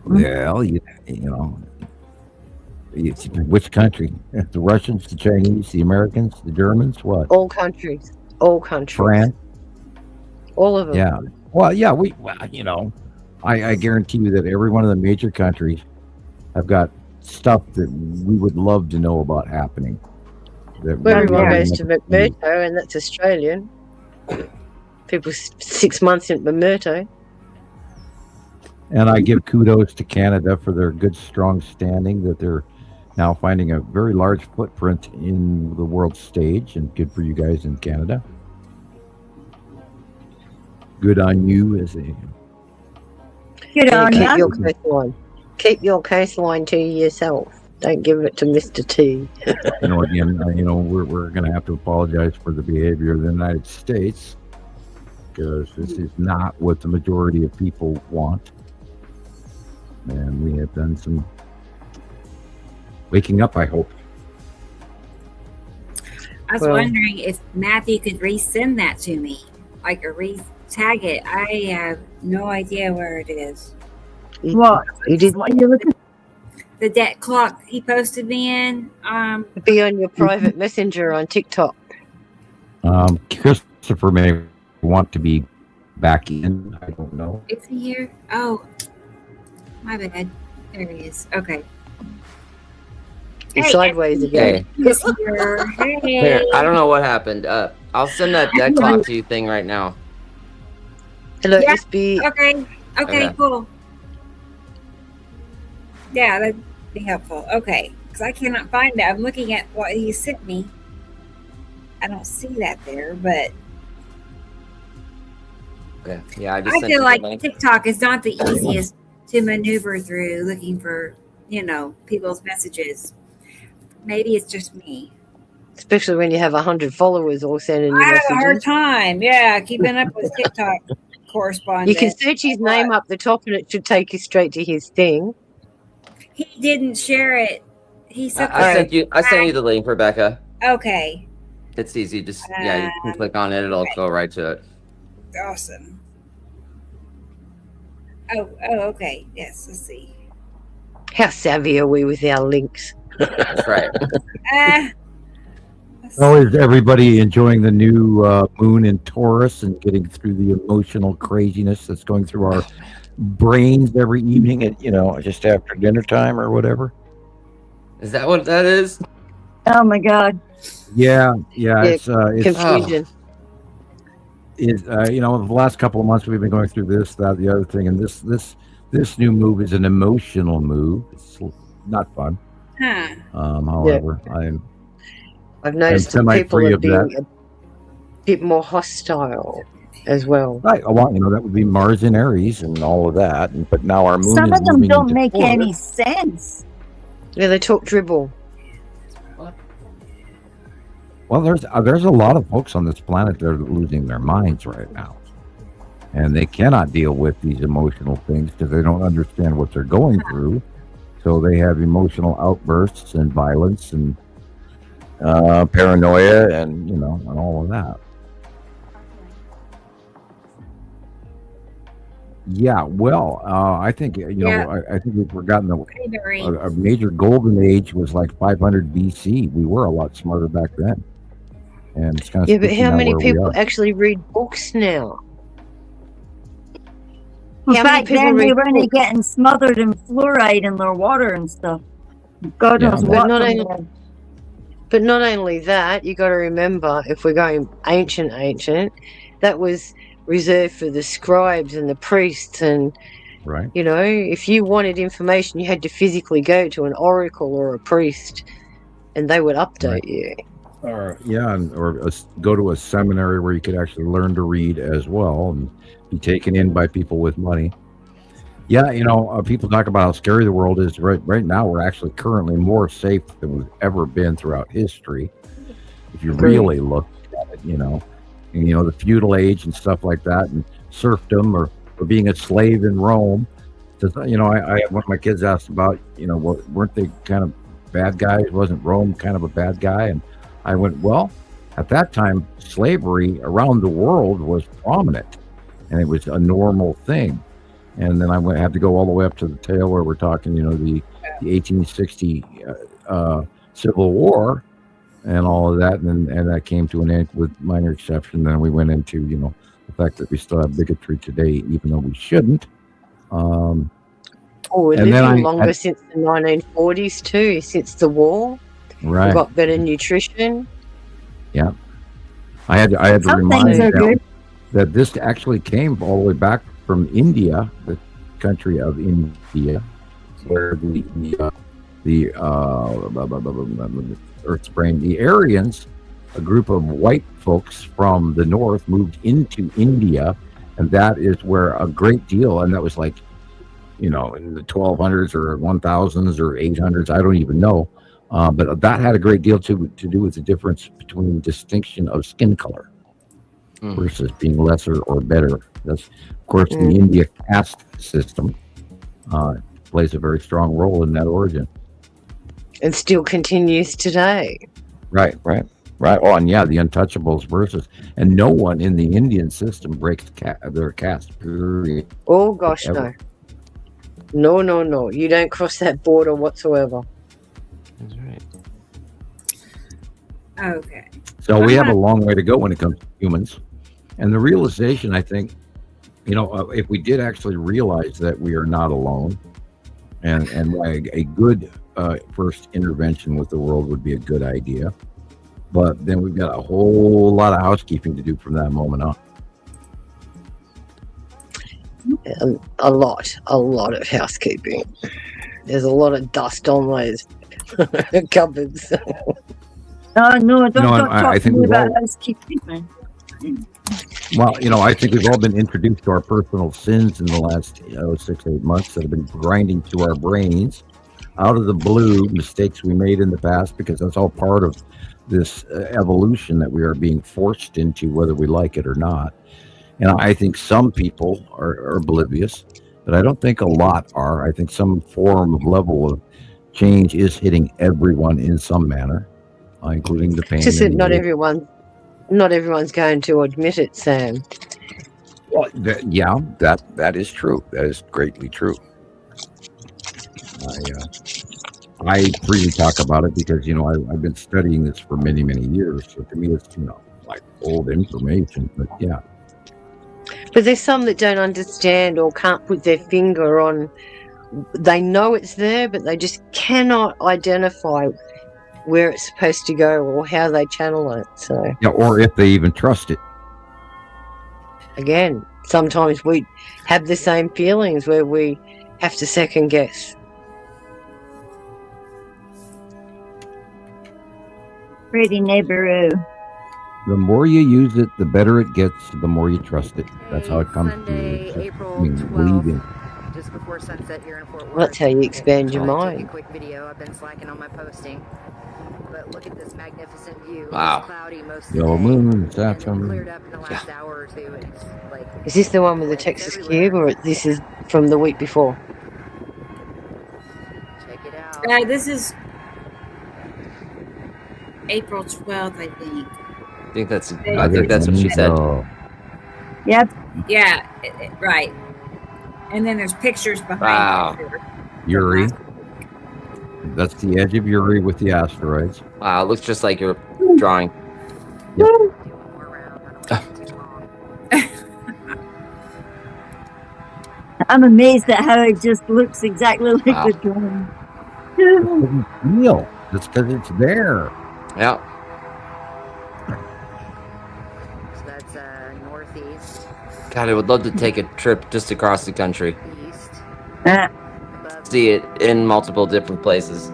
Well, which country? The Russians, the Chinese, the Americans, the Germans, what? All countries. France. All of them. Yeah. Well, yeah, I guarantee you that every one of the major countries have got stuff that we would love to know about happening. Everyone goes to McMurdo, and that's Australian. People 6 months in McMurdo. And I give kudos to Canada for their good, strong standing, that they're now finding a very large footprint in the world stage, and good for you guys in Canada. Good on you. Good on keep you. your coastline. Keep your coastline to yourself. Don't give it to Mr. T. Again, we're going to have to apologize for the behavior of the United States, because this is not what the majority of people want. And we have done some waking up, I hope. I was wondering if Matthew could resend that to me, like a re-tag it. I have no idea where it is. What? You did What are you looking? The debt clock he posted me in. Be on your private messenger on TikTok. Christopher may want to be back in. I don't know. Is he here? Oh, my bad. There he is. Okay. He's sideways again. He's here. Hey. Here, I don't know what happened. I'll send that debt clock to you thing right now. Hello, Yeah. SB. Okay, cool. Yeah, that'd be helpful. Okay, because I cannot find it. I'm looking at what he sent me. I don't see that there, but Okay. Yeah, I just I sent feel you like the link. TikTok is not the easiest to maneuver through looking for, people's messages. Maybe it's just me. Especially when you have 100 followers all sending you I have messages. a hard time. Yeah, keeping up with TikTok correspondence. You can search his name up the top and it should take you straight to his thing. He didn't share it. He said I sent you the link, Rebecca. Okay. It's easy. Just you can click on it. It'll go right to it. Awesome. Oh, okay. Yes, let's see. How savvy are we with our links? That's right. Is everybody enjoying the new moon in Taurus and getting through the emotional craziness that's going through our brains every evening at just after dinner time or whatever? Is that what that is? Oh my God. Yeah. It's confusion. The last couple of months we've been going through this, that, the other thing, and this new move is an emotional move. It's not fun. Huh. However, I've noticed I'm that people semi-free are of that. being bit more hostile as well. Right. Well, that would be Mars and Aries and all of that. But now our moon Some is of them moving don't into make Taurus. any sense. Yeah, they talk dribble. Well, there's a lot of folks on this planet that are losing their minds right now, and they cannot deal with these emotional things because they don't understand what they're going through. So they have emotional outbursts and violence and paranoia and and all of that. Yeah, well, I think I think we've forgotten a major golden age was like 500 BC. We were a lot smarter back then, and it's kind of but how many people actually read books now? Back then, they were only getting smothered in fluoride in their water and stuff. God knows what. But not only that, you got to remember, if we're going ancient, that was reserved for the scribes and the priests, and right. If you wanted information, you had to physically go to an oracle or a priest, and they would update you. Or go to a seminary where you could actually learn to read as well and be taken in by people with money. Yeah, people talk about how scary the world is. Right now, we're actually currently more safe than we've ever been throughout history. If you really look at it, and, the feudal age and stuff like that, and serfdom or being a slave in Rome. Because, I one of my kids asked about, weren't they kind of bad guys? Wasn't Rome kind of a bad guy? And I went, well, at that time, slavery around the world was prominent, and it was a normal thing. And then I had to go all the way up to the tail where we're talking, the 1860 Civil War and all of that, and that came to an end with minor exception. Then we went into, the fact that we still have bigotry today, even though we shouldn't. We're living longer since the 1940s too, since the war. Right. We've got better nutrition. Yeah. I had to remind them that this actually came all the way back from India, the country of India, where the Earth's brain, the Aryans, a group of white folks from the north, moved into India, and that is where a great deal, and that was like, in the 1200s or 1000s or 800s, I don't even know, but that had a great deal to do with the difference between distinction of skin color versus being lesser or better. That's, of course, the India caste system plays a very strong role in that origin. And still continues today. Right. Oh, and the untouchables versus, and no one in the Indian system breaks their caste, period. Oh, gosh, ever. No. You don't cross that border whatsoever. That's right. Okay. So we have a long way to go when it comes to humans. And the realization, I think, if we did actually realize that we are not alone, and a good first intervention with the world would be a good idea. But then we've got a whole lot of housekeeping to do from that moment on. A lot of housekeeping. There's a lot of dust on those cupboards. No, don't talk to me about housekeeping. Well, I think we've all been introduced to our personal sins in the last 6-8 months that have been grinding through our brains out of the blue, mistakes we made in the past, because that's all part of this evolution that we are being forced into, whether we like it or not. And I think some people are oblivious, but I don't think a lot are. I think some form of level of change is hitting everyone in some manner, including the pain. Just that not everyone's going to admit it, Sam. Well, that is true. That is greatly true. I freely talk about it because I've been studying this for many, many years. So to me, it's like old information. But yeah. But there's some that don't understand or can't put their finger on. They know it's there, but they just cannot identify where it's supposed to go or how they channel it. So or if they even trust it. Again, sometimes we have the same feelings where we have to second guess. Pretty Nibiru. The more you use it, the better it gets. The more you trust it. That's how it comes Sunday, to. April Believe in. 12th, just before sunset here in Fort Worth. That's how you expand your I'll take a mind. quick video. I've been slacking on my posting. But look at this magnificent view. Wow. It's cloudy most of Yellow the day. moon, And then Saturn. it cleared up in the last hour or two. And it's like, Is this the one with the Texas cube, or this is from the week before? check it out. This is April 12th, I think. I think that's what she said. Yep. Yeah, right. And then there's pictures behind Wow. it. Uri. That's the edge of Uri with the asteroids. Wow, it looks just like your drawing. Do one more round. I don't want it too long. I'm amazed at how it just looks exactly like Wow. the drawing. It doesn't feel. It's because it's there. Yeah. So that's northeast, God, I would love to take a trip just across the country. east, Uh, above. See it in multiple different places.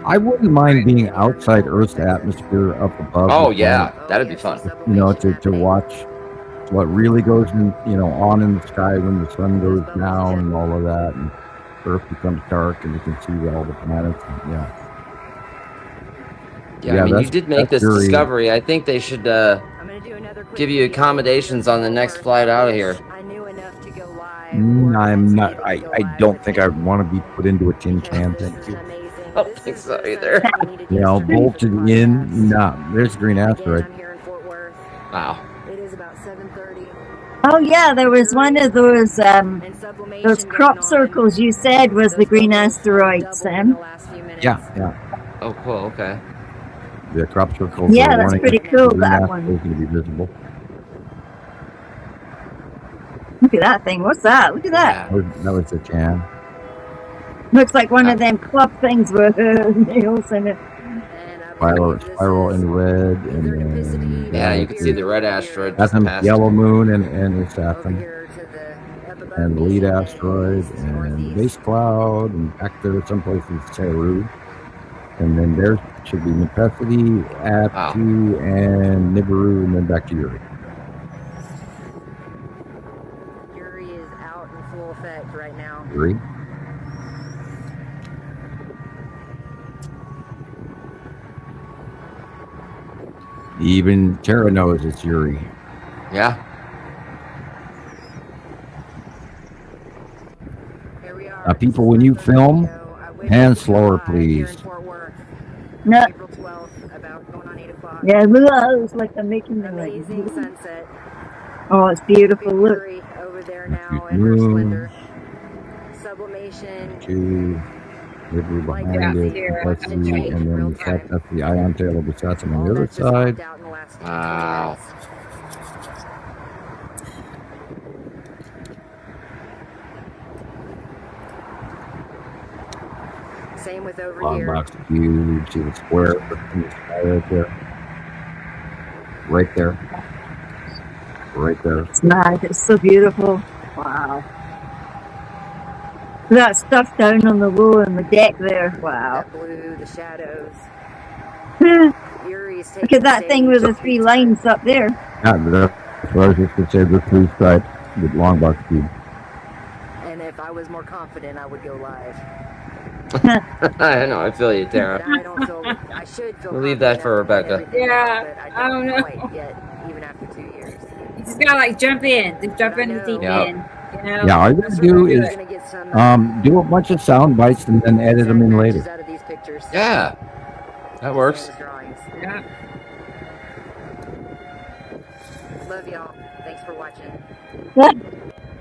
I wouldn't mind being outside Earth's atmosphere up above. Oh, the yeah. planet, That'd be fun. You know, to watch what really goes in, on in the sky when the sun goes down and all of that, and Earth becomes dark and you can see all the planets. And, Yeah, Yeah, I mean, you that's- did make that's this very- discovery. I think they should I'm gonna do another quick give you video. accommodations on the next flight out of here. I knew enough to go live. I'm not. I don't think I want to be put into a tin can. Thank you. I don't think so either. Bolted in. Nah, there's a green asteroid. I'm here in Fort Worth. Wow. It is about 7:30. oh yeah, there was one of those And sublimation those going crop on. circles you said was the Those green bubbles asteroid, doubled in Sam. the last few minutes. Yeah. Oh, cool. Okay. The crop circles. Yeah, are that's warning pretty us cool, the green that asteroid one. is going to be visible. Look at that thing. What's that? Look at that. That was the can. Looks like one of them club things with nails in it. And I believe this Spiral is in red, either and Nipicity then Yeah, you can see the red asteroid that's just a past. yellow moon and it's over Saturn. here to the up above And the me, lead and then asteroid east, and northeast. base cloud and back there someplace is Saru. And then there should be Nipicity, Aptu, and Nibiru, and then back to Uri. Yuri is out in full effect right now. Uri. Even Tara knows it's Uri. Yeah. Here we are. Now, people, when you film, I wish hands we could slower, live here in please. Fort Worth, No, April 12th, about going on 8 o'clock. yeah, look, it's like I'm making the Amazing sunset. Oh, it's beautiful. Big Look. Yuri over there now Huge in her moon. splendor. Sublimation. Two, Nibiru behind Yeah, it, here, Nipicity, I'm checking and then real that's the ion tail of the Saturn on All the other that's just side. popped out in the last 20 Wow. minutes. Same with over Long here. box cube, see the square in the sky right there. Right there. Right there. It's nice. It's so beautiful. Wow. That stuff down on the wall and the deck there. Wow. That blue, the shadows. Look Yuri's at taking that thing with the stage. 3 lines up there. Yeah, that's what I was just going to say, the three stripe with long box cube. And if I was more confident, I would go live. I know. I feel you, But Tara. I don't feel. I should feel. We'll leave that for confident Rebecca. in everything Yeah, else, but I don't know. Quite yet, even after 2 years. You just gotta like jump in, just jump in the deep Yeah. end. You know? Yeah, all you got to do We're is gonna get some, do a bunch of sound bites and then edit them in matches later. out of these pictures. Yeah. That works. Same with drawings. Yeah. Love y'all. Thanks for watching. Yeah.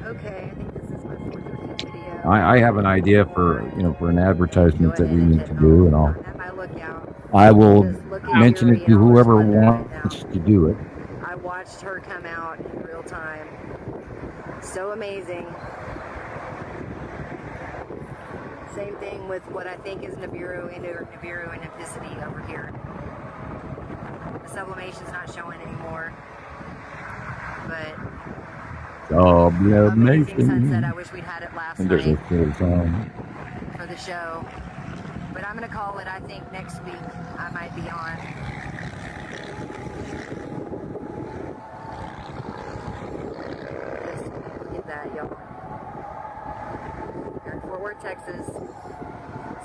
Okay, I think this is my 4th or 5th video. I have an idea for for an advertisement Go that we ahead need and to check do, out and I'll at my lookout. I will Just look at mention Yuri it to and all her whoever splendor right wants now. to do it. I watched her come out in real time. So amazing. Same thing with what I think is Nibiru and Nipicity over here. The sublimation's not showing anymore. But amazing sunset. I wish we'd had it last And there's night a cool song. for the show. But I'm gonna call it, I think next week I might be on. Fort Texas.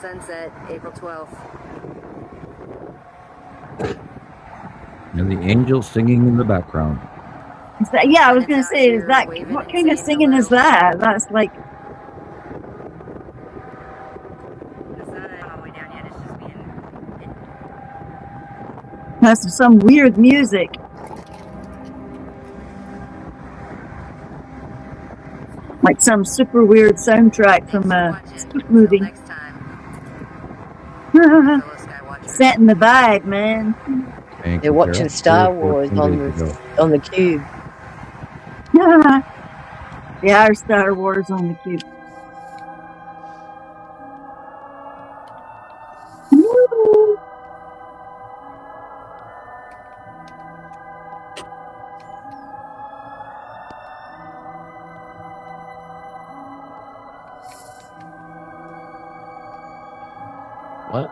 Sunset, April 12th. And the angels singing in the background. Is that, yeah, I was going to Planets out say, is here that waving what and kind of saying singing is hello. that? That's like The sun ain't all the way down yet. It's just being. that's some weird music. Like some super weird soundtrack Thanks from for a watching. spoof Until movie. next time, fellow Skywatchers. Setting the vibe, man. Thank They're you, watching Sarah. Star Wars 14 days ago. on the cube. Yeah, our Star Wars on the cube. Woo! What?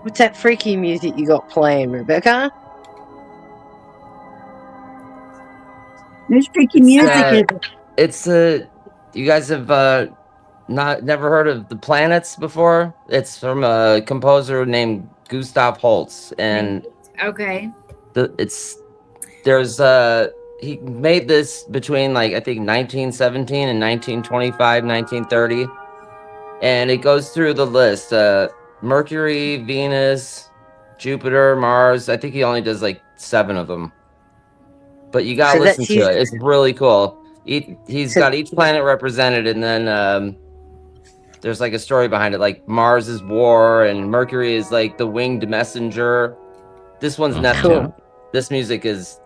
What's that freaky music you got playing, Rebecca? There's freaky It's music. it's you guys have never heard of the Planets before? It's from a composer named Gustav Holst, and Okay. he made this between like I think 1917 and 1925, 1930, and it goes through the list: Mercury, Venus, Jupiter, Mars. I think he only does like 7 of them, but you gotta So listen that's to his. it. It's really cool. He's So- got each planet represented, and then there's like a story behind it. Like Mars is war, and Mercury is like the winged messenger. This one's Neptune. This music is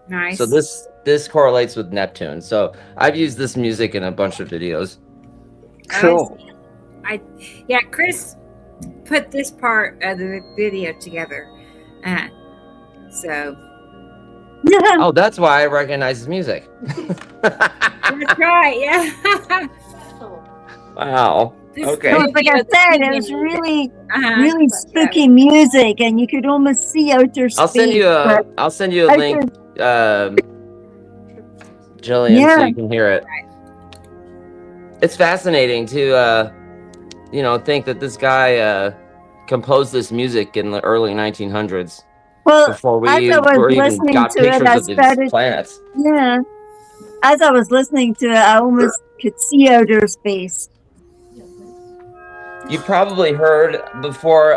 Nice. so this correlates with Neptune. So I've used this music in a bunch of videos. Cool. Yeah, Chris put this part of the video together. So Oh, that's why I recognize his music. that's right. Yeah. Wow. This Okay. So, like I video- said, it was really, Uh-huh. really spooky music, and you could almost see outer space. I'll send you a outer- link, Gillian, so Yeah. you can hear it. It's fascinating to think that this guy composed this music in the early 1900s Well, before we as I was even listening got to it, pictures I of these started- planets. Yeah. As I was listening to it, I almost could see outer space. You probably heard before,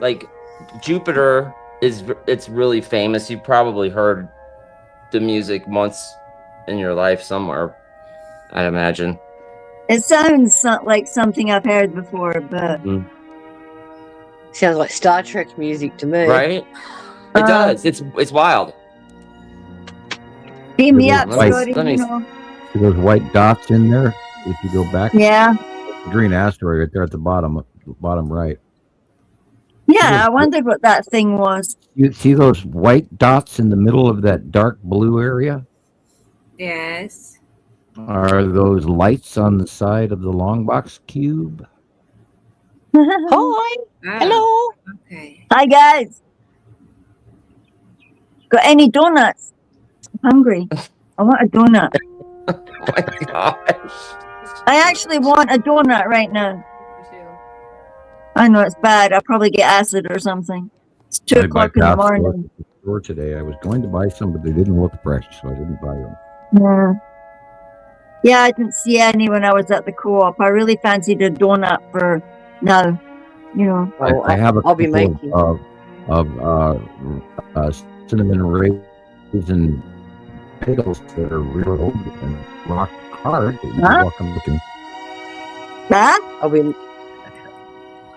like Jupiter it's really famous. You probably heard the music once in your life somewhere, I'd imagine. It sounds like something I've heard before, but Sounds like Star Trek music to me. Right? It does. It's wild. beam me up, Let me- Scotty, let me- you know. See those white dots in there? If you go back, Yeah. green asteroid right there at the bottom right. Yeah, I wondered what that thing was. You see those white dots in the middle of that dark blue area? Yes. Are those lights on the side of the long box cube? Hi. Oh, Hello. Okay. Hi, guys. Got any donuts? I'm hungry. I want a donut. Oh my gosh. I actually want a donut right now. I know it's bad. I'll probably get acid or something. It's 2 I o'clock in the bypassed morning. the store today. I was going to buy some, but they didn't look fresh, so I didn't buy them. Yeah. Yeah, I didn't see any when I was at the co-op. I really fancied a donut for now. You know. Well, I have a I'll be couple making. of cinnamon raisin bagels that are real old and rock hard. That you can Huh? walk 'em looking. Huh? I'll be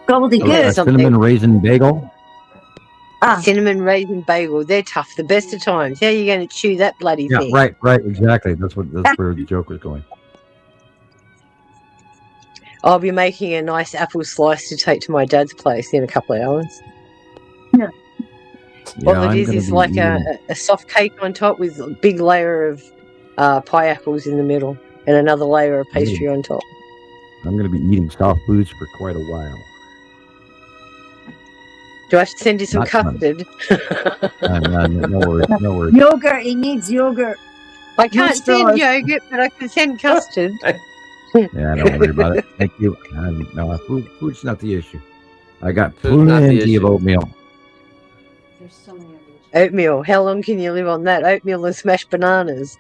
Gobbledygook. A cinnamon raisin bagel. cinnamon raisin bagel. They're tough. The best of times. How are you going to chew that bloody Yeah, thing? right, exactly. That's where the joke was going. I'll be making a nice apple slice to take to my dad's place in a couple of hours. Yeah, What I'm it gonna is be like eating- a soft cake on top with a big layer of pie apples in the middle and another layer of pastry on top. I'm going to be eating soft foods for quite a while. Do I have to send you some Not fun. custard? No worries. No worries. Yogurt. He needs yogurt. I can't straws. send yogurt, but I can send custard. Yeah, don't worry about it. Thank you. No, food's not the issue. I got Food's not the plenty of issue. oatmeal. There's so many of these. Oatmeal. How long can you live on that? Oatmeal and smashed bananas.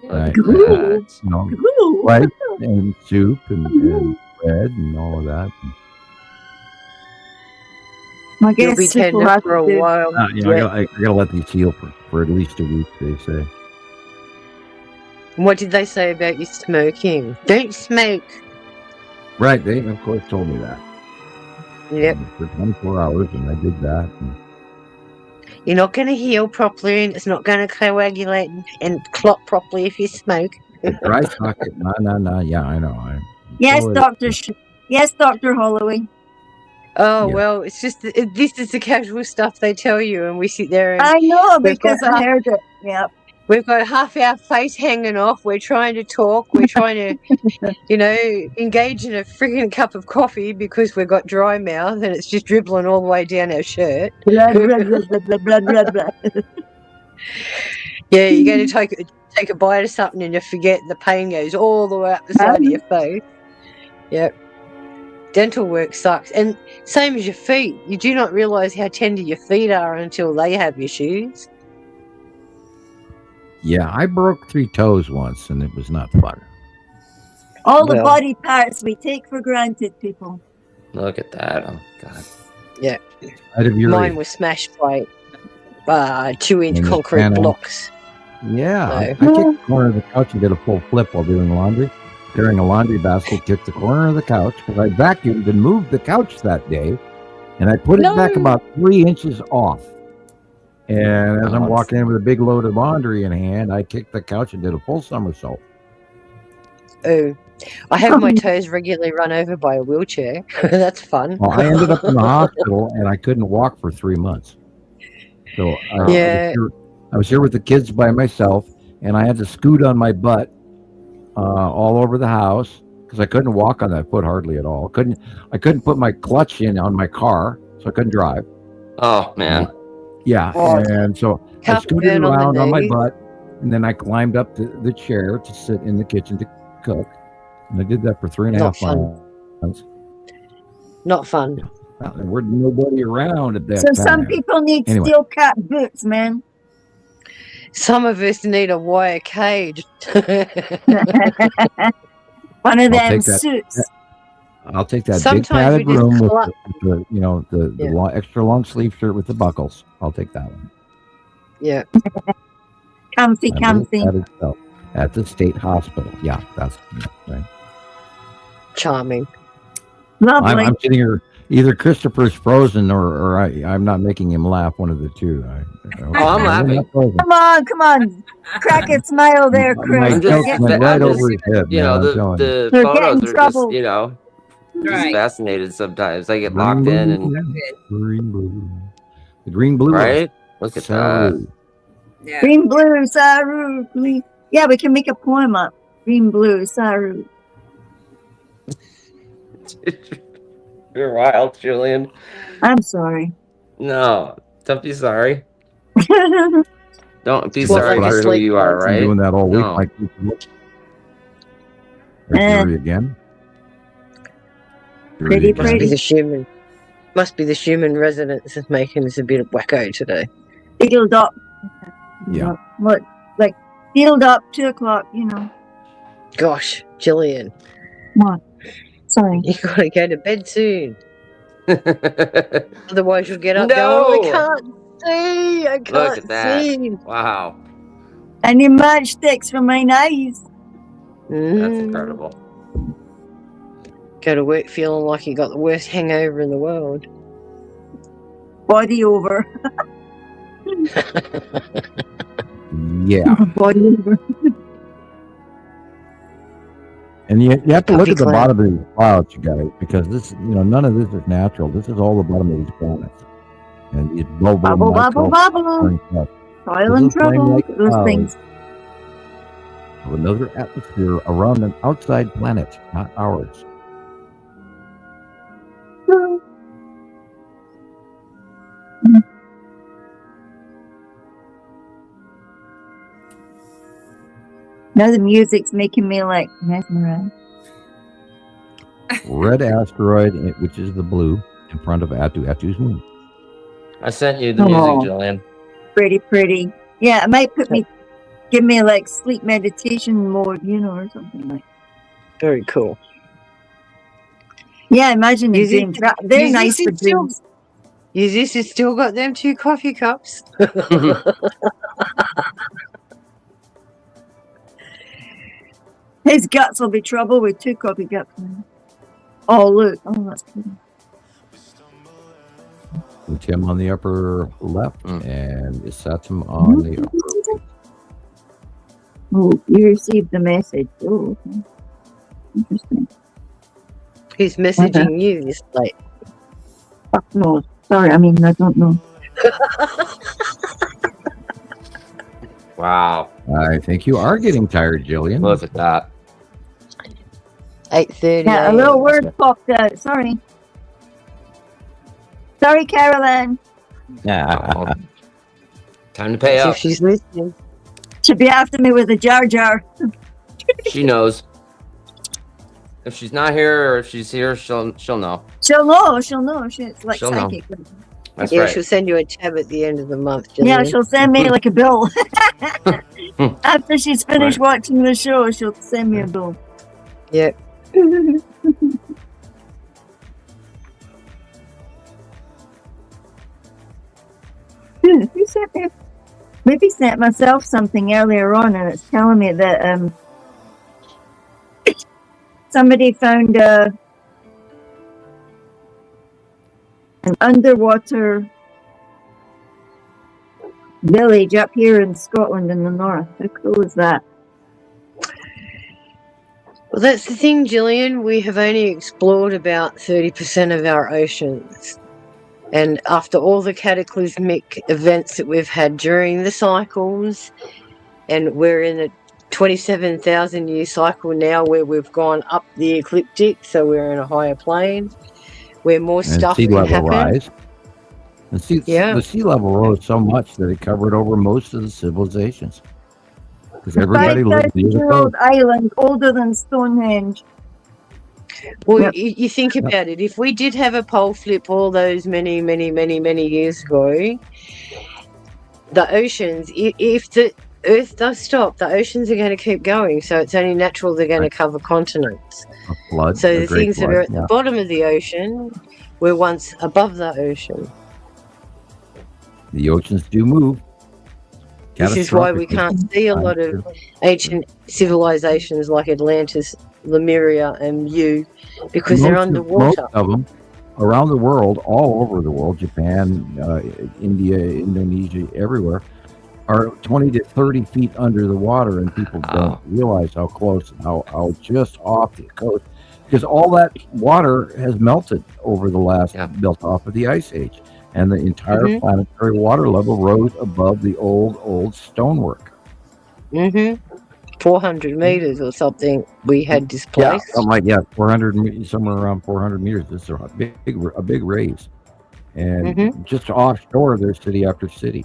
Right. Ooh. You know, Ooh. rice and soup and bread and all of that. I You'll guess be soup will tender have for a to do. while. I gotta let these heal for at least a week, they say. What did they say about you smoking? Don't smoke. Right, they of course told me that. Yep. For 24 hours, and I did that. And You're not going to heal properly, and it's not going to coagulate and clot properly if you smoke. the dry socket, no. Yeah, I know. Yes, Oh, Doctor. Yes, Doctor Holloway. Oh, Yeah. well, it's just, this is the casual stuff they tell you, and we sit there and I know We've because got I heard it. Yep. we've got half our face hanging off. We're trying to talk. We're trying to, engage in a freaking cup of coffee because we've got dry mouth and it's just dribbling all the way down our shirt. Blood, blood, blood, blood, blood, blood, blood. Yeah, you go to take a bite of something and you forget, the pain goes all the way up the side of your face. Yep. Dental work sucks. And same as your feet. You do not realise how tender your feet are until they have issues. Yeah, I broke 3 toes once, and it was not fun. All the Well. body parts we take for granted, people. Look at that. Oh, God. Out of your Mine age. was smashed by 2-inch And the concrete panel. blocks. Yeah, I No. kicked the corner of the couch and did a full flip while doing laundry. Carrying a laundry basket, kicked the corner of the couch because I vacuumed and moved the couch that day, and I put it back No. about 3 inches off. And as I'm Oh, walking in with a big load of laundry in hand, I kicked the couch and did a full somersault. Oh, I have my toes regularly run over by a wheelchair. That's fun. Well, I ended up in the hospital, and I couldn't walk for 3 months. So Yeah. I was here with the kids by myself, and I had to scoot on my butt all over the house because I couldn't walk on that foot hardly at all. I couldn't put my clutch in on my car, so I couldn't drive. Oh, man. Yeah, Oh, and so I tough scooted burn on the around on my knee. butt, and then I climbed up the chair to sit in the kitchen to cook, and I did that for 3.5 Not fun. months. Not fun. Well, there was nobody around at that So time. some people need Anyway. steel cap boots, man. Some of us need a wire cage. One of I'll them take that. suits. I'll take that Sometimes big padded we just room with cla- the Yeah. extra long sleeve shirt with the buckles. I'll take that one. Yeah. Comfy, My little comfy. padded stuff at the state hospital. Yeah, that's right. Charming. Lovely. I'm sitting here. Either Christopher's frozen or I'm not making him laugh. One of the two. I'm laughing. not frozen. Come on. Crack a smile there, My Chris. I'm joke just- Get- went I'm right just- over his head. You man, know, I'm telling you. the They're getting photos are trouble. just, just Right. fascinated sometimes. I get locked in and, green blue. The green blue. right? Look at that. Saru. Yeah. Green, blue, Saru, please. Yeah, we can make a poem up. Green, blue, Saru. You're wild, Julian. I'm sorry. No, don't be sorry. Don't be It's what sorry like a for who sleep you are, cult. I'm right? doing that all week. No. Like Eh. Fury again. Fury Pretty, again. pretty. Must be the human residence that's making us a bit of wacko today. Field up. Yeah. What? Like, field up, 2 o'clock, Gosh, Gillian, What? Sorry. you gotta go to bed soon. Otherwise you'll get up No. going, I can't see. I can't Look at that. see. Wow, I need matchsticks for my eyes. that's incredible. Go to work feeling like you got the worst hangover in the world. Body over. Yeah. Body over. And you have to look Puppy at the cloud. bottom of these clouds, you guys, because this, none of this is natural. This is all the bottom of these planets. And these Bubble, bubble, bubble. orange stuff Soil and Those are trouble. flame-like Those clouds. things. of another atmosphere around an outside planet, not ours. Now the music's making me like mesmerized. Red asteroid, which is the blue, in front of Atu's moon. I sent you the music, Gillian. Pretty. Yeah, it might give me like sleep meditation mode, or something like. Very cool. Yeah, imagine the dreams. They're nice for dreams. This has still got them 2 coffee cups. His guts will be trouble with 2 coffee cups. Oh, look. Oh, that's pretty. Tim on the upper left and Satum on the upper right. Oh, you received the message. Oh, okay. Interesting. He's messaging you this late. Fuck no. Sorry, I don't know. Wow. I think you are getting tired, Gillian. Look at that. 8:30. Yeah, a little word popped out. Sorry, Carolyn. Yeah. Time to pay See up. if she's listening. She'll be after me with a jar. She knows. If she's not here or if she's here, she'll know. She'll know. She's like She'll know. psychic. That's Yeah, right. she'll send you a tab at the end of the month. Yeah, Gillian. she'll send me like a bill. After she's finished watching the show, she'll send me a bill. Yep. Who sent me? Maybe sent myself something earlier on, and it's telling me that somebody found an underwater village up here in Scotland in the north. How cool is that? Well, that's the thing, Gillian. We have only explored about 30% of our oceans. And after all the cataclysmic events that we've had during the cycles, and we're in a 27,000 year cycle now where we've gone up the ecliptic, so we're in a higher plane, where more stuff sea can level happen. rise. The sea level rose so much that it covered over most of the civilizations. Because everybody lived near the 5,000-year-old coast. island older than Stonehenge. Well, Yep. you think about it. If we did have a pole flip all those many years ago, the oceans, if the Earth does stop, the oceans are going to keep going. So it's only natural they're going to cover continents. A flood, So a the great things that flood, are at the bottom of the ocean were once above the ocean. The oceans do move. This is why we can't see a lot of ancient civilizations like Atlantis, Lemuria, and because they're underwater. Most of them around the world, all over the world, Japan, India, Indonesia, everywhere, are 20 to 30 feet under the water, and people don't realize how close and how just off the coast, because all that water has melted over the last built off of the ice age, and the entire planetary water level rose above the old stonework. 400 meters or something we had displaced. Yeah, something like 400, somewhere around 400 meters. This is a big raise, and just offshore there's city after city.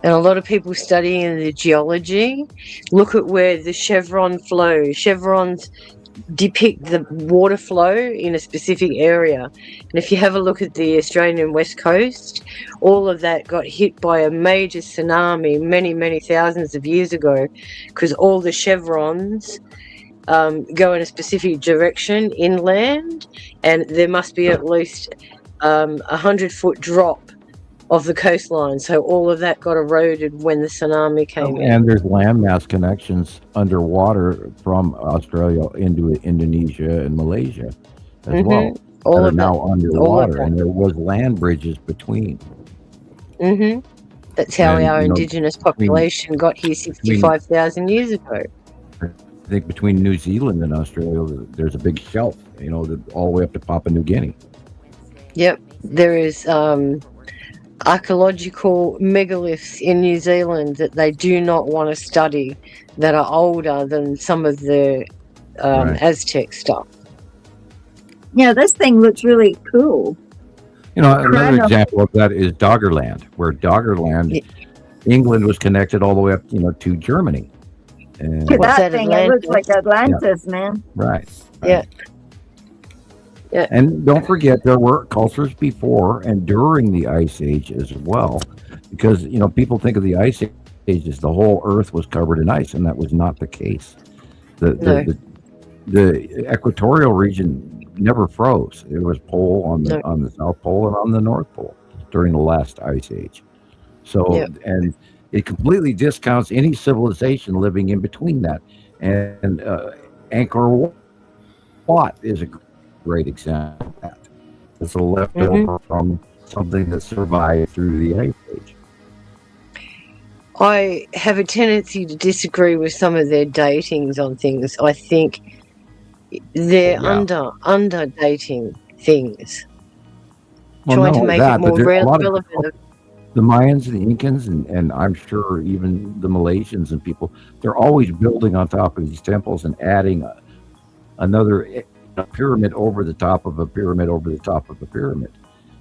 And a lot of people studying the geology look at where the chevron flows. Chevrons depict the water flow in a specific area. And if you have a look at the Australian west coast, all of that got hit by a major tsunami many thousands of years ago, because all the chevrons go in a specific direction inland, and there must be at least 100-foot drop of the coastline, so all of that got eroded when the tsunami came in. And there's landmass connections underwater from Australia into Indonesia and Malaysia as well. All that of are now that. underwater, and there was land bridges between. That's how And, our indigenous population got here 65,000 years ago. I think between New Zealand and Australia, there's a big shelf, all the way up to Papua New Guinea. Yep, there is archaeological megaliths in New Zealand that they do not want to study, that are older than some of the Aztec stuff. Yeah, this thing looks really cool. Another example of that is Doggerland, where Doggerland England was connected all the way up, to Germany. And Look at that that, thing. It looks like Atlantis, man. right. Yeah. Yeah. And don't forget, there were cultures before and during the Ice Age as well, because people think of the Ice Age as the whole Earth was covered in ice, and that was not the case. The equatorial region never froze. It was pole on the South Pole and on the North Pole during the last Ice Age. So, and it completely discounts any civilization living in between that. And Angkor Wat is a great example of that. It's a leftover from something that survived through the Ice Age. I have a tendency to disagree with some of their datings on things. I think they're under dating things, trying to make it more relevant. The Mayans and the Incans, and I'm sure even the Malaysians and people, they're always building on top of these temples and adding another pyramid over the top of a pyramid over the top of a pyramid.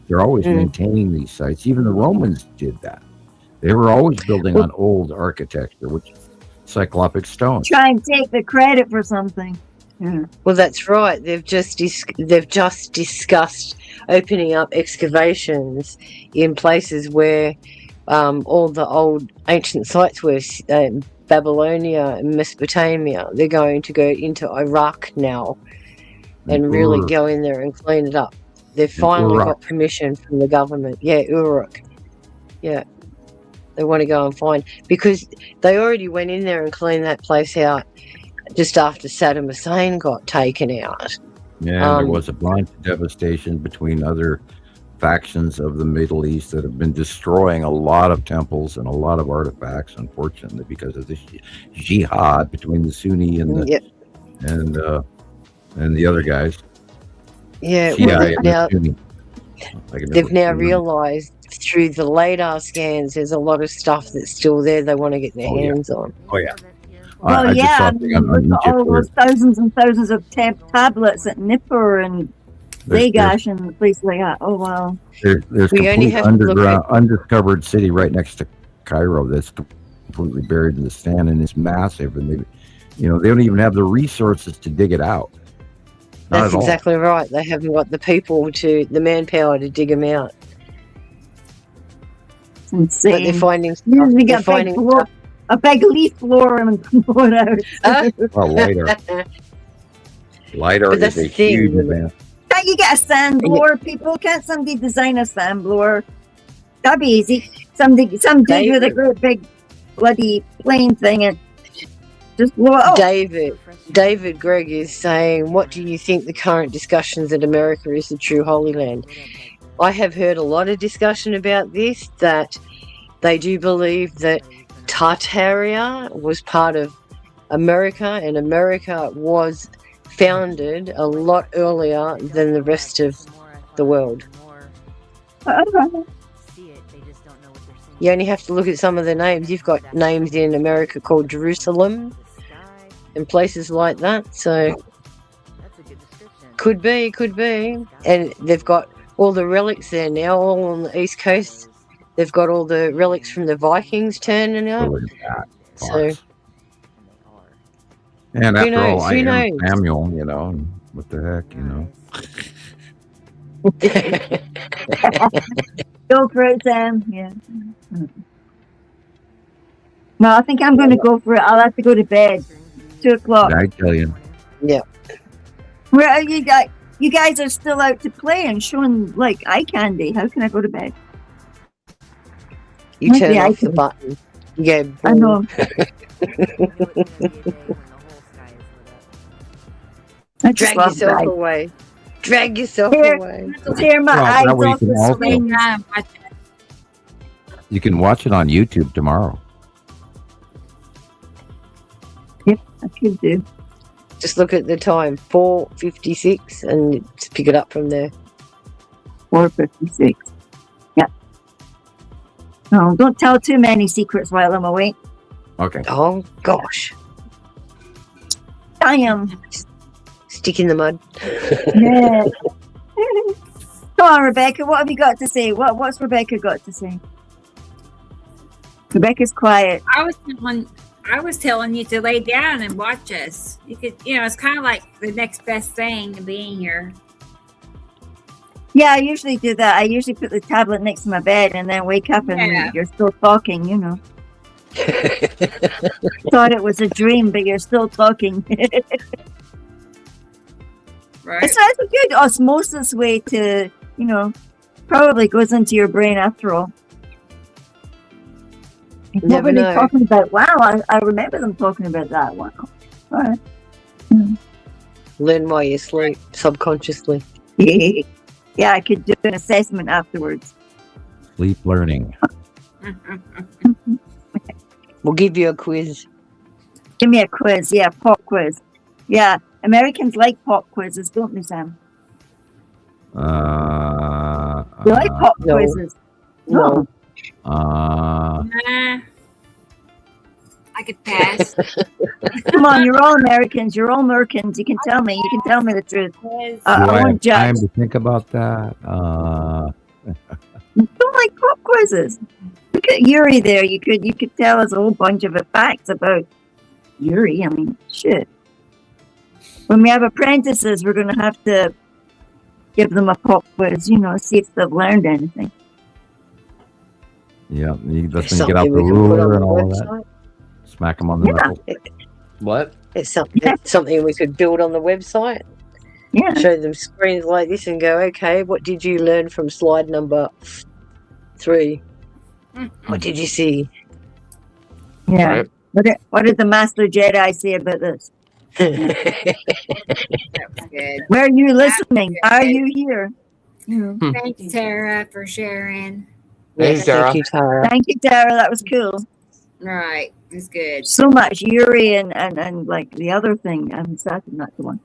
They're always maintaining these sites. Even the Romans did that. They were always building on old architecture, which cyclopic stone. Try and take the credit for something. Yeah. Well, that's right. They've just discussed opening up excavations in places where all the old ancient sites were, Babylonia and Mesopotamia. They're going to go into Iraq now and really go in there and clean it up. They've finally got permission from the government. Yeah, Uruk. Yeah. They want to go and find, because they already went in there and cleaned that place out just after Saddam Hussein got taken out. Yeah, there was a bunch of devastation between other factions of the Middle East that have been destroying a lot of temples and a lot of artifacts, unfortunately, because of this jihad between the Sunni and the and the other guys. Yeah, they've now realised through the radar scans there's a lot of stuff that's still there they want to get their hands on. Oh yeah. Well, all those thousands and thousands of tablets at Nippur and Lagash and places like that. Oh wow! There's complete underground, undiscovered city right next to Cairo that's completely buried in the sand and it's massive, and they don't even have the resources to dig it out. That's exactly right. They haven't got the manpower to dig them out. It's insane. But they're finding stuff. A big leaf blower and blow it out. Well, lighter is a huge advance. Can't you get a sand blower, people? Can't somebody design a sand blower? That'd be easy. Some dude with a great big bloody plane thing and just blow it up. David Gregg is saying, what do you think the current discussions that America is the true Holy Land? I have heard a lot of discussion about this, that they do believe that Tartaria was part of America, and America was founded a lot earlier than the rest of the world. You only have to look at some of the names. You've got names in America called Jerusalem and places like that. So could be. And they've got all the relics there now, all on the East Coast. They've got all the relics from the Vikings turning up. So, and after all, I am Samuel, what the heck, Go for it, Sam. Yeah. No, I think I'm going to go for it. I'll have to go to bed. 2:00. Night, Gillian. Yeah. Where are you guys? You guys are still out to play and showing eye candy. How can I go to bed? You turn off the button. Yeah, I know. Drag yourself away. Drag yourself away. Tear my eyes off the screen. You can watch it on YouTube tomorrow. Yep, I could do. Just look at the time, 4:56, and just pick it up from there. 4:56. Yeah. No, don't tell too many secrets while I'm awake. Okay. Oh gosh. Damn. Stick in the mud. Yeah. Come on, Rebecca. What have you got to say? What's Rebecca got to say? Rebecca's quiet. I was telling you to lay down and watch us. You could, it's kind of like the next best thing to being here. Yeah, I usually do that. I usually put the tablet next to my bed and then wake up and you're still talking, Thought it was a dream, but you're still talking. Right. It's a good osmosis way to, probably goes into your brain after all. Never Nobody know. talking about, wow, I remember them talking about that. Wow. All right. Learn while you sleep, subconsciously. Yeah, I could do an assessment afterwards. Sleep learning. We'll give you a quiz. Give me a quiz. Yeah, pop quiz. Yeah, Americans like pop quizzes, don't they, Sam? You like pop no. quizzes? No. Nah, I could pass. Come on, you're all Americans. You're all Americans. You can tell me. You can tell me the truth. Do I I have won't judge. time to think about that? You don't like pop quizzes. Look at Yuri there. You could tell us a whole bunch of facts about Yuri. I mean, shit. When we have apprentices, we're going to have to give them a pop quiz, see if they've learned anything. Yeah, you It's listen, get out something the we can put on ruler the and all of that. website. Smack them on the knuckle. What? It's something we could build on the website. Yeah. Show them screens like this and go, okay, what did you learn from slide number 3? What did you see? Yeah. Right. What did the Master Jedi say about this? That was good. Where are you listening? Are you here? Thank you, Tara, for sharing. Thanks, Sarah. Thank you, Tara. Thank you, Tara. That was cool. Right, it's good. So much Yuri and like the other thing. I'm sad not the one.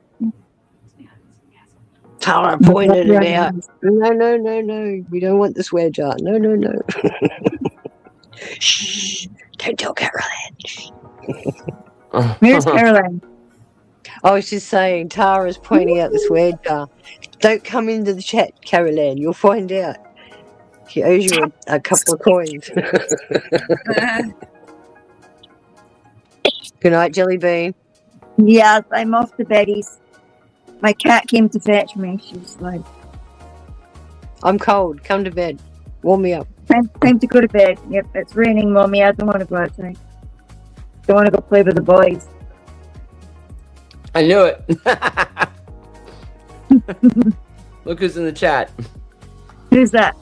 Tara pointed it out. No. We don't want the swear jar. No. Shh. Don't tell Caroline. Where's Caroline? I was just saying, Tara's pointing out the swear jar. Don't come into the chat, Caroline. You'll find out. She owes you a couple of coins. Good night, Jelly Bean. Yes, I'm off to Betty's. My cat came to fetch me. She's like, I'm cold. Come to bed. Warm me up. time to go to bed. Yep, it's raining, Mommy. I don't want to go outside. Don't want to go play with the boys. I knew it. Look who's in the chat. Who's that?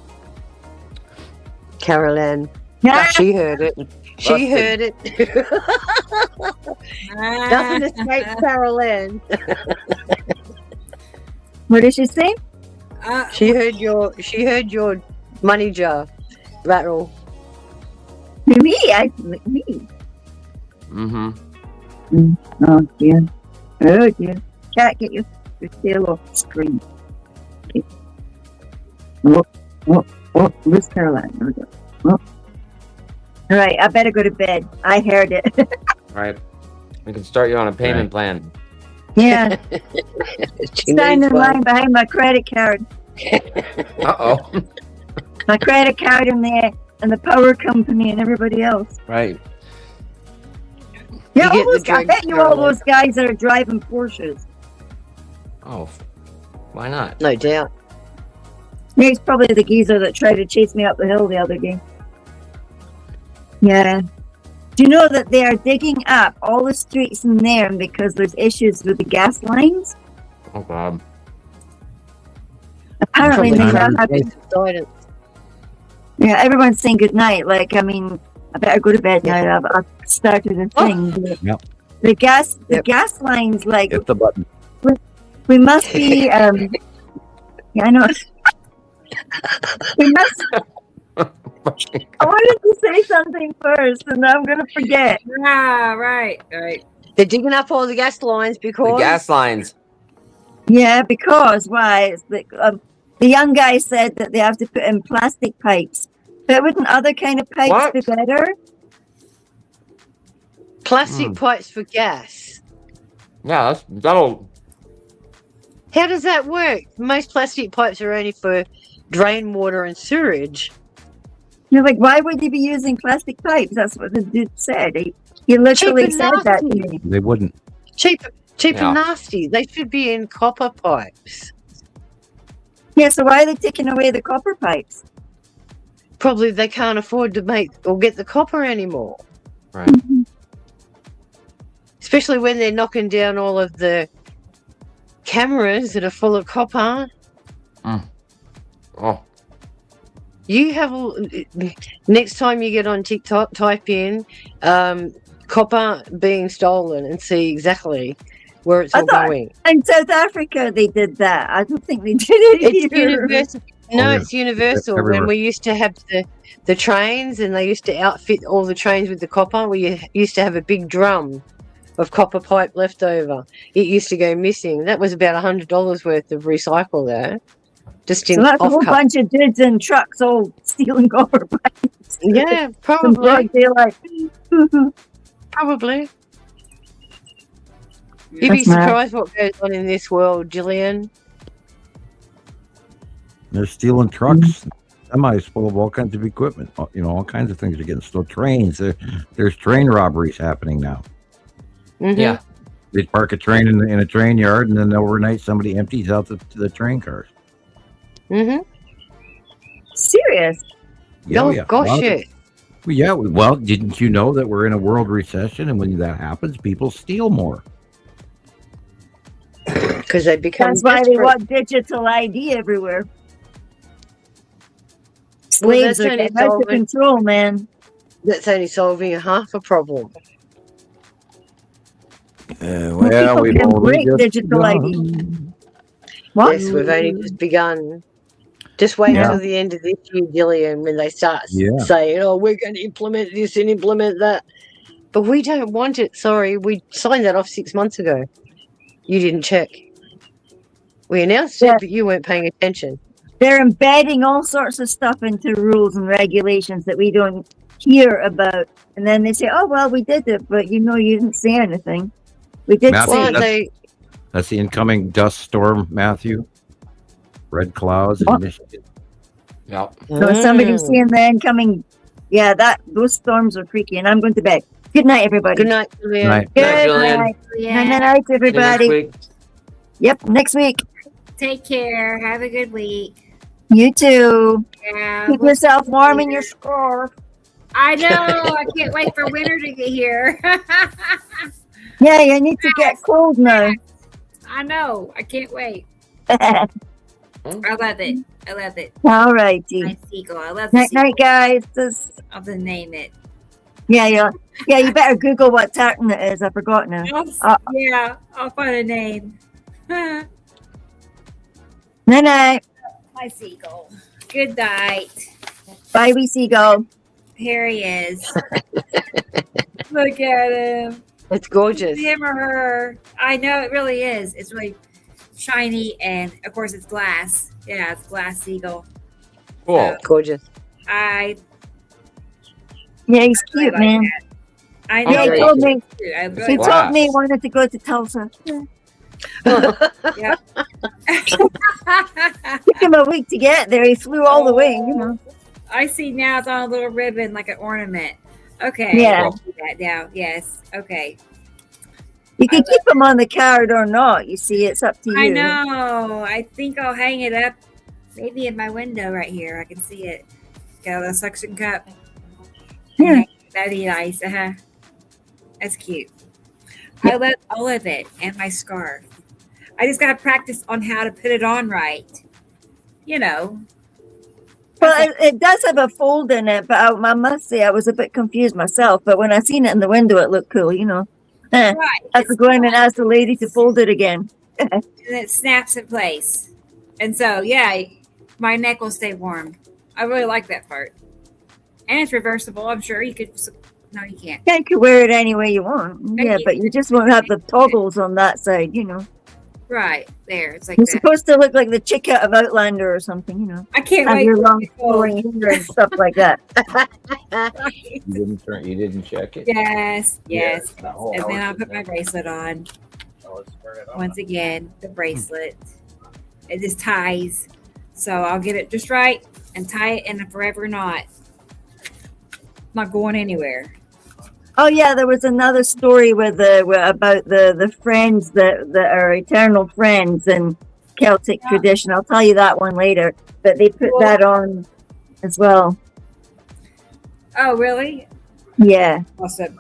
Caroline. Ah! She heard it. She heard it. Nothing escapes Caroline. What did she say? She heard your money jar rattle. Me? Me? Mm-hmm. Oh dear. Oh dear. Cat, get your tail off the screen. Okay. Oh, where's Caroline? There we go. Oh. All right, I better go to bed. I heard it. Right. We can start you on a payment plan. Yeah. She Stand needs in line one. behind my credit card. Uh-oh. My credit card and the power company and everybody else. Right. Yeah, You get all the those, I drug bet you all Caroline. those guys that are driving Porsches. Oh, why not? No doubt. Yeah, he's probably the geezer that tried to chase me up the hill the other day. Yeah. Do you know that they are digging up all the streets in there because there's issues with the gas lines? Oh, God. Apparently Probably they Probably now have not. Subsidence. Yeah, everyone's saying good night. Like, I mean, I better go to bed now. I've started a thing. Yep. The gas Yep. lines, like, Hit the button. we must be, yeah, I know. We must, I wanted to say something first, and now I'm going to forget. Ah, right. They're digging up all the gas lines The because gas lines. Yeah, because, why? It's the young guy said that they have to put in plastic pipes. But wouldn't other kind of pipes What? be better? plastic pipes for gas. Yeah, that'll. How does that work? Most plastic pipes are only for drain water and sewage. You're like, why would you be using plastic pipes? That's what the dude said. He literally said that to me. They wouldn't. Cheap and nasty. They should be in copper pipes. Yeah, so why are they taking away the copper pipes? Probably they can't afford to make or get the copper anymore. Right. Especially when they're knocking down all of the cameras that are full of copper. Oh. You have next time you get on TikTok, type in copper being stolen and see exactly where it's all going. In South Africa, they did that. I don't think they did it It's here. universal. No, it's universal. When we used to have the trains, and they used to outfit all the trains with the copper, we used to have a big drum of copper pipe left over. It used to go missing. That was about $100 worth of recycle there. Just in So that's a whole bunch of dudes in trucks all stealing copper pipes. Yeah, probably. Probably. You'd be surprised what goes on in this world, Gillian. They're stealing trucks, semis full of all kinds of equipment. You know, all kinds of things are getting stolen. Trains. There's train robberies happening now. Mm-hmm. Yeah. They park a train in a train yard, and then overnight somebody empties out the train cars. Mm-hmm. Serious? Yeah, gosh, yeah. Well, didn't you know that we're in a world recession, and when that happens, people steal more? Because they become That's why they want digital ID everywhere. Slaves are getting out of control, man. That's only solving half a problem. Well, we've only just digital ID. What? Yes, we've only just begun. Just wait until the end of this year, Gillian, when they start saying, "Oh, we're going to implement this and implement that," but we don't want it. Sorry, we signed that off 6 months ago. You didn't check. We announced it, but you weren't paying attention. They're embedding all sorts of stuff into rules and regulations that we don't hear about, and then they say, "Oh, well, we did it, but you didn't say anything." We did say that's the incoming dust storm, Matthew. Red clouds in Michigan. Yep. So somebody's seeing the incoming. Yeah, those storms are freaky, and I'm going to bed. Good night, everybody. Good night, Julian. Good night. Good night, everybody. Yep, next week. Take care. Have a good week. You too. Yeah. Keep yourself warm in your scarf. I know. I can't wait for winter to get here. Yeah, you need to get cold now. I know. I can't wait. I love it. I love it. All righty. Nice seagull. I love it. Night, guys. I'll just name it. Yeah. You better Google what tartan it is. I forgot now. Yeah, I'll find a name. Night. My seagull. Good night. Bye, wee seagull. Here he is. Look at him. It's gorgeous. Him or her. I know it really is. It's really shiny, and of course it's glass. Yeah, it's glass seagull. Cool. So, gorgeous. Yeah, he's cute, like man. That. I know. Yeah, he told me. He told me he wanted to go to Tulsa. Yeah. Took him a week to get there. He flew all the way, I see now it's on a little ribbon like an ornament. Okay. Yeah. I'll do that now. Yes. Okay. You can keep them on the card or not. You see, it's up to you. I know. I think I'll hang it up maybe in my window right here. I can see it. Got a suction cup. Yeah. That'd be nice. That's cute. I love all of it and my scarf. I just got to practice on how to put it on right. Well, it does have a fold in it, but I must say I was a bit confused myself. But when I seen it in the window, it looked cool, Right. I have to go in and ask the lady to fold it again. And it snaps in place. And so, my neck will stay warm. I really like that part. And it's reversible. I'm sure you could. No, you can't. Yeah, you can wear it any way you want. Yeah, but you just won't have the toggles on that side, Right there, it's like it's supposed to look like the chick out of Outlander or something, I can't wait. Your long flowing hair and stuff like that. You didn't check it. Yes. And then I'll put my bracelet on. Once again, the bracelet. It just ties, so I'll get it just right and tie it in a forever knot. not going anywhere. Oh yeah, there was another story about the friends that are eternal friends in Celtic tradition. I'll tell you that one later. But they put that on as well. Oh, really? Yeah. Awesome.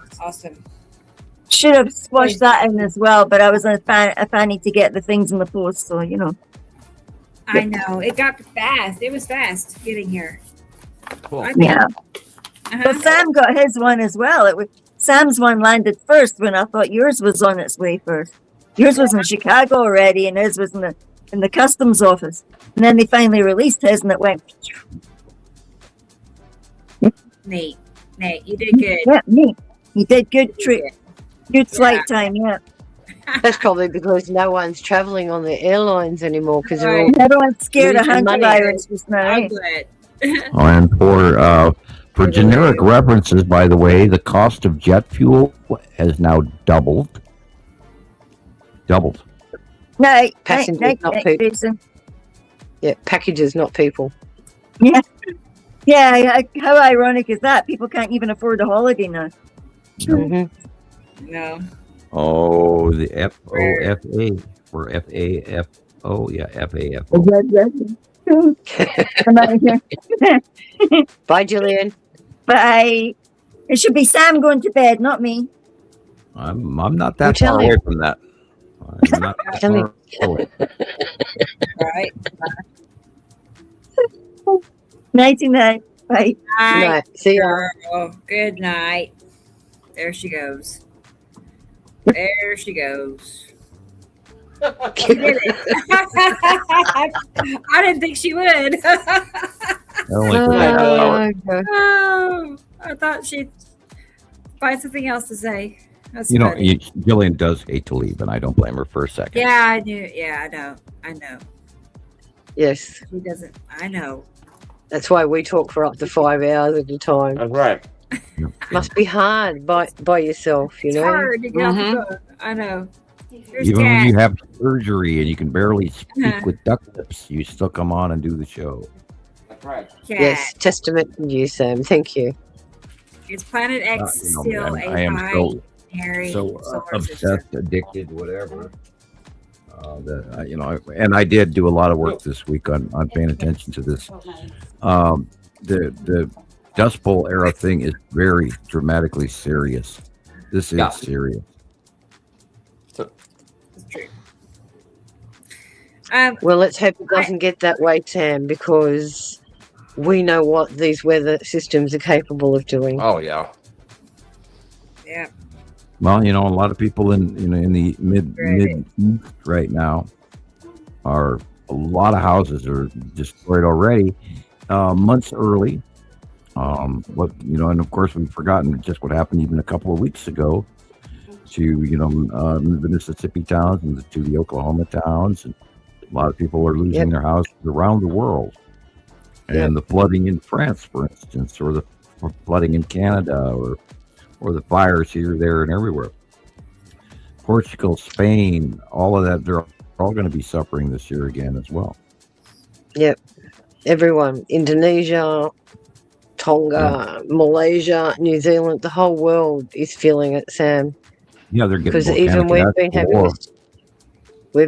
Should have squashed that in as well, but I was a fanny to get the things in the post, so you know. I know it got fast. It was fast getting here. Cool. Yeah. But Sam got his one as well. Sam's one landed first when I thought yours was on its way first. Yours was in Chicago already, and his was in the customs office. And then they finally released his, and it went. Nate, you did good. Yeah, neat. You did good trick. Good flight time, yeah. That's probably because no one's traveling on the airlines anymore because everyone's scared of losing money. hantavirus just now. I'm Right? good. And for generic references, by the way, the cost of jet fuel has now doubled. Passengers, Night, not people. Jason. Yeah, packages, not people. Yeah. Yeah, how ironic is that? People can't even afford a holiday now. Mm-hmm. No. Oh, the FOFA or FAFO, yeah, FAFO. I'm out of here. Bye, Gillian. Bye. It should be Sam going to bed, not me. I'm not that Well, far tell away him. from that. I'm not that Tell him. far away. Right. Nighty night. Bye. Night. Night. See ya. Girl. Good night. There she goes. She did it. I didn't think she would. Oh, I thought she'd find something else to say. That's funny. Gillian does hate to leave, and I don't blame her for a second. Yeah, I knew. Yeah, I know. Yes. She doesn't. I know. That's why we talk for up to 5 hours at a time. That's right. Must be hard by yourself, you It's know. hard to get out the book. I know. Here's Even when Kat. you have surgery and you can barely speak with duck lips, you still come on and do the show. That's right. Kat. Yes, testament to you, Sam. Thank you. Is Planet X still I am so binary solar obsessed, system? addicted, whatever. And I did do a lot of work this week on paying attention to this. The Dust Bowl era thing is very dramatically serious. This is serious. It's true. Well, let's hope it doesn't get that way, Sam, because we know what these weather systems are capable of doing. Oh yeah. Yeah. Well, a lot of people in the mid right now a lot of houses are destroyed already, months early. And of course we've forgotten just what happened even a couple of weeks ago to the Mississippi towns and to the Oklahoma towns, and a lot of people are losing their houses around the world. And the flooding in France, for instance, or the flooding in Canada, or the fires here, there, and everywhere. Portugal, Spain, all of that, they're all going to be suffering this year again as well. Yep. Everyone. Indonesia, Tonga, Malaysia, New Zealand, the whole world is feeling it, Sam. Yeah, they're getting because even we've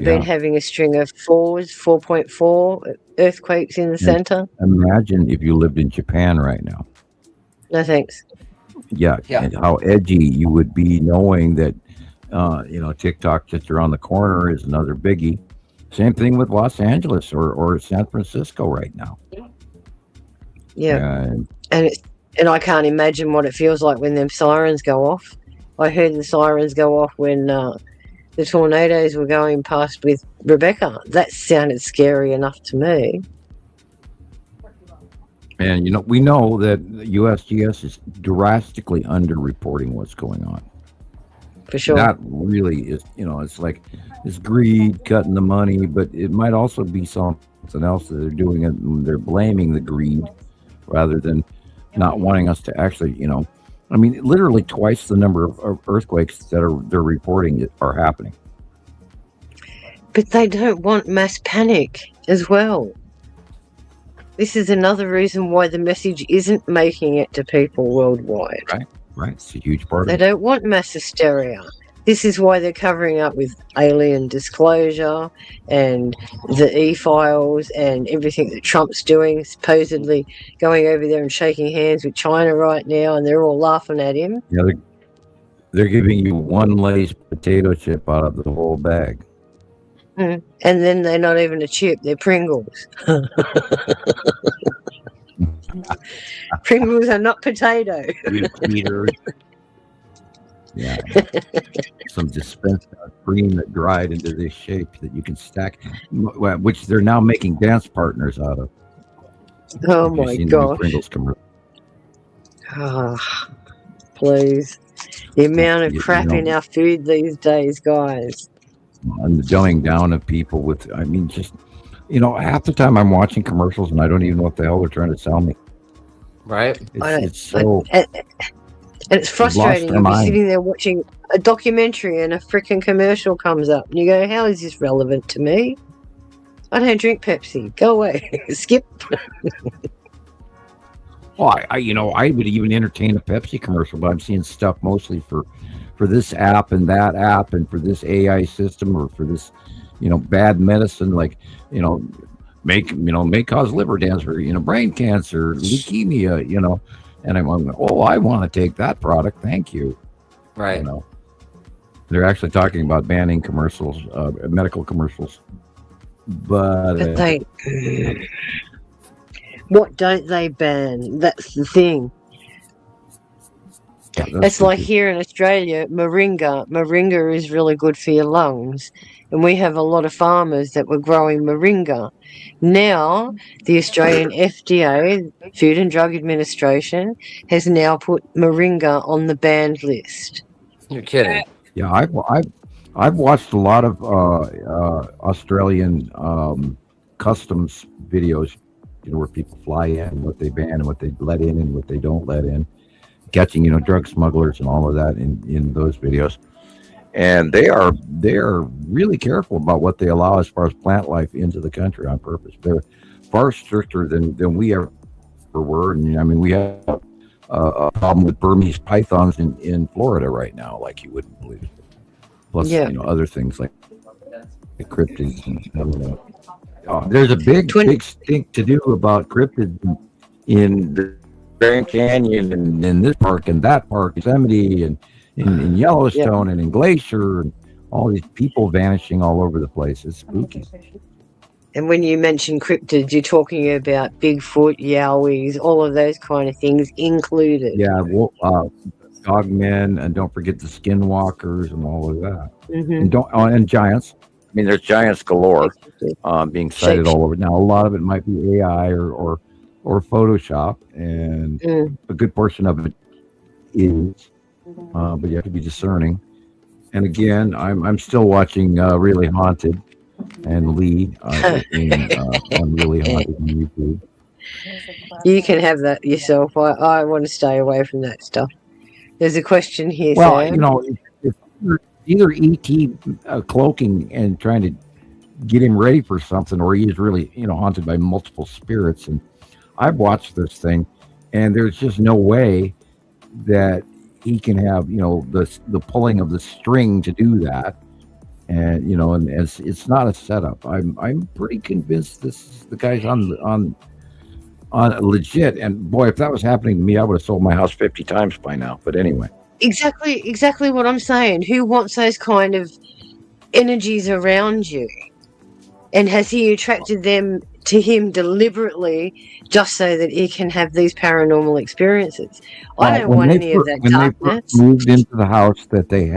been having a string of 4.4 earthquakes in the center. Imagine if you lived in Japan right now. No thanks. Yeah, and how edgy you would be knowing that, TikTok just around the corner is another biggie. Same thing with Los Angeles or San Francisco right now. Yeah, and I can't imagine what it feels like when them sirens go off. I heard the sirens go off when the tornadoes were going past with Rebecca. That sounded scary enough to me. And we know that USGS is drastically underreporting what's going on. For sure. That really is, it's like it's greed cutting the money, but it might also be something else that they're doing, and they're blaming the greed rather than not wanting us to actually, literally twice the number of earthquakes that they're reporting are happening. But they don't want mass panic as well. This is another reason why the message isn't making it to people worldwide. Right. It's a huge part They of it. don't want mass hysteria. This is why they're covering up with alien disclosure and the e-files and everything that Trump's doing, supposedly going over there and shaking hands with China right now, and they're all laughing at him. Yeah, they're giving you one Lay's potato chip out of the whole bag. And then they're not even a chip, they're Pringles. Pringles are not potato. Yeah. Some dispensed cream that dried into this shape that you can stack, which they're now making dance partners out of. Oh my gosh. Pringles commercial. Please. The amount of crap in our food these days, guys. And the dumbing down of people with, I mean, just, half the time I'm watching commercials and I don't even know what the hell they're trying to sell me. Right. It's so... And it's frustrating. You'll be sitting there watching a documentary and a freaking commercial comes up. And you go, how is this relevant to me? I don't drink Pepsi. Go away. Skip. Well, I would even entertain a Pepsi commercial, but I'm seeing stuff mostly for this app and that app and for this AI system or for this, bad medicine, like, may cause liver cancer, brain cancer, leukemia, and I'm going, I want to take that product. Thank you. Right. They're actually talking about banning commercials, medical commercials. But what don't they ban? That's the thing. Yeah, it's like here in Australia, moringa. Moringa is really good for your lungs. And we have a lot of farmers that were growing moringa. Now, the Australian FDA, Food and Drug Administration, has now put moringa on the banned list. You're kidding. Yeah, I've watched a lot of Australian customs videos, where people fly in, what they ban and what they let in and what they don't let in, catching, drug smugglers and all of that in those videos. And they are really careful about what they allow as far as plant life into the country on purpose. They're far stricter than we ever were. And I mean, we have a problem with Burmese pythons in Florida right now, like you wouldn't believe. Plus, other things like cryptids and there's a big stink to do about cryptids in the Grand Canyon and in this park and that park, Yosemite and in Yellowstone and in Glacier, and all these people vanishing all over the place. It's spooky. And when you mention cryptids, you're talking about Bigfoot, Yowies, all of those kind of things included. Yeah, dogmen, and don't forget the skinwalkers and all of that. Mm-hmm. And giants. I mean, there's giants galore being sighted all over. Now, a lot of it might be AI or Photoshop, and a good portion of it is. But you have to be discerning. And again, I'm still watching Really Haunted and Lee on Really Haunted on YouTube. You can have that yourself. I want to stay away from that stuff. There's a question here. Well, Sam. if either ET cloaking and trying to get him ready for something, or he is really haunted by multiple spirits. And I've watched this thing, and there's just no way that he can have the pulling of the string to do that, and and it's not a setup. I'm pretty convinced the guy's on legit. And boy, if that was happening to me, I would have sold my house 50 times by now. But anyway, exactly what I'm saying. Who wants those kind of energies around you? And has he attracted them to him deliberately just so that he can have these paranormal experiences? I don't want any of that darkness. When they first moved into the house that they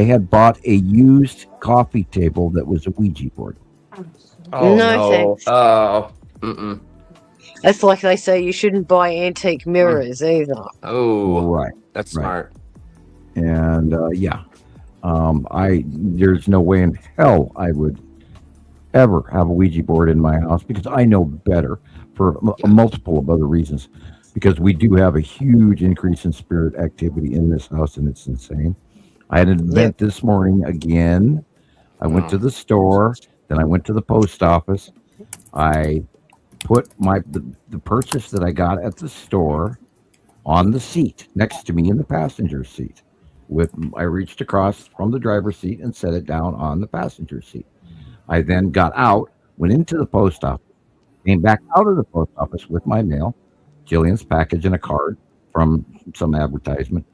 had bought a used coffee table that was a Ouija board. Oh, no thanks. Oh, mm-mm. That's like they say you shouldn't buy antique mirrors either. Oh, right. That's smart. And there's no way in hell I would ever have a Ouija board in my house, because I know better for multiple of other reasons, because we do have a huge increase in spirit activity in this house, and it's insane. I had an event this morning again. I went to the store, then I went to the post office. I put the purchase that I got at the store on the seat next to me in the passenger seat. I reached across from the driver's seat and set it down on the passenger seat. I then got out, went into the post office, came back out of the post office with my mail, Gillian's package and a card from some advertisement,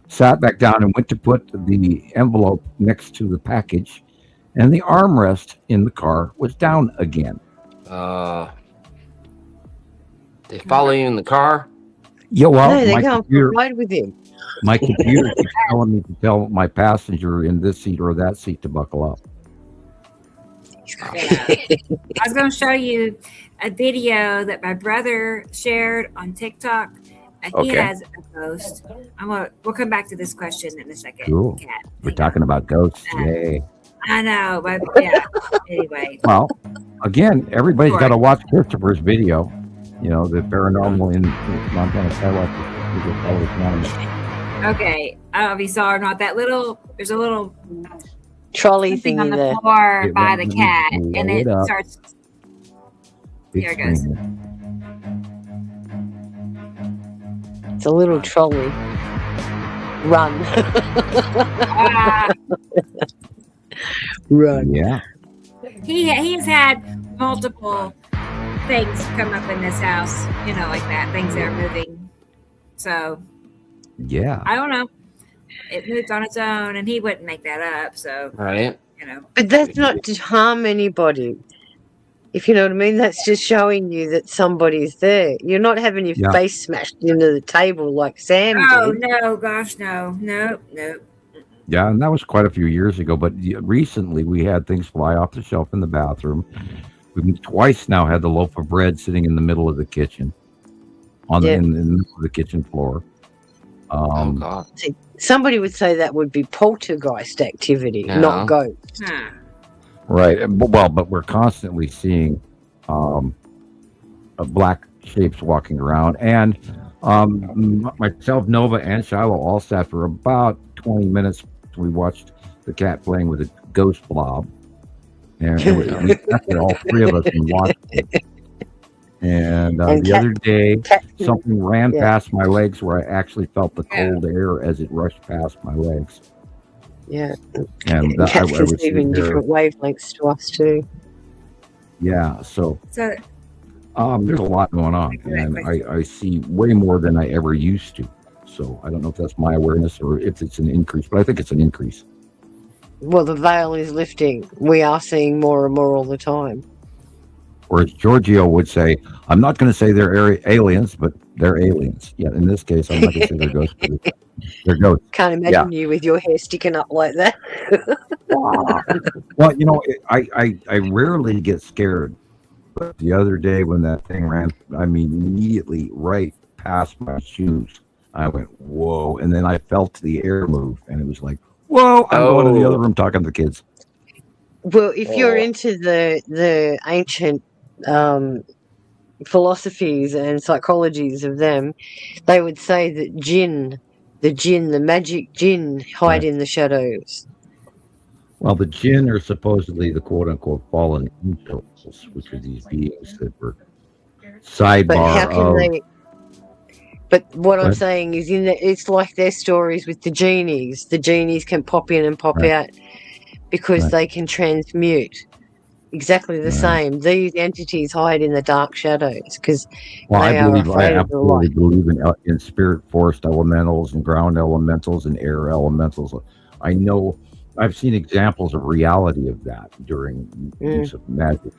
sat back down and went to put the envelope next to the package, and the armrest in the car was down again. They follow you in the car? Yeah, well, no, they can't ride with him. My computer keeps telling me to tell my passenger in this seat or that seat to buckle up. Yeah. I was going to show you a video that my brother shared on TikTok. He has a ghost. We'll come back to this question in a second. Cool. Kat. We're talking about ghosts. Yay. I know, but yeah. Anyway. Well, again, everybody's got to watch Christopher's video. You know, the paranormal in Montana Skywalker. Okay. I don't know if you saw or not. There's a little trolley thing thingy on the there. floor by the cat, and it starts. Here it goes. It's a little trolley. Run. Run. Yeah. He's had multiple things come up in this house, like that, things that are moving. So, yeah, I don't know. It moved on its own, and he wouldn't make that up. So, right, But that's not to harm anybody. If you know what I mean, that's just showing you that somebody's there. You're not having your face smashed into the table like Sam did. Oh no, gosh, no. Yeah, and that was quite a few years ago. But recently, we had things fly off the shelf in the bathroom. We've twice now had the loaf of bread sitting in the middle of the kitchen, in the middle of the kitchen floor. Oh God! See, somebody would say that would be poltergeist activity, not ghosts. Right. Well, but we're constantly seeing black shapes walking around, and myself, Nova, and Shiloh all sat for about 20 minutes. We watched the cat playing with a ghost blob. And we sat all three of us and watched it. And the other day, something ran past my legs where I actually felt the cold air as it rushed past my legs. Yeah. And cats is even different wavelengths to us too. Yeah. So there's a lot going on, and I see way more than I ever used to. So I don't know if that's my awareness or if it's an increase, but I think it's an increase. Well, the veil is lifting. We are seeing more and more all the time. Or as Giorgio would say, I'm not going to say they're aliens, but they're aliens. Yeah, in this case, I'm not going to say they're ghosts. They're ghosts. Can't imagine you with your hair sticking up like that. Well, I rarely get scared. But the other day when that thing ran, immediately right past my shoes, I went, whoa. And then I felt the air move, and it was like, whoa, I'm going to the other room talking to the kids. Well, if you're into the ancient philosophies and psychologies of them, they would say that the magic jinn hide in the shadows. Well, the jinn are supposedly the quote-unquote fallen angels, which are these beings that were sidebar But how can they... But what I'm saying is, it's like their stories with the genies. The genies can pop in and pop out because they can transmute. Exactly the same. These entities hide in the dark shadows because I absolutely believe in spirit force elementals and ground elementals and air elementals. I know I've seen examples of reality of that during use of magic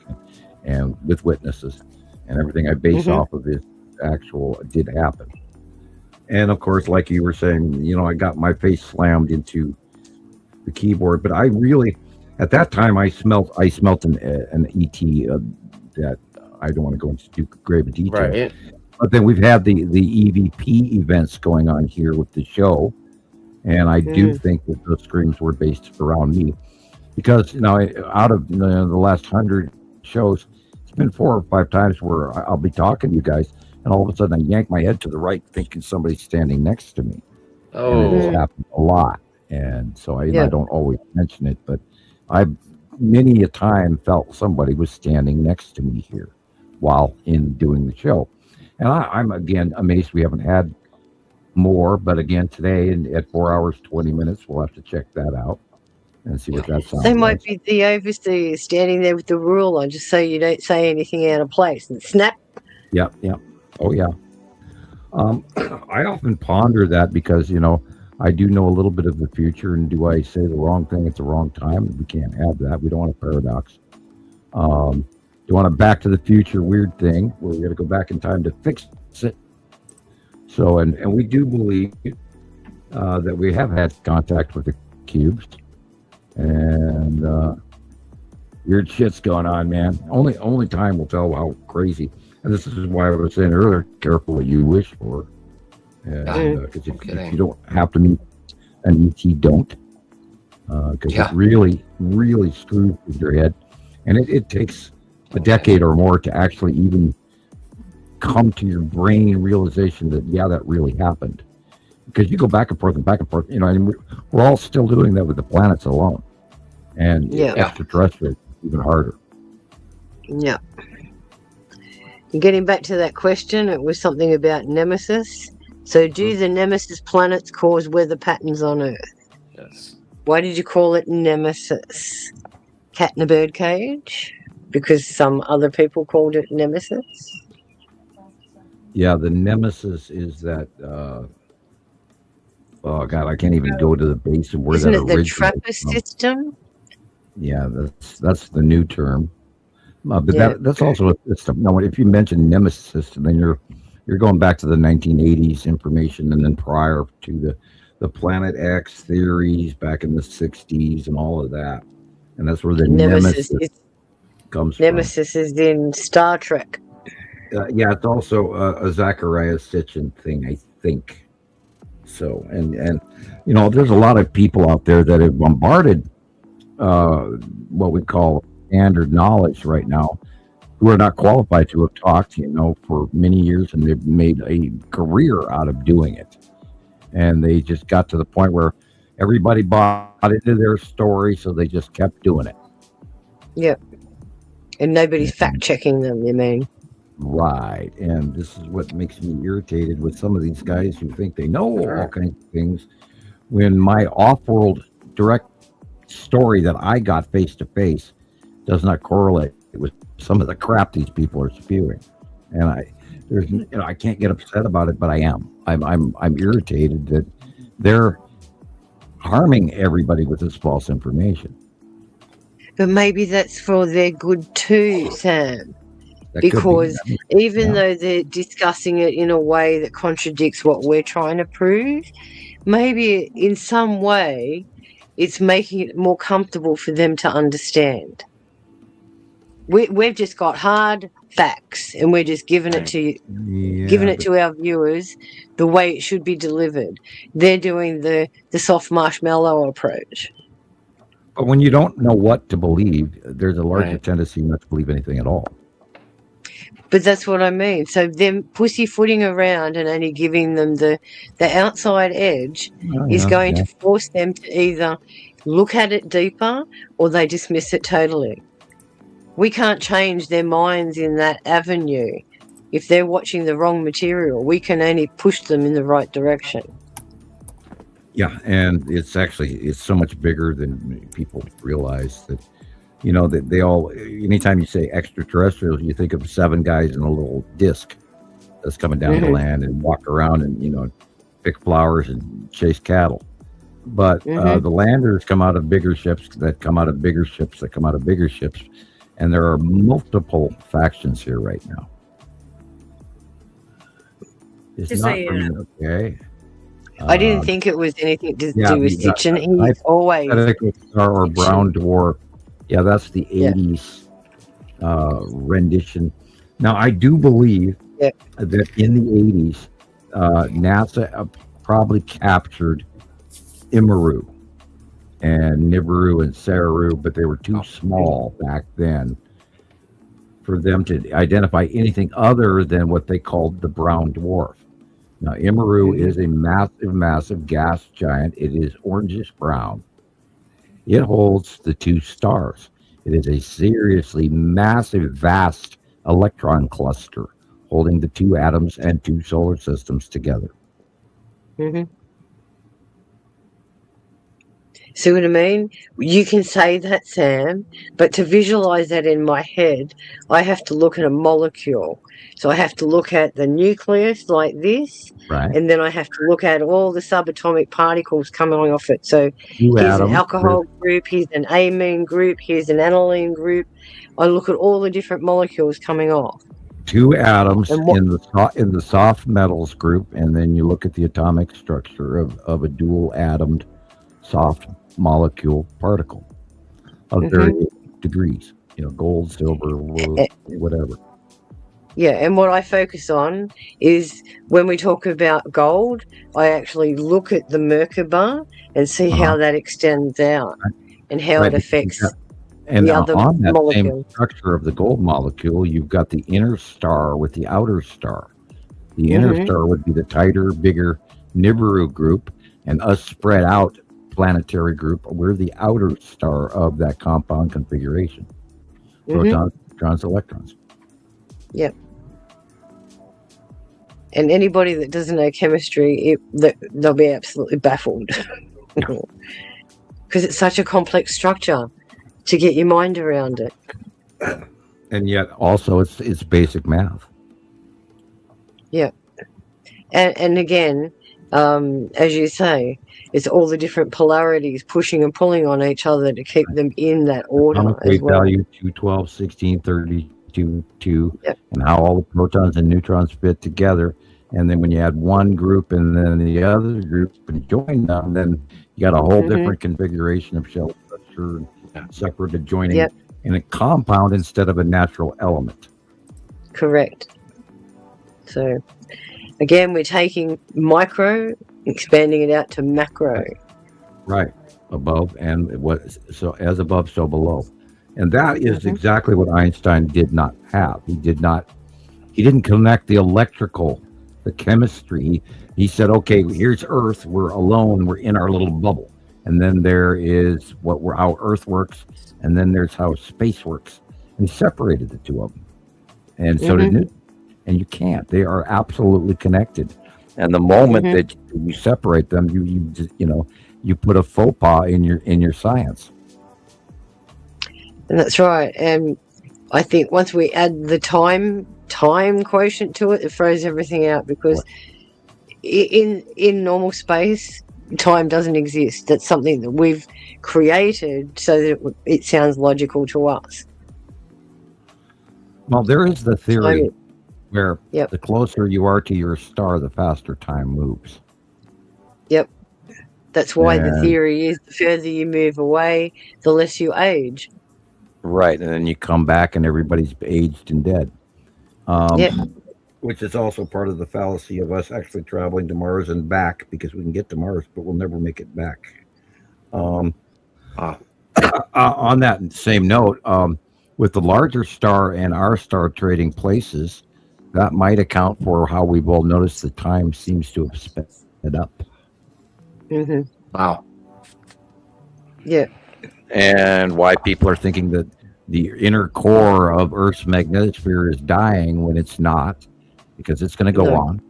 and with witnesses and everything I base off of is actual did happen. And of course, like you were saying, I got my face slammed into the keyboard, but I really, at that time, I smelt an ET that I don't want to go into too grave a detail. Right. But then we've had the EVP events going on here with the show, and I do think that those screams were based around me, because out of the last 100 shows, it's been 4 or 5 times where I'll be talking to you guys, and all of a sudden I yank my head to the right, thinking somebody's standing next to me. And it has happened a lot, and so I don't always mention it, but I've many a time felt somebody was standing next to me here, while in doing the show. And I'm again amazed we haven't had more, but again today at 4 hours 20 minutes, we'll have to check that out and see what that sounds They like. might be the overseer standing there with the ruler just so you don't say anything out of place and snap. Yep. Oh yeah. I often ponder that because, you know, I do know a little bit of the future, and do I say the wrong thing at the wrong time? We can't have that. We don't want a paradox. You want a Back to the Future weird thing where we're going to go back in time to fix it. So, and we do believe that we have had contact with the cubes, and weird shit's going on, man. Only time will tell how crazy. And this is why I was saying earlier, careful what you wish for. Because if you don't have to meet an ET, don't. Because it really, really screws with your head. And it takes a decade or more to actually even come to your brain realization that, yeah, that really happened. Because you go back and forth, you know, and we're all still doing that with the planets alone. And extraterrestrial, even harder. Yeah. Getting back to that question, it was something about nemesis. So do the nemesis planets cause weather patterns on Earth? Yes. Why did you call it nemesis? Cat in a bird cage? Because some other people called it nemesis? Yeah, the nemesis is that... oh, God, I can't even go to the base of where Isn't that it the originated Trappist from. system? Yeah, that's the new term. But that's also a system. Now, if you mention nemesis system, then you're going back to the 1980s information, and then prior to the Planet X theories back in the 60s and all of that. And that's where the nemesis comes from. Nemesis is in Star Trek. Yeah, it's also a Zachariah Sitchin thing, I think. So, and you know, there's a lot of people out there that have bombarded what we call standard knowledge right now, who are not qualified to have talked, you know, for many years, and they've made a career out of doing it. And they just got to the point where everybody bought into their story, so they just kept doing it. Yep. And nobody's fact-checking them, you mean? Right. And this is what makes me irritated with some of these guys who think they know all kinds of things, when my off-world direct story that I got face-to-face does not correlate with some of the crap these people are spewing. And I can't get upset about it, but I am. I'm irritated that they're harming everybody with this false information. But maybe that's for their good too, Sam. That because even though they're discussing it in a way that contradicts what we're trying to prove, maybe in some way it's making it more comfortable for them to understand. We've just got hard facts, and we're just giving it to our viewers the way it should be delivered. They're doing the soft marshmallow approach. But when you don't know what to believe, there's a larger tendency not to believe anything at all. But that's what I mean. So them pussyfooting around and only giving them the outside edge is going to force them to either look at it deeper or they dismiss it totally. We can't change their minds in that avenue. If they're watching the wrong material, we can only push them in the right direction. Yeah, and it's so much bigger than people realize. That, you know, that they all, anytime you say extraterrestrials, you think of 7 guys in a little disc that's coming down the land and walk around and, you know, pick flowers and chase cattle. But the landers come out of bigger ships that come out of bigger ships that come out of bigger ships. And there are multiple factions here right now. It's just not so you know. okay. I didn't think it was anything to do with Sitchin. He's always star or brown dwarf. Yeah, that's the 80s rendition. Now, I do believe that in the 80s, NASA probably captured Imaru and Nibiru and Saru, but they were too small back then for them to identify anything other than what they called the brown dwarf. Now, Imaru is a massive, massive gas giant. It is orangish brown. It holds the 2 stars. It is a seriously massive, vast electron cluster holding the two atoms and two solar systems together. Mm-hmm. See what I mean? You can say that, Sam, but to visualize that in my head, I have to look at a molecule. So I have to look at the nucleus like this, right? And then I have to look at all the subatomic particles coming off it. So here's an alcohol group, here's an amine group, here's an aniline group. I look at all the different molecules coming off. Two atoms in the soft metals group, and then you look at the atomic structure of a dual atomed soft molecule particle of various degrees, gold, silver, wood, whatever. Yeah, and what I focus on is when we talk about gold, I actually look at the Merkaba and see how that extends out and how it affects the other on that molecule. Same structure of the gold molecule, you've got the inner star with the outer star. The inner star would be the tighter, bigger Nibiru group, and us spread out planetary group. We're the outer star of that compound configuration. Protons, neutrons, electrons. Yep. And anybody that doesn't know chemistry, they'll be absolutely baffled. Because it's such a complex structure to get your mind around it. And yet also it's basic math. Yeah. And again, as you say, it's all the different polarities pushing and pulling on each other to keep them in that order. Atomic weight value 212, 16, 32, 2, and how all the protons and neutrons fit together. And then when you add one group and then the other group and join them, then you got a whole different configuration of shell structure and separate adjoining in a compound instead of a natural element. Correct. So again, we're taking micro, expanding it out to macro. Right. Above and so as above, so below. And that is exactly what Einstein did not have. He didn't connect the electrical, the chemistry. He said, okay, here's Earth. We're alone. We're in our little bubble. And then there is how Earth works. And then there's how space works. And he separated the two of them. And so did Newton. And you can't. They are absolutely connected. And the moment that you separate them, you put a faux pas in your science. And that's right. And I think once we add the time quotient to it, it throws everything out, because in normal space, time doesn't exist. That's something that we've created so that it sounds logical to us. Well, there is the theory where the closer you are to your star, the faster time moves. Yep. That's why the theory is the further you move away, the less you age. Right, and then you come back and everybody's aged and dead. Which is also part of the fallacy of us actually traveling to Mars and back, because we can get to Mars, but we'll never make it back. On that same note, with the larger star and our star trading places, that might account for how we've all noticed the time seems to have sped up. Wow. Yeah. And why people are thinking that the inner core of Earth's magnetosphere is dying when it's not, because it's going to go on.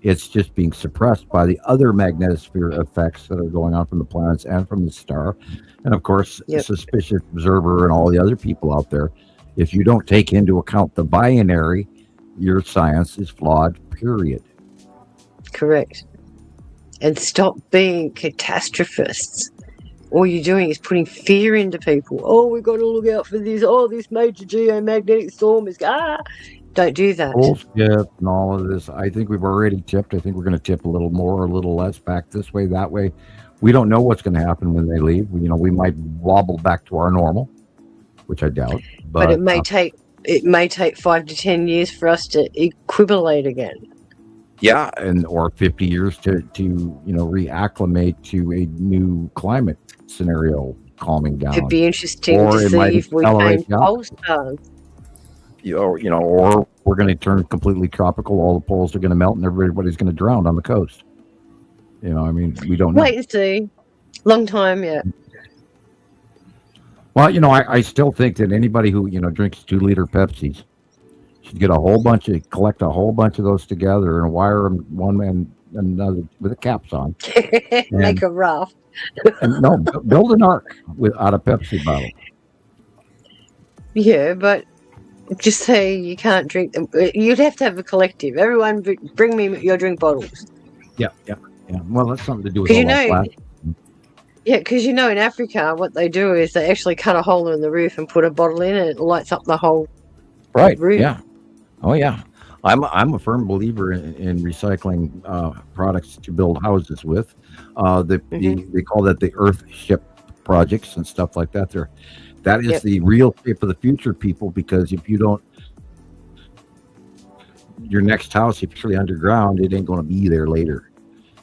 It's just being suppressed by the other magnetosphere effects that are going on from the planets and from the star. And of course, the suspicious observer and all the other people out there, if you don't take into account the binary, your science is flawed, period. Correct. And stop being catastrophists. All you're doing is putting fear into people. Oh, we've got to look out for this. Oh, this major geomagnetic storm is... Don't do that. Bullshit and all of this. I think we've already tipped. I think we're going to tip a little more or a little less back this way, that way. We don't know what's going to happen when they leave. We might wobble back to our normal, which I doubt. But it may take 5 to 10 years for us to equilibrate again. Yeah, or 50 years to reacclimate to a new climate scenario calming down. It'd be interesting to see if we change pole stars. Or we're going to turn completely tropical. All the poles are going to melt, and everybody's going to drown on the coast. We don't know. Wait and see. Long time yet. Well, I still think that anybody who drinks 2-liter Pepsis should collect a whole bunch of those together and wire them one and another with the caps on. Make a raft. And build an ark out of Pepsi bottle. Yeah, but just say you can't drink them. You'd have to have a collective. Everyone, bring me your drink bottles. Yeah. Well, that's something to do with all that plastic. Yeah, because in Africa, what they do is they actually cut a hole in the roof and put a bottle in, and it lights up the whole roof. Yeah. Oh yeah. I'm a firm believer in recycling products to build houses with. They call that the Earth Ship projects and stuff like that. That is the real shape of the future, people, because if you don't, your next house, if it's really underground, it ain't going to be there later.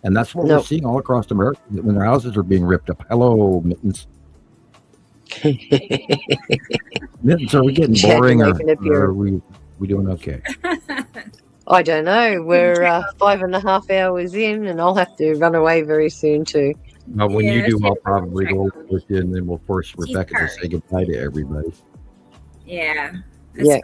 And that's what we're seeing all across America when their houses are being ripped up. Hello, Mittens. Mittens, are we getting boring or are we doing okay? I don't know. We're 5.5 hours in, and I'll have to run away very soon too. When you do, I'll probably go over with you, and then we'll force Rebecca to say goodbye to everybody. Yeah. Yeah.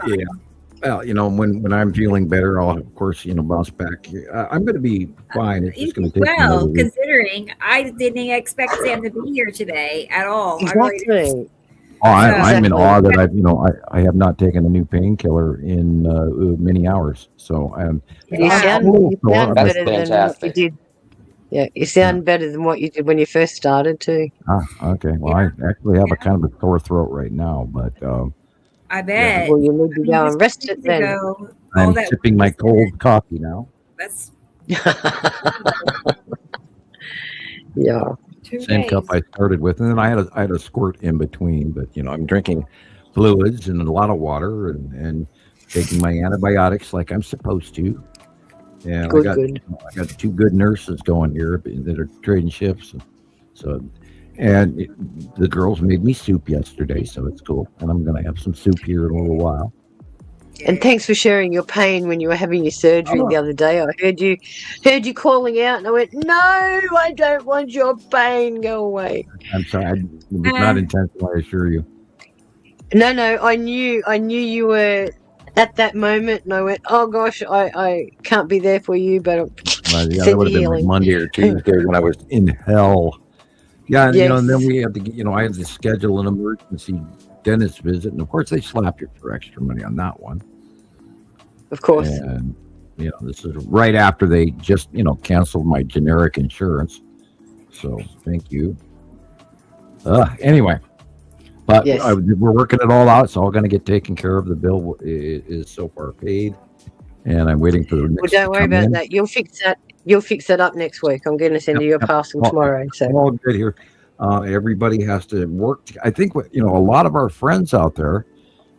Well, when I'm feeling better, I'll of course bounce back. I'm going to be fine. It's just going to take well, considering I didn't expect Sam to be here today at all. Exactly. I'm in awe that I have not taken a new painkiller in many hours. So you sound That's better fantastic. than what you did. Yeah, you sound better than what you did when you first started too. Okay. Well, I actually have a kind of a sore throat right now, but I bet. Well, you need to go and rest it then. I'm sipping my cold coffee now. That's yeah. Same cup I started with, and then I had a squirt in between. But I'm drinking fluids and a lot of water, and taking my antibiotics like I'm supposed to. And I got two good nurses going here that are trading shifts. The girls made me soup yesterday, so it's cool. And I'm going to have some soup here in a little while. And thanks for sharing your pain when you were having your surgery the other day. I heard you calling out, and I went, "No, I don't want your pain. Go away." I'm sorry, it was not intentional. I assure you. No, I knew you were at that moment, and I went, "Oh gosh, I can't be there for you," but that would have been like Monday or Tuesday when I was in hell. Yeah, and, and then we had to, I had to schedule an emergency dentist visit, and of course they slap you for extra money on that one. Of course. And this is right after they just canceled my generic insurance. So thank you. Anyway, but we're working it all out. It's all going to get taken care of. The bill is so far paid, and I'm waiting for the next. Well, don't worry about that. You'll fix that. You'll fix that up next week. I'm going to send you a parcel tomorrow. So all good here. Everybody has to work. I think a lot of our friends out there,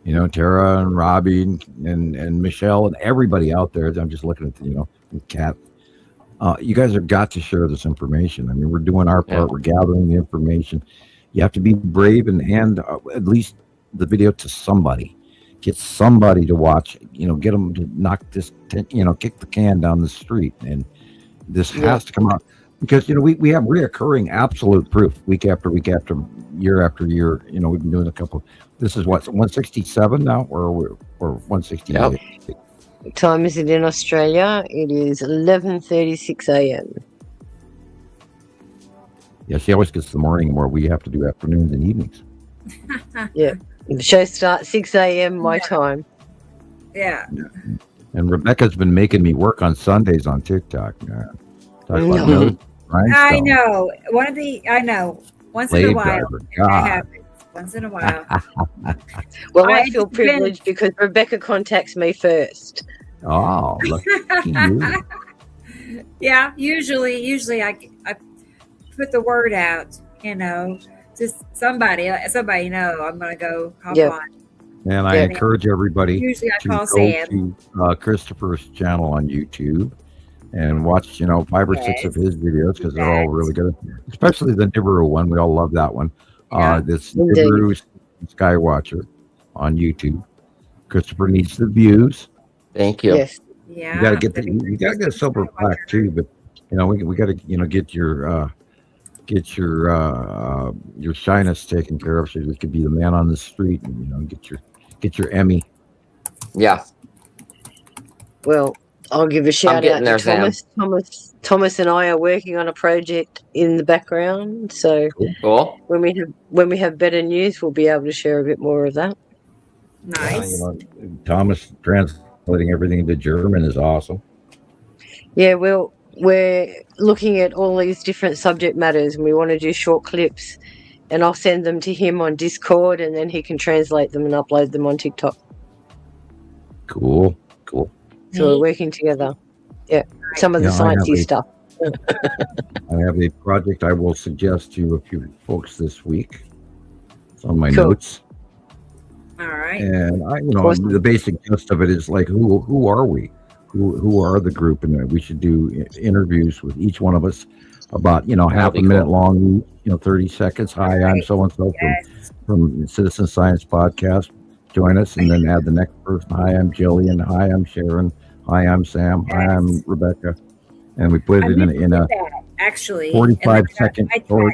Tara and Robbie and Michelle and everybody out there. I'm just looking at Kat. You guys have got to share this information. I mean, we're doing our part. We're gathering the information. You have to be brave and hand at least the video to somebody. Get somebody to watch. Get them to knock this. Kick the can down the street, and this has to come out. Because we have reoccurring absolute proof week after week after year. We've been doing a couple. This is what 167 now, or 168. Yep. What time is it in Australia? It is 11:36 a.m. Yeah, she always gets the morning where we have to do afternoons and evenings. Yeah, the show starts 6 a.m. my time. Yeah. And Rebecca's been making me work on Sundays on TikTok. I know. I know. Once in a while. That happens. Once in a while. Well, I feel privileged because Rebecca contacts me first. Oh, look at you. Yeah, usually I put the word out, just somebody I'm going to go hop on. And I encourage everybody usually I to call go Sam. to Christopher's channel on YouTube and watch, 5 or 6 of his videos because they're all really good, especially the Nibiru one. We all love that one. This Nibiru Skywatcher on YouTube. Christopher needs the views. Thank you. Yes. Yeah. You got to get a silver plaque too, but we got to get your shyness taken care of so you could be the man on the street and get your Emmy. Yeah. Well, I'll give a shout out to Thomas. Thomas and I are working on a project in the background. So cool. When we have better news, we'll be able to share a bit more of that. Nice. Thomas translating everything into German is awesome. Yeah, we're looking at all these different subject matters, and we want to do short clips, and I'll send them to him on Discord, and then he can translate them and upload them on TikTok. Cool. So we're working together. Yeah, some of the sciencey stuff. I have a project I will suggest to a few folks this week. It's on my notes. All right. And the basic gist of it is like, who are we? Who are the group? And we should do interviews with each one of us about, half a minute long, 30 seconds. Hi, I'm so-and-so from Citizen Science Podcast. Join us, and then add the next person. Hi, I'm Gillian. Hi, I'm Sharon. Hi, I'm Sam. Hi, I'm Rebecca. And we put it in a actually 45-second short,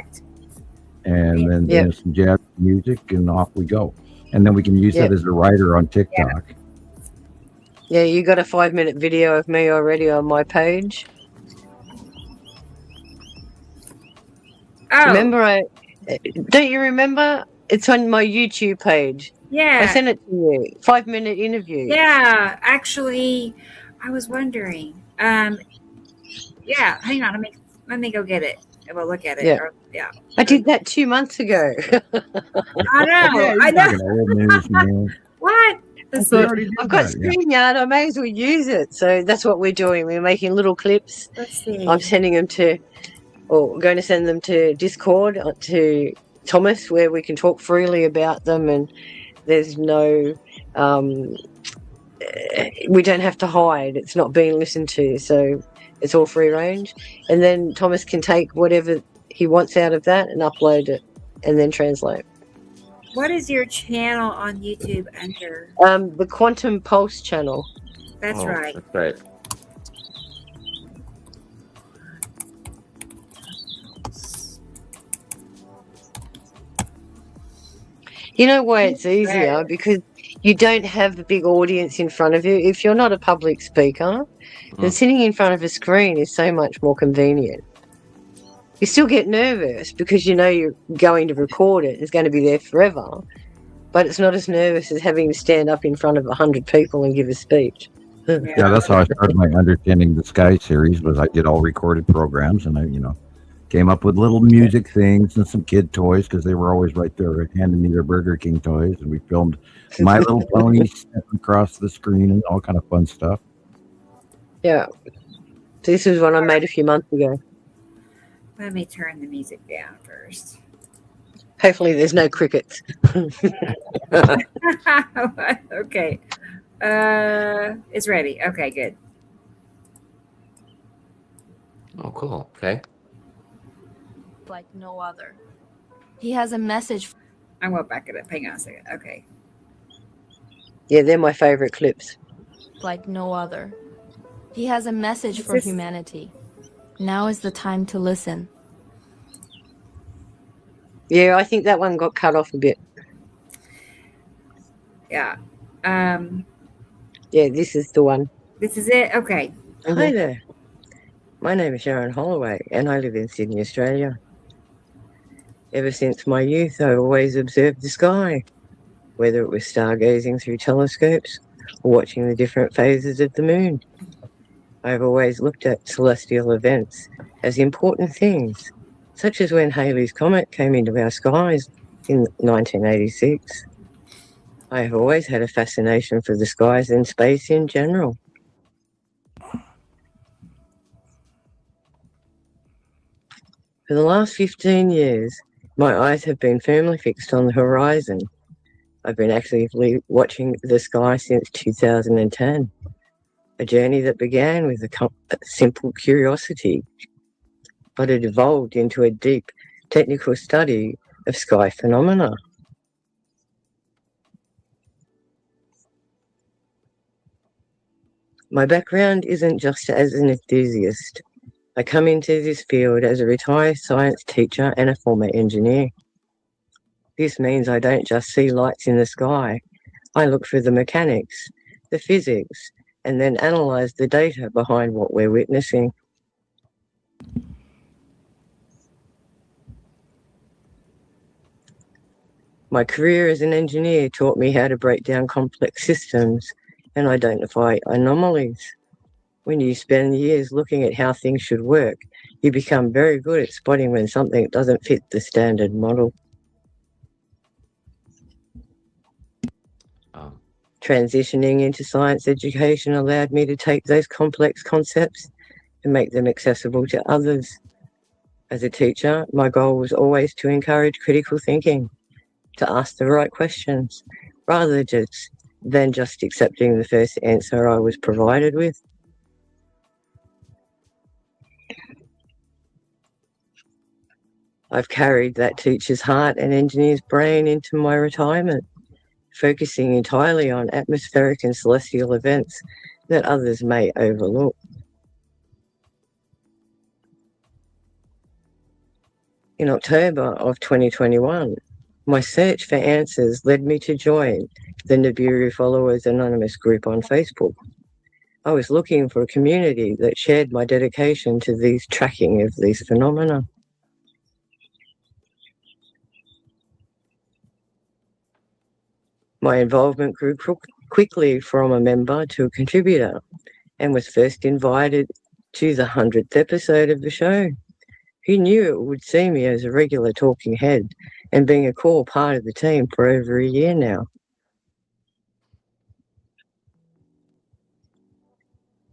and then there's some jazz music, and off we go. And then we can use that as a writer on TikTok. Yeah, you got a 5-minute video of me already on my page. Oh. Don't you remember? It's on my YouTube page. Yeah. I sent it to you. 5-minute interview. Yeah, actually, I was wondering. Yeah, hang on. Let me go get it. We'll look at it. Yeah. I did that 2 months ago. I know. I know. What? I've got StreamYard. I may as well use it. So that's what we're doing. We're making little clips. Let's see. I'm going to send them to Discord, to Thomas, where we can talk freely about them, and there's no we don't have to hide. It's not being listened to, so it's all free range. And then Thomas can take whatever he wants out of that and upload it and then translate. What is your channel on YouTube under? The Quantum Pulse channel. That's right. That's right. You know why it's easier? Because you don't have a big audience in front of you. If you're not a public speaker, then sitting in front of a screen is so much more convenient. You still get nervous because you know you're going to record it. It's going to be there forever. But it's not as nervous as having to stand up in front of 100 people and give a speech. Yeah, that's how I started my Understanding the Sky series. Was I did all recorded programs, and I, came up with little music things and some kid toys because they were always right there handing me their Burger King toys, and we filmed My Little Pony across the screen and all kind of fun stuff. Yeah, this is one I made a few months ago. Let me turn the music down first. Hopefully, there's no crickets. Okay. It's ready. Okay, good. Oh, cool. Okay. Like no other. He has a message. I won't back it up. Hang on a second. Okay. Yeah, they're my favorite clips. Like no other. He has a message for humanity. Now is the time to listen. Yeah, I think that one got cut off a bit. Yeah. Yeah, this is the one. This is it? Okay. Hi there. My name is Sharon Holloway, and I live in Sydney, Australia. Ever since my youth, I've always observed the sky, whether it was stargazing through telescopes or watching the different phases of the moon. I've always looked at celestial events as important things, such as when Halley's Comet came into our skies in 1986. I have always had a fascination for the skies and space in general. For the last 15 years, my eyes have been firmly fixed on the horizon. I've been actively watching the sky since 2010, a journey that began with a simple curiosity, but it evolved into a deep technical study of sky phenomena. My background isn't just as an enthusiast. I come into this field as a retired science teacher and a former engineer. This means I don't just see lights in the sky. I look for the mechanics, the physics, and then analyze the data behind what we're witnessing. My career as an engineer taught me how to break down complex systems and identify anomalies. When you spend years looking at how things should work, you become very good at spotting when something doesn't fit the standard model. Transitioning into science education allowed me to take those complex concepts and make them accessible to others. As a teacher, my goal was always to encourage critical thinking, to ask the right questions, rather than just accepting the first answer I was provided with. I've carried that teacher's heart and engineer's brain into my retirement, focusing entirely on atmospheric and celestial events that others may overlook. In October of 2021, my search for answers led me to join the Nibiru Followers Anonymous group on Facebook. I was looking for a community that shared my dedication to these tracking of these phenomena. My involvement grew quickly from a member to a contributor and was first invited to the 100th episode of the show. Who knew it would see me as a regular talking head and being a core part of the team for over a year now?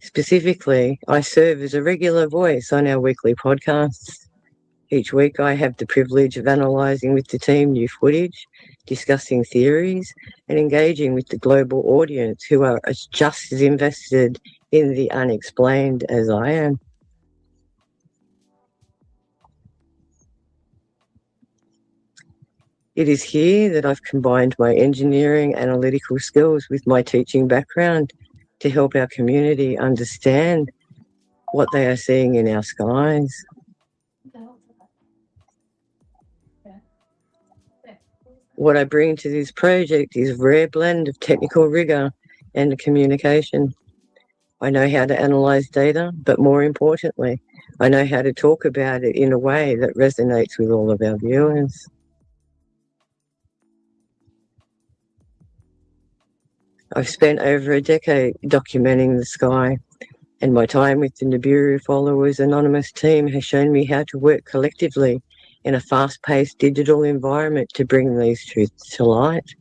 Specifically, I serve as a regular voice on our weekly podcasts. Each week I have the privilege of analysing with the team new footage, discussing theories, and engaging with the global audience who are just as invested in the unexplained as I am. It is here that I've combined my engineering analytical skills with my teaching background to help our community understand what they are seeing in our skies. What I bring to this project is a rare blend of technical rigour and communication. I know how to analyse data, but more importantly, I know how to talk about it in a way that resonates with all of our viewers. I've spent over a decade documenting the sky, and my time with the Nibiru Followers Anonymous team has shown me how to work collectively in a fast-paced digital environment to bring these truths to light.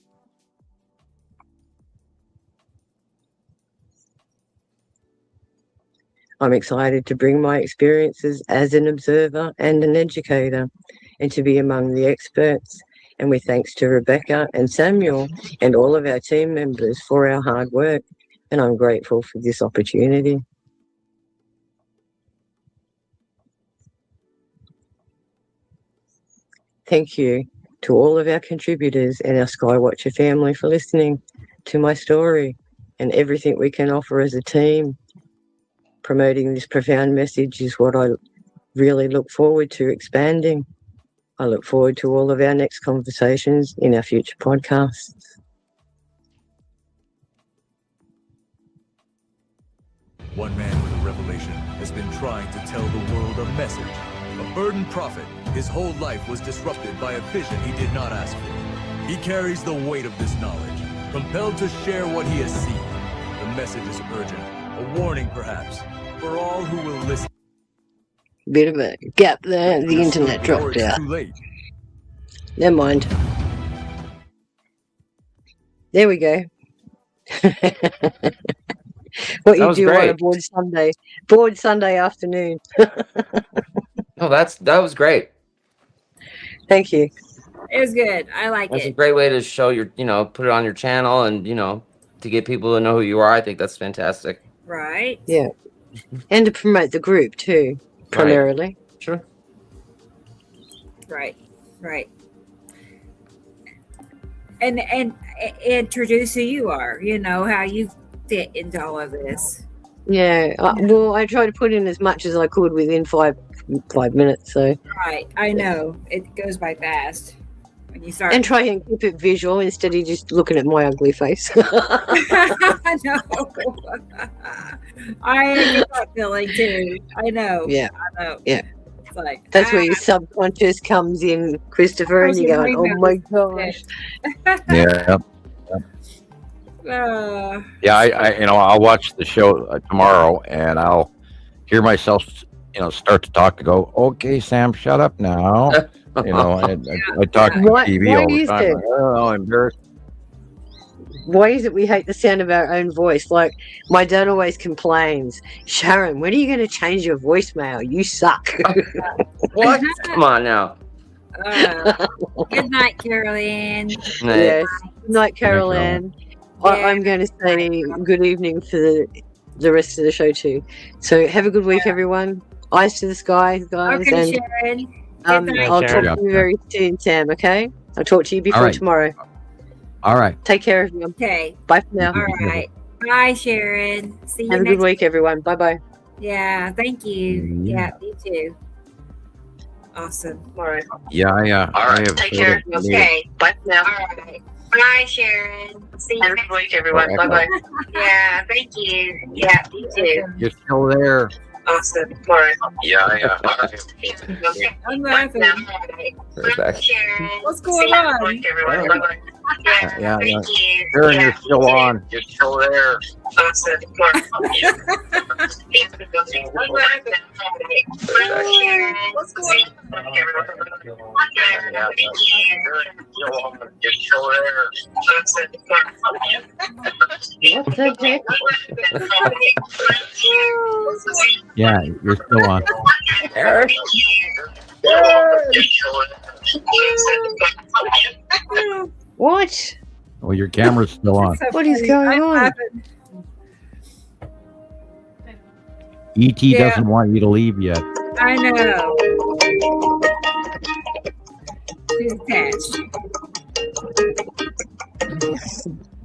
I'm excited to bring my experiences as an observer and an educator and to be among the experts. And with thanks to Rebecca and Samuel and all of our team members for our hard work, and I'm grateful for this opportunity. Thank you to all of our contributors and our Skywatcher family for listening to my story and everything we can offer as a team. Promoting this profound message is what I really look forward to expanding. I look forward to all of our next conversations in our future podcasts. One man with a revelation has been trying to tell the world a message. A burdened prophet, his whole life was disrupted by a vision he did not ask for. He carries the weight of this knowledge, compelled to share what he has seen. The message is urgent, a warning perhaps, for all who will listen. Bit of a gap there, the internet dropped out. Too late. Never mind. There we go. What you do on a bored Sunday afternoon. Oh, that was great. Thank you. It was good. I like That's it. a great way to show your, put it on your channel and, to get people to know who you are. I think that's fantastic. Right. Yeah. And to promote the group too, primarily. Right. Sure. Right. And introduce who you are, how you fit into all of this. Yeah. Well, I try to put in as much as I could within five minutes. So. Right. I know. It goes by fast. when you start. And try and keep it visual instead of just looking at my ugly face. I know. I get that feeling too. I know. Yeah. I know. Yeah. It's like That's where your subconscious comes in, Christopher, and you're going, "Oh my gosh." Yeah. Yeah, I'll watch the show tomorrow, and I'll hear myself, start to talk to go, okay, Sam, shut up now. I talk to TV all the time. I'm embarrassed. Why is it we hate the sound of our own voice? Like, my dad always complains, Sharon, when are you going to change your voicemail? You suck. What? Come on now. Good night, Carolyn. Yes. Good night, Carolyn. I'm going to say good evening for the rest of the show too. So have a good week, everyone. Eyes to the sky, guys. Okay, and Sharon. I'll talk to you very soon, Sam. Okay? I'll talk to you before tomorrow. All right. Take care, everyone. Okay. Bye for now. All right. Bye, Sharon. See you Have a next good week, everyone. Bye-bye. Yeah, thank you. Yeah, you too. Awesome. All right. Yeah, All right. Take care. Okay. Bye for now. All right. Bye, Sharon. See you next week, everyone. Bye-bye. Yeah, thank you. Yeah, you too. You're still there. Awesome. All right. Yeah. I'm laughing. Right back. What's going on? Yeah. Sharon, you're still on. You're still there. Awesome. What's going on? You're still there. What the heck? Yeah, you're still on. Eric? What? Well, your camera's still on. What is going on? ET doesn't want you to leave yet. I know. She's attached.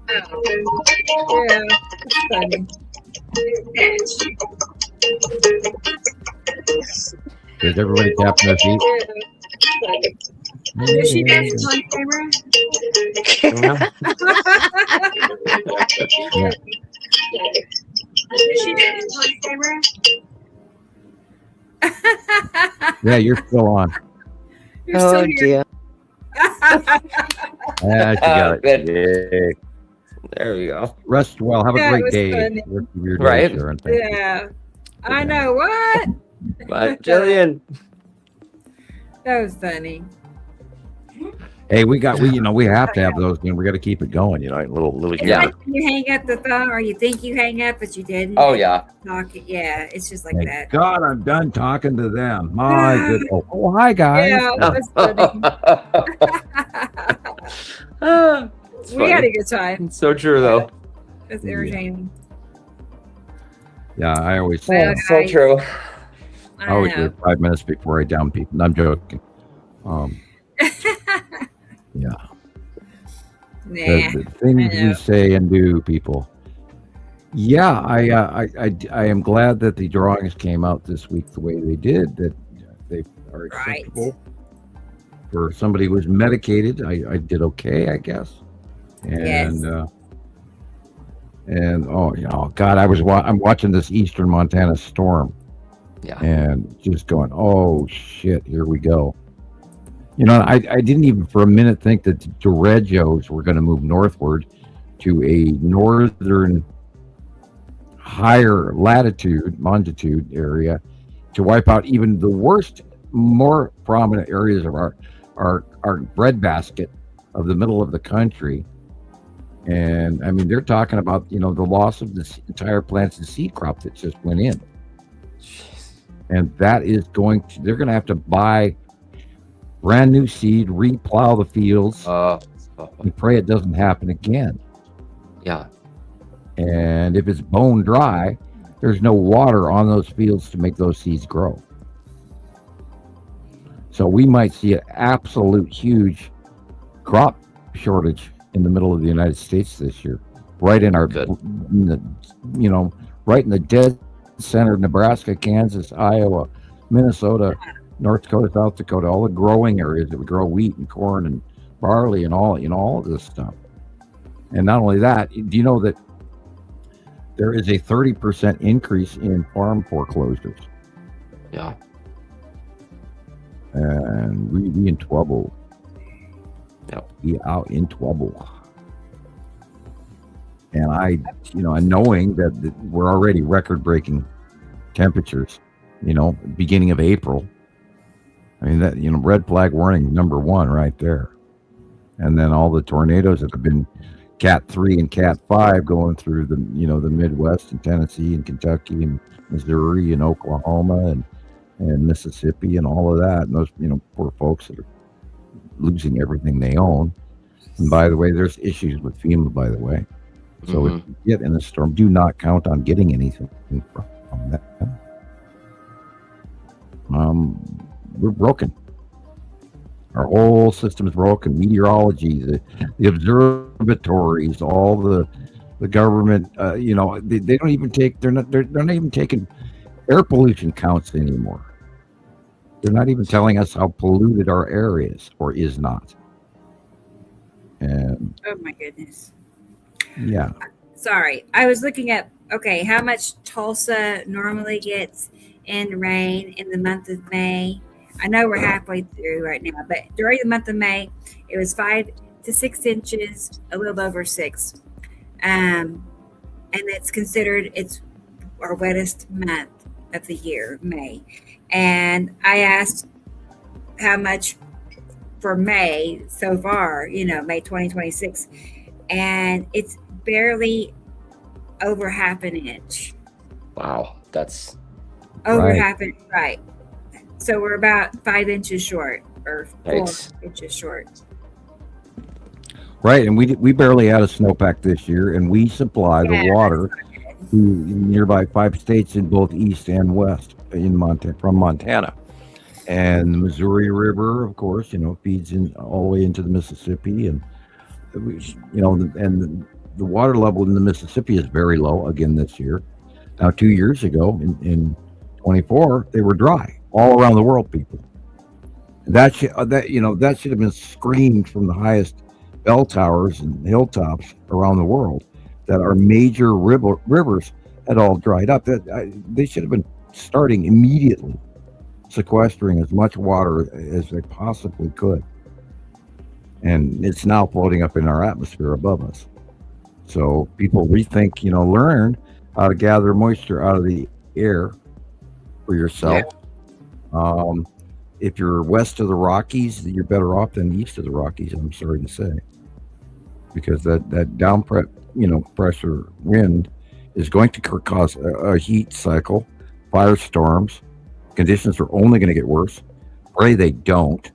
Yeah, it's funny. Is everybody tapping their feet? Is she dancing on camera? Yeah. Is she dancing on camera? Yeah, you're still on. You're still Oh, here. dear. Yeah, she got Good. it. Yay. There we go. Rest well. Have Yeah, a it great was day. funny. Rest of your day, Right. Sharon. Thank you. Yeah. I know. What? Bye, Gillian. That was funny. Hey, we have to have those. We got to keep it going. Little. It's Yeah. like you hang up the phone or you think you hang up, but you didn't. Oh, yeah. Yeah, it's just like Thank that. God, I'm done talking to them. My goodness. Oh, hi, guys. Yeah, that's funny. It's We had funny. a good time. It's so true, though. It's entertaining. Yeah, I always Well, So guys, true. I always know. wait 5 minutes before I down people. I'm joking. Yeah. Nah, The things I you know. say and do, people. Yeah, I am glad that the drawings came out this week the way they did. That they are Right. acceptable for somebody who was medicated. I did okay, I guess. And Yes. and God, I'm watching this Eastern Montana storm. Yeah. And just going, oh shit, here we go. I didn't even for a minute think that the derechos were going to move northward to a northern higher longitude area to wipe out even the worst, more prominent areas of our breadbasket of the middle of the country. And I mean, they're talking about, the loss of this entire plants and seed crop that just went in. And that is they're going to have to buy brand new seed, replow the fields, and pray it doesn't happen again. Yeah. And if it's bone dry, there's no water on those fields to make those seeds grow. So we might see an absolute huge crop shortage in the middle of the United States this year, right in our, right in the dead center of Nebraska, Kansas, Iowa, Minnesota, North Dakota, South Dakota, all the growing areas that we grow wheat and corn and barley, and all of this stuff. And not only that, do you know that there is a 30% increase in farm foreclosures? Yeah. And we in trouble. Yep. We out in trouble. And and knowing that we're already record-breaking temperatures, beginning of April. I mean, that, red flag warning number 1 right there. And then all the tornadoes that have been Cat 3 and Cat 5 going through the Midwest and Tennessee and Kentucky and Missouri and Oklahoma and Mississippi and all of that. And those, poor folks that are losing everything they own. And by the way, there's issues with FEMA, by the way. So if you get in a storm, do not count on getting anything from that. We're broken. Our whole system is broken. Meteorology, the observatories, all the government, they don't even take. They're not even taking air pollution counts anymore. They're not even telling us how polluted our air is or is not. And oh my goodness. Yeah. Sorry, I was looking at how much Tulsa normally gets in rain in the month of May. I know we're halfway through right now, but during the month of May, it was 5 to 6 inches, a little over 6. And it's our wettest month of the year, May. And I asked how much for May so far, May 2026, and it's barely over half an inch. Wow, that's over half an inch, right? So we're about 5 inches short, or 4 inches short. Right, and we barely had a snowpack this year, and we supply the water to nearby 5 states in both east and west from Montana. And the Missouri River, of course, feeds in all the way into the Mississippi, and the water level in the Mississippi is very low again this year. Now, 2 years ago, in 24, they were dry all around the world, people. That should have been screamed from the highest bell towers and hilltops around the world that our major rivers had all dried up. They should have been starting immediately sequestering as much water as they possibly could. And it's now floating up in our atmosphere above us. So people rethink, learn how to gather moisture out of the air for yourself. Yeah. If you're west of the Rockies, you're better off than east of the Rockies, I'm sorry to say. Because that down pressure wind is going to cause a heat cycle, firestorms. Conditions are only going to get worse. Pray they don't.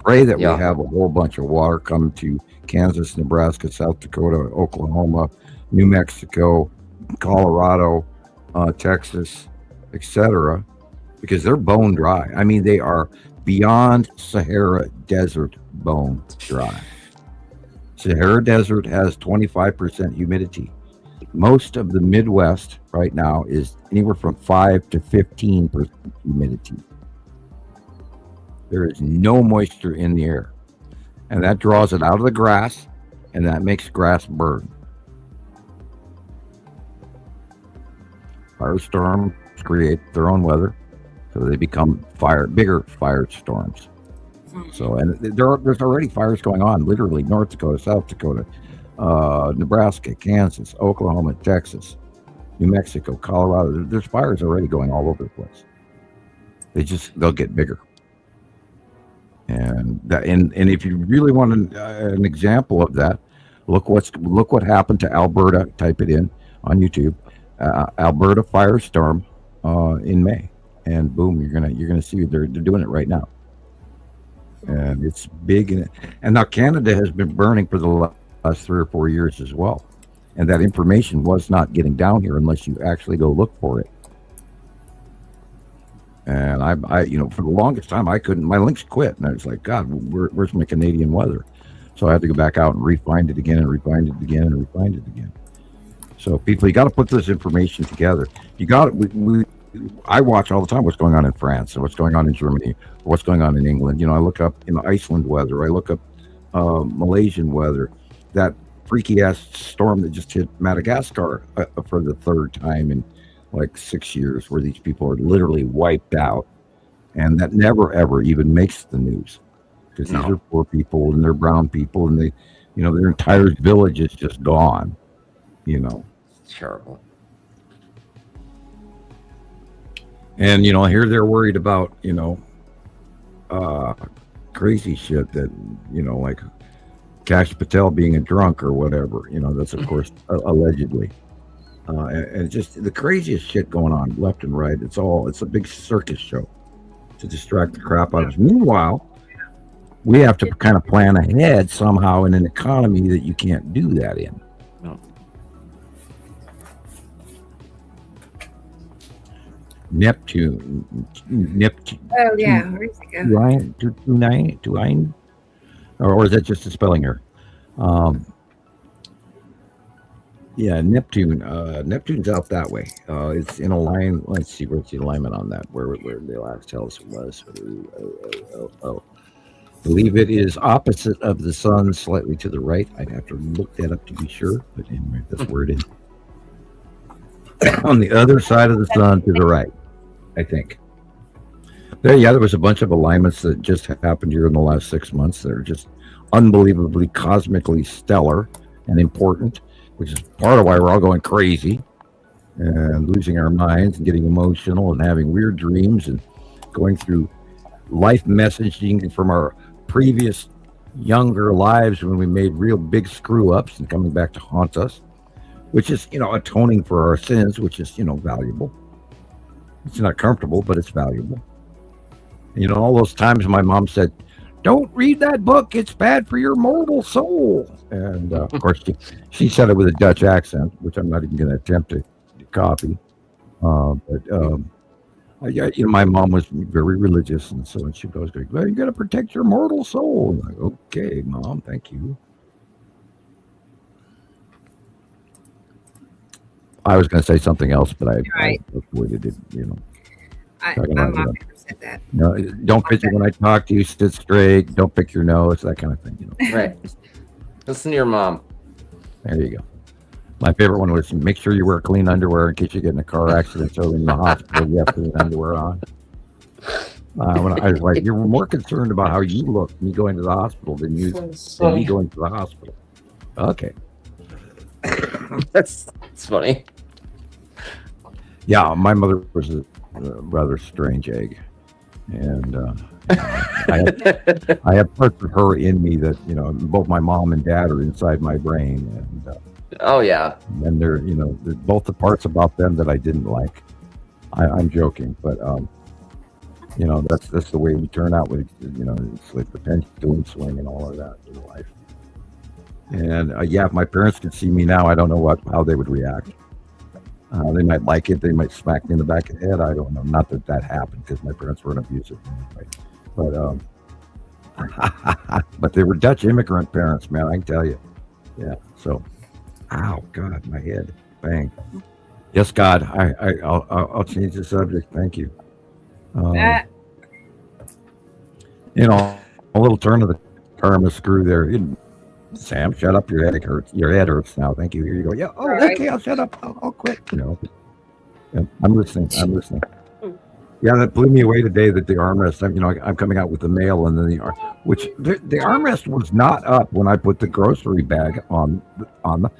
Pray that we have a whole bunch of water come to Kansas, Nebraska, South Dakota, Oklahoma, New Mexico, Colorado, Texas, etc., because they're bone dry. I mean, they are beyond Sahara Desert bone dry. Sahara Desert has 25% humidity. Most of the Midwest right now is anywhere from 5 to 15% humidity. There is no moisture in the air, and that draws it out of the grass, and that makes grass burn. Firestorms create their own weather, so they become bigger firestorms. So, and there's already fires going on, literally North Dakota, South Dakota, Nebraska, Kansas, Oklahoma, Texas, New Mexico, Colorado. There's fires already going all over the place. They'll get bigger. And if you really want an example of that, look what happened to Alberta. Type it in on YouTube, Alberta firestorm in May, and boom, you're gonna see they're doing it right now, and it's big. And now Canada has been burning for the last 3 or 4 years as well, and that information was not getting down here unless you actually go look for it. And I for the longest time, I couldn't, my links quit. And I was like, God, where's my Canadian weather? So I had to go back out and refind it again and refind it again and refind it again. So people, you got to put this information together. I watch all the time what's going on in France and what's going on in Germany, what's going on in England. I look up Iceland weather. I look up Malaysian weather, that freaky ass storm that just hit Madagascar for the third time in like 6 years, where these people are literally wiped out, and that never ever even makes the news because these are poor people and they're brown people, and they, their entire village is just gone. It's terrible. And here they're worried about crazy shit that like Kash Patel being a drunk or whatever. That's of course allegedly. And just the craziest shit going on left and right. It's a big circus show to distract the crap out of us. Meanwhile, we have to kind of plan ahead somehow in an economy that you can't do that in. No. Neptune. Oh yeah, where does it go? Or is that just a spelling error? Yeah, Neptune. Neptune's out that way. It's in a line. Let's see, where's the alignment on that? Where they last tell us it was. Believe it is opposite of the sun, slightly to the right. I'd have to look that up to be sure, but anyway, that's where it is. On the other side of the sun to the right, I think. There was a bunch of alignments that just happened here in the last 6 months that are just unbelievably cosmically stellar and important, which is part of why we're all going crazy and losing our minds and getting emotional and having weird dreams and going through life messaging from our previous younger lives when we made real big screw ups and coming back to haunt us, which is, atoning for our sins, which is, valuable. It's not comfortable, but it's valuable. All those times my mom said, don't read that book. It's bad for your mortal soul. And of course, she said it with a Dutch accent, which I'm not even going to attempt to copy. My mom was very religious, and so she goes, well, you got to protect your mortal soul. I'm like, okay, Mom, thank you. I was going to say something else, but I avoided it. I'm not going to say that. No, don't pitch it when I talk to you. Sit straight. Don't pick your nose. That kind of thing. Right. Listen to your mom. There you go. My favorite one was make sure you wear clean underwear in case you get in a car accident. So in the hospital, you have clean underwear on. When I was like, you're more concerned about how you look me going to the hospital than me going to the hospital. Okay. That's funny. Yeah, my mother was a rather strange egg, and I have parts of her in me that both my mom and dad are inside my brain, and oh yeah, and they're both the parts about them that I didn't like. I'm joking, but that's the way we turn out with it's like the pendulum swing and all of that in life. And if my parents could see me now, I don't know how they would react. They might like it. They might smack me in the back of the head. I don't know. Not that happened because my parents weren't abusive, but but they were Dutch immigrant parents, man. I can tell you. Yeah. So, ow, God, my head, bang. Yes, God. I'll change the subject. Thank you. A little turn of the karma screw there. Sam, shut up. Your head hurts. Your head hurts now. Thank you. Here you go. Yeah. Oh, okay. I'll shut up. I'll quit. Yeah, I'm listening. Yeah, that blew me away today that the armrest, I'm coming out with the mail and then the armrest was not up when I put the grocery bag on the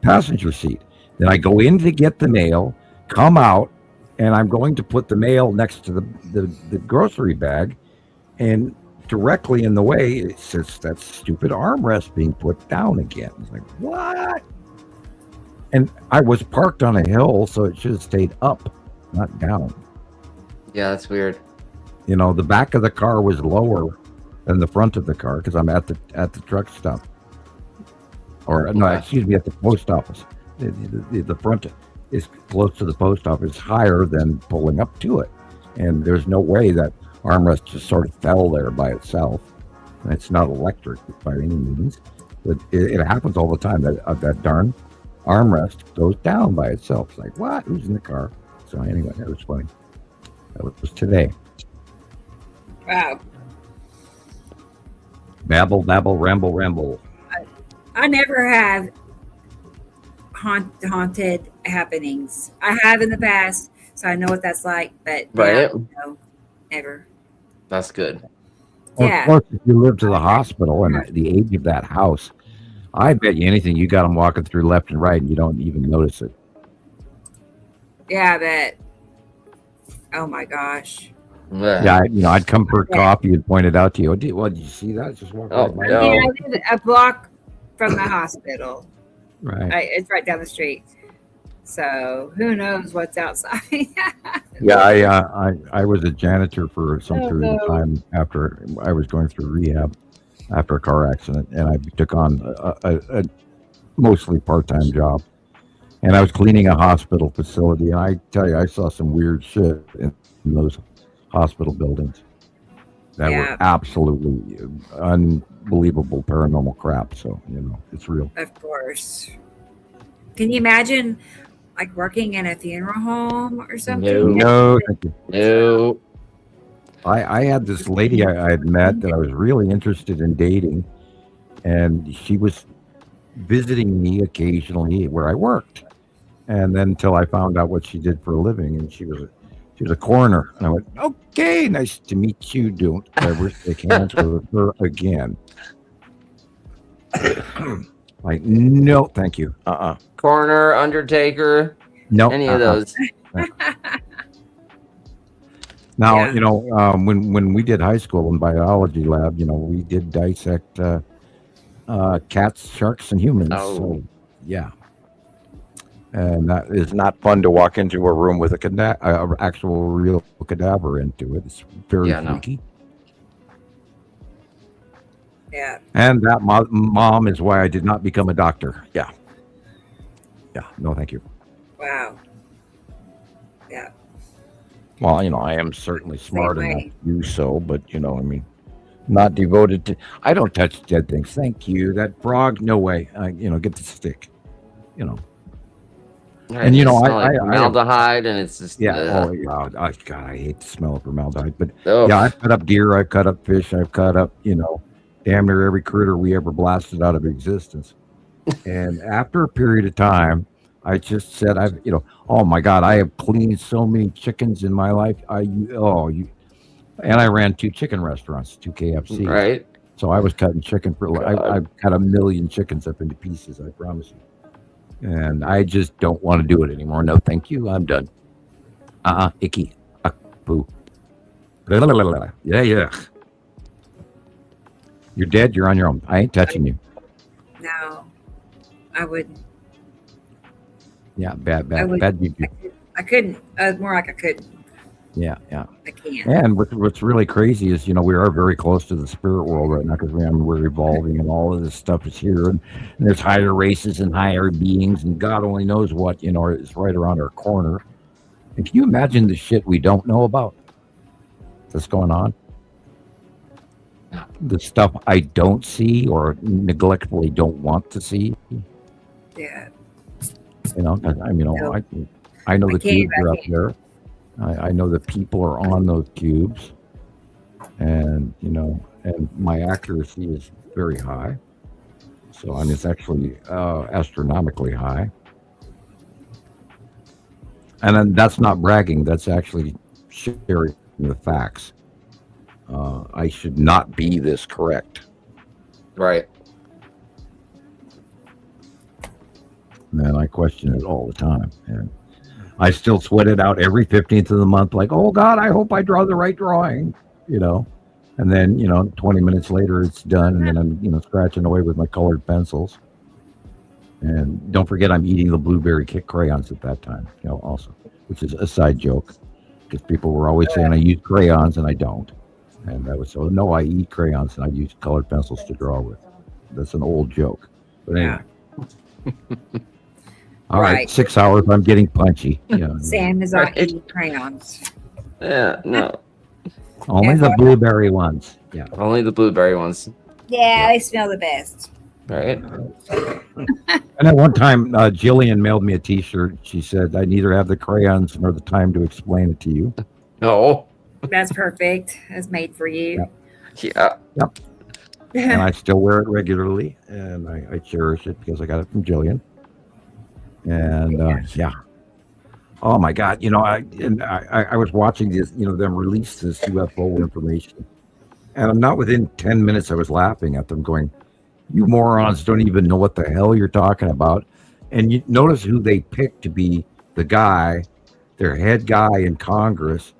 passenger seat. Then I go in to get the mail, come out, and I'm going to put the mail next to the grocery bag, and directly in the way, it says that stupid armrest being put down again. It's like, what? And I was parked on a hill, so it should have stayed up, not down. Yeah, that's weird. The back of the car was lower than the front of the car because I'm at the truck stop. Or no, excuse me, at the post office. The front is close to the post office, higher than pulling up to it. And there's no way that armrest just sort of fell there by itself. And it's not electric by any means, but it happens all the time that darn armrest goes down by itself. It's like, what? Who's in the car? So anyway, that was funny. That was today. Wow. Babble, babble, ramble, ramble. I never have haunted happenings. I have in the past, so I know what that's like. But Right. no, never. That's good. Well, Yeah. of course, if you live to the hospital and the age of that house, I bet you anything you got them walking through left and right, and you don't even notice it. Yeah, I bet. Oh my gosh. Yeah, I'd come for coffee and point it out to you. Did you see that? Just walk right by. Yeah, I live a block from the hospital. Right. It's right down the street. So who knows what's outside? Yeah, I was a janitor for some period of time after I was going through rehab after a car accident, and I took on a mostly part-time job. And I was cleaning a hospital facility, and I tell you, I saw some weird shit in those hospital buildings that were absolutely unbelievable paranormal crap. So, it's real. Of course. Can you imagine like working in a funeral home or something? No, thank you. No. I had this lady I had met that I was really interested in dating, and she was visiting me occasionally where I worked. And then until I found out what she did for a living, and she was a coroner. And I went, okay, nice to meet you. Don't ever shake hands with her again. Like, no, thank you. Coroner, undertaker, no, any of those. Now, when we did high school in biology lab, we did dissect cats, sharks, and humans. Oh. So, yeah. And that is not fun to walk into a room with a actual real cadaver into it. It's very freaky. Yeah. And that mom is why I did not become a doctor. Yeah. Yeah. No, thank you. Wow. Yeah. Well, I am certainly smart enough to do so, but not devoted to. I don't touch dead things. Thank you. That frog, no way. Get the stick. Right, And I formaldehyde, and it's just Oh God, I hate the smell of formaldehyde. But I've cut up deer, I've cut up fish, I've cut up damn near every critter we ever blasted out of existence. And after a period of time, I just said, oh my God, I have cleaned so many chickens in my life. And I ran 2 chicken restaurants, 2 KFC. Right. So I was cutting chicken for I've cut 1 million chickens up into pieces. I promise you. And I just don't want to do it anymore. No, thank you. I'm done. Icky. Poo. Yeah. You're dead. You're on your own. I ain't touching you. No, I wouldn't. Yeah, bad. I couldn't. More like I couldn't. Yeah. I can't. And what's really crazy is, we are very close to the spirit world right now because we're evolving and all of this stuff is here. And there's higher races and higher beings and God only knows what, is right around our corner. And can you imagine the shit we don't know about that's going on? The stuff I don't see or neglectfully don't want to see. Yeah. I know the cubes are up there. I know that people are on those cubes, and and my accuracy is very high. So it's actually astronomically high. And then that's not bragging. That's actually sharing the facts. I should not be this correct. Right. And I question it all the time. And I still sweat it out every 15th of the month, like, oh God, I hope I draw the right drawing, and then, 20 minutes later it's done. And then I'm, scratching away with my colored pencils. And don't forget, I'm eating the blueberry kick crayons at that time, also, which is a side joke because people were always saying I use crayons and I don't. And that was so, no, I eat crayons and I use colored pencils to draw with. That's an old joke. But anyway. All right, 6 hours. I'm getting punchy. Sam is on eating crayons. Yeah, no. Only the blueberry ones. Yeah. Only the blueberry ones. Yeah, they smell the best. Right. And at one time, Gillian mailed me a T-shirt. She said, I neither have the crayons nor the time to explain it to you. No. That's perfect. That's made for you. Yeah. Yep. and I still wear it regularly, and I cherish it because I got it from Gillian. And yeah. Oh my God! I was watching this, them release this UFO information, and I'm not within 10 minutes. I was laughing at them, going, "You morons don't even know what the hell you're talking about." And you notice who they picked to be the guy, their head guy in Congress,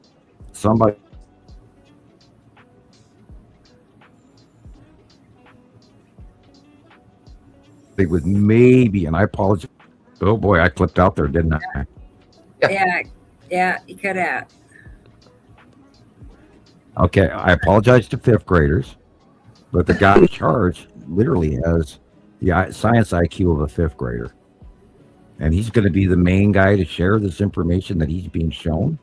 somebody. With maybe, and I apologize. Oh boy, I clipped out there, didn't I? Yeah, you cut out. Okay, I apologize to fifth graders, but the guy in charge literally has the science IQ of a fifth grader. And he's going to be the main guy to share this information that he's being shown.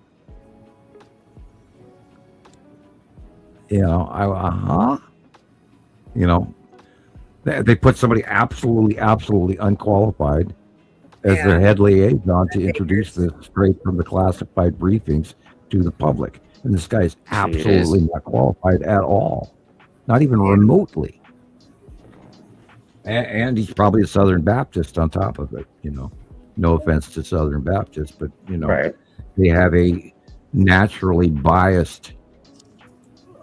They put somebody absolutely unqualified as their head liaison to introduce this straight from the classified briefings to the public. And this guy is absolutely not qualified at all, not even remotely. And he's probably a Southern Baptist on top of it, No offense to Southern Baptists, but, right. They have a naturally biased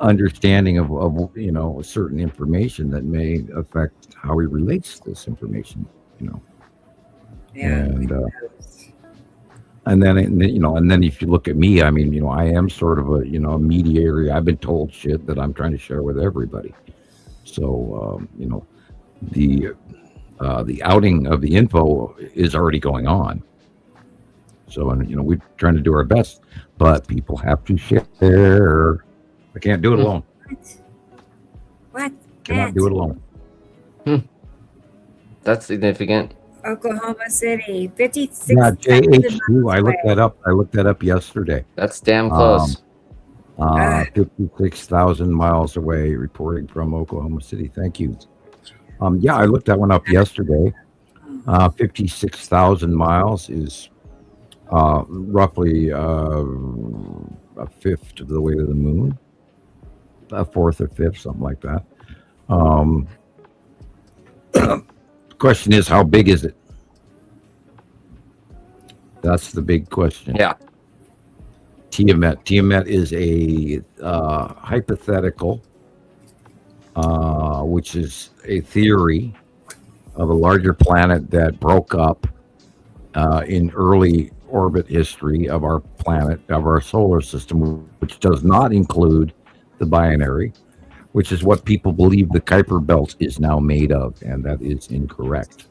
understanding of certain information that may affect how he relates to this information, Yeah. And then if you look at me, I mean, I am sort of a mediator. I've been told shit that I'm trying to share with everybody. So the outing of the info is already going on. So we're trying to do our best, but people have to share. I can't do it alone. What? Cannot do it alone. That's significant. Oklahoma City, 56. Yeah, JH2. I looked that up yesterday. That's damn close. 56,000 miles away, reporting from Oklahoma City. Thank you. Yeah, I looked that one up yesterday. 56,000 miles is roughly a fifth of the way to the moon. A fourth or fifth, something like that. Question is, how big is it? That's the big question. Yeah. Tiamat is a hypothetical, which is a theory of a larger planet that broke up in early orbit history of our planet, of our solar system, which does not include the binary, which is what people believe the Kuiper Belt is now made of, and that is incorrect.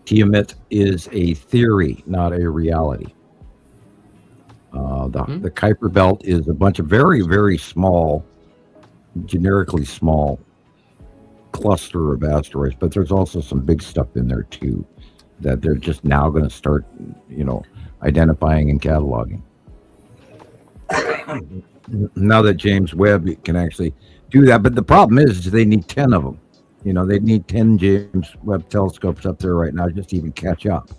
Tiamat is a theory, not a reality. The Kuiper Belt is a bunch of very, very small, generically small cluster of asteroids, but there's also some big stuff in there too that they're just now going to start, identifying and cataloging. Now that James Webb can actually do that, but the problem is they need 10 of them. They need 10 James Webb telescopes up there right now just to even catch up,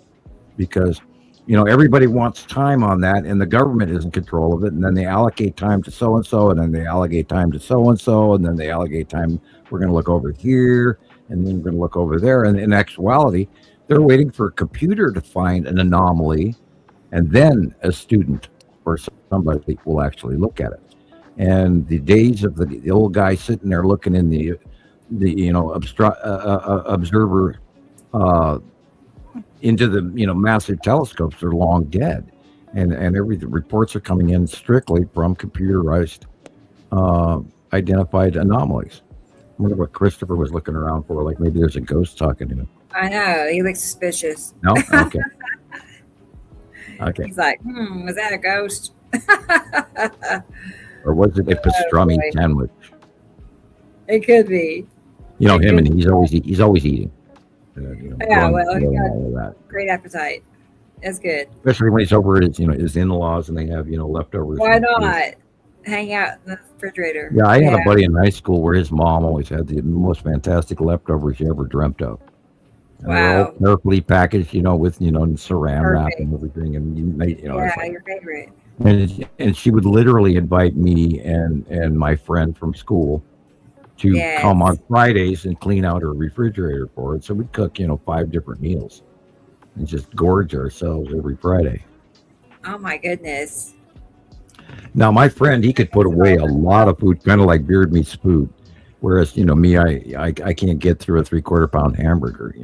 because everybody wants time on that, and the government is in control of it, and then they allocate time to so and so, and then they allocate time to so and so, and then they allocate time. We're going to look over here, and then we're going to look over there, and in actuality, they're waiting for a computer to find an anomaly, and then a student or somebody will actually look at it. And the days of the old guy sitting there looking in the observer into the massive telescopes are long dead, and the reports are coming in strictly from computerized identified anomalies. I wonder what Christopher was looking around for, like maybe there's a ghost talking to him. I know, he looks suspicious. No? Okay. He's like, was that a ghost? Or was it a pastrami sandwich? It could be. Him, and he's always eating. Yeah, well, he got great appetite. That's good. Especially when he's over at his in-laws and they have leftovers. Why not hang out in the refrigerator? Yeah, I had a buddy in high school where his mom always had the most fantastic leftovers you ever dreamt of. And they're all carefully packaged, with saran wrap and everything, and your favorite. And she would literally invite me and my friend from school to come Yes. on Fridays and clean out her refrigerator for it. So we'd cook, 5 different meals and just gorge ourselves every Friday. Oh my goodness. Now, my friend, he could put away a lot of food, kind of like Beard Meats Food. Whereas, me, I can't get through a 3/4 pound hamburger,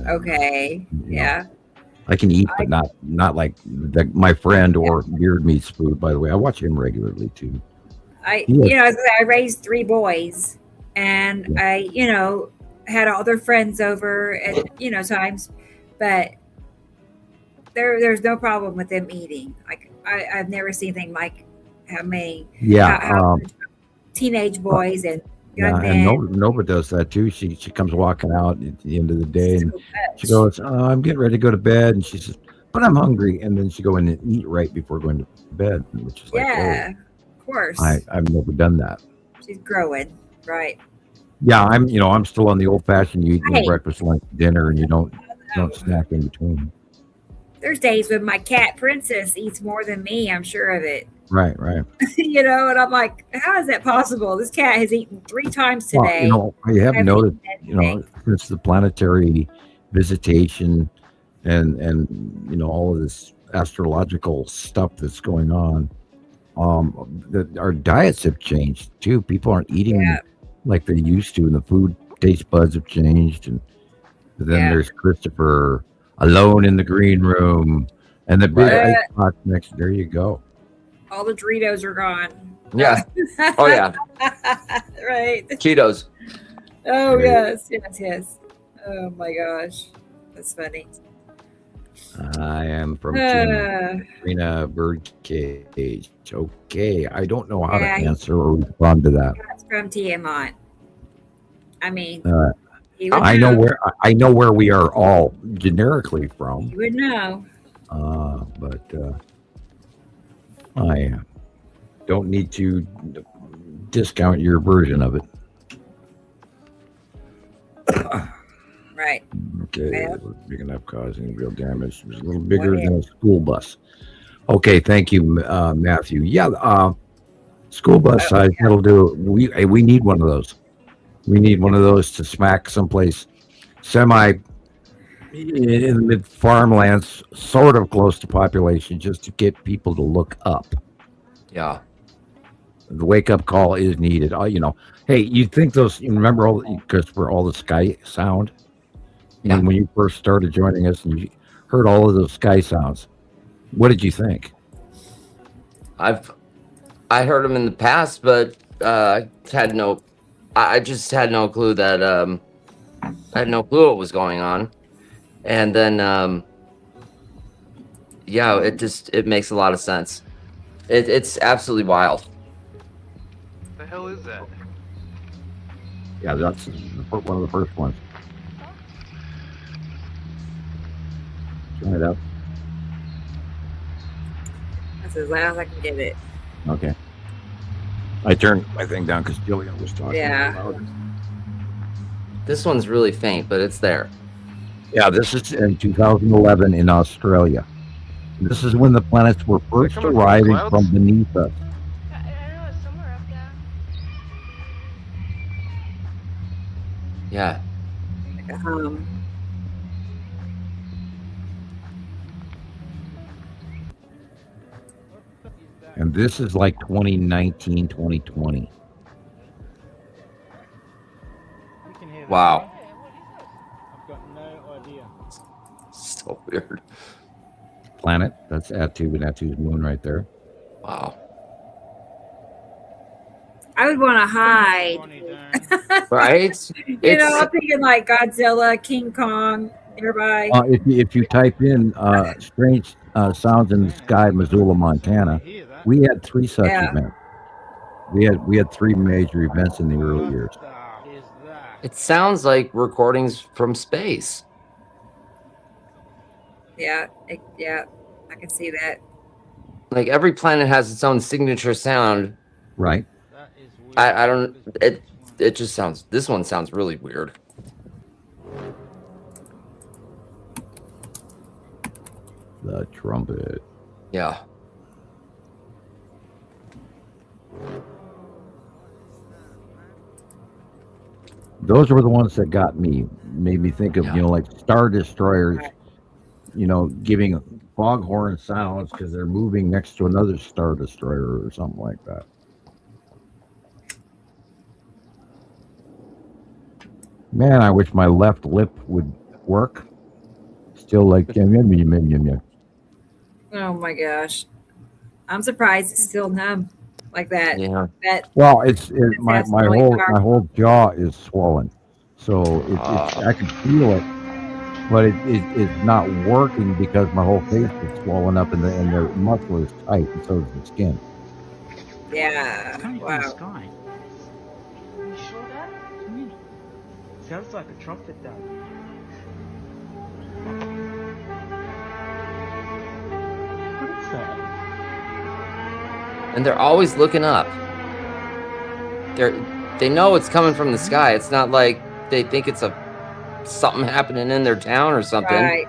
Okay. Yeah. I can eat, but not like my friend or Beard Meats Food, by the way. I watch him regularly, too. I raised 3 boys, and I, had all their friends over at, times, but there's no problem with them eating. Like I've never seen anything like how many how teenage boys and young men. And Nova does that too. She comes walking out at the end of the day, and she goes, "I'm getting ready to go to bed," and she says, "But I'm hungry," and then she go in and eat right before going to bed, which is of course. I've never done that. She's growing, right? Yeah, I'm still on the old fashioned. You eat breakfast, lunch, dinner, and you don't snack in between. There's days when my cat Princess eats more than me. I'm sure of it. Right. And I'm like, how is that possible? This cat has eaten 3 times today. Well, I have noticed, since the planetary visitation and all of this astrological stuff that's going on, that our diets have changed too. People aren't eating like they used to, and the food taste buds have changed. And then there's Christopher alone in the green room, and the big ice box next. There you go. All the Doritos are gone. Yeah. Oh yeah. Right. Cheetos. Oh yes. Oh my gosh, that's funny. I am from Trina Birdcage. Okay, I don't know how to answer or respond to that. That's from Tiamat. I mean, I know where we are all generically from. You would know. But I don't need to discount your version of it. Right. Okay, it was big enough, causing real damage. It was a little bigger than a school bus. Okay, thank you, Matthew. Yeah, school bus size, that'll do. We need one of those. We need one of those to smack someplace semi in the mid farmlands, sort of close to population, just to get people to look up. Yeah. The wake up call is needed. Hey, you think those? You remember all the sky sound? And when you first started joining us, and you heard all of those sky sounds, what did you think? I heard them in the past, but I just had no clue that I had no clue what was going on. And then it makes a lot of sense. It's absolutely wild. What the hell is that? Yeah, that's one of the first ones. Turn it up. That's as loud as I can get it. Okay. I turned my thing down because Gillian was talking. Yeah. This one's really faint, but it's there. Yeah, this is in 2011 in Australia. This is when the planets were first arriving from beneath us. I know it's somewhere up there. Yeah. Like a hum. And this is like 2019, 2020. Wow. I've got no idea. So weird. Planet, that's Attu's moon right there. Wow. I would want to hide. Right? I'm thinking like Godzilla, King Kong, nearby. If you type in strange sounds in the sky, Missoula, Montana, we had 3 such events. We had 3 major events in the early years. It sounds like recordings from space. Yeah, I can see that. Like every planet has its own signature sound. Right. I don't. It just sounds. This one sounds really weird. The trumpet. Yeah. those were the ones that got me. Made me think of like Star Destroyers, giving foghorn sounds because they're moving next to another Star Destroyer or something like that. Man, I wish my left lip would work. Still like Oh my gosh, I'm surprised it's still numb like that. Yeah. Well, my whole jaw is swollen, so I can feel it, but it's not working because my whole face is swollen up and the muscle is tight, and so is the skin. Yeah. Wow. Sky. You sure that? To me, sounds like a trumpet dove. What is that? And they're always looking up. They know it's coming from the sky. It's not like they think it's something happening in their town or something. Right.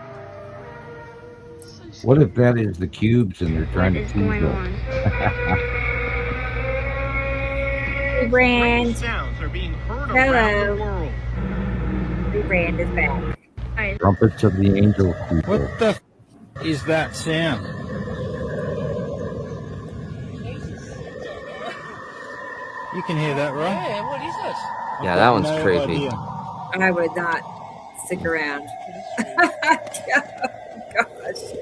What if that is the cubes and they're trying to tease us? Rebrand. Sounds are being heard Hello. around the world. Rebrand is back. Trumpets of the angels. People. What the is that sound? You can hear that, right? Yeah, what is this? Yeah, that one's creepy. I would not stick around. Gosh.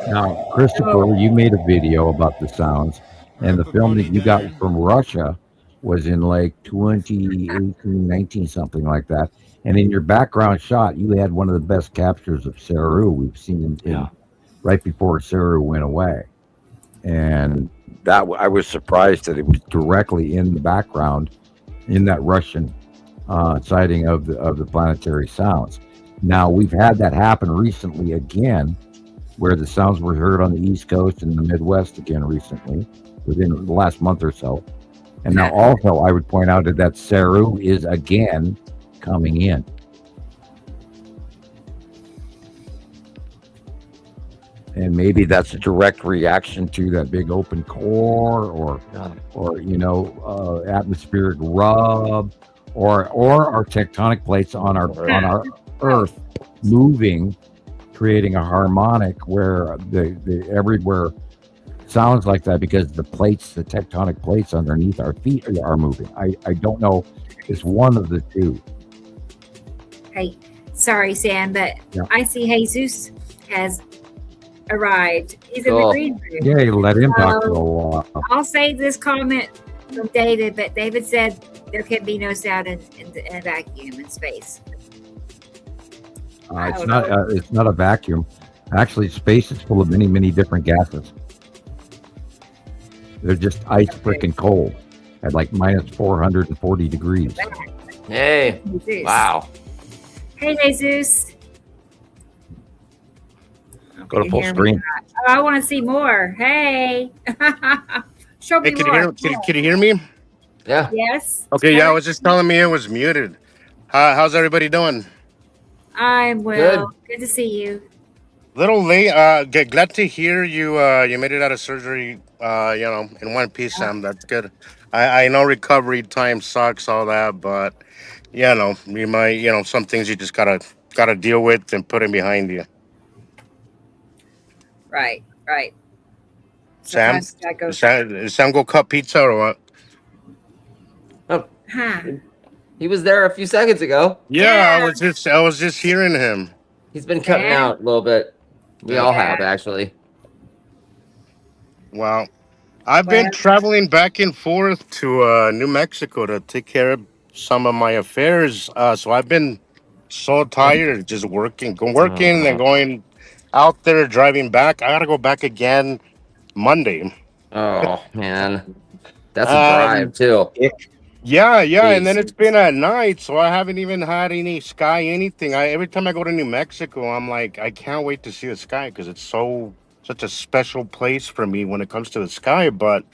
Now, Christopher, you made a video about the sounds, and the film that you got from Russia was in like 2018, 19, something like that. And in your background shot, you had one of the best captures of Saru we've seen right before Saru went away. And that I was surprised that it was directly in the background in that Russian sighting of the planetary sounds. Now, we've had that happen recently again, where the sounds were heard on the East Coast and the Midwest again recently, within the last month or so. And now also I would point out that Saru is again coming in. And maybe that's a direct reaction to that big open core or atmospheric rub or our tectonic plates on our Earth moving, creating a harmonic where the everywhere sounds like that because the tectonic plates underneath our feet are moving. I don't know. It's one of the two. Hey, sorry, Sam, but I see Jesus has arrived. He's in the green room. Yeah, let him talk for a while. I'll save this comment from David, but David said there can be no sound in a vacuum in space. It's not a vacuum. Actually, space is full of many, many different gases. They're just ice freaking cold at like minus 440 degrees. Hey, Jesus. Wow. Hey, Jesus. Go to full screen. Oh, I want to see more. Hey. Show me more. Can you hear me? Yeah. Yes. Okay, yeah, I was just telling me it was muted. How's everybody doing? I'm well. Good to see you. Little late. Glad to hear you made it out of surgery. In one piece, Sam. That's good. I know recovery time sucks, all that, but you might, some things you just gotta deal with and put it behind you. Right. Sam, Sam go cut pizza or what? Oh, he was there a few seconds ago. Yeah, I was just hearing him. He's been cutting out a little bit. We all have, actually. Well, I've been traveling back and forth to New Mexico to take care of some of my affairs. So I've been so tired just working and then going out there, driving back. I got to go back again Monday. Oh, man. That's a drive, too. Yeah. Jeez. And then it's been at night, so I haven't even had any sky, anything. Every time I go to New Mexico, I'm like, I can't wait to see the sky because it's such a special place for me when it comes to the sky. But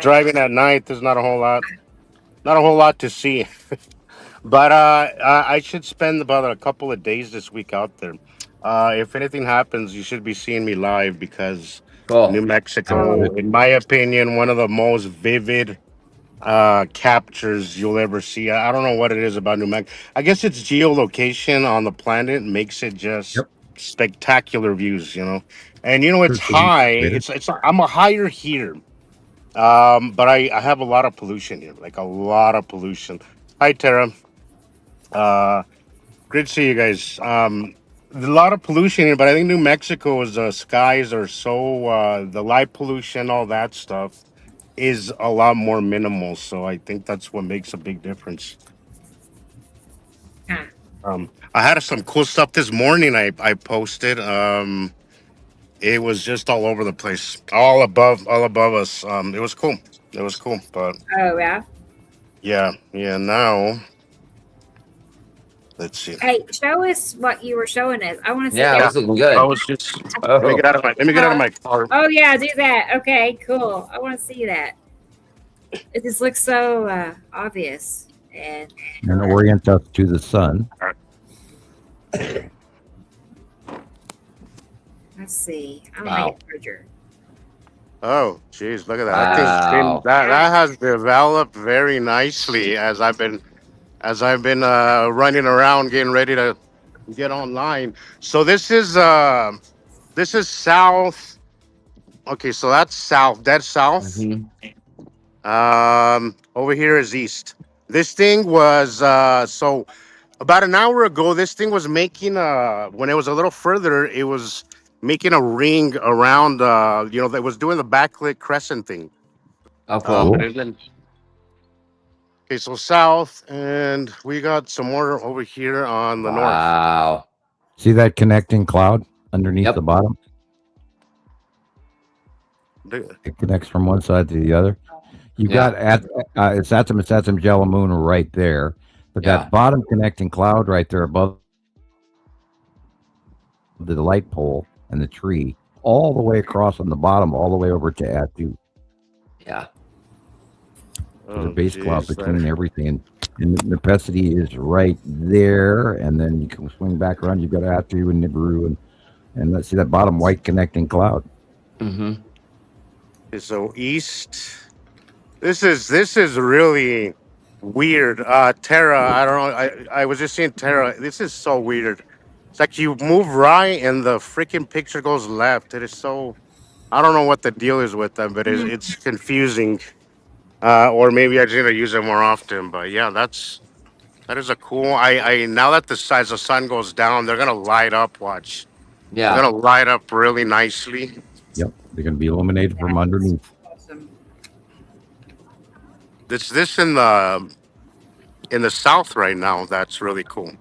driving at night, there's not a whole lot to see. But I should spend about a couple of days this week out there. If anything happens, you should be seeing me live because New Mexico, in my opinion, one of the most vivid captures you'll ever see. I don't know what it is about New Mexico. I guess its geolocation on the planet makes it just Yep. spectacular views, And it's Sure, so high. we- It's I'm a higher here. But I have a lot of pollution here, like a lot of pollution. Hi, Tara. Uh, Great to see you guys. There's a lot of pollution here, but I think New Mexico's skies are so the light pollution, all that stuff is a lot more minimal. So I think that's what makes a big difference. Huh. I had some cool stuff this morning. I posted. It was just all over the place, all above us. It was cool. It was cool, but Oh, yeah. yeah. Now let's see. Hey, show us what you were showing us. I want to see Yeah, it that. was looking good. I was just let me Oh, get out of my car. Oh, yeah, do that. Okay, cool. I want to see that. It just looks so obvious. And orient us to the sun. let's see. I don't Wow. make it larger. Oh, geez, look at that! I Wow. think that has developed very nicely as I've been running around getting ready to get online. So this is south. Okay, so that's south, dead south. Mhm. Over here is east. This thing was so about an hour ago. This thing was making when it was a little further, it was making a ring around. That was doing the backlit crescent thing. Oh, cool. But it didn't. Okay, so south, and we got some more over here on the north. Wow. See that connecting cloud underneath Yep. the bottom? It connects from one side to the other. You've Yeah. got it's Atom Jalamoon right there, but Yeah. that bottom connecting cloud right there above the light pole and the tree, all the way across on the bottom, all the way over to Atu. Yeah. There's a base cloud between everything, and the necessity is right there, and then you can swing back around. You've got Atu and Nibiru, and let's see that bottom white connecting cloud. Mm-hmm. So east. This is really weird. Terra, I don't know. I was just seeing Terra. This is so weird. It's like you move right and the freaking picture goes left. It is so. I don't know what the deal is with them, but it's confusing. Or maybe I just need to use it more often. But yeah, that is a cool. I now that the sun goes down, they're gonna light up. Watch. Yeah. They're gonna light up really nicely. Yep, they're going to be illuminated from underneath. Awesome. This in the south right now. That's really cool.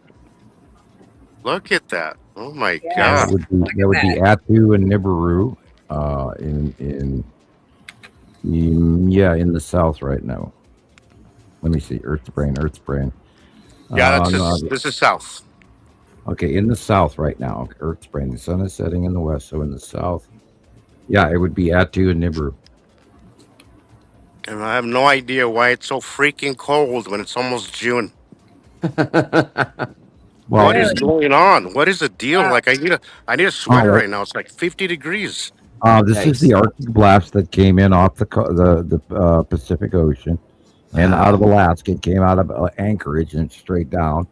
Look at that! Oh my Yeah. god! That would be Atu and Nibiru, in the south right now. Let me see. Earth's brain. Yeah, this is south. Okay, in the south right now. Earth's brain. The sun is setting in the west, so in the south. Yeah, it would be Atu and Nibiru. And I have no idea why it's so freaking cold when it's almost June. Well, What is going on? What is the deal? Like I need a sweater right now. It's like 50 degrees. This is the Arctic blast that came in off the Pacific Ocean, and out of Alaska. It came out of Anchorage and straight down,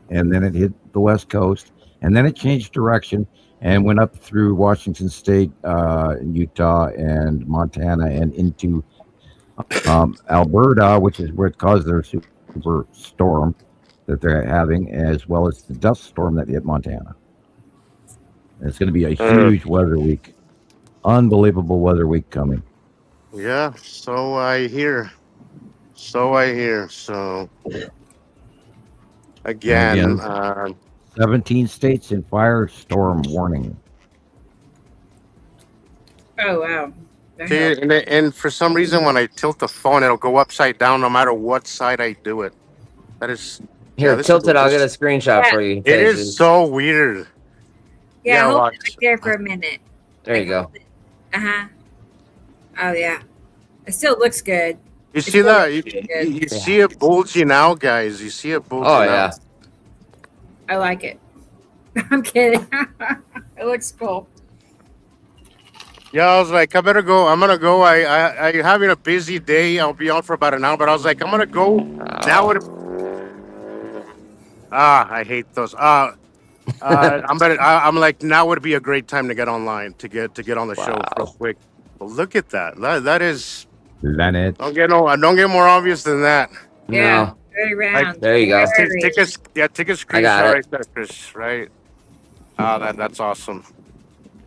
and then it hit the west coast, and then it changed direction and went up through Washington State, Utah, and Montana, and into Alberta, which is where it caused their super storm that they're having, as well as the dust storm that hit Montana. And it's going to be a huge weather week. Unbelievable weather week coming. Yeah, so I hear. So again, 17 states in firestorm warning. Oh, wow. see, and for some reason when I tilt the phone, it'll go upside down no matter what side I do it. That is. Here, this tilt is- it. I'll get a screenshot for you. It is so weird. Yeah, hold watch. it right there for a minute. There you go. Uh-huh. Oh, yeah. It still looks good. You It see still that? looks You, good. you see it bulging out, guys. You see it bulging Oh out. yeah. I like it. I'm kidding. It looks cool. Yeah, I was like, I better go. I'm gonna go. I having a busy day. I'll be on for about an hour, but I was like, I'm gonna go now. I hate those. I'm like, now would be a great time to get online to get on the show real quick. But look at that. That is. Planet. Don't get more obvious than that. Yeah, No. very round. There you go. Take a screenshot right there, Chris. Right. That's awesome.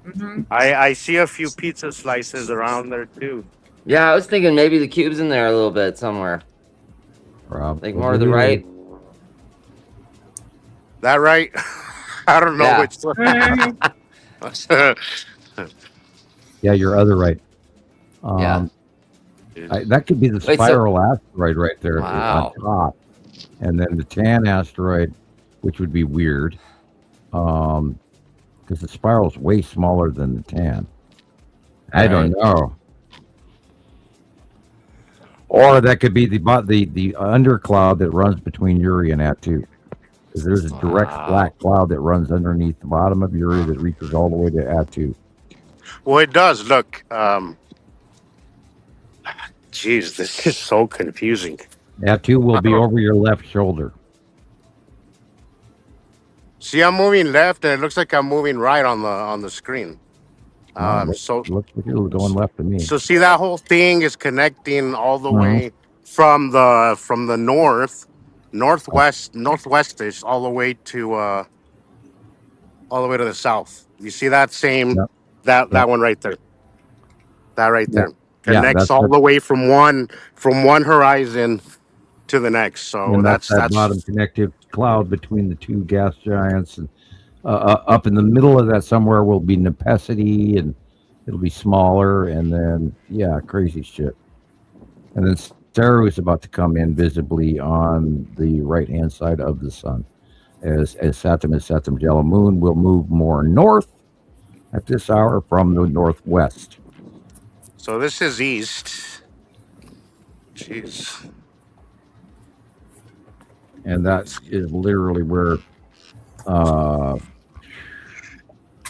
Mm-hmm. I see a few pizza slices around there too. Yeah, I was thinking maybe the cube's in there a little bit somewhere. Probably. Like more to the right. That right? I don't know which one. Yeah, your other right. Yeah. That could be the spiral asteroid right there on top. And then the tan asteroid, which would be weird. Because the spiral is way smaller than the tan. I don't know. Or that could be the undercloud that runs between Uri and Atu. Because there's a direct black cloud that runs underneath the bottom of Uri that reaches all the way to Atu. Well, it does. Look. Jeez, this is so confusing. Atu will be over your left shoulder. See, I'm moving left, and it looks like I'm moving right on the screen. Looks like you're going left to me. So see, that whole thing is connecting all the way from the northwestish all the way to the south. You see that same that one right there. That right there connects all the way from one horizon to the next. So and that's bottom connective cloud between the two gas giants, and up in the middle of that somewhere will be Nepacity, and it'll be smaller, and then crazy shit. And then Saru is about to come in visibly on the right hand side of the sun, as Saturn and Saturn's yellow moon will move more north at this hour from the northwest. So this is east. Jeez. And that is literally where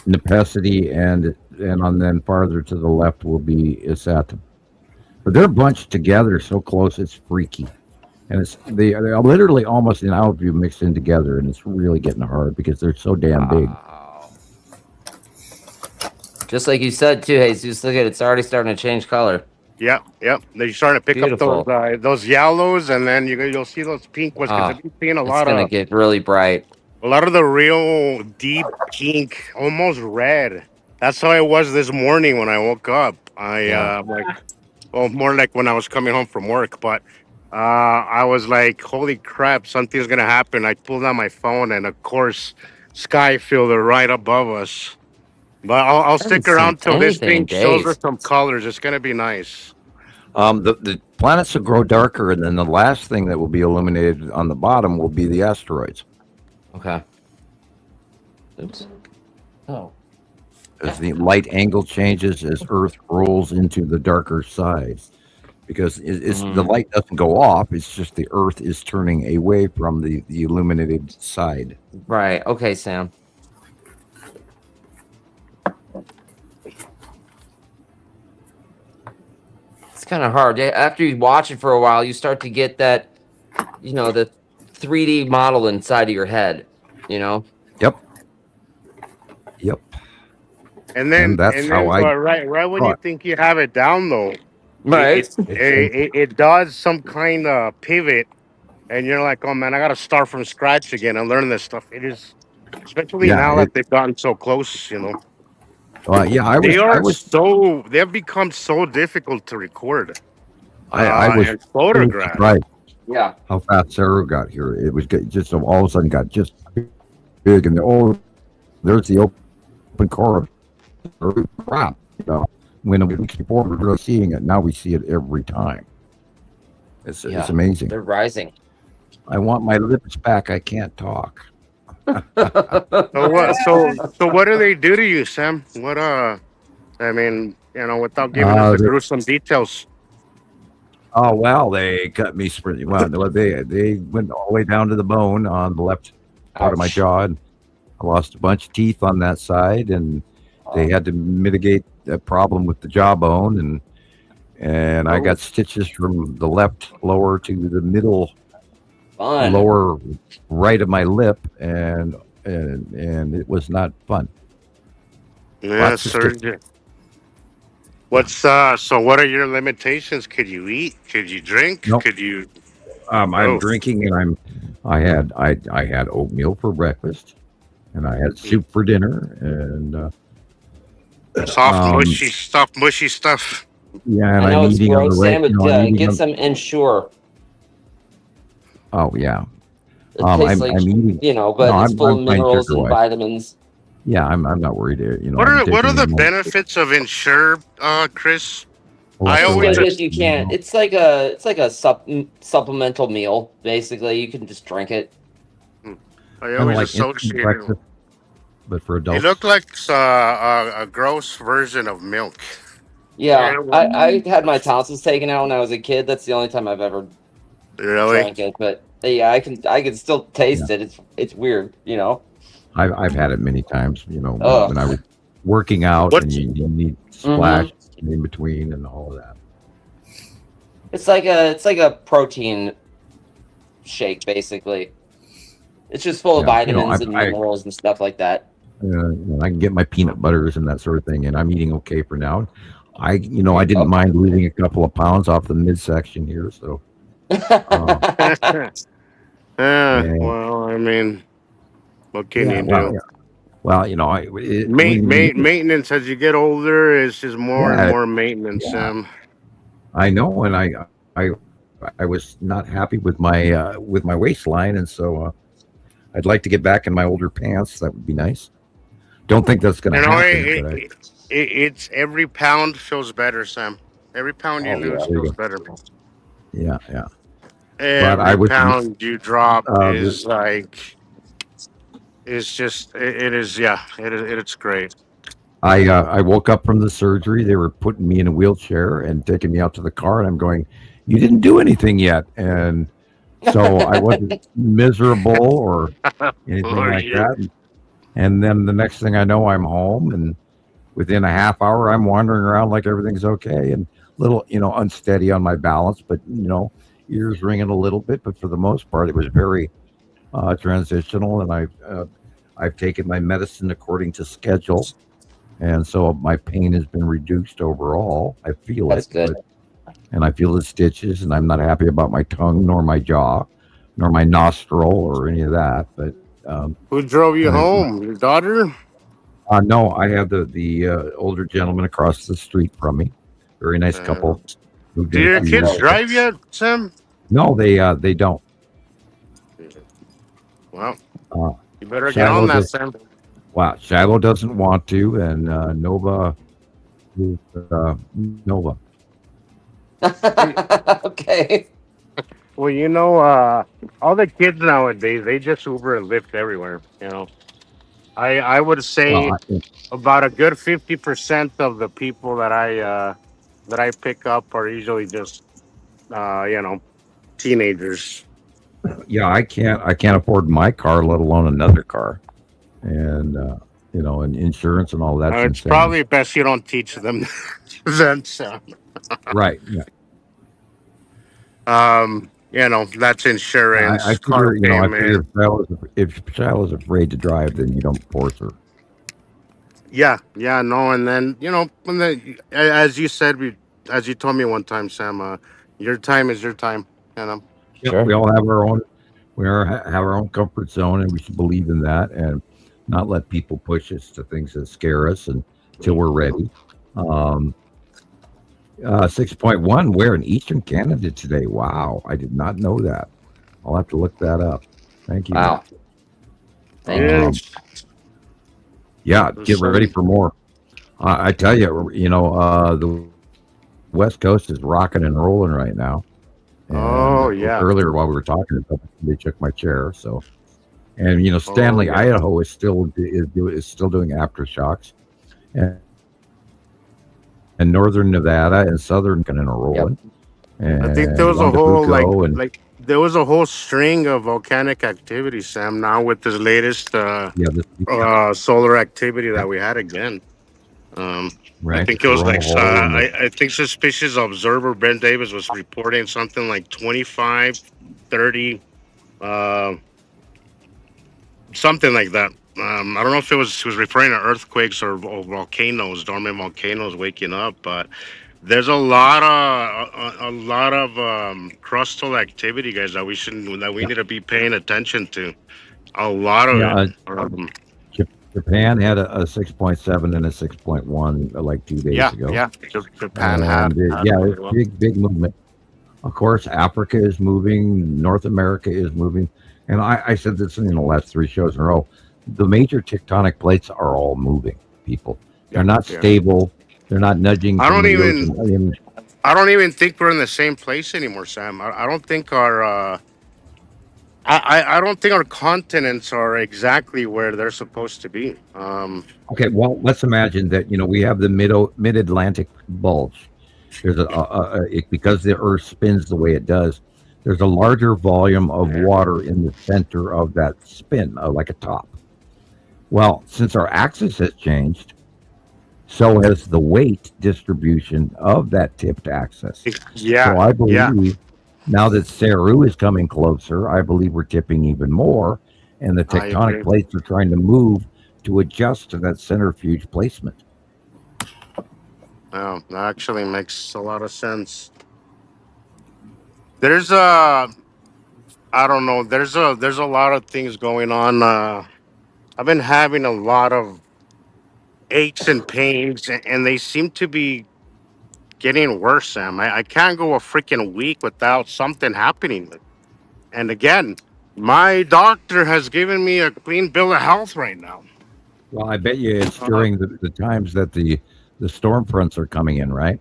Nepacity and then farther to the left will be Isatum. But they're bunched together so close it's freaky. And they're literally almost in our view mixed in together, and it's really getting hard because they're so damn big. Just like you said too, Jesus, look at it, it's already starting to change color. Yep. They're starting to pick up those yellows, and then you'll see those pink ones. Because I've been seeing it's gonna get really bright. A lot of the real deep pink, almost red. That's how it was this morning when I woke up. More like when I was coming home from work. But I was like, holy crap, something's gonna happen. I pulled out my phone, and of course, sky filter right above us. But I'll stick around till this thing shows us some colors. It's gonna be nice. The planets will grow darker, and then the last thing that will be illuminated on the bottom will be the asteroids. Okay. Oops. Oh. As the light angle changes as Earth rolls into the darker side, because the light doesn't go off. It's just the Earth is turning away from the illuminated side. Right. Okay, Sam. Kind of hard. After you watch it for a while, you start to get that, the 3D model inside of your head, Yep. And then how I right when you think you have it down, though, right? It does some kind of pivot, and you're like, oh man, I got to start from scratch again and learn this stuff. It is, especially now that they've gotten so close, they've become so difficult to record. I was photographed. Right. Yeah. How fast Sarah got here. It was just all of a sudden got just big, and there's the open core. Crap. When we keep forward, we're seeing it. Now we see it every time. It's amazing. They're rising. I want my lips back. I can't talk. So what do they do to you, Sam? What without giving us the gruesome details. Oh well, they cut me pretty well. They went all the way down to the bone on the left part of my jaw, and I lost a bunch of teeth on that side, and they had to mitigate a problem with the jawbone, and I got stitches from the left lower to the middle lower right of my lip, and it was not fun. Yeah, surgery. What's so? What are your limitations? Could you eat? Could you drink? Nope. Could you? I'm drinking, and I had oatmeal for breakfast, and I had soup for dinner, and soft mushy stuff. Yeah, and I know I'm it's eating on the gross, right. Sam, but get some Ensure. Oh yeah. It tastes like, I'm eating, but it's full of minerals and vitamins. Yeah, I'm not worried. What are the benefits of Ensure, Chris? I always as you can. It's like a supplemental meal. Basically, you can just drink it. I always associate it, but for adults. It looked like a gross version of milk. Yeah, I had my tonsils taken out when I was a kid. That's the only time I've ever drank it. But yeah, I can still taste it. It's weird, I've had it many times, when I was working out, and you need splash in between and all of that. It's like a protein shake, basically. It's just full of vitamins and minerals and stuff like that. I can get my peanut butters and that sort of thing, and I'm eating okay for now. I didn't mind losing a couple of pounds off the midsection here, so. Well, I mean, what can you do? Well, maintenance as you get older is just more and more maintenance. I know, and I was not happy with my waistline, and so I'd like to get back in my older pants. That would be nice. Don't think that's going to happen. It's every pound feels better, Sam. Every pound you lose feels better. Yeah. Every pound you drop is like, it's just, it's great. I woke up from the surgery. They were putting me in a wheelchair and taking me out to the car, and I'm going, you didn't do anything yet. And so I wasn't miserable or anything like that. And then the next thing I know, I'm home, and within a half hour, I'm wandering around like everything's okay, and a little, unsteady on my balance, but, ears ringing a little bit. But for the most part, it was very transitional, and I've taken my medicine according to schedule. And so my pain has been reduced overall. I feel That's good. And I feel the stitches, and I'm not happy about my tongue, nor my jaw, nor my nostril, or any of that. But who drove you home? Your daughter? No, I have the older gentleman across the street from me. Very nice couple. Do your kids drive yet, Sam? No, they don't. Well, you better get on that, Sam. Wow, Shiloh doesn't want to, and Nova. Okay. Well, all the kids nowadays, they just Uber and Lyft everywhere. I would say about a good 50% of the people that I pick up are usually just teenagers. Yeah, I can't afford my car, let alone another car, and and insurance and all that. It's probably best you don't teach them then. Right. Yeah. That's insurance. I figure if Shallow's afraid to drive, then you don't force her. Yeah, no, and then as you said, as you told me one time, Sam, your time is your time. Sure. We all have our own. Have our own comfort zone, and we should believe in that, and not let people push us to things that scare us until we're ready. 6.1. We're in Eastern Canada today. Wow, I did not know that. I'll have to look that up. Thank you. Wow. Thank you. Yeah, get ready for more. I tell you, the West Coast is rocking and rolling right now. And earlier while we were talking, they took my chair. So, and Stanley, Idaho is still doing aftershocks, and northern Nevada and southern kind of rolling. Yep. I think there was a whole there was a whole string of volcanic activity, Sam. Now with this latest solar activity that we had again. Right. I think it was like I think suspicious observer Ben Davis was reporting something like 25, 30, something like that. I don't know if he was referring to earthquakes or volcanoes, dormant volcanoes waking up, but there's a lot of crustal activity, guys, that we need to be paying attention to. A lot of it. Japan had a 6.7 and a 6.1 like 2 days ago. Yeah. Japan had big movement. Of course, Africa is moving. North America is moving. And I said this in the last 3 shows in a row. The major tectonic plates are all moving, people. They're not stable. They're not nudging. I don't even think we're in the same place anymore, Sam. I don't think our I don't think our continents are exactly where they're supposed to be. Okay, well, let's imagine that we have the mid-Atlantic bulge. There's because the Earth spins the way it does. There's a larger volume of water in the center of that spin, like a top. Well, since our axis has changed, so has the weight distribution of that tipped axis. Yeah. So I believe now that Saru is coming closer, I believe we're tipping even more, and the tectonic plates are trying to move to adjust to that centrifuge placement. Oh, that actually makes a lot of sense. There's I don't know. There's a lot of things going on. I've been having a lot of aches and pains, and they seem to be getting worse, Sam. I can't go a freaking week without something happening. And again, my doctor has given me a clean bill of health right now. Well, I bet you it's during the times that the storm fronts are coming in, right?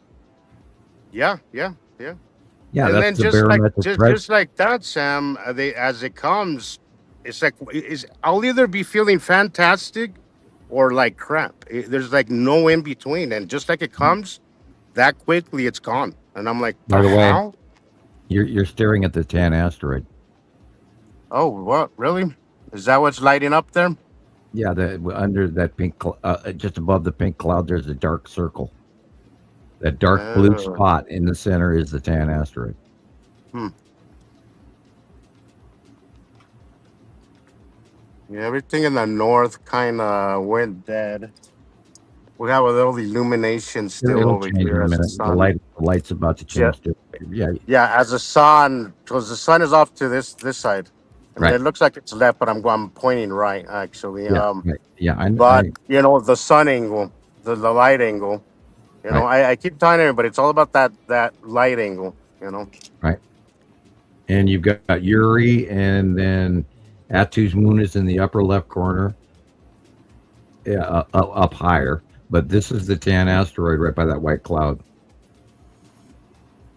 Yeah. Yeah, and that's then the just like that, Sam. As it comes, it's like I'll either be feeling fantastic or like crap. There's like no in between, and just like it comes, that quickly it's gone. And I'm like, by the way, hell? You're staring at the Tan asteroid. Oh, what? Really? Is that what's lighting up there? Yeah, under that pink, just above the pink cloud, there's a dark circle. That dark blue spot in the center is the Tan asteroid. Yeah, everything in the north kind of went dead. We have a little illumination still over here. The light's about to change. Yeah, as the sun, because the sun is off to this side. I mean, it looks like it's left, but I'm pointing right actually. But the sun angle, the light angle. I keep telling everybody it's all about that light angle. Right. And you've got Uri, and then Atu's moon is in the upper left corner. Yeah, up higher. But this is the Tan asteroid right by that white cloud.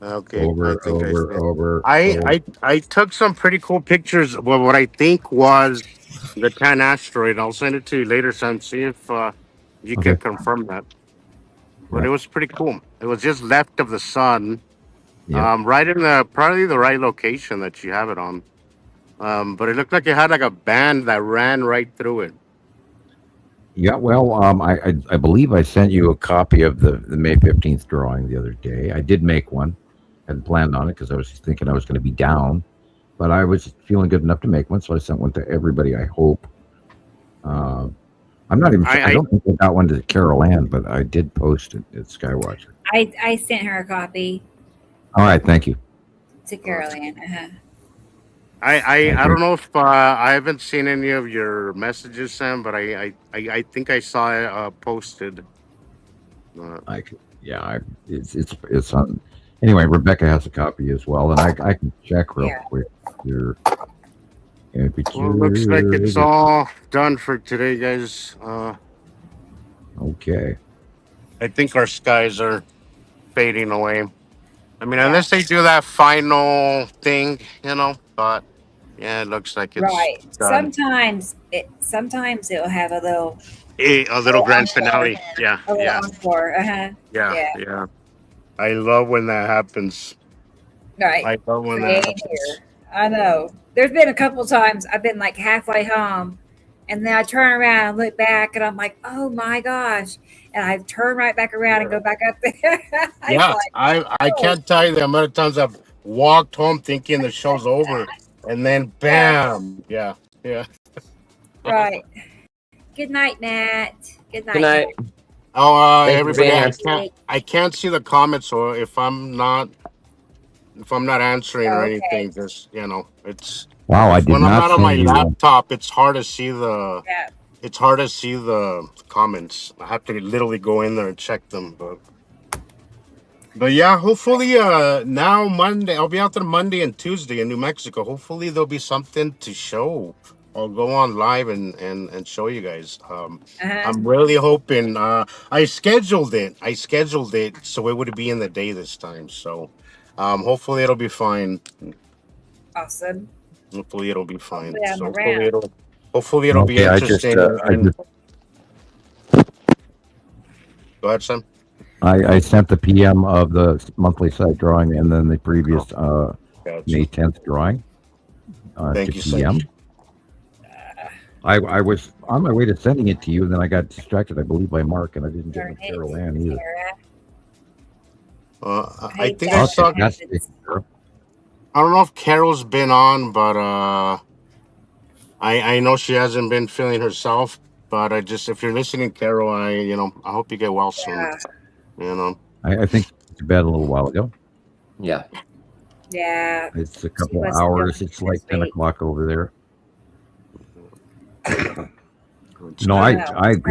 Okay. Over. I took some pretty cool pictures. Well, what I think was the Tan asteroid. I'll send it to you later, Sam. See if you can confirm that. But it was pretty cool. It was just left of the sun, right in probably the right location that you have it on. But it looked like it had like a band that ran right through it. Yeah, well, I believe I sent you a copy of the May 15th drawing the other day. I did make one. I hadn't planned on it because I was thinking I was going to be down, but I was feeling good enough to make one, so I sent one to everybody, I hope. I'm not even sure. I don't think I got one to Carol Ann, but I did post it at Skywatcher. I sent her a copy. All right, thank you. To Carol Ann. I don't know if I haven't seen any of your messages, Sam, but I think I saw it posted. It's on. Anyway, Rebecca has a copy as well, and I can check real quick here. Looks like it's all done for today, guys. Okay. I think our skies are fading away. I mean, unless they do that final thing, but yeah, it looks like it's done. Sometimes it'll have a little grand finale. Yeah. Encore. Yeah. I love when that happens. Right. I love when that happens. Here. I know. There's been a couple times I've been like halfway home, and then I turn around and look back, and I'm like, oh my gosh. and I turn right back around and go back up there. Yeah, I can't tell you the amount of times I've walked home thinking the show's over, and then bam, yeah. Right. Good night, Nat. Good night. Good night. Oh, Thanks for being everybody, here. I can't see the comments, so if I'm not answering or anything, just it's Wow, I did when I'm not not on my see you. laptop, it's hard to see the Yeah. it's hard to see the comments. I have to literally go in there and check them, but yeah, hopefully now Monday I'll be out there Monday and Tuesday in New Mexico. Hopefully there'll be something to show. I'll go on live and show you guys. I'm really hoping. I scheduled it so it would be in the day this time. So hopefully it'll be fine. Awesome. Hopefully it'll be fine. Hopefully I'm So around. hopefully it'll be Okay, interesting. Go ahead, Sam. I sent the PM of the monthly site drawing and then the previous May 10th drawing Thank to you, PM. Sam. I was on my way to sending it to you, and then I got distracted, I believe, by Mark, and I didn't get with Carol Ann either. I think I saw. I don't know if Carol's been on, but I know she hasn't been feeling herself. But if you're listening, Carol, I hope you get well soon. I think it's bed a little while ago. Yeah. Yeah. It's a couple of hours. It's like 10 o'clock over there. No, I've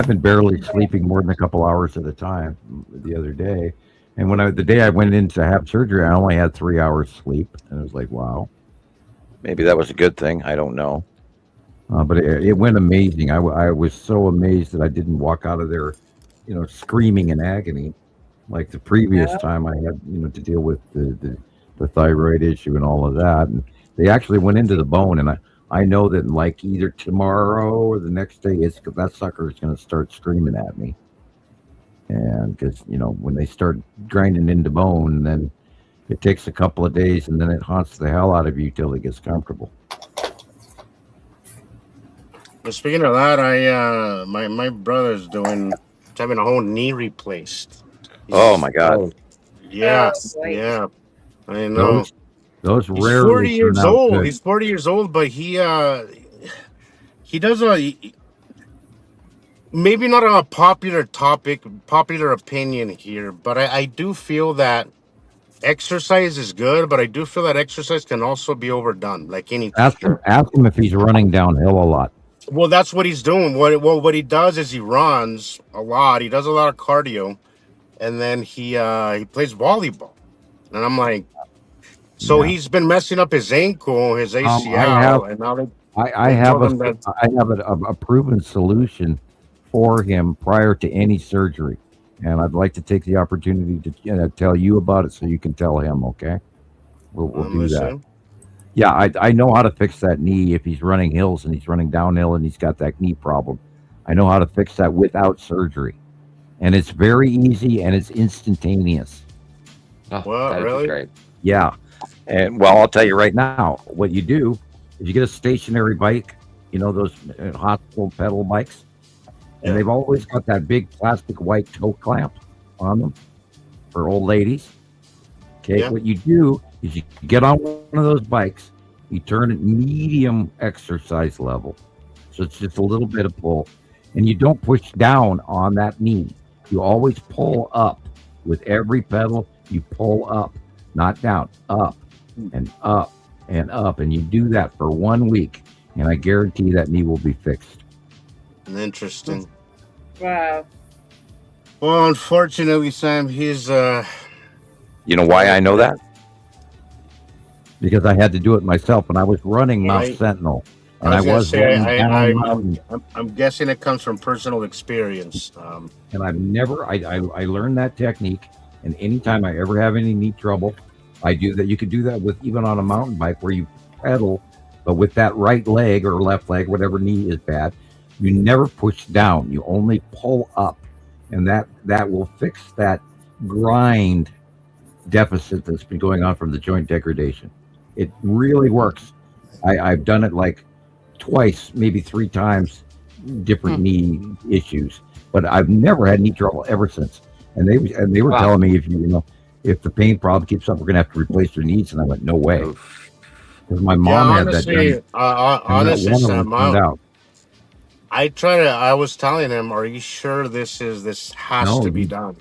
been barely sleeping more than a couple hours at a time the other day. And the day I went in to have surgery, I only had 3 hours sleep. And it was like, wow. Maybe that was a good thing. I don't know. But it went amazing. I was so amazed that I didn't walk out of there, screaming in agony like the previous time I had, to deal with the thyroid issue and all of that. And they actually went into the bone, and I know that like either tomorrow or the next day, that sucker is going to start screaming at me. And because, when they start grinding into bone, then it takes a couple of days, and then it haunts the hell out of you till it gets comfortable. Well, speaking of that, my brother's having a whole knee replaced. Oh my God! Yeah, yeah, I know. Those He's rarely 40 years turn out old. good. He's 40 years old, but he does maybe not a popular opinion here, but I do feel that exercise is good, but I do feel that exercise can also be overdone, like anything. Ask him if he's running downhill a lot. Well, that's what he's doing. What he does is he runs a lot. He does a lot of cardio, and then he plays volleyball. And I'm like, so he's been messing up his ankle, his ACL, and now I have a proven solution for him prior to any surgery, and I'd like to take the opportunity to tell you about it so you can tell him. Okay, we'll do that. Yeah, I know how to fix that knee if he's running hills and he's running downhill and he's got that knee problem. I know how to fix that without surgery, and it's very easy and it's instantaneous. Oh, well, really? Great. Yeah, and I'll tell you right now, what you do is you get a stationary bike, those hospital pedal bikes, and they've always got that big plastic white toe clamp on them for old ladies. Okay, what you do is you get on one of those bikes, you turn it medium exercise level, so it's just a little bit of pull, and you don't push down on that knee. You always pull up with every pedal. You pull up, not down, up and up and up, and you do that for 1 week, and I guarantee that knee will be fixed. Interesting. Wow. Well, unfortunately, Sam, he's You know why I know that? Because I had to do it myself when I was running Mount Sentinel, and I'm guessing it comes from personal experience. And I've never, I learned that technique, and anytime I ever have any knee trouble, I do that. You could do that with even on a mountain bike where you pedal, but with that right leg or left leg, whatever knee is bad, you never push down. You only pull up, and that will fix that grind deficit that's been going on from the joint degradation. It really works. I've done it like twice, maybe 3 times, different knee issues, but I've never had knee trouble ever since. And they were telling me if the pain problem keeps up, we're gonna have to replace your knees. And I went, no way, because my mom had that done. Honestly, Sam, out. I was telling him, "Are you sure this has to be done?"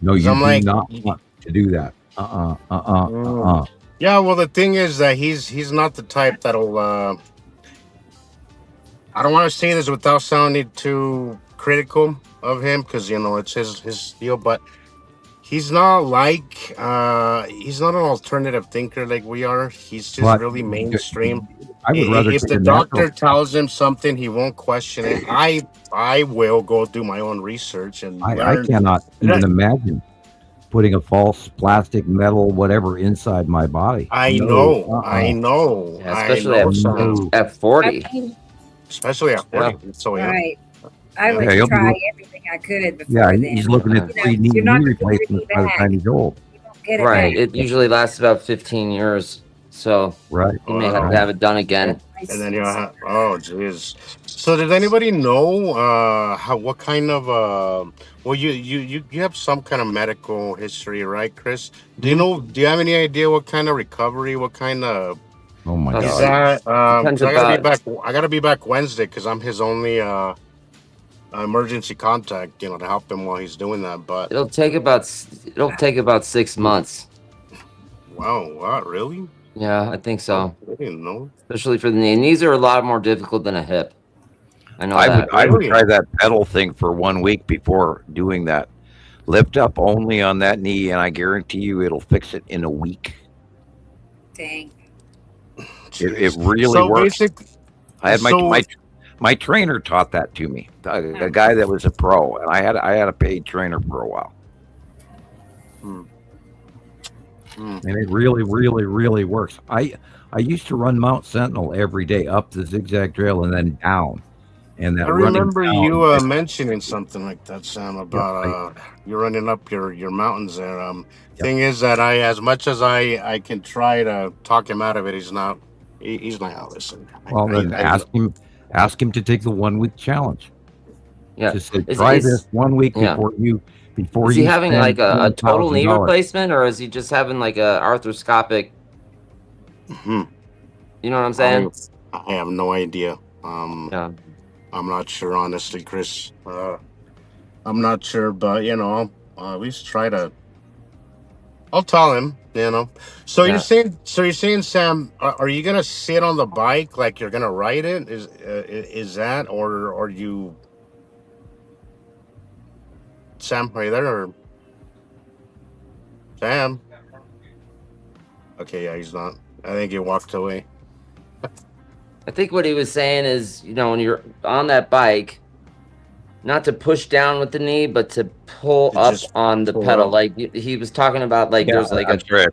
No, you do not want to do that. Yeah, well, the thing is that he's not the type that'll. I don't want to say this without sounding too critical of him, because it's his deal, but he's not he's not an alternative thinker like we are. He's just really mainstream. I would rather if the doctor tells him something, he won't question it. I will go do my own research and I cannot even imagine putting a false plastic, metal, whatever inside my body. I know. Yeah, especially at 40. Especially at 40. Yeah. So yeah. Right. I would try everything I could before Yeah, then. he's looking at 3 knee replacements by the time he's old. Right. It usually lasts about 15 years. So you may have to have it done again. And then oh jeez. So did anybody know what kind of well you have some kind of medical history, right, Chris? Do you have any idea what kind of recovery, what kind of Oh my is God. that I gotta be back Wednesday because I'm his only emergency contact, to help him while he's doing that. But it'll take about 6 months. Wow, what, really? Yeah, I think so. I didn't know. Especially for the knee. Knees are a lot more difficult than a hip. I know that. I would try that pedal thing for 1 week before doing that. Lift up only on that knee, and I guarantee you it'll fix it in a week. Dang. It really works. I had my trainer taught that to me. A guy that was a pro, and I had a paid trainer for a while. And it really, really, really works. I used to run Mount Sentinel every day up the zigzag trail and then down. And that I remember you mentioning something like that, Sam, about you running up your mountains there. Thing is that as much as I can try to talk him out of it, he's not listen. Well, then ask him to take the 1 week challenge. Yeah, just say, try this 1 week before you. Is he having like a total knee replacement, or is he just having like a arthroscopic? You know what I'm saying? I have no idea. I'm not sure, honestly, Chris. I'm not sure, but I'll at least try to. I'll tell him. So you're saying, Sam, are you gonna sit on the bike like you're gonna ride it? Is that or you? Sam, are you there? Or... Sam? Okay, yeah, he's not. I think he walked away. I think what he was saying is, when you're on that bike, not to push down with the knee, but to pull up on the pedal. Like he was talking about, there's like that's right.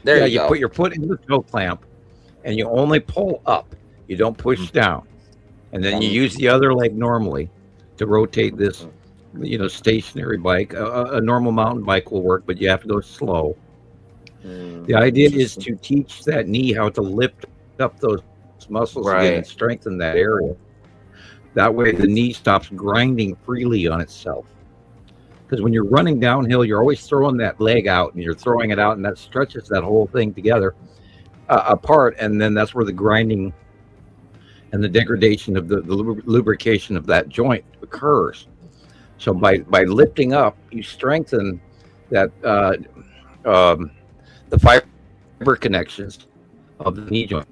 There you go. Put your foot in the toe clamp, and you only pull up. You don't push down, and then you use the other leg normally to rotate this. Stationary bike. A normal mountain bike will work, but you have to go slow. The idea is to teach that knee how to lift up those muscles again and strengthen that area. That way the knee stops grinding freely on itself. Because when you're running downhill, you're always throwing that leg out, and you're throwing it out, and that stretches that whole thing together apart, and then that's where the grinding and the degradation of the lubrication of that joint occurs. So by lifting up, you strengthen that the fiber connections of the knee joint.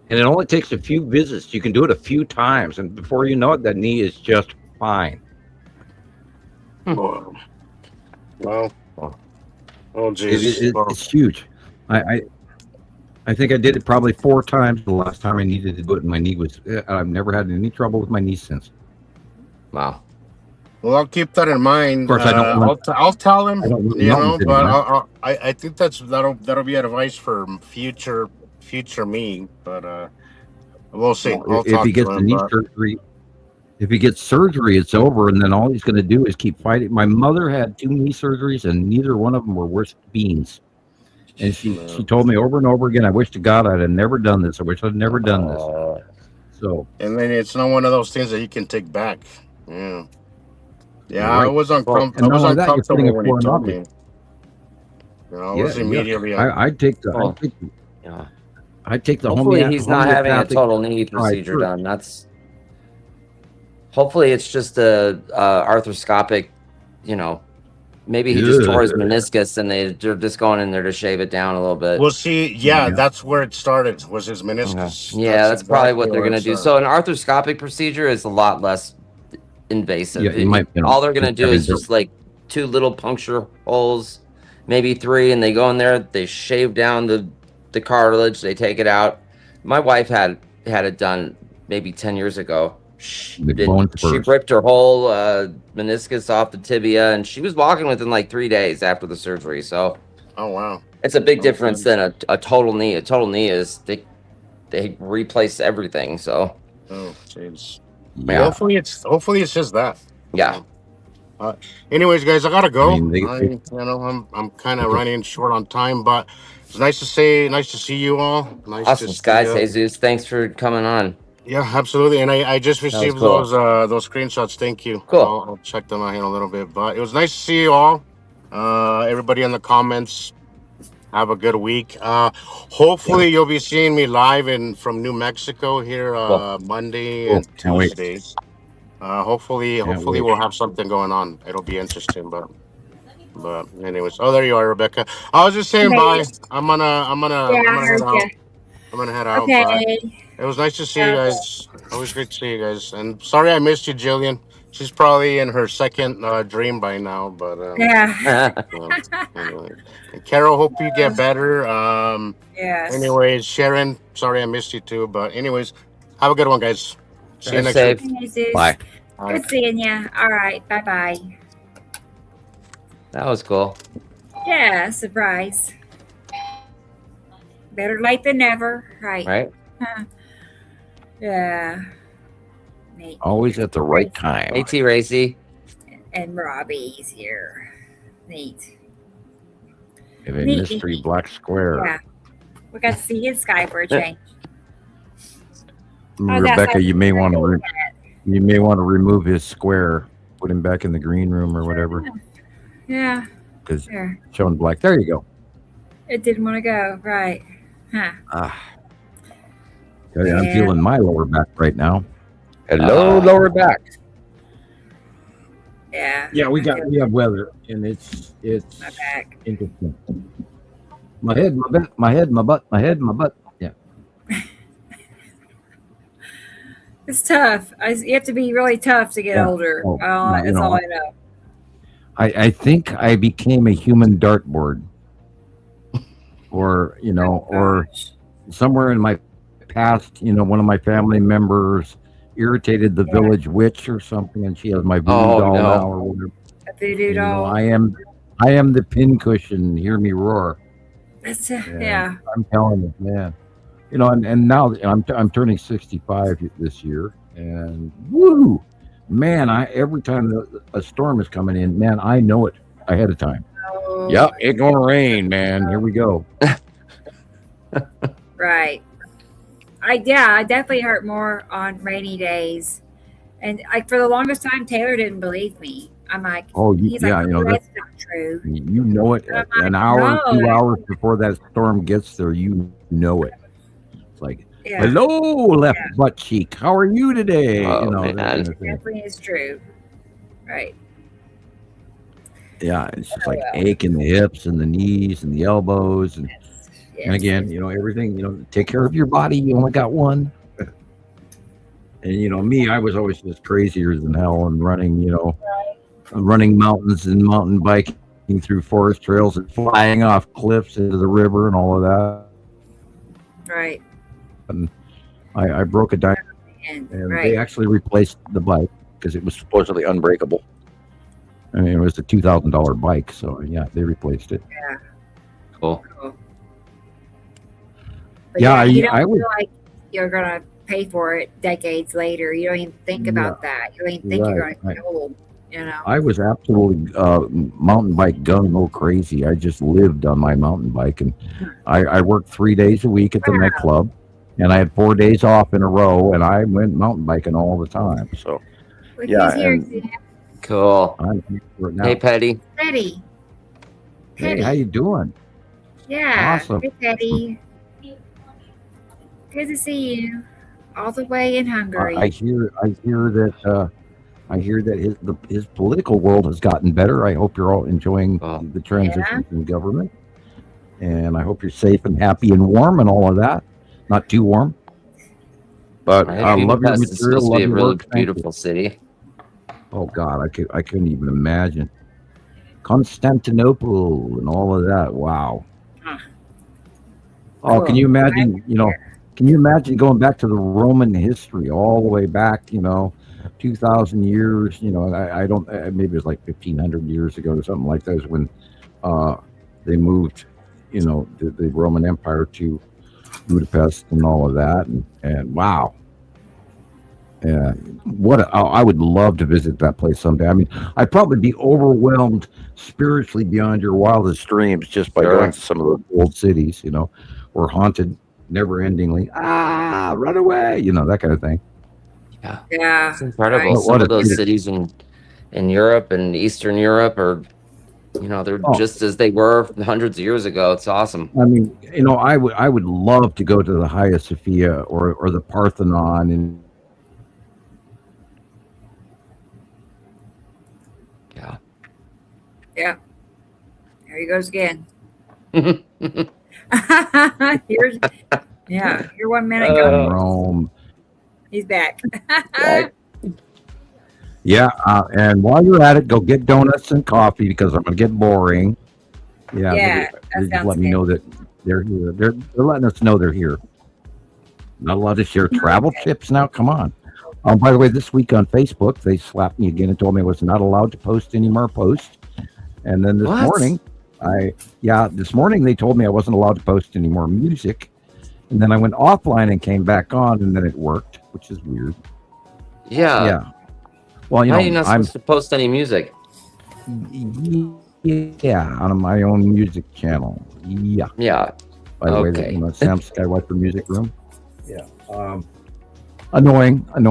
And it only takes a few visits. You can do it a few times, and before you know it, that knee is just fine. Wow. Oh, geez. It's huge. I think I did it probably 4 times the last time I needed to do it, and my knee was. I've never had any trouble with my knee since. Wow. Well, I'll keep that in mind. Of course, I don't. I'll tell him. But I think that'll be advice for future me. But we'll see. If he gets the knee surgery, if he gets surgery, it's over, and then all he's going to do is keep fighting. My mother had 2 knee surgeries, and neither one of them were worth beans. And she told me over and over again, "I wish to God I'd have never done this. I wish I'd never done this." So, and then it's not one of those things that you can take back. Yeah, yeah. right. I was And not only that, you're putting uncomfortable a when he foreign told object. me. I was Yeah. immediately. I'd take the Yeah. I'd take the Hopefully he's not having a homeopathic total knee procedure done. Hopefully it's just a arthroscopic, maybe he just tore his meniscus and they're just going in there to shave it down a little bit. We'll see. Yeah, that's where it started. Was his meniscus? Yeah, that's probably what they're gonna do. So an arthroscopic procedure is a lot less invasive. Yeah, all they're gonna do is just like 2 little puncture holes, maybe 3, and they go in there. They shave down the cartilage. They take it out. My wife had it done maybe 10 years ago. She ripped her whole meniscus off the tibia, and she was walking within like 3 days after the surgery. So, oh wow, it's a big difference than a total knee. A total knee is they replace everything. So, oh jeez. Yeah. Hopefully it's just that. Yeah. Anyways, guys, I gotta go. I I'm kind of running short on time, but it's nice to see you all. Nice awesome, to guys. Jesus, thanks for coming on. Yeah, absolutely. And I just received cool. those screenshots. Thank you. Cool. I'll check them out here in a little bit. But it was nice to see you all. Everybody in the comments, have a good week. Hopefully you'll be seeing me live from New Mexico here Monday and Tuesday. Hopefully we'll have something going on. It'll be interesting, but anyways. Oh, there you are, Rebecca. I was just saying bye. I'm gonna head out. I'm gonna head out. Okay. Bye. It was nice to see you guys. Always great to see you guys. And sorry I missed you, Gillian. She's probably in her second dream by now, but yeah. Anyway. And Carol, hope you get better. Yes. Anyways, Sharon, sorry I missed you too, but anyways, have a good one, guys. See you next week. Bye. Good seeing you. All right. Bye. That was cool. Yeah, surprise. Better late than never. Right. Yeah. Nate. always at the right time. AT Racy. And Robbie's here. Neat. If a mystery black square. Yeah. We got to see his sky for a change. Rebecca, you may want to remove his square, put him back in the green room or whatever. Yeah. Because showing black. There you go. It didn't want to go. Right. Huh. I'm feeling my lower back right now. Hello, lower back. Yeah. Yeah, we have weather, and it's my back. Interesting. My head, my butt, my head, my butt, my head, my butt. Yeah. It's tough. You have to be really tough to get older. That's all I know. I think I became a human dartboard, or or somewhere in my past, one of my family members irritated the village witch or something, and she has my voodoo doll now or whatever. A voodoo doll. I am the pincushion. Hear me roar. That's I'm telling you, man. And now I'm turning 65 this year, and woo, man! Every time a storm is coming in, man, I know it ahead of time. Oh. Yep, it's gonna rain, man. Here we go. Right. I definitely hurt more on rainy days, and for the longest time, Taylor didn't believe me. I'm like, he's like, that's not true. You know it. An hour, 2 hours before that storm gets there, you know it. It's like, hello, left butt cheek. How are you today? That definitely is true. Right. Yeah, it's just like ache in the hips and the knees and the elbows and. And again, everything, take care of your body. You only got one. And, me, I was always just crazier than hell and running mountains and mountain biking through forest trails and flying off cliffs into the river and all of that. Right. And I broke a dime, and they actually replaced the bike because it was supposedly unbreakable. I mean, it was a $2,000 bike. So, yeah, they replaced it. Yeah. Cool. But I would feel like you're gonna pay for it decades later. You don't even think about that. You don't even think you're gonna get old. I was absolutely mountain bike gung-ho crazy. I just lived on my mountain bike, and I worked 3 days a week at the nightclub, And I had 4 days off in a row, and I went mountain biking all the time. So, Look yeah, who's here, and Sam. Cool. I'm here for it now. Hey, Petty. Petty. Hey, how you doing? Yeah. Awesome. Hey, Petty. Good to see you. All the way in Hungary. I hear that his political world has gotten better. I hope you're all enjoying the transition in government, and I hope you're safe and happy and warm and all of that. Not too warm, but I love your Budapest is material. supposed to Love be a your really work. Thank you. beautiful city. Oh God, I couldn't even imagine Constantinople and all of that. Wow. Oh, can you imagine? Can you imagine going back to the Roman history all the way back? 2,000 years. I don't. Maybe it was like 1,500 years ago or something like that. Is when they moved, the Roman Empire to Budapest and all of that, and wow. Yeah, I would love to visit that place someday. I mean, I'd probably be overwhelmed spiritually beyond your wildest dreams just by going to some of those old cities, or haunted never-endingly. Run away, that kind of thing. Yeah, it's incredible. Right. Some of those cities in Europe and Eastern Europe are, they're just as they were hundreds of years ago. It's awesome. I mean, I would love to go to the Hagia Sophia or the Parthenon and. Yeah. There he goes again. Here 1 minute ago. Rome. He's back. Yeah, and while you're at it, go get donuts and coffee because I'm going to get boring. Yeah, they just let me know that they're here. They're letting us know they're here. Not allowed to share travel tips now. Come on. By the way, this week on Facebook, they slapped me again and told me I was not allowed to post any more posts. And then this morning they told me I wasn't allowed to post any more music. And then I went offline and came back on, and then it worked, which is weird. Yeah. Well, how are you not supposed to post any music? Yeah, on my own music channel. Yeah. Yeah. By the way, Sam Skywalker Music Room. Yeah. Annoying. I'm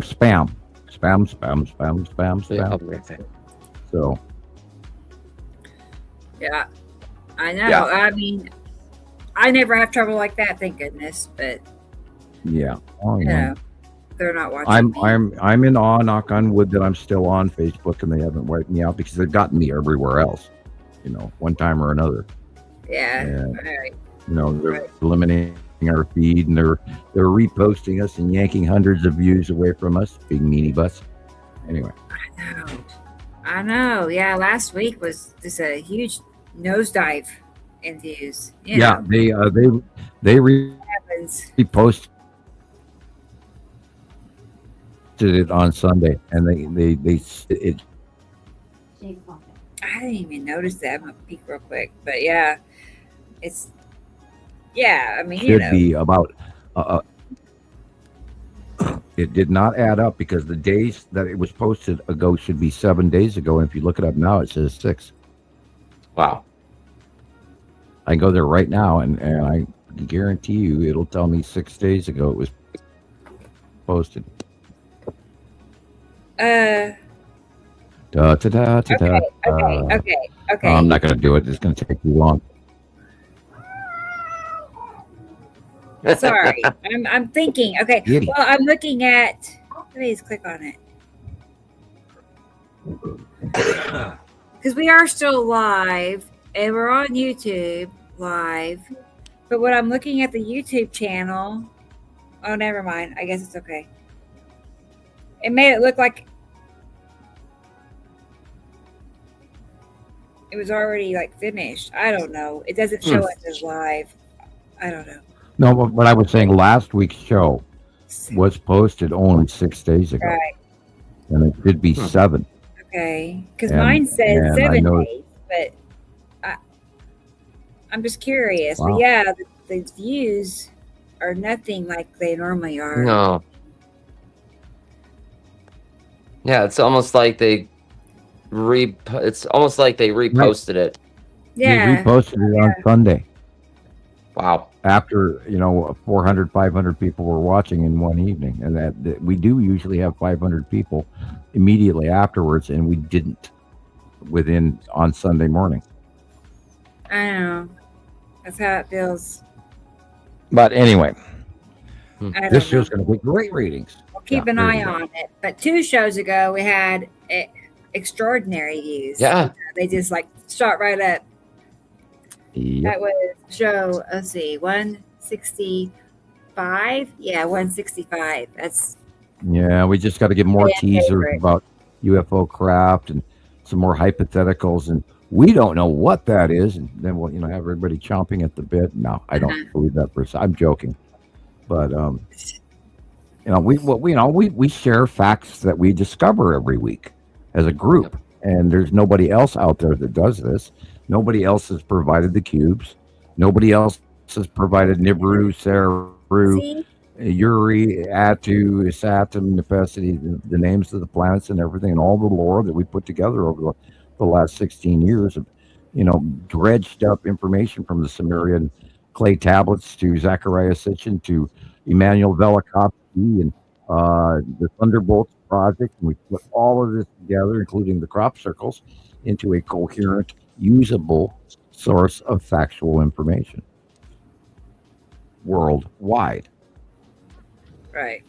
spam. Spam. So. Yeah, I know. Yeah. I mean, I never have trouble like that, thank goodness. But yeah, they're not watching. I'm in awe, knock on wood, that I'm still on Facebook and they haven't wiped me out because they've gotten me everywhere else, one time or another. Yeah. And, right. They're eliminating our feed and they're reposting us and yanking hundreds of views away from us. Big meanie bus. Anyway. I know. Yeah, last week was just a huge nosedive in views. Yeah, they reposted it on Sunday, and they I didn't even notice that. I'm gonna peek real quick, but yeah, it's I mean, should be about. It did not add up because the days that it was posted ago should be 7 days ago. And if you look it up now, it says 6. Wow. I can go there right now and I guarantee you it'll tell me 6 days ago it was posted. Okay. I'm not going to do it. It's going to take too long. Sorry, I'm thinking. Okay, Giddy. well, I'm looking at. Please click on it because we are still live and we're on YouTube live. But when I'm looking at the YouTube channel, oh, never mind. I guess it's okay. It made it look like it was already like finished. I don't know. It doesn't show us as live. I don't know. No, but I was saying last week's show was posted only 6 days ago. Right. And it should be 7. Okay. Because mine says 7 days, but I'm just curious. Wow. But yeah, the views are nothing like they normally are. No. Yeah, it's almost like they reposted it. Yeah. They reposted it on Sunday. Wow. after 400, 500 people were watching in one evening, and that we do usually have 500 people immediately afterwards, and we didn't on Sunday morning. I know. That's how it feels. But anyway, this show's know. going to get great ratings. We'll keep an eye on it. But 2 shows ago, we had extraordinary views. Yeah. They just shot right up. Yep. That was show, let's see, 165. Yeah, 165. Yeah, we just got to get more teasers favorite. about UFO craft and some more hypotheticals, and we don't know what that is, and then we'll have everybody chomping at the bit. No, I don't believe that person. I'm joking, but we share facts that we discover every week as a group, and there's nobody else out there that does this. Nobody else has provided the cubes. Nobody else has provided Nibiru, Saru, Uri, Atu, Saturn, Nepesity, the names of the planets and everything, and all the lore that we put together over the last 16 years of, dredged up information from the Sumerian clay tablets to Zechariah Sitchin to Emmanuel Velikovsky and the Thunderbolts project. And we put all of this together, including the crop circles, into a coherent, usable source of factual information worldwide. Right.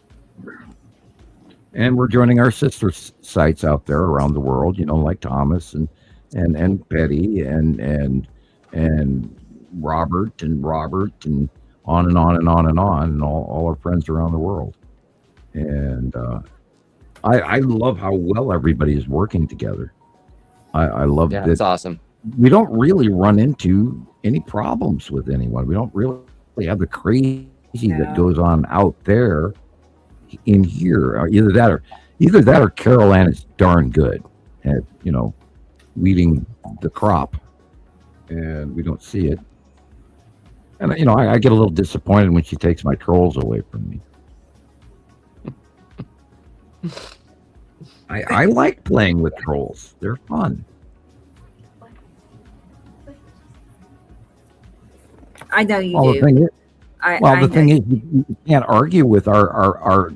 And we're joining our sister sites out there around the world, like Thomas and Petty and Robert and on and on and on and on, and all our friends around the world. And I love how well everybody is working together. I love that. That's awesome. We don't really run into any problems with anyone. We don't really have the crazy that goes on out there in here. Either that or Carol Ann is darn good at weeding the crop, and we don't see it. And I get a little disappointed when she takes my trolls away from me. I like playing with trolls. They're fun. I know you do. The thing is, you can't argue with our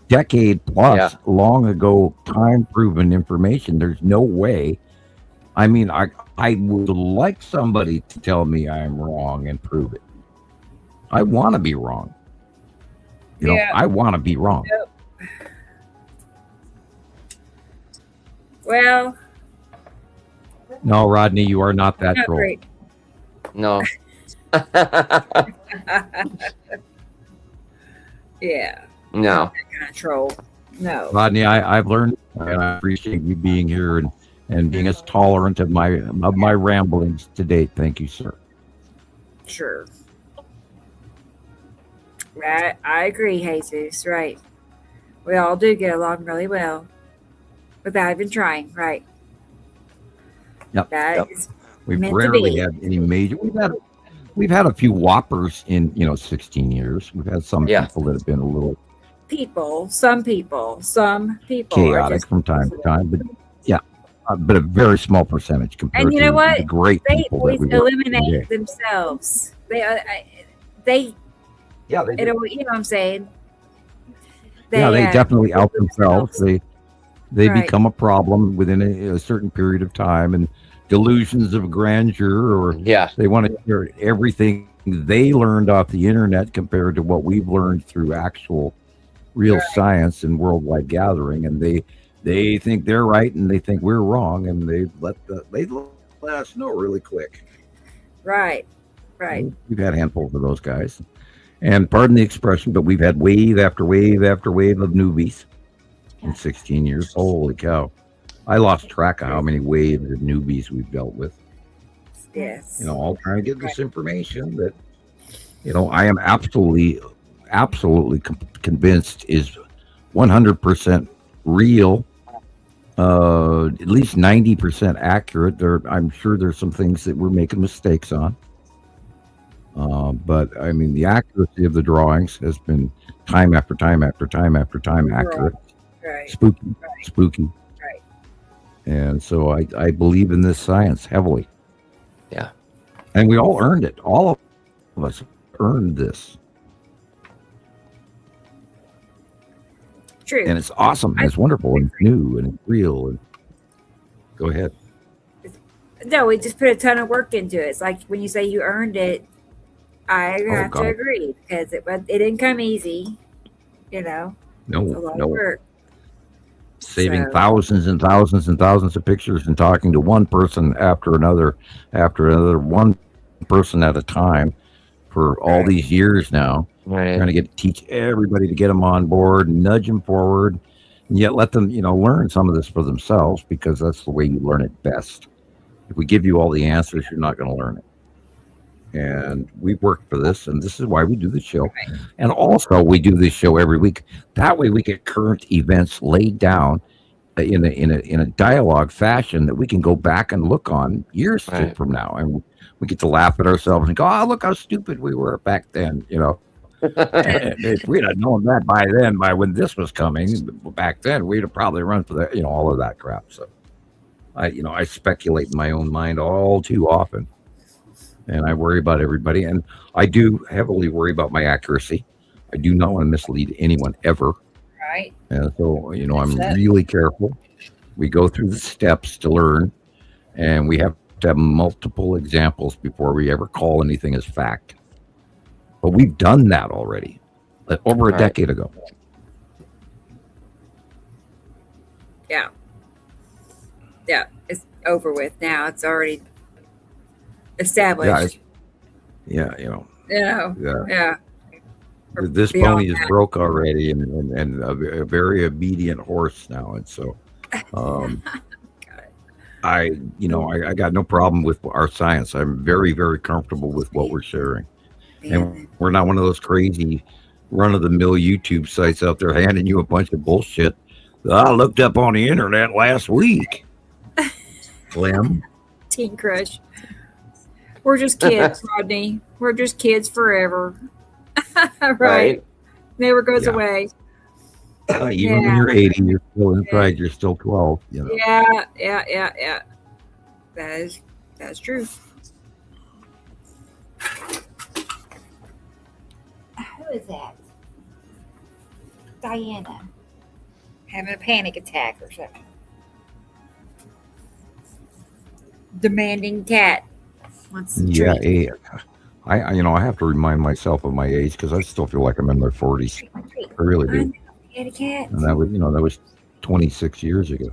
decade plus long ago time proven information. There's no way. I mean, I would like somebody to tell me I'm wrong and prove it. I want to be wrong. I want to be wrong. Yep. Well, no, Rodney, you are not that troll. Great. No. Yeah. No. That kind of troll. No. Rodney, I've learned, and I appreciate you being here and being as tolerant of my ramblings to date. Thank you, sir. Sure. Right. I agree, Jesus. Right. We all do get along really well without even trying. Right. Yep. We've meant rarely had any major. We've had a few whoppers in 16 years. We've had some people that have been a little some people chaotic from time to time, but but a very small percentage compared and you know to what? The great they people always that we eliminate themselves. They they you know what I'm saying? They definitely out themselves. They become a problem within a certain period of time, and delusions of grandeur, or they want to hear everything they learned off the internet compared to what we've learned through actual real science and worldwide gathering, and they think they're right and they think we're wrong, and they let us know really quick. Right. We've had handfuls of those guys, and pardon the expression, but we've had wave after wave after wave of newbies in 16 years. Holy cow. I lost track of how many waves of newbies we've dealt with. Yes. All trying to get this information that, I am absolutely convinced is 100% real, at least 90% accurate. I'm sure there's some things that we're making mistakes on. But I mean, the accuracy of the drawings has been time after time after time after time accurate. Right. Spooky. And so I believe in this science heavily. Yeah. And we all earned it. All of of us earned this. True. And it's awesome. And it's wonderful and new and real. And go ahead. No, we just put a ton of work into it. It's like when you say you earned it, I have to agree because it didn't come easy. You know, No, a lot no. of work. Saving thousands and thousands and thousands of pictures and talking to one person after another, one person at a time for all these years now. Right. Trying to teach everybody to get them on board, nudge them forward, and yet let them, learn some of this for themselves, because that's the way you learn it best. If we give you all the answers, you're not going to learn it. And we've worked for this, and this is why we do the show. Right. And also, we do this show every week. That way, we get current events laid down in a dialogue fashion that we can go back and look on years from now, and we get to laugh at ourselves and go, "Oh, look how stupid we were back then," If we'd have known that by when this was coming back then, we'd have probably run for that, all of that crap. So I speculate in my own mind all too often, and I worry about everybody, and I do heavily worry about my accuracy. I do not want to mislead anyone ever. Right. And so, I'm really careful. We go through the steps to learn, and we have to have multiple examples before we ever call anything as fact. But we've done that already, over a decade ago. Yeah. Yeah, it's over with now. It's already established. Yeah. Yeah. This pony is broke already, and a very obedient horse now, and so I got no problem with our science. I'm very, very comfortable with what we're sharing. And we're not one of those crazy run-of-the-mill YouTube sites out there handing you a bunch of bullshit that I looked up on the internet last week. Slim. Teen Crush. We're just kids, Rodney. We're just kids forever. Right. Never goes away. Even when you're 80, you're still inside. You're still 12. Yeah. That's true. Who is that? Diana. Having a panic attack or something. Demanding cat. I have to remind myself of my age, because I still feel like I'm in my 40s. I really do. And that was 26 years ago.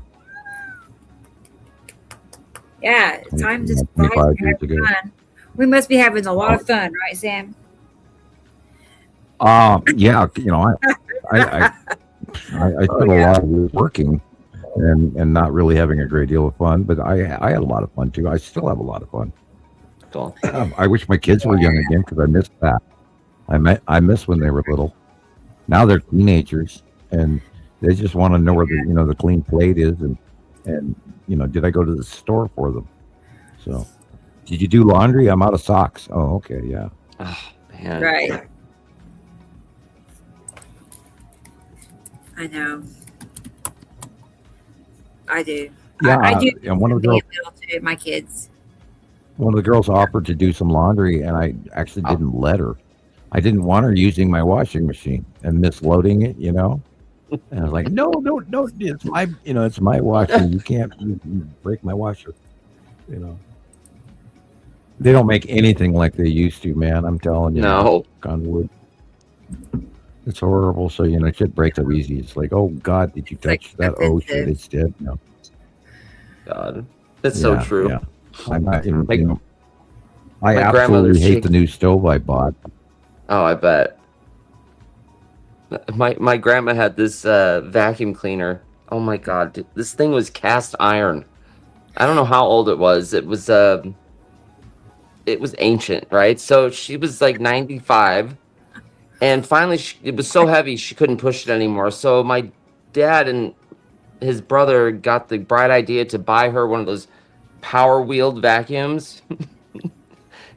Yeah, time just 25 years ago. Fun. We must be having a lot of fun, right, Sam? Yeah, I spent a lot of years working and not really having a great deal of fun, but I had a lot of fun too. I still have a lot of fun. Cool. I wish my kids were young again, because I missed that. I miss when they were little. Now they're teenagers, and they just want to know where the clean plate is, and did I go to the store for them? So, did you do laundry? I'm out of socks. Oh, okay, yeah. Oh man. Right. I know. I do. Yeah, I do. And one of the girls, too, my kids. One of the girls offered to do some laundry, and I actually didn't let her. I didn't want her using my washing machine and misloading it, And I was like, no, it's my, it's my washer. You can't break my washer, They don't make anything like they used to, man. I'm telling you. No. On wood. It's horrible. So, shit breaks so easy. It's like, oh, God, did you touch that? Oh, shit, it's dead. No. God. That's so true. Yeah. I'm not, I absolutely hate the new stove I bought. Oh, I bet. My grandma had this vacuum cleaner. Oh, my God. Dude, this thing was cast iron. I don't know how old it was. It was ancient, right? So she was like 95. And finally, it was so heavy, she couldn't push it anymore. So my dad and his brother got the bright idea to buy her one of those power-wheeled vacuums.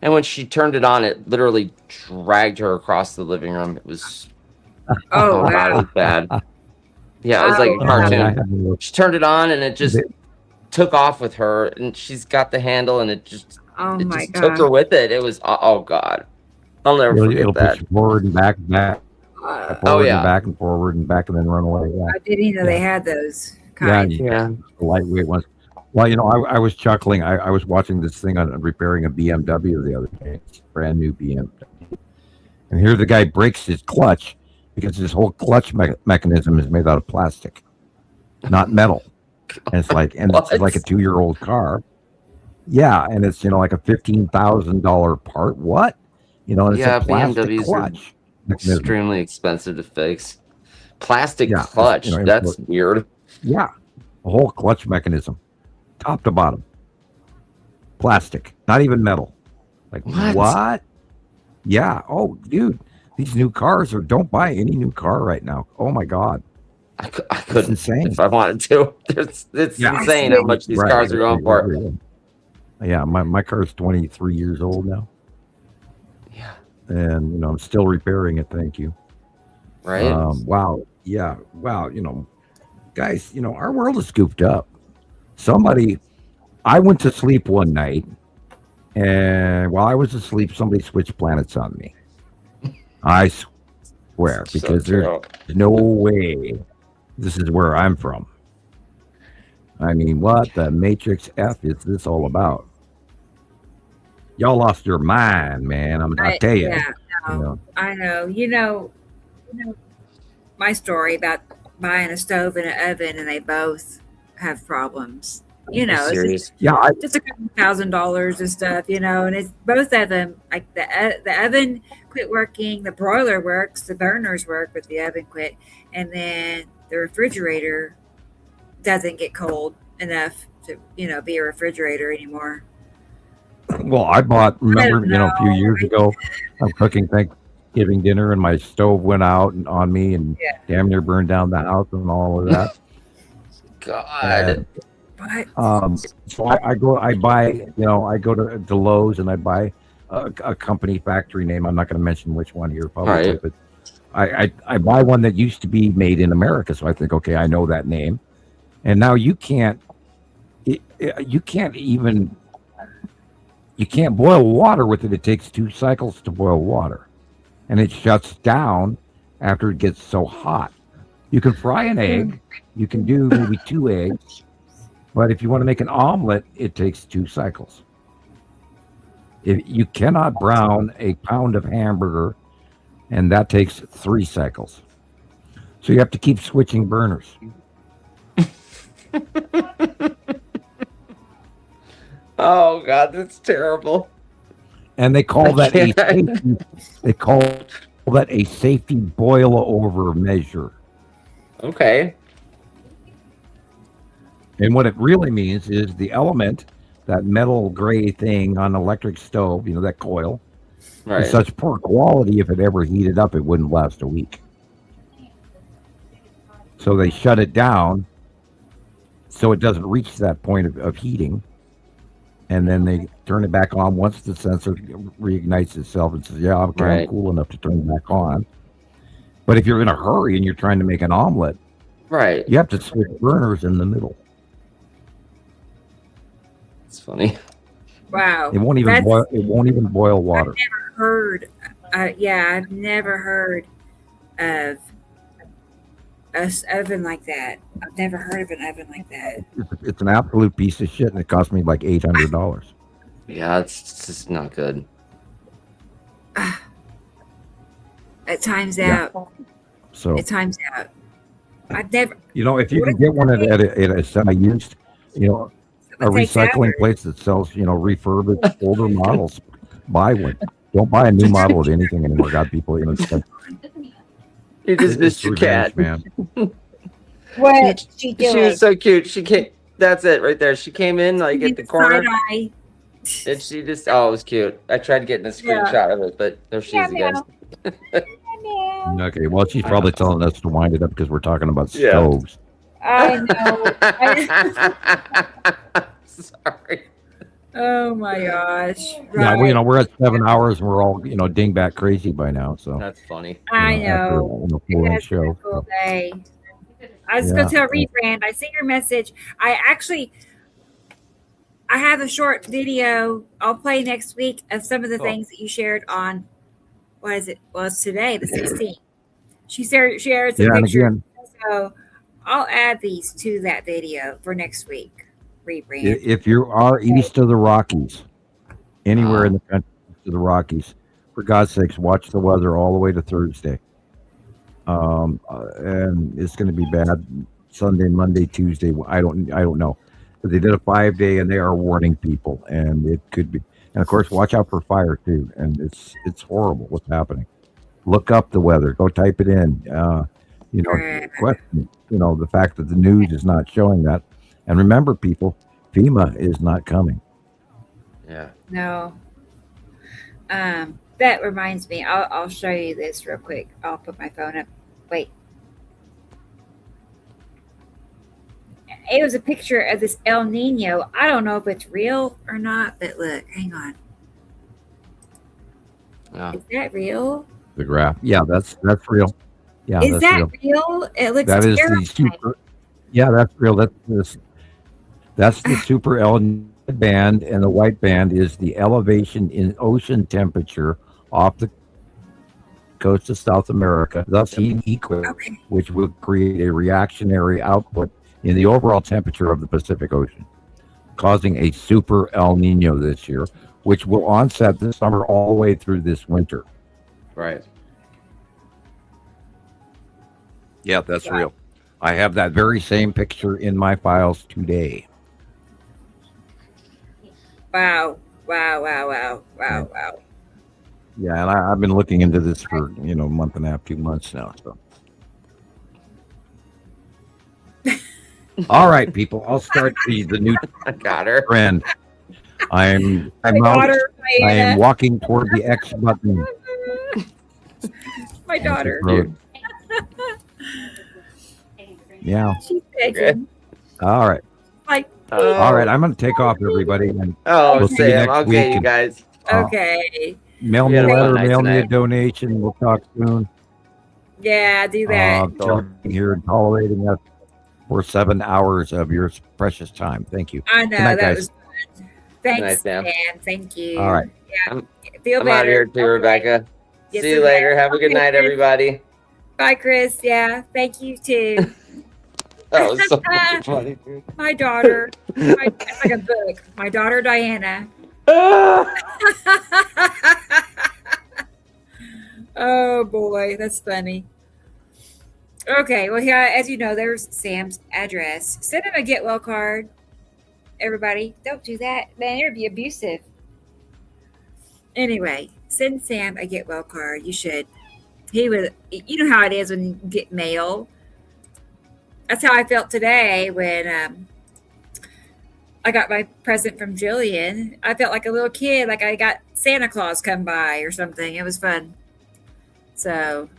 And when she turned it on, it literally dragged her across the living room. It was... Oh, wow. God, it was bad. Yeah, it was like a cartoon. She turned it on, and it just took off with her. And she's got the handle, and it just took her with it. It was... Oh, God. I'll never forget it'll that. push you forward and back, forward and back and forward and back, and then run away. Yeah. I didn't know they had those Yeah, kinds. the lightweight ones. Well, I was chuckling. I was watching this thing on repairing a BMW the other day. It's a brand new BMW. And here the guy breaks his clutch because his whole clutch mechanism is made out of plastic, not metal. And it's like, it's like a 2-year-old car. Yeah, and it's like a $15,000 part. What? And it's a plastic BMWs clutch. are extremely expensive to fix. Plastic clutch. That's weird. Yeah, a whole clutch mechanism, top to bottom, plastic, not even metal. Like what? Yeah. Oh, dude, these new cars don't buy any new car right now. Oh my God. I couldn't insane. If I wanted to. It's insane how much these cars are going for. Yeah, my car is 23 years old now. Yeah. And I'm still repairing it. Thank you. Right. Wow. Yeah. Wow. Guys, our world is scooped up. I went to sleep one night, and while I was asleep, somebody switched planets on me. I swear, because there's no way this is where I'm from. I mean, what the Matrix F is this all about? Y'all lost your mind, man. I tell you. Yeah, no, I know. My story about buying a stove and an oven, and they both have problems. It's just a couple $1,000s and stuff, and it's both of them. Like the oven quit working, the broiler works, the burners work, but the oven quit, and then the refrigerator doesn't get cold enough to be a refrigerator anymore. Well, remember a few years ago, I'm cooking Thanksgiving dinner, and my stove went out on me, and damn near burned down the house and all of that. God. So I go to Lowe's, and I buy a company factory name. I'm not going to mention which one here publicly, but I buy one that used to be made in America. So I think, okay, I know that name. And now you can't boil water with it. It takes 2 cycles to boil water, and it shuts down after it gets so hot. You can fry an egg. You can do maybe 2 eggs. But if you want to make an omelet, it takes 2 cycles. You cannot brown a pound of hamburger, and that takes 3 cycles. So you have to keep switching burners. Oh God, that's terrible. And they call that a safety boil over measure. Okay. And what it really means is the element, that metal gray thing on an electric stove, that coil, is such poor quality, if it ever heated up, it wouldn't last a week. So they shut it down so it doesn't reach that point of heating. And then they turn it back on once the sensor reignites itself and says, I'm cool enough to turn it back on. But if you're in a hurry and you're trying to make an omelet, you have to switch burners in the middle. It's funny. Wow. It won't even boil water. I've never heard of an oven like that. I've never heard of an oven like that. It's an absolute piece of shit, and it cost me like $800. Yeah, it's just not good. It times out. So it times out. I've never. If you can get one at a semi-used, a recycling place that sells, refurbished older models, buy one. Don't buy a new model of anything anymore. God, people, you just missed your cat, man. What she doing? She was so cute. She came. That's it right there. She came in like at the corner, and she just. Oh, it was cute. I tried getting a screenshot of it, but there she is again. Okay, well, she's probably telling us to wind it up because we're talking about stoves. I know. Sorry. Oh my gosh. Right. Yeah, we're at 7 hours and we're all, dingbat crazy by now. So that's funny. I know. After a show. Cool day. I was going to tell Rebrand. I see your message. I have a short video I'll play next week of some of the things that you shared on what is it? Well, it's today, the 16th. She shared some Yeah, and pictures. again, So I'll add these to that video for next week. Rebrand. if you are east of the Rockies, anywhere in the country east of the Rockies, for God's sakes, watch the weather all the way to Thursday. And it's going to be bad Sunday, Monday, Tuesday. I don't know. But they did a 5-day, and they are warning people, and it could be. And of course, watch out for fire too. And it's horrible what's happening. Look up the weather. Go type it in. Question. The fact that the news is not showing that. And remember, people, FEMA is not coming. Yeah. No. That reminds me. I'll show you this real quick. I'll put my phone up. Wait. It was a picture of this El Nino. I don't know if it's real or not, but look, hang on. Yeah. Is that real? The graph. Yeah, that's real. Yeah, Is that's that real. real? It looks That is terrifying. the super. Yeah, that's real. That's the super El Nino band, and the white band is the elevation in ocean temperature off the coast of South America, thus heat equator, which will create a reactionary output in the overall temperature of the Pacific Ocean, causing a super El Nino this year, which will onset this summer all the way through this winter. Right. Yeah, that's real. I have that very same picture in my files today. Wow. Yeah, and I've been looking into this for a month and a half, 2 months now. So, all right, people, I'll start the new I got her. trend. I'm out. daughter, I am Diana. walking toward the X button. My daughter. Yeah. She's begging. All right. Like, All right. I'm going to take off, everybody. And Oh, we'll see you Sam. next Okay, week. you guys. okay. Mail me We a had a fun letter, night mail me a tonight. donation. We'll talk soon. Yeah, do that. Being here and tolerating us for 7 hours of your precious time. Thank you. I know. Good night, that guys. was fun. Thanks, Nice, Sam. Dan. Thank you. All right. Yeah. Feel I'm better. out of here too, Rebecca. Yes, See you I'm later. there. Have a good Okay, night, Chris. everybody. Bye, Chris. Yeah. Thank you, too. That was so funny, dude. My daughter. It's like a book. My daughter, Diana. Oh, boy. That's funny. Okay. Well, yeah, as you know, there's Sam's address. Send him a get well card. Everybody, don't do that. Man, you'd be abusive. Anyway, send Sam a get well card. You should. He would. You know how it is when you get mail. That's how I felt today when I got my present from Gillian. I felt like a little kid, like I got Santa Claus come by or something. It was fun. So,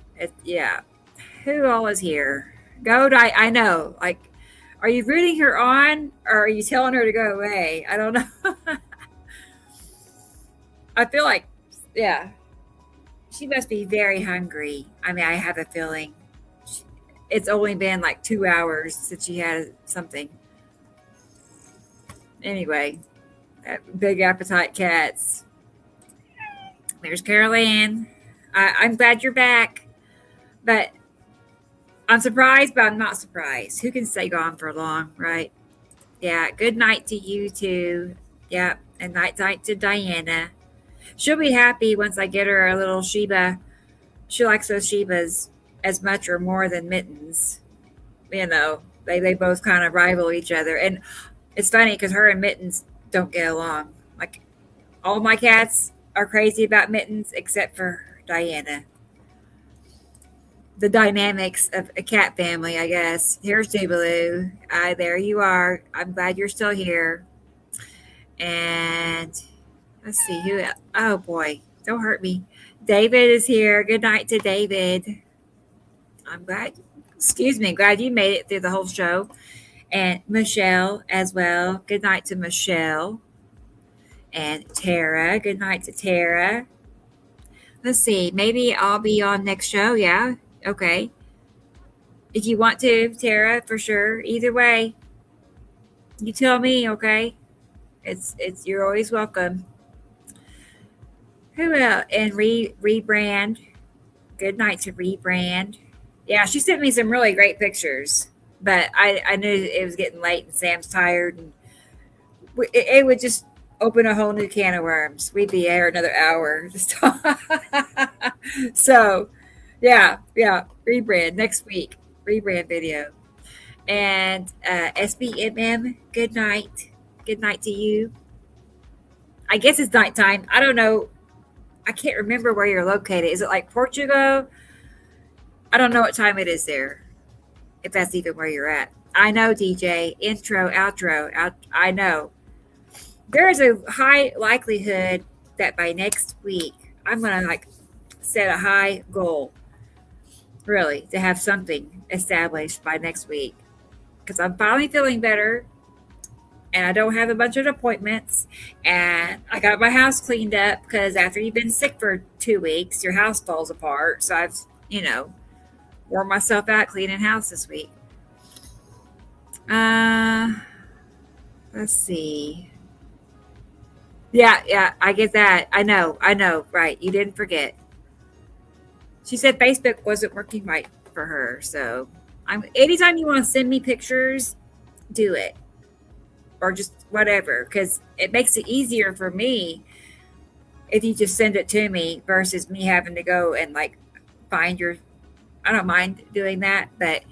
yeah. Who all is here? I know. Like, are you rooting her on or are you telling her to go away? I don't know. I feel like, yeah, she must be very hungry. I mean, I have a feeling it's only been like 2 hours since she had something. Anyway, big appetite cats. There's Carol Ann. I'm glad you're back, but I'm surprised, but I'm not surprised. Who can stay gone for long, right? Yeah, good night to you too. Yeah, and night to Diana. She'll be happy once I get her a little Sheba. She likes those Shebas as much or more than Mittens. You know, they both kind of rival each other. And it's funny because her and Mittens don't get along. Like, all my cats are crazy about Mittens except for Diana. The dynamics of a cat family, I guess. Here's Jubilee. There you are. I'm glad you're still here. And let's see who else. Oh boy, don't hurt me. David is here. Good night to David. I'm glad you made it through the whole show. And Michelle as well. Good night to Michelle. And Tara. Good night to Tara. Let's see. Maybe I'll be on next show. Yeah. Okay. If you want to, Tara, for sure. Either way, you tell me, okay? It's you're always welcome. Who else? And rebrand. Good night to rebrand. Yeah, she sent me some really great pictures, but I knew it was getting late and Sam's tired, and it would just open a whole new can of worms. We'd be here another hour. So, yeah, rebrand next week. Rebrand video. And SBMM, good night. Good night to you. I guess it's nighttime. I don't know. I can't remember where you're located. Is it like Portugal? I don't know what time it is there, if that's even where you're at. I know, DJ. Intro, outro. I know. There is a high likelihood that by next week, I'm going to set a high goal, really, to have something established by next week. Because I'm finally feeling better. And I don't have a bunch of appointments. And I got my house cleaned up because after you've been sick for 2 weeks, your house falls apart. So I've, wore myself out cleaning house this week. Let's see. Yeah, I get that. I know. Right. You didn't forget. She said Facebook wasn't working right for her. So anytime you want to send me pictures, do it. Or just whatever, because it makes it easier for me if you just send it to me versus me having to go and find your. I don't mind doing that, but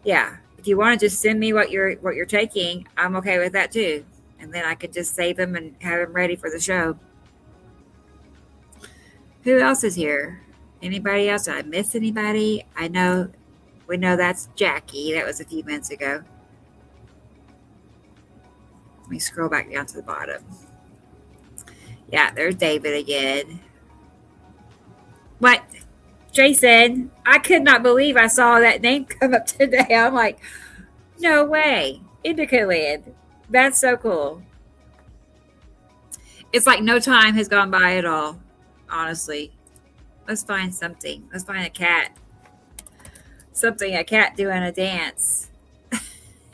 yeah, if you want to just send me what you're taking, I'm okay with that too, and then I could just save them and have them ready for the show. Who else is here? Anybody else? Did I miss anybody? We know that's Jackie. That was a few minutes ago. Let me scroll back down to the bottom. Yeah, there's David again. What? Jason, I could not believe I saw that name come up today. I'm like, no way. Indica Land. That's so cool. It's like no time has gone by at all, honestly. Let's find something. Let's find a cat. A cat doing a dance.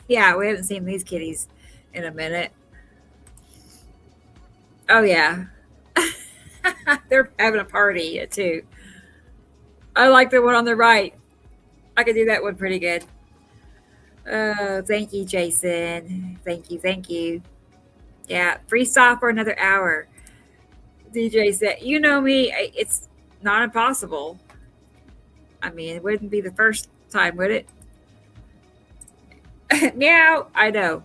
Yeah, we haven't seen these kitties in a minute. Oh yeah. They're having a party too. I like the one on the right. I could do that one pretty good. Oh, thank you, Jason. Thank you. Yeah, freestyle for another hour. DJ said, you know me, it's not impossible. I mean, it wouldn't be the first time, would it? Meow. I know.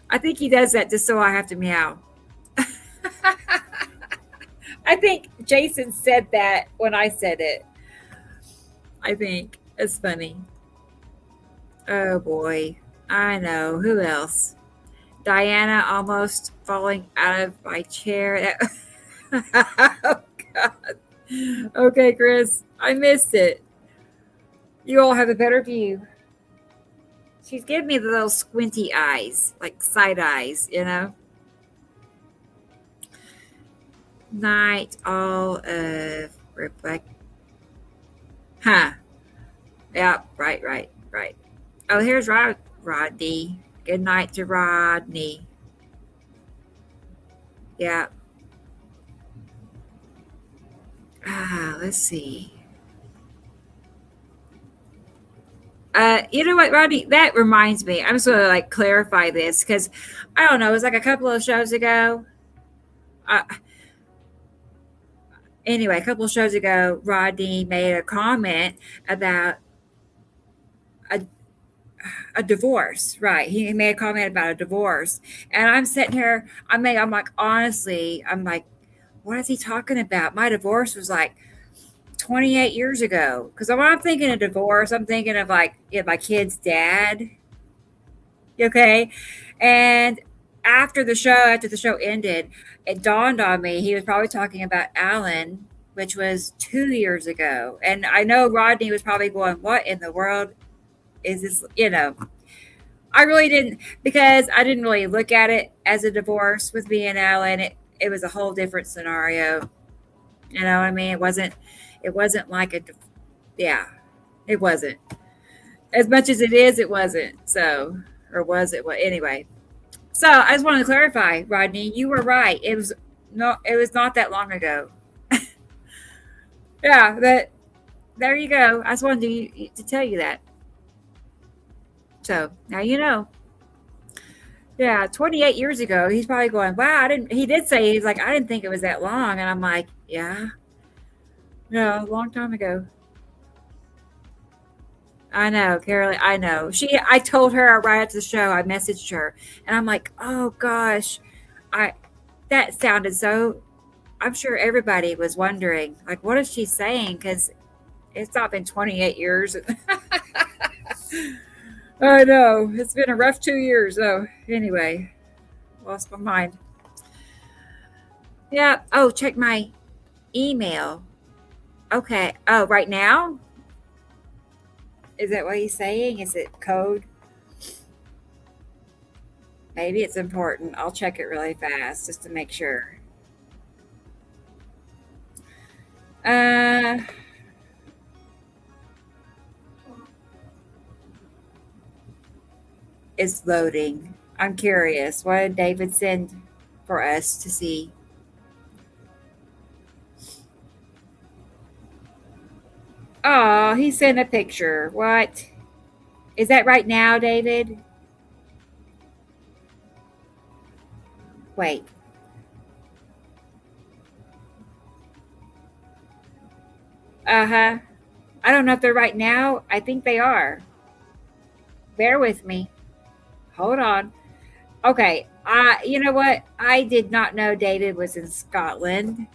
I think he does that just so I have to meow. I think Jason said that when I said it. I think it's funny. Oh boy. I know. Who else? Diana almost falling out of my chair. Oh God. Okay, Chris. I missed it. You all have a better view. She's giving me the little squinty eyes, like side eyes, Night all of Rebecca. Huh. Yeah, right. Oh, here's Rodney. Good night to Rodney. Yeah. Let's see. You know what, Rodney? That reminds me. I'm just going to clarify this because I don't know. It was a couple of shows ago. Anyway, a couple of shows ago, Rodney made a comment about a divorce. Right? He made a comment about a divorce, and I'm sitting here. I'm like, honestly, I'm like, what is he talking about? My divorce was 28 years ago. Because when I'm thinking of divorce, I'm thinking of my kid's dad. Okay. And after the show ended, it dawned on me he was probably talking about Alan, which was 2 years ago. And I know Rodney was probably going, what in the world is this? I really didn't, because I didn't really look at it as a divorce with me and Alan. It was a whole different scenario. You know what I mean? It wasn't like it wasn't. As much as it is, it wasn't. So, or was it? Well, anyway. So I just wanted to clarify, Rodney, you were right. It was not that long ago. Yeah, but there you go. I just wanted to tell you that. So now you know. Yeah, 28 years ago, he's probably going, wow, he did say, he's like, I didn't think it was that long. And I'm like, yeah, no, a long time ago. I know, Carolyn, I know. I told her right after the show, I messaged her and I'm like, oh gosh, that sounded so, I'm sure everybody was wondering, like, what is she saying? Because it's not been 28 years. I know, it's been a rough 2 years. So anyway, lost my mind. Yeah. Oh, check my email. Okay. Oh, right now? Is that what he's saying? Is it code? Maybe it's important. I'll check it really fast just to make sure. It's loading. I'm curious. What did David send for us to see? Oh, he sent a picture. What? Is that right now, David? Wait. Uh-huh. I don't know if they're right now. I think they are. Bear with me. Hold on. Okay. You know what? I did not know David was in Scotland.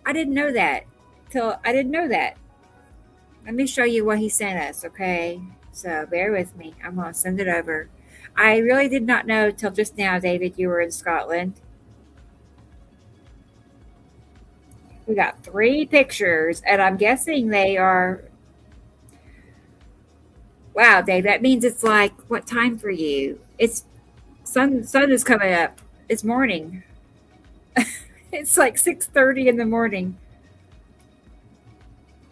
I didn't know that. I didn't know that. Let me show you what he sent us, okay? So bear with me. I'm going to send it over. I really did not know till just now, David, you were in Scotland. We got 3 pictures, and I'm guessing they are... Wow, Dave, that means it's like, what time for you? It's sun is coming up. It's morning. It's like 6:30 in the morning.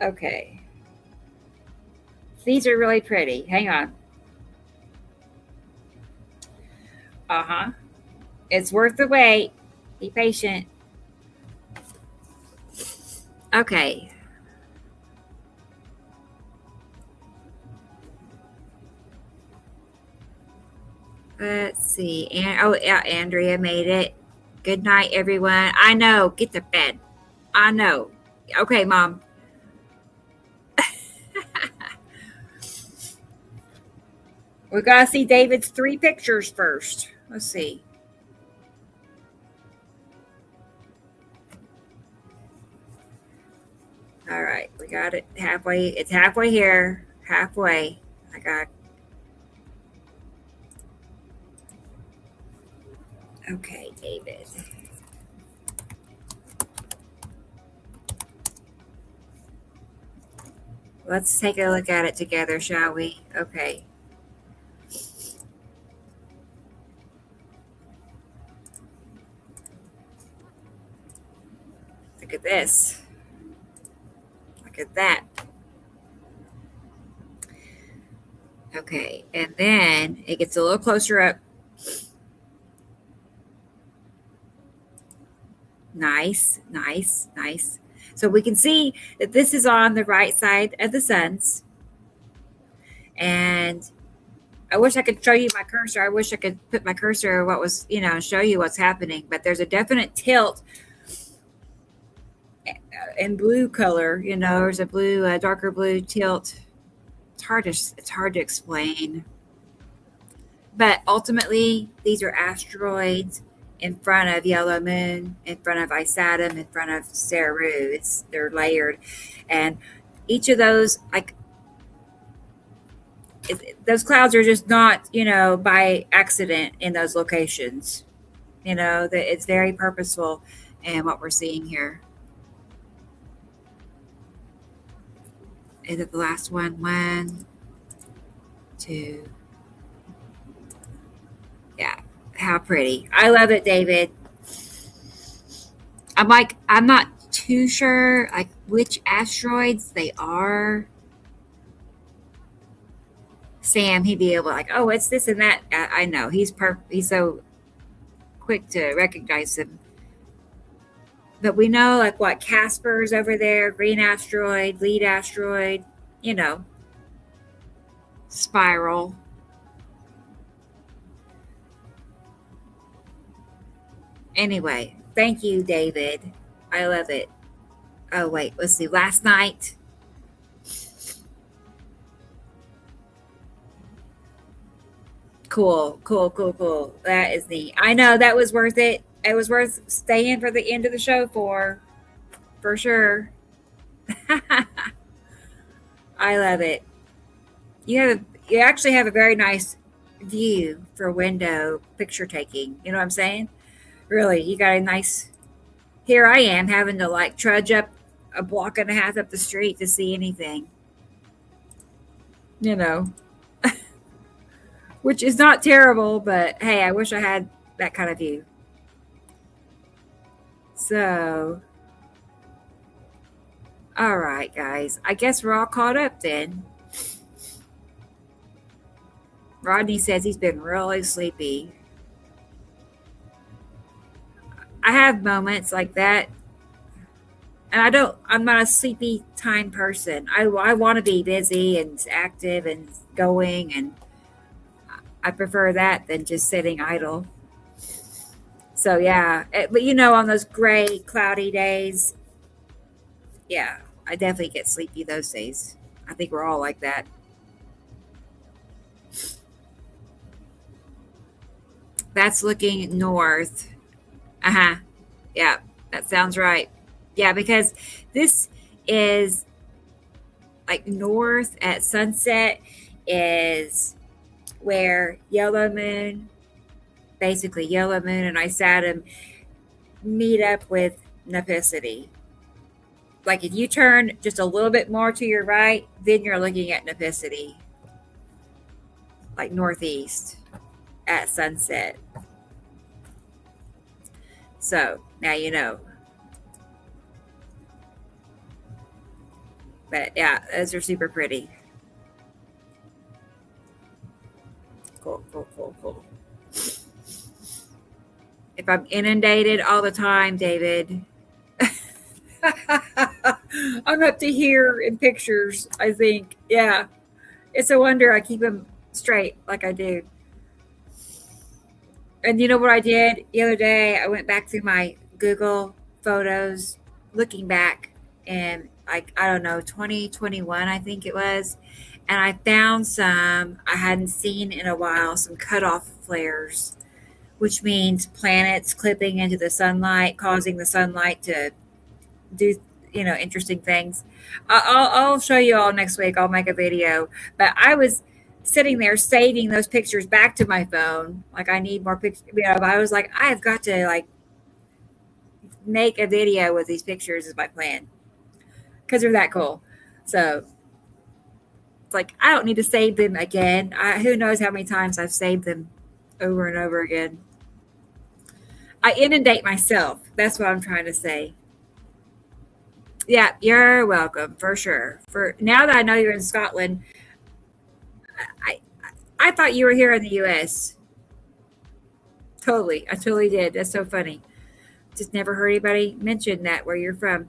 Okay. These are really pretty. Hang on. Uh-huh. It's worth the wait. Be patient. Okay. Let's see. Yeah, Andrea made it. Good night, everyone. I know. Get to bed. I know. Okay, Mom. We got to see David's 3 pictures first. Let's see. All right. We got it halfway. It's halfway here. Halfway. I got... Okay, David. Let's take a look at it together, shall we? Okay. Look at this. Look at that. Okay, and then it gets a little closer up. Nice, nice, nice. So we can see that this is on the right side of the sun's. And I wish I could show you my cursor. I wish I could put my cursor what was, show you what's happening. But there's a definite tilt in blue color. There's a blue, darker blue tilt. It's hard to explain. But ultimately, these are asteroids in front of Yellow Moon, in front of Isatum, in front of Saru. They're layered. And each of those, those clouds are just not, by accident in those locations. That it's very purposeful in what we're seeing here. Is it the last one? 1, 2. Yeah. How pretty. I love it, David. I'm not too sure which asteroids they are. Sam, he'd be able to it's this and that. I know. He's so quick to recognize them. But we know like what Casper's over there, green asteroid, lead asteroid, you know, spiral. Anyway, thank you, David. I love it. Oh, wait, let's see. Last night. Cool. That is neat. I know that was worth it. It was worth staying for the end of the show for sure. I love it. You actually have a very nice view for window picture taking. You know what I'm saying? Really, you got a nice. Here I am having to like trudge up a block and a half up the street to see anything. You know, which is not terrible, but hey, I wish I had that kind of view. So, all right, guys, I guess we're all caught up then. Rodney says he's been really sleepy. I have moments like that. And I'm not a sleepy time person. I want to be busy and active and going, and I prefer that than just sitting idle. So yeah, but you know, on those gray, cloudy days, yeah, I definitely get sleepy those days. I think we're all like that. That's looking north. Yeah, that sounds right. Yeah, because this is like north at sunset is where yellow moon and Isatum meet up with Nepicity. Like if you turn just a little bit more to your right, then you're looking at Nepicity, like northeast at sunset. So now you know. But yeah, those are super pretty. Cool. If I'm inundated all the time, David, I'm up to here in pictures, I think. Yeah. It's a wonder I keep them straight like I do. And you know what I did the other day? I went back through my Google photos, looking back, and like, I don't know, 2021, I think it was. And I found some I hadn't seen in a while, some cutoff flares, which means planets clipping into the sunlight, causing the sunlight to do, interesting things. I'll show you all next week. I'll make a video. But I was sitting there saving those pictures back to my phone. Like I need more pictures. But I was like, I've got to like make a video with these pictures is my plan. Because they're that cool. So it's like, I don't need to save them again. Who knows how many times I've saved them over and over again. I inundate myself. That's what I'm trying to say. Yeah, you're welcome, for sure. For now that I know you're in Scotland, I thought you were here in the U.S. Totally. I totally did. That's so funny. Just never heard anybody mention that where you're from.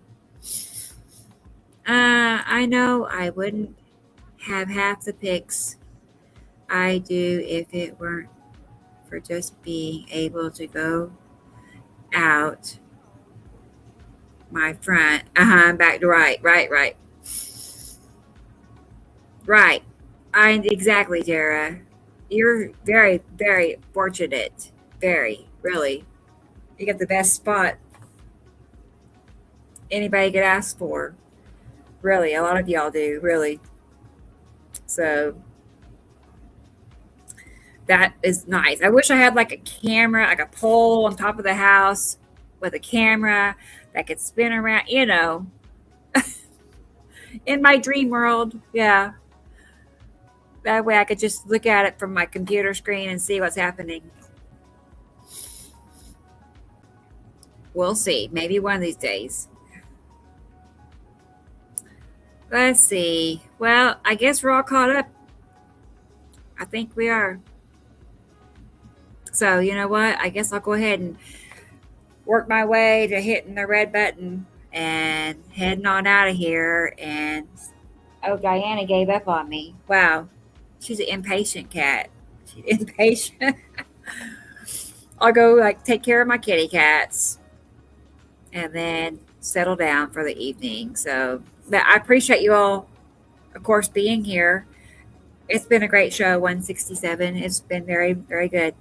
I know I wouldn't have half the pics I do if it weren't for just being able to go out my front. Back to right. Right. Exactly, Tara. You're very, very fortunate. Very, really. You got the best spot anybody could ask for. Really, a lot of y'all do, really. So that is nice. I wish I had like a camera, like a pole on top of the house with a camera that could spin around, in my dream world. Yeah. That way I could just look at it from my computer screen and see what's happening. We'll see. Maybe one of these days. Let's see. Well, I guess we're all caught up. I think we are. So, you know what? I guess I'll go ahead and work my way to hitting the red button and heading on out of here. And oh, Diana gave up on me. Wow. She's an impatient cat. She's impatient. I'll go like take care of my kitty cats and then settle down for the evening. So, but I appreciate you all, of course, being here. It's been a great show, 167. It's been very, very good.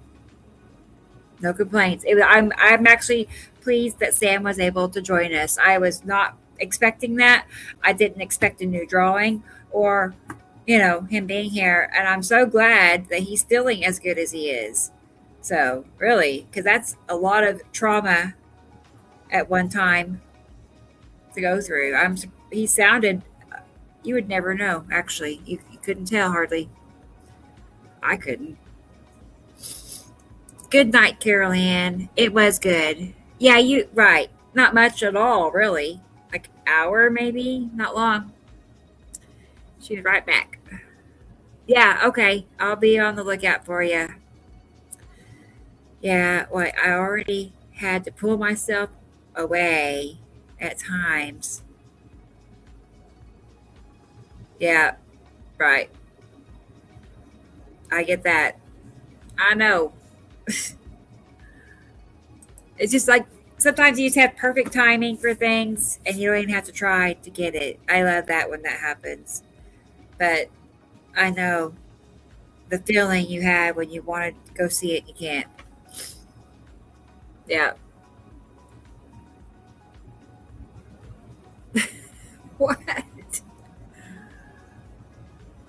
No complaints. I'm actually pleased that Sam was able to join us. I was not expecting that. I didn't expect a new drawing or, him being here. And I'm so glad that he's feeling as good as he is. So really, because that's a lot of trauma at one time to go through. He sounded, you would never know, actually. You couldn't tell hardly. I couldn't. Good night, Carol Ann. It was good. Yeah, right. Not much at all, really. Like an hour, maybe. Not long. She was right back. Yeah, okay. I'll be on the lookout for you. Yeah, well, I already had to pull myself away at times. Yeah, right. I get that. I know. It's just like sometimes you just have perfect timing for things and you don't even have to try to get it. I love that when that happens. But I know the feeling you had when you wanted to go see it, you can't. Yeah. What?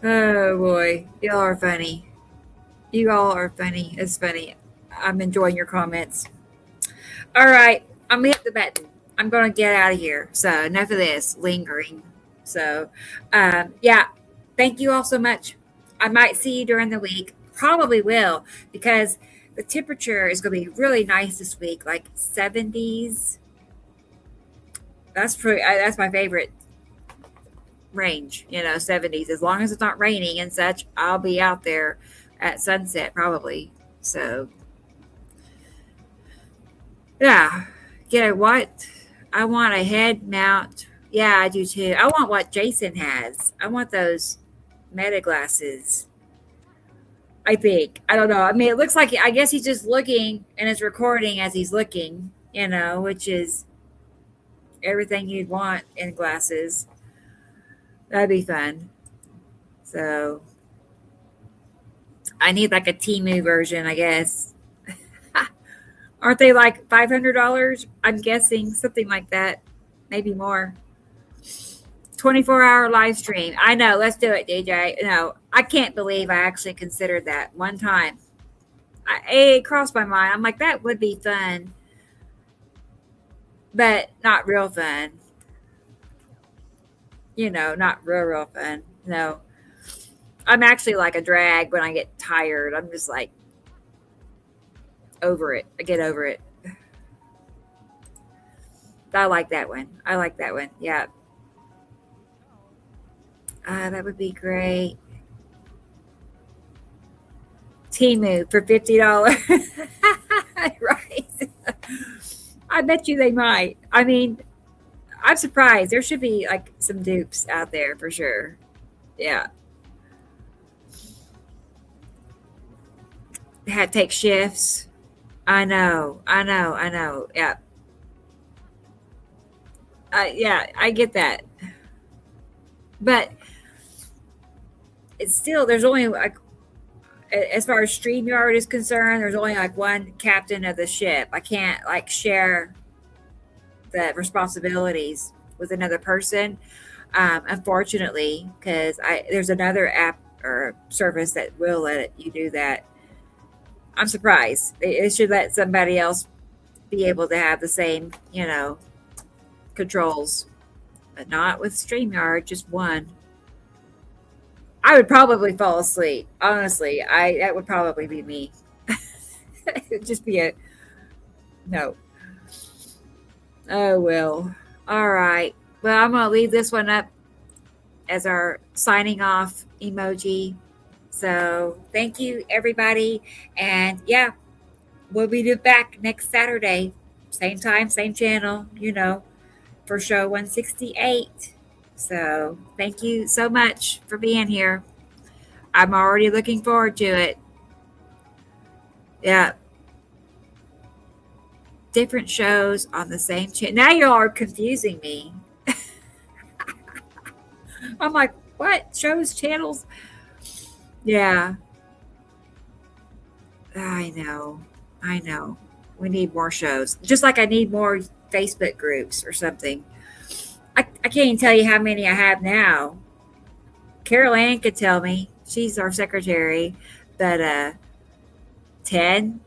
Oh boy, y'all are funny. You all are funny. It's funny. I'm enjoying your comments. All right, I'm gonna hit the button. I'm gonna get out of here. So enough of this lingering. So, yeah, thank you all so much. I might see you during the week. Probably will, because the temperature is gonna be really nice this week, like 70s. That's my favorite range, 70s. As long as it's not raining and such, I'll be out there at sunset probably. So yeah, what? I want a head mount. Yeah, I do too. I want what Jason has. I want those meta glasses. I think. I don't know. I mean, it looks like, I guess he's just looking and is recording as he's looking, which is everything you'd want in glasses. That'd be fun. So I need like a Temu version, I guess. Aren't they like $500? I'm guessing something like that. Maybe more. 24-hour live stream. I know. Let's do it, DJ. No, I can't believe I actually considered that one time. It crossed my mind. I'm like, that would be fun. But not real fun. Not real fun. No. I'm actually like a drag when I get tired. I'm just like over it. I get over it. I like that one. Yeah. That would be great. Temu for $50. Right. I bet you they might. I mean, I'm surprised. There should be like some dupes out there for sure. Yeah. They had to take shifts. I know. Yeah. Yeah, I get that. But it's still, there's only like, as far as StreamYard is concerned, there's only like one captain of the ship. I can't like share the responsibilities with another person, unfortunately, because there's another app or service that will let you do that. I'm surprised. It should let somebody else be able to have the same, controls, but not with StreamYard, just one. I would probably fall asleep. Honestly, that would probably be me. It'd just be no. Oh, well. All right. Well, I'm going to leave this one up as our signing off emoji. So thank you, everybody. And yeah, we'll be back next Saturday same time, same channel, for show 168. So thank you so much for being here. I'm already looking forward to it. Yeah. Different shows on the same channel. Now you all are confusing me. I'm like, what? Shows, channels? Yeah. I know. We need more shows. Just like I need more Facebook groups or something. I can't even tell you how many I have now. Carol Ann could tell me. She's our secretary. But 10,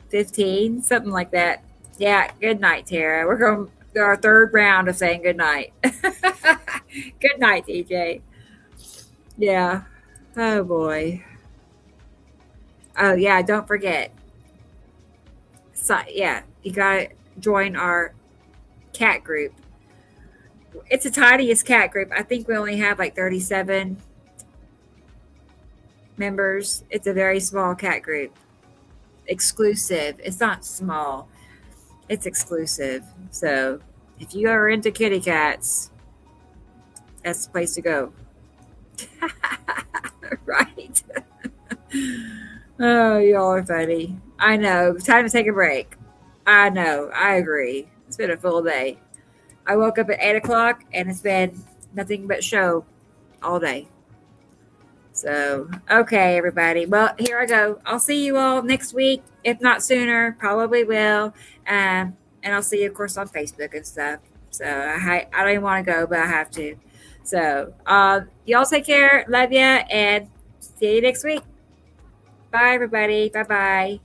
15, something like that. Yeah, good night, Tara. We're going to our third round of saying good night. Good night, DJ. Yeah. Oh, boy. Oh, yeah, don't forget. So, yeah, you got to join our cat group. It's the tiniest cat group. I think we only have like 37 members. It's a very small cat group. Exclusive. It's not small. It's exclusive. So if you are into kitty cats, that's the place to go. Right. Oh, y'all are funny. I know. Time to take a break. I know. I agree. It's been a full day. I woke up at 8 o'clock and it's been nothing but show all day. So, okay, everybody. Well, here I go. I'll see you all next week. If not sooner, probably will. And I'll see you, of course, on Facebook and stuff. So I don't even want to go, but I have to. So y'all take care. Love ya. And see you next week. Bye, everybody. Bye-bye.